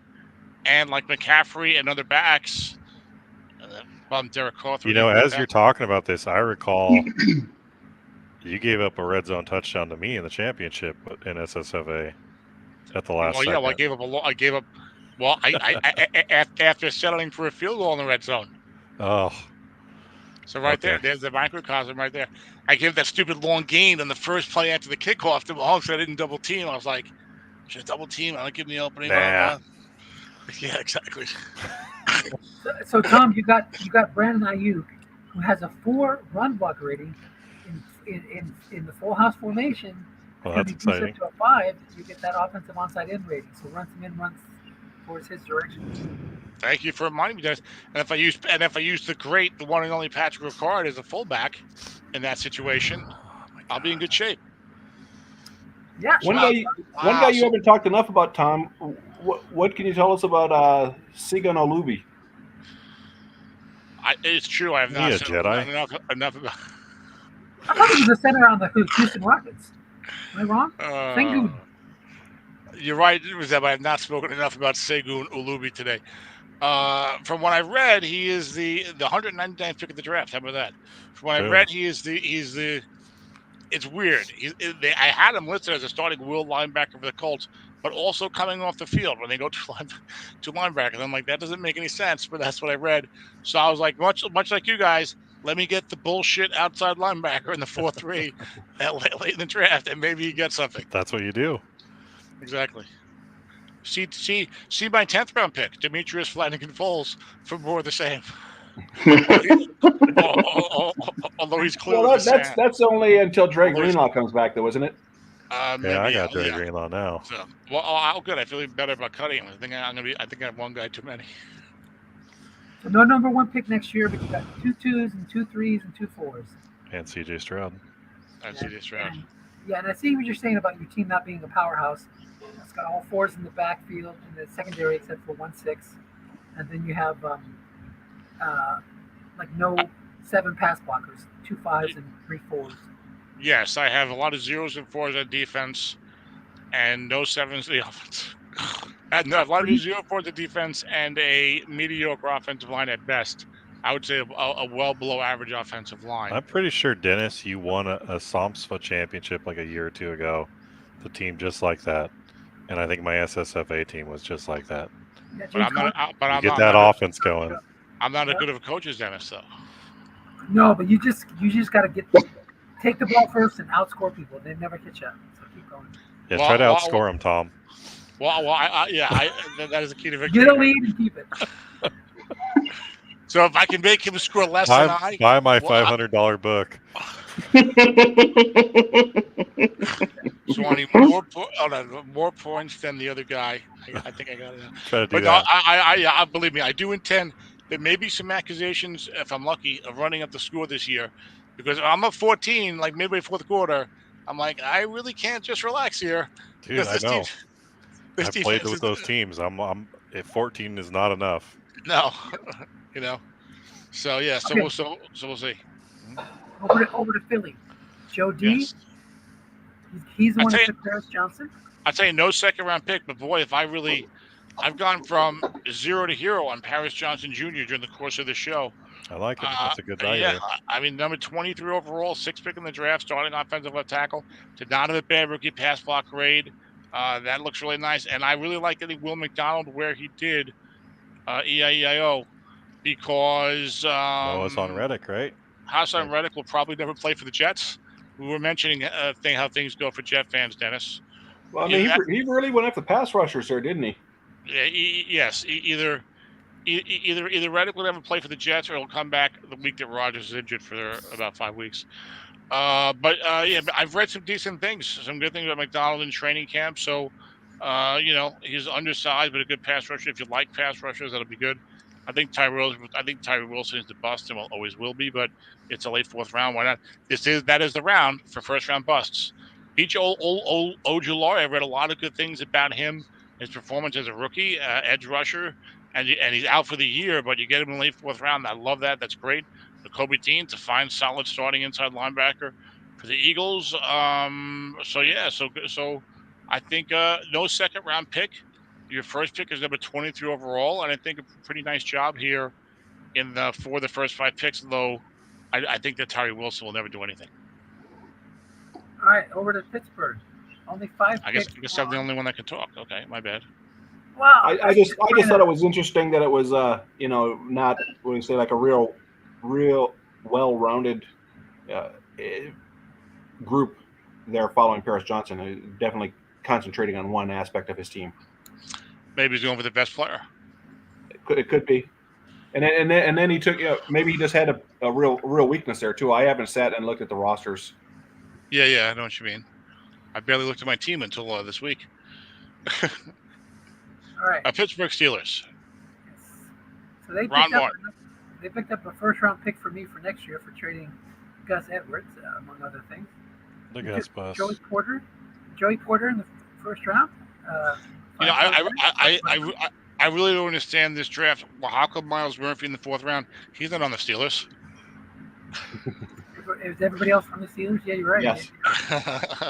and like McCaffrey and other backs, Derek Cawthorne. As you're talking about this, I recall you gave up a red zone touchdown to me in the championship in SSFA at the last second. Yeah, well, I gave up. Well, after settling for a field goal in the red zone. Oh. So there's the microcosm right there. I gave that stupid long gain on the first play after the kickoff to Mahomes. I didn't double team. I was like, should I double team? I don't give me the opening. Nah. Yeah, exactly. So Tom, you got Brandon Ayuk, who has a 4 run block rating in the full house formation. Well, that's exciting. To a 5, you get that offensive onside in rating. So runs him in, runs towards his direction. Thank you for reminding me, guys. And if I use the one and only Patrick Ricard as a fullback in that situation, I'll be in good shape. Yeah. One guy you haven't talked enough about, Tom. What can you tell us about Segun Olubi? It's true. I have not said enough about. I thought he was a center on the Houston Rockets. Am I wrong? Sengun. You're right, but I have not spoken enough about Segun Olubi today. From what I read, he is the 199th pick of the draft. How about that? From what I read, he's the. It's weird. I had him listed as a starting will linebacker for the Colts, but also coming off the field when they go to linebackers. I'm like, that doesn't make any sense, but that's what I read. So I was like, much like you guys, let me get the bullshit outside linebacker in the 4-3 late in the draft, and maybe you get something. That's what you do. Exactly. See my 10th round pick, Demetrius Flanagan-Foles, for more of the same. Although he's clearly that's only until Dre Greenlaw comes back, though, isn't it? I got Dre Greenlaw now. So, good. I feel even better about cutting him. I think I have one guy too many. So no number 1 pick next year, but you got 2 2s and 2 3s and 2 4s. And CJ Stroud. Yeah, and I see what you're saying about your team not being a powerhouse. It's got all 4s in the backfield and the secondary except for 1 6, and then you have no 7 pass blockers, 2 5s and 3 4s. Yes, I have a lot of 0s and 4s on defense, and no 7s in the offense. A lot of 0 4s on defense and a mediocre offensive line at best. I would say a well below average offensive line. I'm pretty sure, Dennis, you won a Somifa championship like a year or 2 ago. The team just like that. And I think my SSFA team was just like that. Yeah, get that offense going. I'm not as good of a coach as Dennis, though. No, but you just got to take the ball first and outscore people. They never hit you. So keep going. Yeah, Well, try to well, outscore him, Tom. That is the key to victory. Get a lead and keep it. So if I can make him score less Buy, than I, buy my well, $500 book. so I need more points than the other guy. I think I got it. Try to do But no, that. I believe me, I do intend. There may be some accusations, if I'm lucky, of running up the score this year, because I'm up 14, like midway fourth quarter. I'm like, I really can't just relax here. Dude, Because I know. this I've played defense with is those teams. If 14 is not enough. no, you know. So yeah, Okay. we'll see. Over to Philly. Joe D. Yes, He's the I one tell that you, took Paris Johnson. I tell you, no second round pick. But boy, if I've gone from 0 to hero on Paris Johnson Jr. during the course of the show. I like it. That's a good value. Yeah, I mean, number 23 overall, 6th pick in the draft, starting offensive left tackle. Did not have a bad rookie pass block grade. That looks really nice. And I really like getting Will McDonald where he did EIEIO because Noah's on Reddick, right? Hassan Reddick will probably never play for the Jets. We were mentioning how things go for Jet fans, Dennis. Well, I mean, he really went after pass rushers there, didn't he? Yeah, yes. Either Reddick will never play for the Jets, or he'll come back the week that Rodgers is injured for about 5 weeks. But I've read some decent things, some good things about McDonald in training camp. So, he's undersized, but a good pass rusher. If you like pass rushers, that'll be good. I think Tyree Wilson is the bust and always will be, but it's a late 4th round. Why not? That is the round for first round busts. Beach Ojulari, I've read a lot of good things about him, his performance as a rookie, edge rusher, and he's out for the year, but you get him in the late 4th round. I love that. That's great. Kobe Dean's a fine, solid starting inside linebacker for the Eagles. So I think no second round pick. Your first pick is number 23 overall, and I think a pretty nice job here for the first 5 picks. Though I think that Tyree Wilson will never do anything. All right, over to Pittsburgh. Only 5 I picks. guess I'm the only one that can talk. Okay, my bad. Wow. I just thought it was interesting that it was not what do you say, like a real well-rounded group there following Paris Johnson. Definitely concentrating on one aspect of his team. Maybe he's going for the best player. It could be, and then he took maybe he just had a real weakness there too. I haven't sat and looked at the rosters. Yeah, I know what you mean. I barely looked at my team until this week. All right. Pittsburgh Steelers. So they picked up a first-round pick for me for next year for trading Gus Edwards, among other things. The Gus bus. Joey Porter in the first round. I really don't understand this draft. Well, how come Miles Murphy in the 4th round? He's not on the Steelers. Is everybody else on the Steelers? Yeah, you're right. Yes.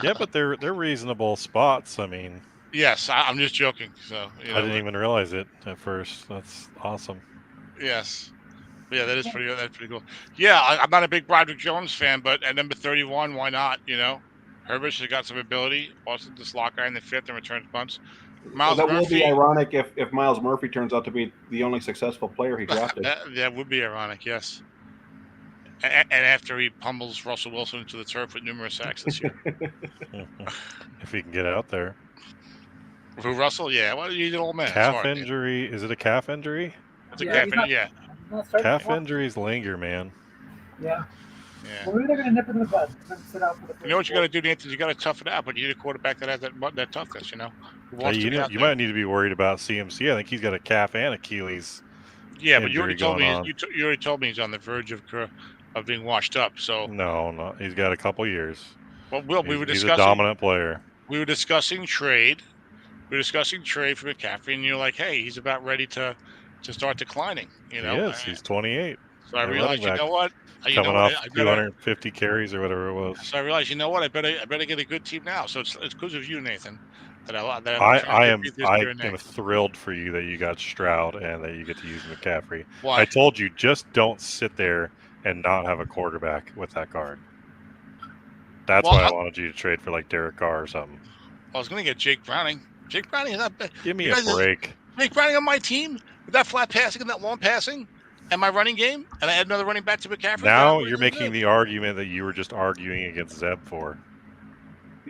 Yeah, but they're reasonable spots. I mean. Yes, I'm just joking. So I didn't even realize it at first. That's awesome. Yes. Yeah, that's pretty cool. Yeah, I'm not a big Broderick Jones fan, but at number 31, why not? Herbert has got some ability. Also, the slot guy in the 5th and returns punts. That will be ironic if Miles Murphy turns out to be the only successful player he drafted. That would be ironic, yes. And after he pummels Russell Wilson into the turf with numerous sacks this year. If he can get out there. Who, Russell? Yeah, well, he's an old man. Calf injury. Is it a calf injury? It's a calf injury, yeah. Calf injuries linger, man. Yeah. Well, maybe they're going to nip it in the bud. Sit out for the you know what you got to do, Nathan? You got to tough it out, but you need a quarterback that has that toughness, You might need to be worried about CMC. I think he's got a calf and Achilles. Yeah, but you already told me you already told me he's on the verge of being washed up. So no, he's got a couple years. Well, he's a dominant player. We were discussing trade. We were discussing trade for McCaffrey, and you're like, "Hey, he's about ready to start declining." He is. He's 28. So I realized, you know what? Coming off 250 carries or whatever it was. So I realized, you know what? I better get a good team now. So it's because of you, Nathan. I am thrilled for you that you got Stroud and that you get to use McCaffrey. Why? I told you, just don't sit there and not have a quarterback with that card. That's why I wanted you to trade for like Derek Carr or something. I was going to get Jake Browning. Jake Browning is not bad. Give me a break. Jake Browning on my team with that flat passing and that long passing and my running game, and I add another running back to McCaffrey. Now you're making the argument that you were just arguing against Zeb for.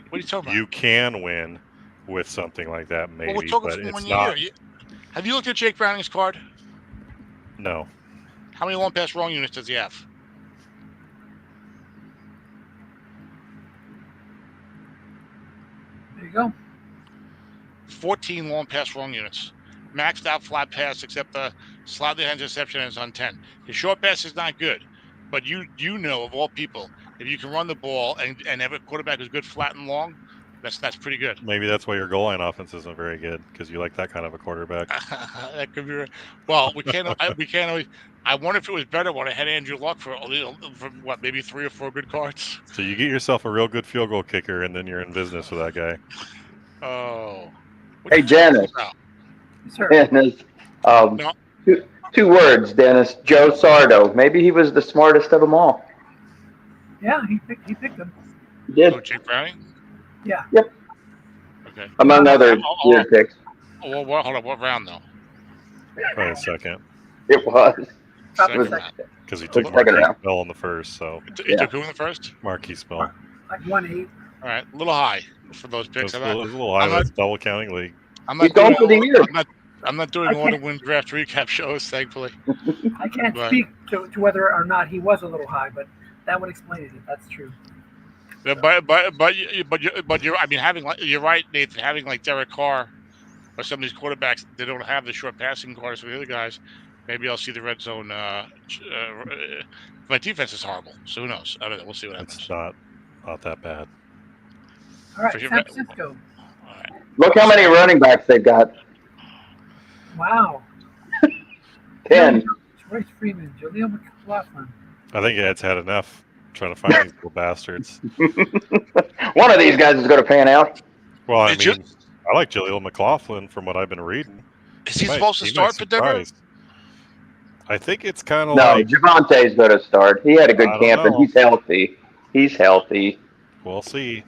What are you talking about? You can win with something like that, Well, we're maybe, talking but from it's 1 not. year. Have you looked at Jake Browning's card? No. How many long pass wrong units does he have? There you go. 14 long pass wrong units. Maxed out flat pass, except the slightly interception is on 10. His short pass is not good, but you know of all people, if you can run the ball and have a quarterback who's good flat and long, that's pretty good. Maybe that's why your goal line offense isn't very good, because you like that kind of a quarterback. That could be. Well, we can't always. I wonder if it was better when I had Andrew Luck for what, maybe 3 or 4 good cards. So you get yourself a real good field goal kicker, and then you're in business with that guy. Oh. Hey, Janice. Yes, sir. Dennis. No. Two words, Dennis. Joe Sardo. Maybe he was the smartest of them all. Yeah, he picked him. He did. Oh, Jake Browning? Yeah. Yep. Okay. Among other weird picks. Oh, well, hold on. What round, though? Probably a second, It was. Top Second of the round. second. because he Second took Marquise round. Bell in the first. So He took who in the first? Marquise Bell. Like 1-8. All right. A little high for those It picks. was a little high. I'm not- It's double counting league. I'm He's not going doing for the year. I'm not doing I all the can't- win draft recap shows, thankfully. I can't Right. speak to whether or not he was a little high, but that would explain it. That's true. Yeah, but you're I mean you're right, Nathan. Having like Derek Carr or some of these quarterbacks, they don't have the short passing cards for the other guys. Maybe I'll see the red zone. My defense is horrible, so who knows? I don't know. We'll see what happens. It's not that bad. All right, For sure. San Francisco. All right. Look how many running backs they've got. Wow. 10. Royce Freeman, Jaleel McLaughlin. I think Ed's had enough trying to find these little bastards. One of these guys is going to pan out. Well, I Did mean, I like Jaleel McLaughlin from what I've been reading. Is he might- supposed to he start might for Denver? surprise. I think it's kind of No, like, Javonte's going to start. He had a good I don't camp, and know. he's healthy. He's healthy. we'll see.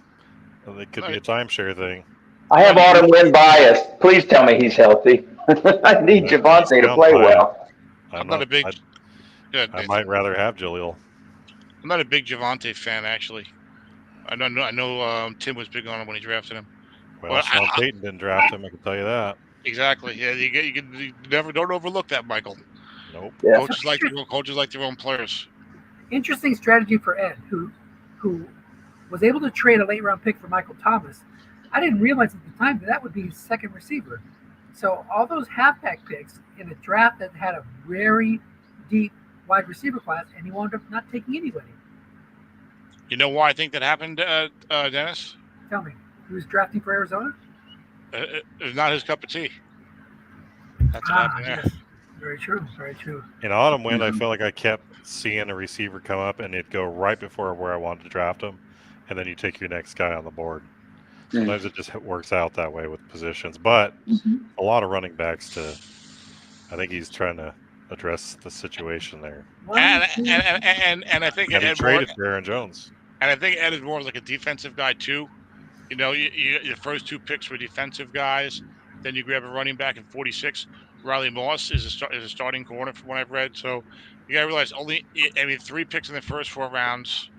It could be a timeshare thing. I have autumn win bias. Please tell me he's healthy. I need Javonte to play well. I'm not a big. Good, I Nathan. might rather have Jaleel. I'm not a big Javonte fan, actually. I know. Tim was big on him when he drafted him. Well, Well, Sean Payton didn't draft him. I can tell you that. Exactly. Yeah, you never don't overlook that, Michael. Nope. Yeah. Coaches like their own players. Interesting strategy for Ed, who was able to trade a late round pick for Michael Thomas. I didn't realize at the time that would be his second receiver. So all those halfback picks in a draft that had a very deep wide receiver class, and he wound up not taking anybody. You know why I think that happened, Dennis? Tell me, he was drafting for Arizona? It's not his cup of tea. That's what happened there. Yes. Very true. Very true. In autumn wind, I felt like I kept seeing a receiver come up, and it'd go right before where I wanted to draft him, and then you take your next guy on the board. Sometimes it just works out that way with positions, but a lot of running backs to. I think he's trying to address the situation there. And I think And he Ed traded more, for Aaron Jones. and I think Ed is more of like a defensive guy too. You know, your first 2 picks were defensive guys. Then you grab a running back in 46. Riley Moss is a starting corner from what I've read. So you got to realize 3 picks in the first 4 rounds.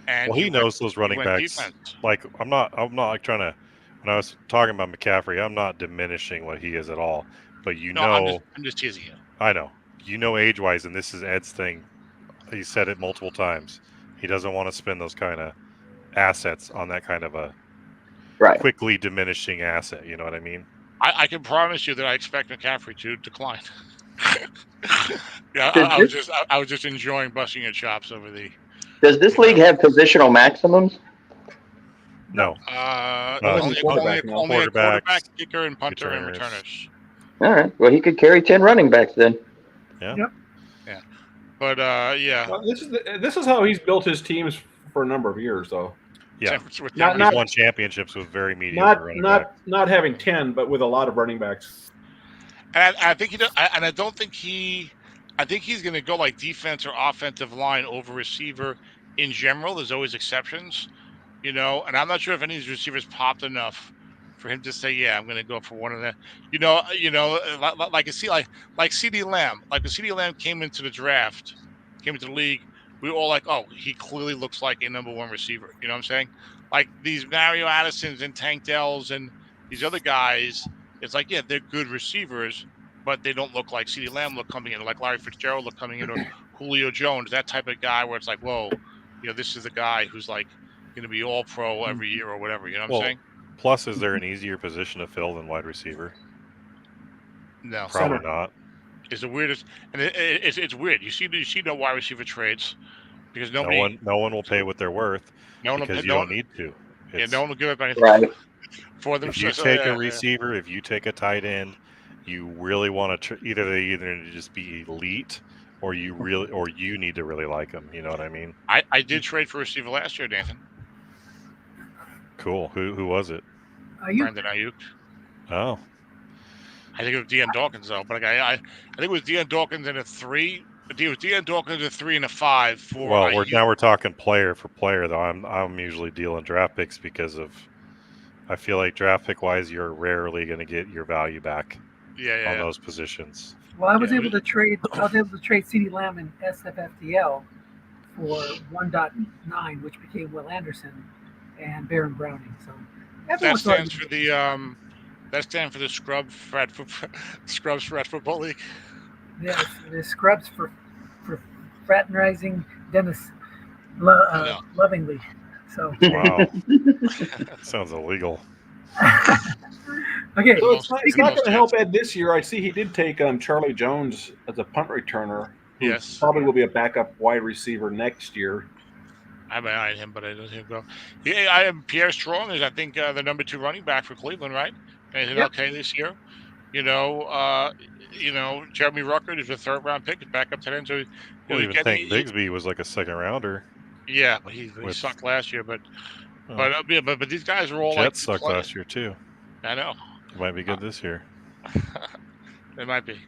And Well, he knows those running backs. Defense. Like I'm not like trying to. When I was talking about McCaffrey, I'm not diminishing what he is at all. But I'm just teasing you. I know. Age-wise, and this is Ed's thing. He said it multiple times. He doesn't want to spend those kind of assets on that kind of a quickly diminishing asset. You know what I mean? I can promise you that I expect McCaffrey to decline. I was just enjoying busting your chops over the. Does this league have positional maximums? No. Only a quarterback, kicker, and punter, and returners. returners. All right. Well, he could carry 10 running backs then. Yeah. Yep. Yeah. But yeah. Well, this is how he's built his teams for a number of years, though. Yeah. He's He's won championships with very mediocre running backs. Not having 10, but with a lot of running backs. And I think he does, and I don't think I think he's going to go like defense or offensive line over receiver in general. There's always exceptions, you know. And I'm not sure if any of these receivers popped enough for him to say, "Yeah, I'm going to go for one of them." Like CeeDee Lamb. Like when CeeDee Lamb came into the league, we were all like, "Oh, he clearly looks like a number 1 receiver." You know what I'm saying? like these Mario Addisons and Tank Dells and these other guys. It's like, yeah, they're good receivers, but they don't look like CeeDee Lamb look coming in, or like Larry Fitzgerald look coming in, or Julio Jones, that type of guy where it's like, whoa, this is the guy who's like going to be all pro every year or whatever. You know what I'm saying? Plus, is there an easier position to fill than wide receiver? No, Probably not. It's the weirdest, and it's weird. You see no wide receiver trades because no one will pay what they're worth because you don't need to. No one will give up anything for them. If you take a receiver, if you take a tight end, you really want to either they need to just be elite, or you need to really like them. You know what I mean? I did trade for a receiver last year, Nathan. Cool. Who was it? Brandon Ayuk. Oh. I think it was Deion Dawkins though, but I think it was Deion Dawkins in a 3. It was Deion Dawkins in a 3 and a 5 for. Well, we're talking player for player though. I'm usually dealing draft picks because of. I feel like draft pick wise, you're rarely going to get your value back. On those positions. Well, I was able to trade. CeeDee Lamb in SFFDL for 1.9, which became Will Anderson and Baron Browning. So that stands for the Scrubs Football League. Yes, the Scrubs for fraternizing Dennis lovingly. So wow, sounds illegal. Okay, so it's not going to help Ed this year. I see he did take Charlie Jones as a punt returner. Yes, probably will be a backup wide receiver next year. I eyed him, but I didn't think go. Yeah, I am Pierre Strong is I think the number 2 running back for Cleveland, right? And he's okay this year. Jeremy Ruckert is a 3rd round pick, is back up to end. So even think Bigsby was like a 2nd rounder. Yeah, but he sucked last year. But these guys are all Jets sucked last year too. I know. It might be good this year. They might be.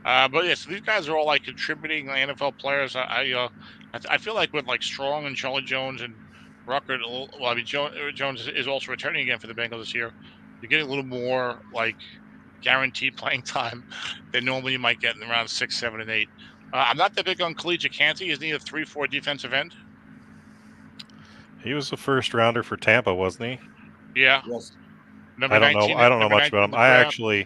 But yes, these guys are all like contributing NFL players. I feel like with like Strong and Charlie Jones and Ruckert, well, I mean Jones is also returning again for the Bengals this year. You're getting a little more like guaranteed playing time than normally you might get in around 6, 7, and 8. I'm not that big on Collegiate Canty. Isn't he a 3-4 defensive end? He was the 1st rounder for Tampa, wasn't he? Yeah. Yes. I don't know much about him.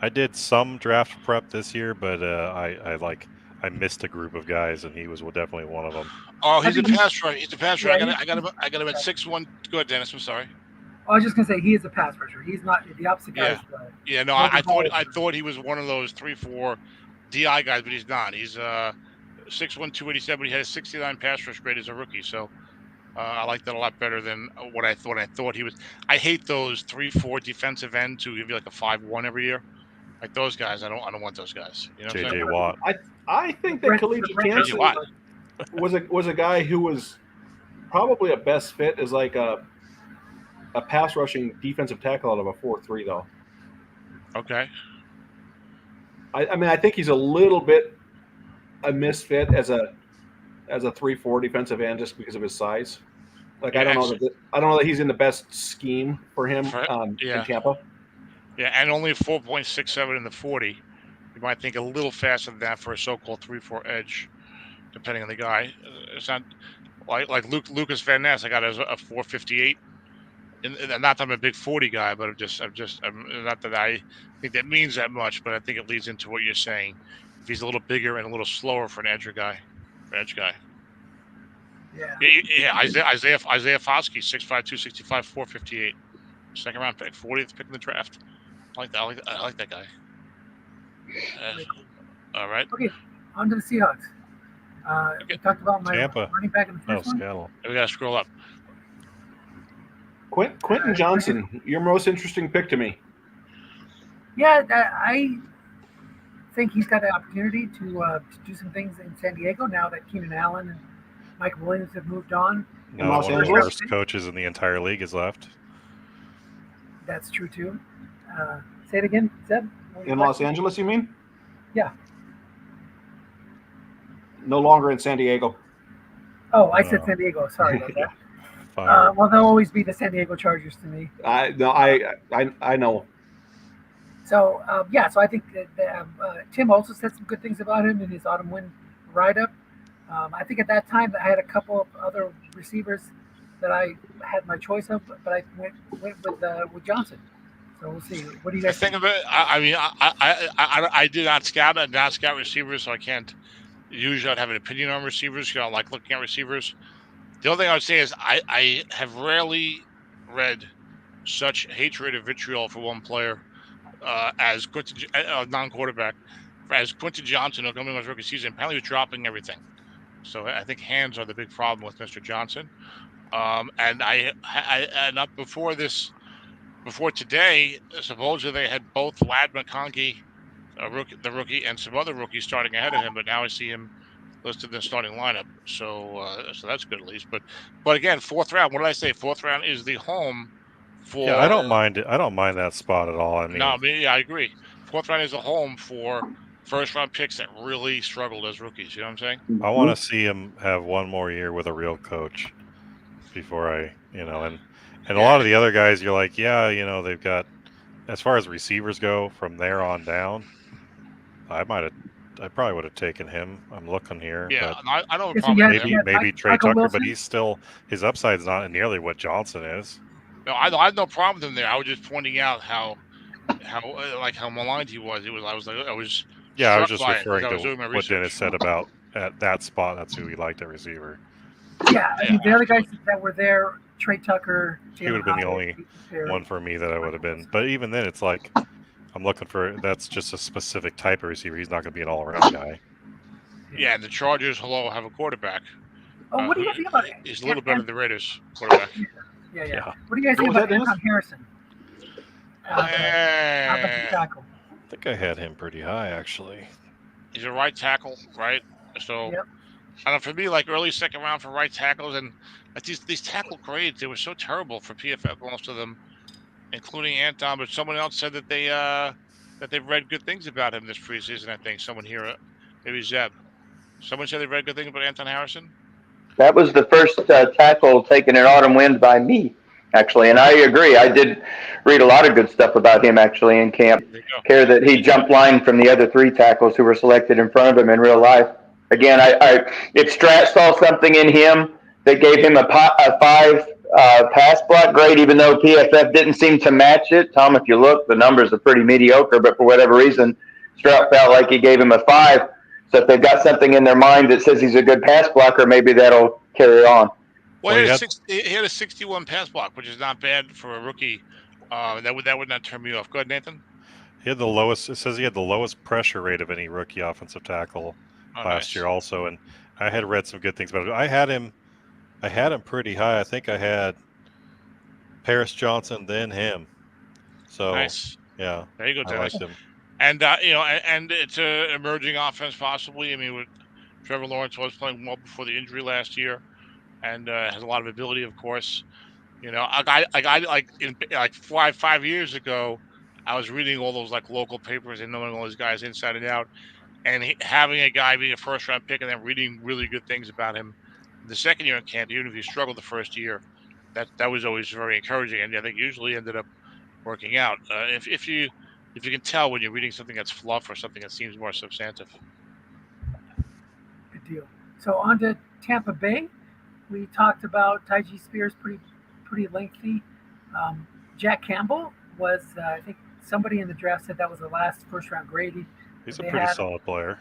I did some draft prep this year, but I missed a group of guys, and he was definitely one of them. Oh, he's a pass rusher. He's a pass rusher. I got him at 6'1". Go ahead, Dennis. I'm sorry. I was just gonna say he is a pass rusher. He's not the opposite guy. Yeah. No, I thought he was one of those 3-4 DI guys, but he's not. He's 6'1", 287. He had a 69 pass rush grade as a rookie. So I like that a lot better than what I thought. I thought he was. I hate those 3-4 defensive ends who give you like a 5-1 every year. Like those guys, I don't want those guys. You know what I'm saying? JJ Watt. I think that Collegiate Canty was a guy who was probably a best fit as like a pass rushing defensive tackle out of a 4-3 though. Okay. I mean I think he's a little bit a misfit as a 3-4 defensive end just because of his size. Like I don't know that he's in the best scheme for him in Tampa. Yeah, and only 4.67 in the 40. You might think a little faster than that for a so-called 3-4 edge, depending on the guy. It's not like Lucas Van Ness. I got a 4.58. And not that I'm a big 40 guy, but I'm not that I think that means that much. But I think it leads into what you're saying. If he's a little bigger and a little slower for an edge guy. Yeah. Isaiah Foskey, 6'5", 265, 458, 2nd round pick, 40th pick in the draft. I like that guy. All right. Okay, on to the Seahawks. We talked about my Tampa. running back in the first one. Seattle. We gotta scroll up. Quentin Johnson, your most interesting pick to me. Yeah, I think he's got the opportunity to do some things in San Diego now that Keenan Allen and Mike Williams have moved on. One of the worst coaches in the entire league is left. That's true too. Say it again, Zeb. In Los Angeles, you mean? Yeah. No longer in San Diego. Oh, I said San Diego. Sorry about that. Well, they'll always be the San Diego Chargers to me. I know. So so I think that Tim also said some good things about him in his autumn win write-up. I think at that time I had a couple of other receivers that I had my choice of, but I went with Johnson. So we'll see. What do you The guys thing think? of it, I mean, I did not scout. I did not scout receivers, so I can't. Usually, I'd have an opinion on receivers. You know, I like looking at receivers. The only thing I would say is I have rarely read such hatred or vitriol for one player as Quentin, non-quarterback, as Quentin Johnson, who coming in his rookie season. Apparently, he was dropping everything. So I think hands are the big problem with Mr. Johnson. And and up before today, supposedly they had both Lad McConkey, the rookie, and some other rookies starting ahead of him. But now I see him listed in the starting lineup. So that's good at least. But again, fourth round. What did I say? Fourth round is the home for. Yeah, I don't mind it. I don't mind that spot at all. I No, mean, yeah, I agree. Fourth round is a home for first round picks that really struggled as rookies. You know what I'm saying? I want to see him have one more year with a real coach before and a lot of the other guys, you're like, yeah, they've got, as far as receivers go, from there on down, I probably would have taken him. I'm looking here, Yeah, but I don't have a Yeah, so problem with you him. maybe Trey Michael Tucker, but Wilson. his upside's not nearly what Johnson is. No, I have no problem with him there. I was just pointing out how maligned he was. I was Yeah, I was struck just by it as referring I was to doing my what Dennis research. said about at that spot. That's who he liked at receiver. Yeah, I mean the other guys that were there, Trey Tucker, He would have been the only one for me that I would have been. But even then, it's like I'm looking for, that's just a specific type of receiver. He's not going to be an all-around guy. Yeah, and the Chargers, have a quarterback. Oh, what do you guys think about it? He's a little better than the Raiders quarterback. Yeah. What do you guys think about Anton Harrison? Tackle. I think I had him pretty high, actually. He's a right tackle, right? So, I don't know, for me, like early second round for right tackles, and like these tackle grades, they were so terrible for PFF, most of them, including Anton. But someone else said that they've read good things about him this preseason. I think someone here, maybe Zeb. Someone said they read good things about Anton Harrison. That was the first tackle taken in autumn wind by me, actually, and I agree. I did read a lot of good stuff about him actually in camp. Care that he jumped line from the other three tackles who were selected in front of him in real life. Again, if Strat saw something in him that gave him a 5 pass block grade, even though PFF didn't seem to match it. Tom, if you look, the numbers are pretty mediocre, but for whatever reason, Stroud felt like he gave him a 5. So if they've got something in their mind that says he's a good pass blocker, maybe that'll carry on. Well, he had a 61 pass block, which is not bad for a rookie. That would not turn me off. Go ahead, Nathan. He had the lowest. It says he had the lowest pressure rate of any rookie offensive tackle last year, also. And I had read some good things about it. I had him pretty high. I think I had Paris Johnson, then him. So nice. Yeah, there you go, Dennis. I liked him. And and it's an emerging offense, possibly. I mean, Trevor Lawrence was playing well before the injury last year, and has a lot of ability, of course. Like 5 years ago, I was reading all those like local papers and knowing all these guys inside and out, and having a guy being a first round pick and then reading really good things about him the second year in camp, even if he struggled the first year, that was always very encouraging, and I think usually ended up working out. If you can tell when you're reading something that's fluff or something that seems more substantive. Good deal. So on to Tampa Bay. We talked about Tyjae Spears pretty lengthy. Jack Campbell was, I think somebody in the draft said that was the last first round grade. He's a pretty solid player.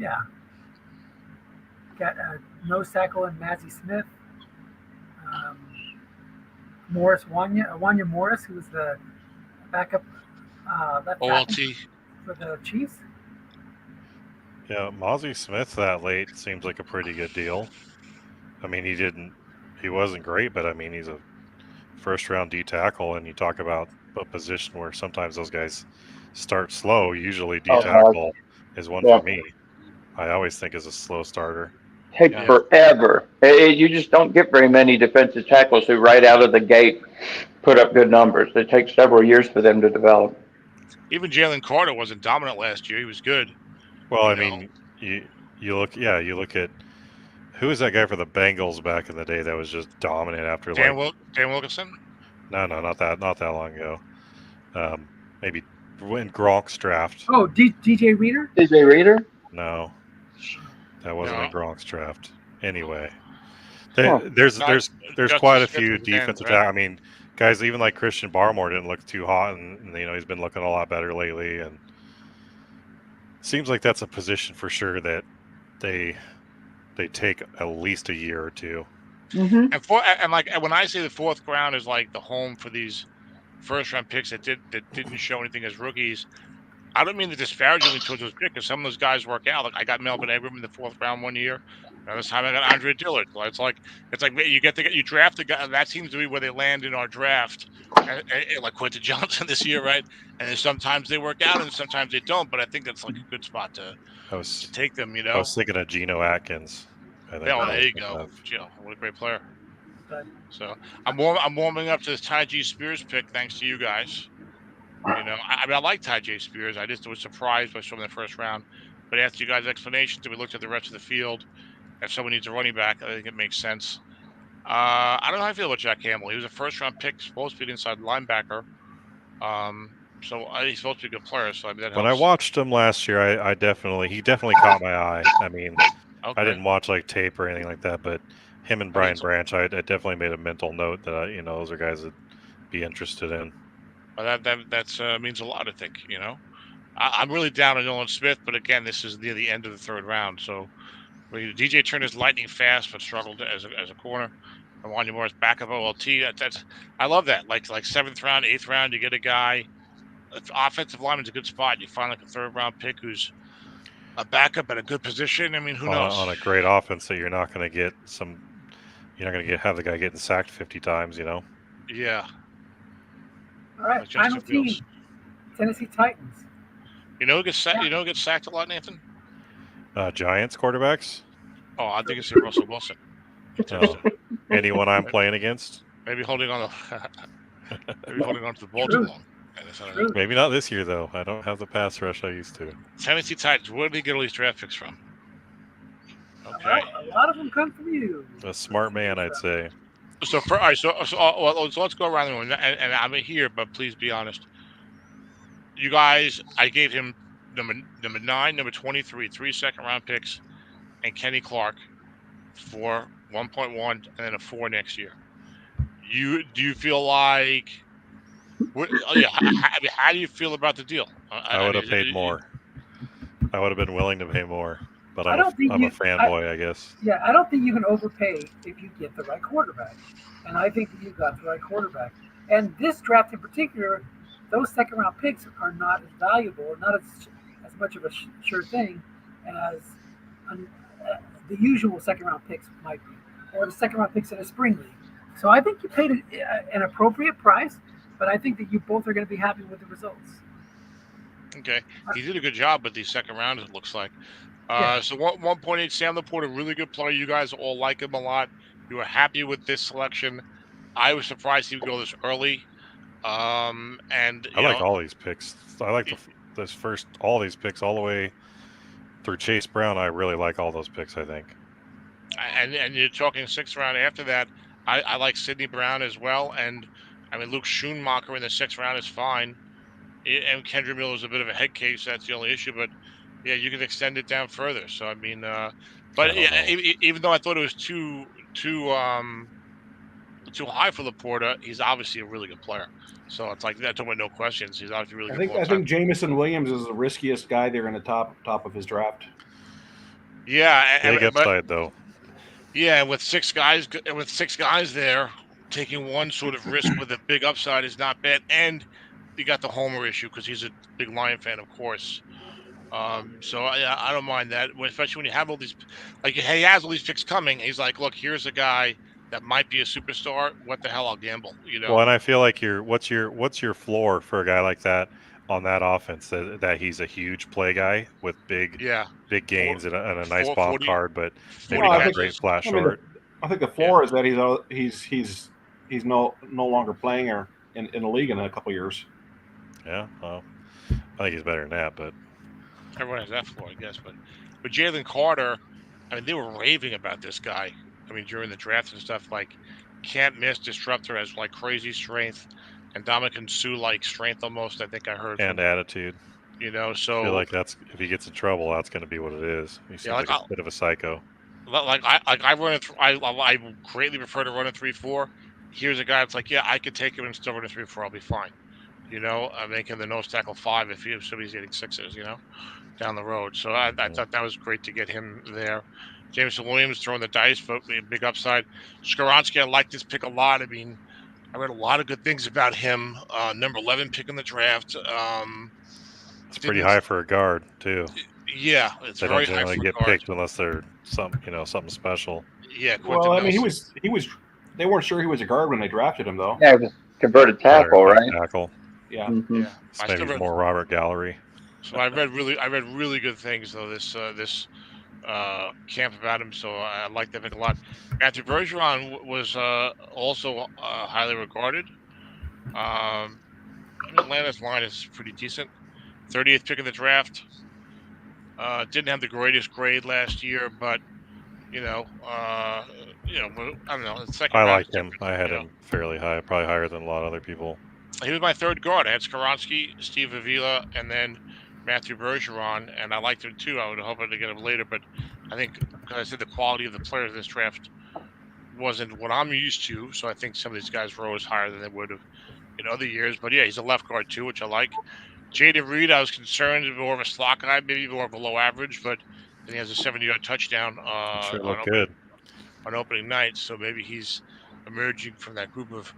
Yeah. Got nose tackle and Mazzie Smith. Wanya Morris, who was the backup left tackle for the Chiefs. Yeah, Mazzie Smith that late seems like a pretty good deal. I mean, he wasn't great, but I mean, he's a first round D tackle, and you talk about a position where sometimes those guys start slow. Usually D tackle is one for me. I always think is a slow starter. Takes forever. You just don't get very many defensive tackles who right out of the gate put up good numbers. It takes several years for them to develop. Even Jalen Carter wasn't dominant last year. He was good. Well, I mean, you look at who was that guy for the Bengals back in the day that was just dominant after Dan Wilkinson? No, not that long ago. Maybe in Gronk's draft. Oh, DJ Reader? DJ Reader? No, that wasn't in Gronk's draft. Anyway, There's Justice quite a Smith few was again, defensive right? I mean, guys, even like Christian Barmore didn't look too hot, and he's been looking a lot better lately. And seems like that's a position for sure that they take at least a year or two. And when I say the fourth round is like the home for these first round picks that didn't show anything as rookies, I don't mean to disparagingly towards those picks, because some of those guys work out. Like I got Melvin Ingram in the fourth round one year. Another time I got Andre Dillard. It's like you draft a guy. That seems to be where they land in our draft. And like Quentin Johnson this year, right? And then sometimes they work out, and sometimes they don't. But I think that's like a good spot to take them. I was thinking of Geno Atkins. I think. Oh, there you go. Joe, what a great player. So I'm warming up to this Ty G. Spears pick thanks to you guys. I like Ty J. Spears. I just was surprised by some in the first round. But after you guys' explanations, we looked at the rest of the field. If someone needs a running back, I think it makes sense. I don't know how I feel about Jack Campbell. He was a first-round pick, supposed to be an inside linebacker. So he's supposed to be a good player. So I mean, that helps. When I watched him last year, he definitely caught my eye. I mean, I didn't watch like tape or anything like that, but him and Brian Branch, I definitely made a mental note that those are guys that be interested in. Well, that means a lot, I think. I'm really down on Nolan Smith, but again, this is near the end of the third round. So DJ Turner's lightning fast, but struggled as a corner. And Wanya Moore's backup OLT. I love that. Like seventh round, eighth round, you get a guy. Offensive lineman's a good spot. You find like a third round pick who's a backup at a good position. I mean, who knows? On a great offense that you're not going to get have the guy getting sacked 50 times. Yeah. All right, final team, Tennessee Titans. Who gets sacked a lot, Nathan? Giants quarterbacks. Oh, I think it's Russell Wilson. Anyone I'm playing against? Maybe holding on to the ball too long. Maybe not this year though. I don't have the pass rush I used to. Tennessee Titans. Where did he get all these draft picks from? Okay, a lot of them come from you. A smart man, I'd say. So let's go around the room, and I'm here, but please be honest. You guys, I gave him number 9, number 23, 3 second-round picks, and Kenny Clark for 1.1, and then a 4 next year. Do you feel like? How do you feel about the deal? I would have paid more. I would have been willing to pay more, but I'm a fanboy, I guess. Yeah, I don't think you can overpay if you get the right quarterback, and I think that you got the right quarterback. And this draft in particular, those second-round picks are not as valuable, or not as much of a sure thing as the usual second-round picks might be, or the second-round picks in a spring league. So I think you paid an appropriate price, but I think that you both are going to be happy with the results. Okay, he did a good job with these second rounds, it looks like. So 1.8, Sam Laporte, a really good player. You guys all like him a lot. You were happy with this selection. I was surprised he would go this early. I like all these picks. I like all these picks all the way through Chase Brown. I really like all those picks, I think. And you're talking 6th round after that. I like Sidney Brown as well. And I mean, Luke Schoonmaker in the 6th round is fine. And Kendra Miller is a bit of a head case. That's the only issue. But yeah, you can extend it down further. So I mean, even though I thought it was too high for Laporta, he's obviously a really good player. So it's like that. Talking about no questions, he's obviously really good. I think Jamison Williams is the riskiest guy there in the top of his draft. Yeah, big upside though. Yeah, with 6 guys there, taking one sort of risk with a big upside is not bad. And you got the homer issue because he's a big Lion fan, of course. So I don't mind that, especially when you have all these, like he has all these picks coming. He's like, look, here's a guy that might be a superstar. What the hell? I'll gamble. Well, and I feel like what's your floor for a guy like that on that offense? That he's a huge play guy with big gains and a nice bomb 40, card, but maybe not a great flash short. I think the floor is that he's no longer playing in the league in a couple years. Yeah, well, I think he's better than that, but everyone has that floor, I guess. But Jalen Carter, I mean, they were raving about this guy. I mean, during the draft and stuff, like can't miss, disruptor, has like crazy strength, and Ndamukong Suh like strength almost. I think I heard. And attitude. So I feel like that's if he gets in trouble, that's going to be what it is. He seems like a bit of a psycho. I run it. I greatly prefer to run a 3-4. Here's a guy that's like, yeah, I could take him and still run a 3-4. I'll be fine. Make him the nose tackle 5 if somebody's getting 6s. Down the road. So I thought that was great to get him there. Jameson Williams throwing the dice, but a big upside. Skoronski, I like this pick a lot. I mean, I read a lot of good things about him. Number 11 pick in the draft. It's pretty high for a guard too. Yeah, it's They very don't high generally for get guard. picked unless they're something special. Yeah, Well, I mean, he was. They weren't sure he was a guard when they drafted him, though. Yeah, it was converted tackle, right? Tackle. Yeah. Mhm. Yeah, Maybe more Robert Gallery. So I read really good things though this camp about him. So I like that pick a lot. Matthew Bergeron was also highly regarded. Atlanta's line is pretty decent. 30th pick of the draft. Didn't have the greatest grade last year, but I don't know. The second I round like is him. different, I had him fairly high, probably higher than a lot of other people. He was my third guard. I had Skoronski, Steve Avila, and then Matthew Bergeron, and I liked him too. I would hope to get him later, but I think, because I said the quality of the players in this draft wasn't what I'm used to, so I think some of these guys rose higher than they would have in other years. But yeah, he's a left guard too, which I like. Jaden Reed, I was concerned more of a slot guy, maybe more below average, but then he has a 70-yard touchdown Sure looked good on opening night, so maybe he's emerging from that group of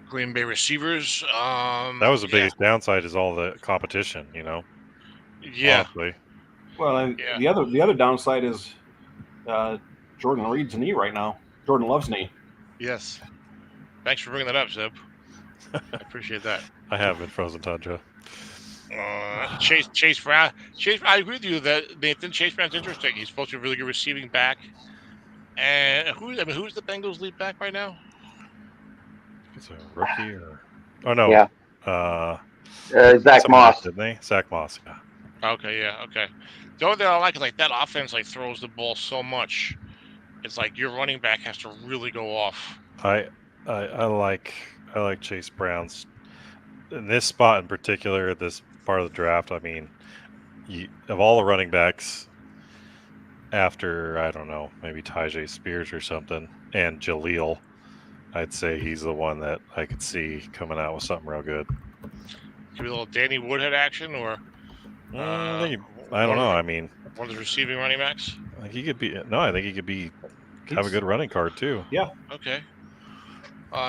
Green Bay receivers. That was the biggest downside, is all the competition. Yeah. Honestly. Well, and the other downside is Jordan Reed's knee right now. Jordan Love's knee. Yes. Thanks for bringing that up, Zeb. I appreciate that. I have been frozen tundra. Chase Brown. I agree with you that Nathan Chase Brown's interesting. He's supposed to be a really good receiving back. And who's the Bengals lead back right now? It's a rookie or? Oh no. Yeah. Zach Moss. Didn't they? Zach Moss. Yeah. Okay. Yeah. Okay. The only thing I like is that offense throws the ball so much. It's like your running back has to really go off. I like Chase Brown's in this spot in particular. This part of the draft. I mean, of all the running backs, after I don't know, maybe Tyjae Spears or something, and Jaleel, I'd say he's the one that I could see coming out with something real good. Give me a little Danny Woodhead action, or I don't know. I mean, one of the receiving running backs. He could be. No, I think he could be. Have a good running card too. Yeah. Okay.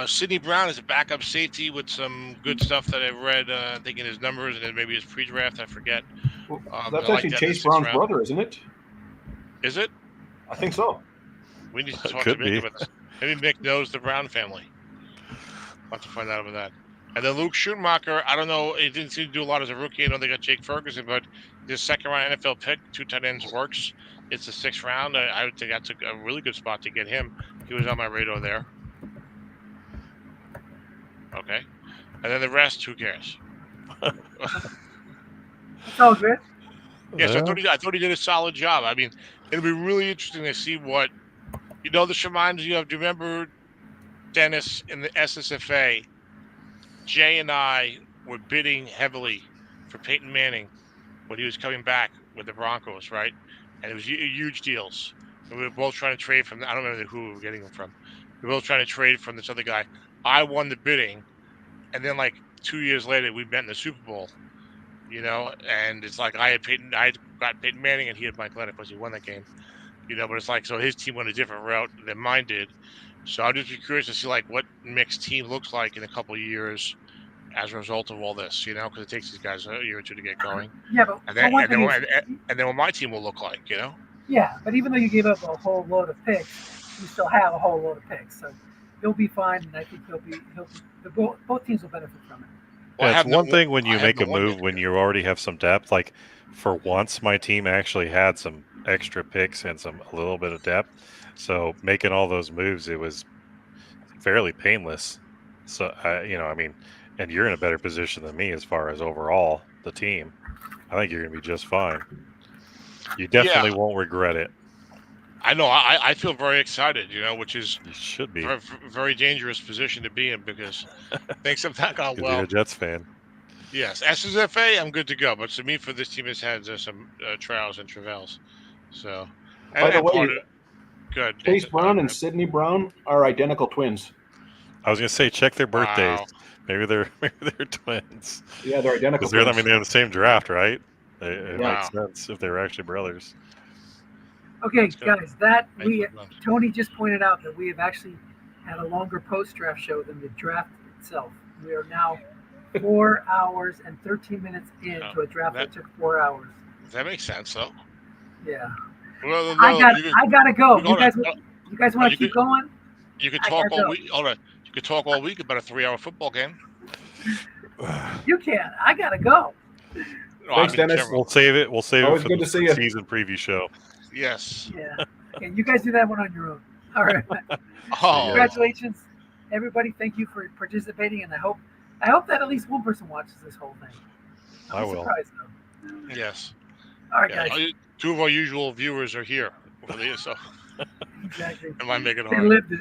Sidney Brown is a backup safety with some good stuff that I've read. Thinking his numbers and then maybe his pre-draft. I forget. Well, that's actually Chase Brown's brother, isn't it? Is it? I think so. We need to talk to Mick about this. Maybe Mick knows the Brown family. I'll have to find out about that. And then Luke Schumacher, I don't know. He didn't seem to do a lot as a rookie. I know they got Jake Ferguson, but this second-round NFL pick, 2 tight ends works. It's the 6th round. I would think that's a really good spot to get him. He was on my radar there. Okay. And then the rest, who cares? It's all good. Yes, I thought he did a solid job. I mean, it'll be really interesting to see what this reminds you of. Do you remember, Dennis, in the SSFA? Jay and I were bidding heavily for Peyton Manning when he was coming back with the Broncos, right? And it was huge deals. And we were both trying to trade from. I don't remember who we were getting him from. We were both trying to trade from this other guy. I won the bidding, and then 2 years later, we met in the Super Bowl. And it's like I got Peyton Manning, and he had Mike Leonard because he won that game. But it's so his team went a different route than mine did. So I'd just be curious to see what Mick's team looks like in a couple of years as a result of all this, because it takes these guys a year or two to get going. Yeah, but and then what my team will look like, Yeah, but even though you gave up a whole load of picks, you still have a whole load of picks, so he'll be fine, and I think both teams will benefit from it. Well, it's one thing when you make a move when you already have some depth. For once, my team actually had some extra picks and a little bit of depth. So making all those moves, it was fairly painless. So and you're in a better position than me as far as overall the team. I think you're going to be just fine. You definitely won't regret it. I know. I feel very excited, which is should be a very dangerous position to be in because things have not gone well. You're a Jets fan. Yes, SSFA, I'm good to go. But to me, for this team, has had some trials and travails. So, by the way, Good. Chase Brown and Sidney Brown are identical twins. I was gonna say check their birthdays. Wow. Maybe they're twins. Yeah, they're identical Because twins. they're in the same draft, right? It Wow. makes sense if they were actually brothers. Okay, That's good. guys, Thank you. Tony just pointed out that we have actually had a longer post-draft show than the draft itself. We are now 4 hours and 13 minutes into a draft that took 4 hours. That makes sense, though. Yeah. Well, I gotta go. You guys want to keep going? You could talk all week. All right. You could talk all week about a 3-hour football game. You can. I gotta go. No, Thanks, Dennis. We'll save it. We'll save Always it for good the to see you. season preview show. Yes. Yeah. Okay, you guys do that one on your own. All right. Oh. Congratulations, everybody. Thank you for participating, and I hope that at least one person watches this whole thing. I will. Surprised, though. Yes. All right, Yeah. guys. 2 of our usual viewers are here. So Exactly. it might make it They hard. lived it.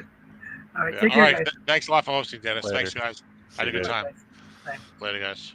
All right. Yeah. Take All care, right. guys. Thanks a lot for hosting, Dennis. Later. Thanks, guys. Had a good you. time. Thanks. Later, guys.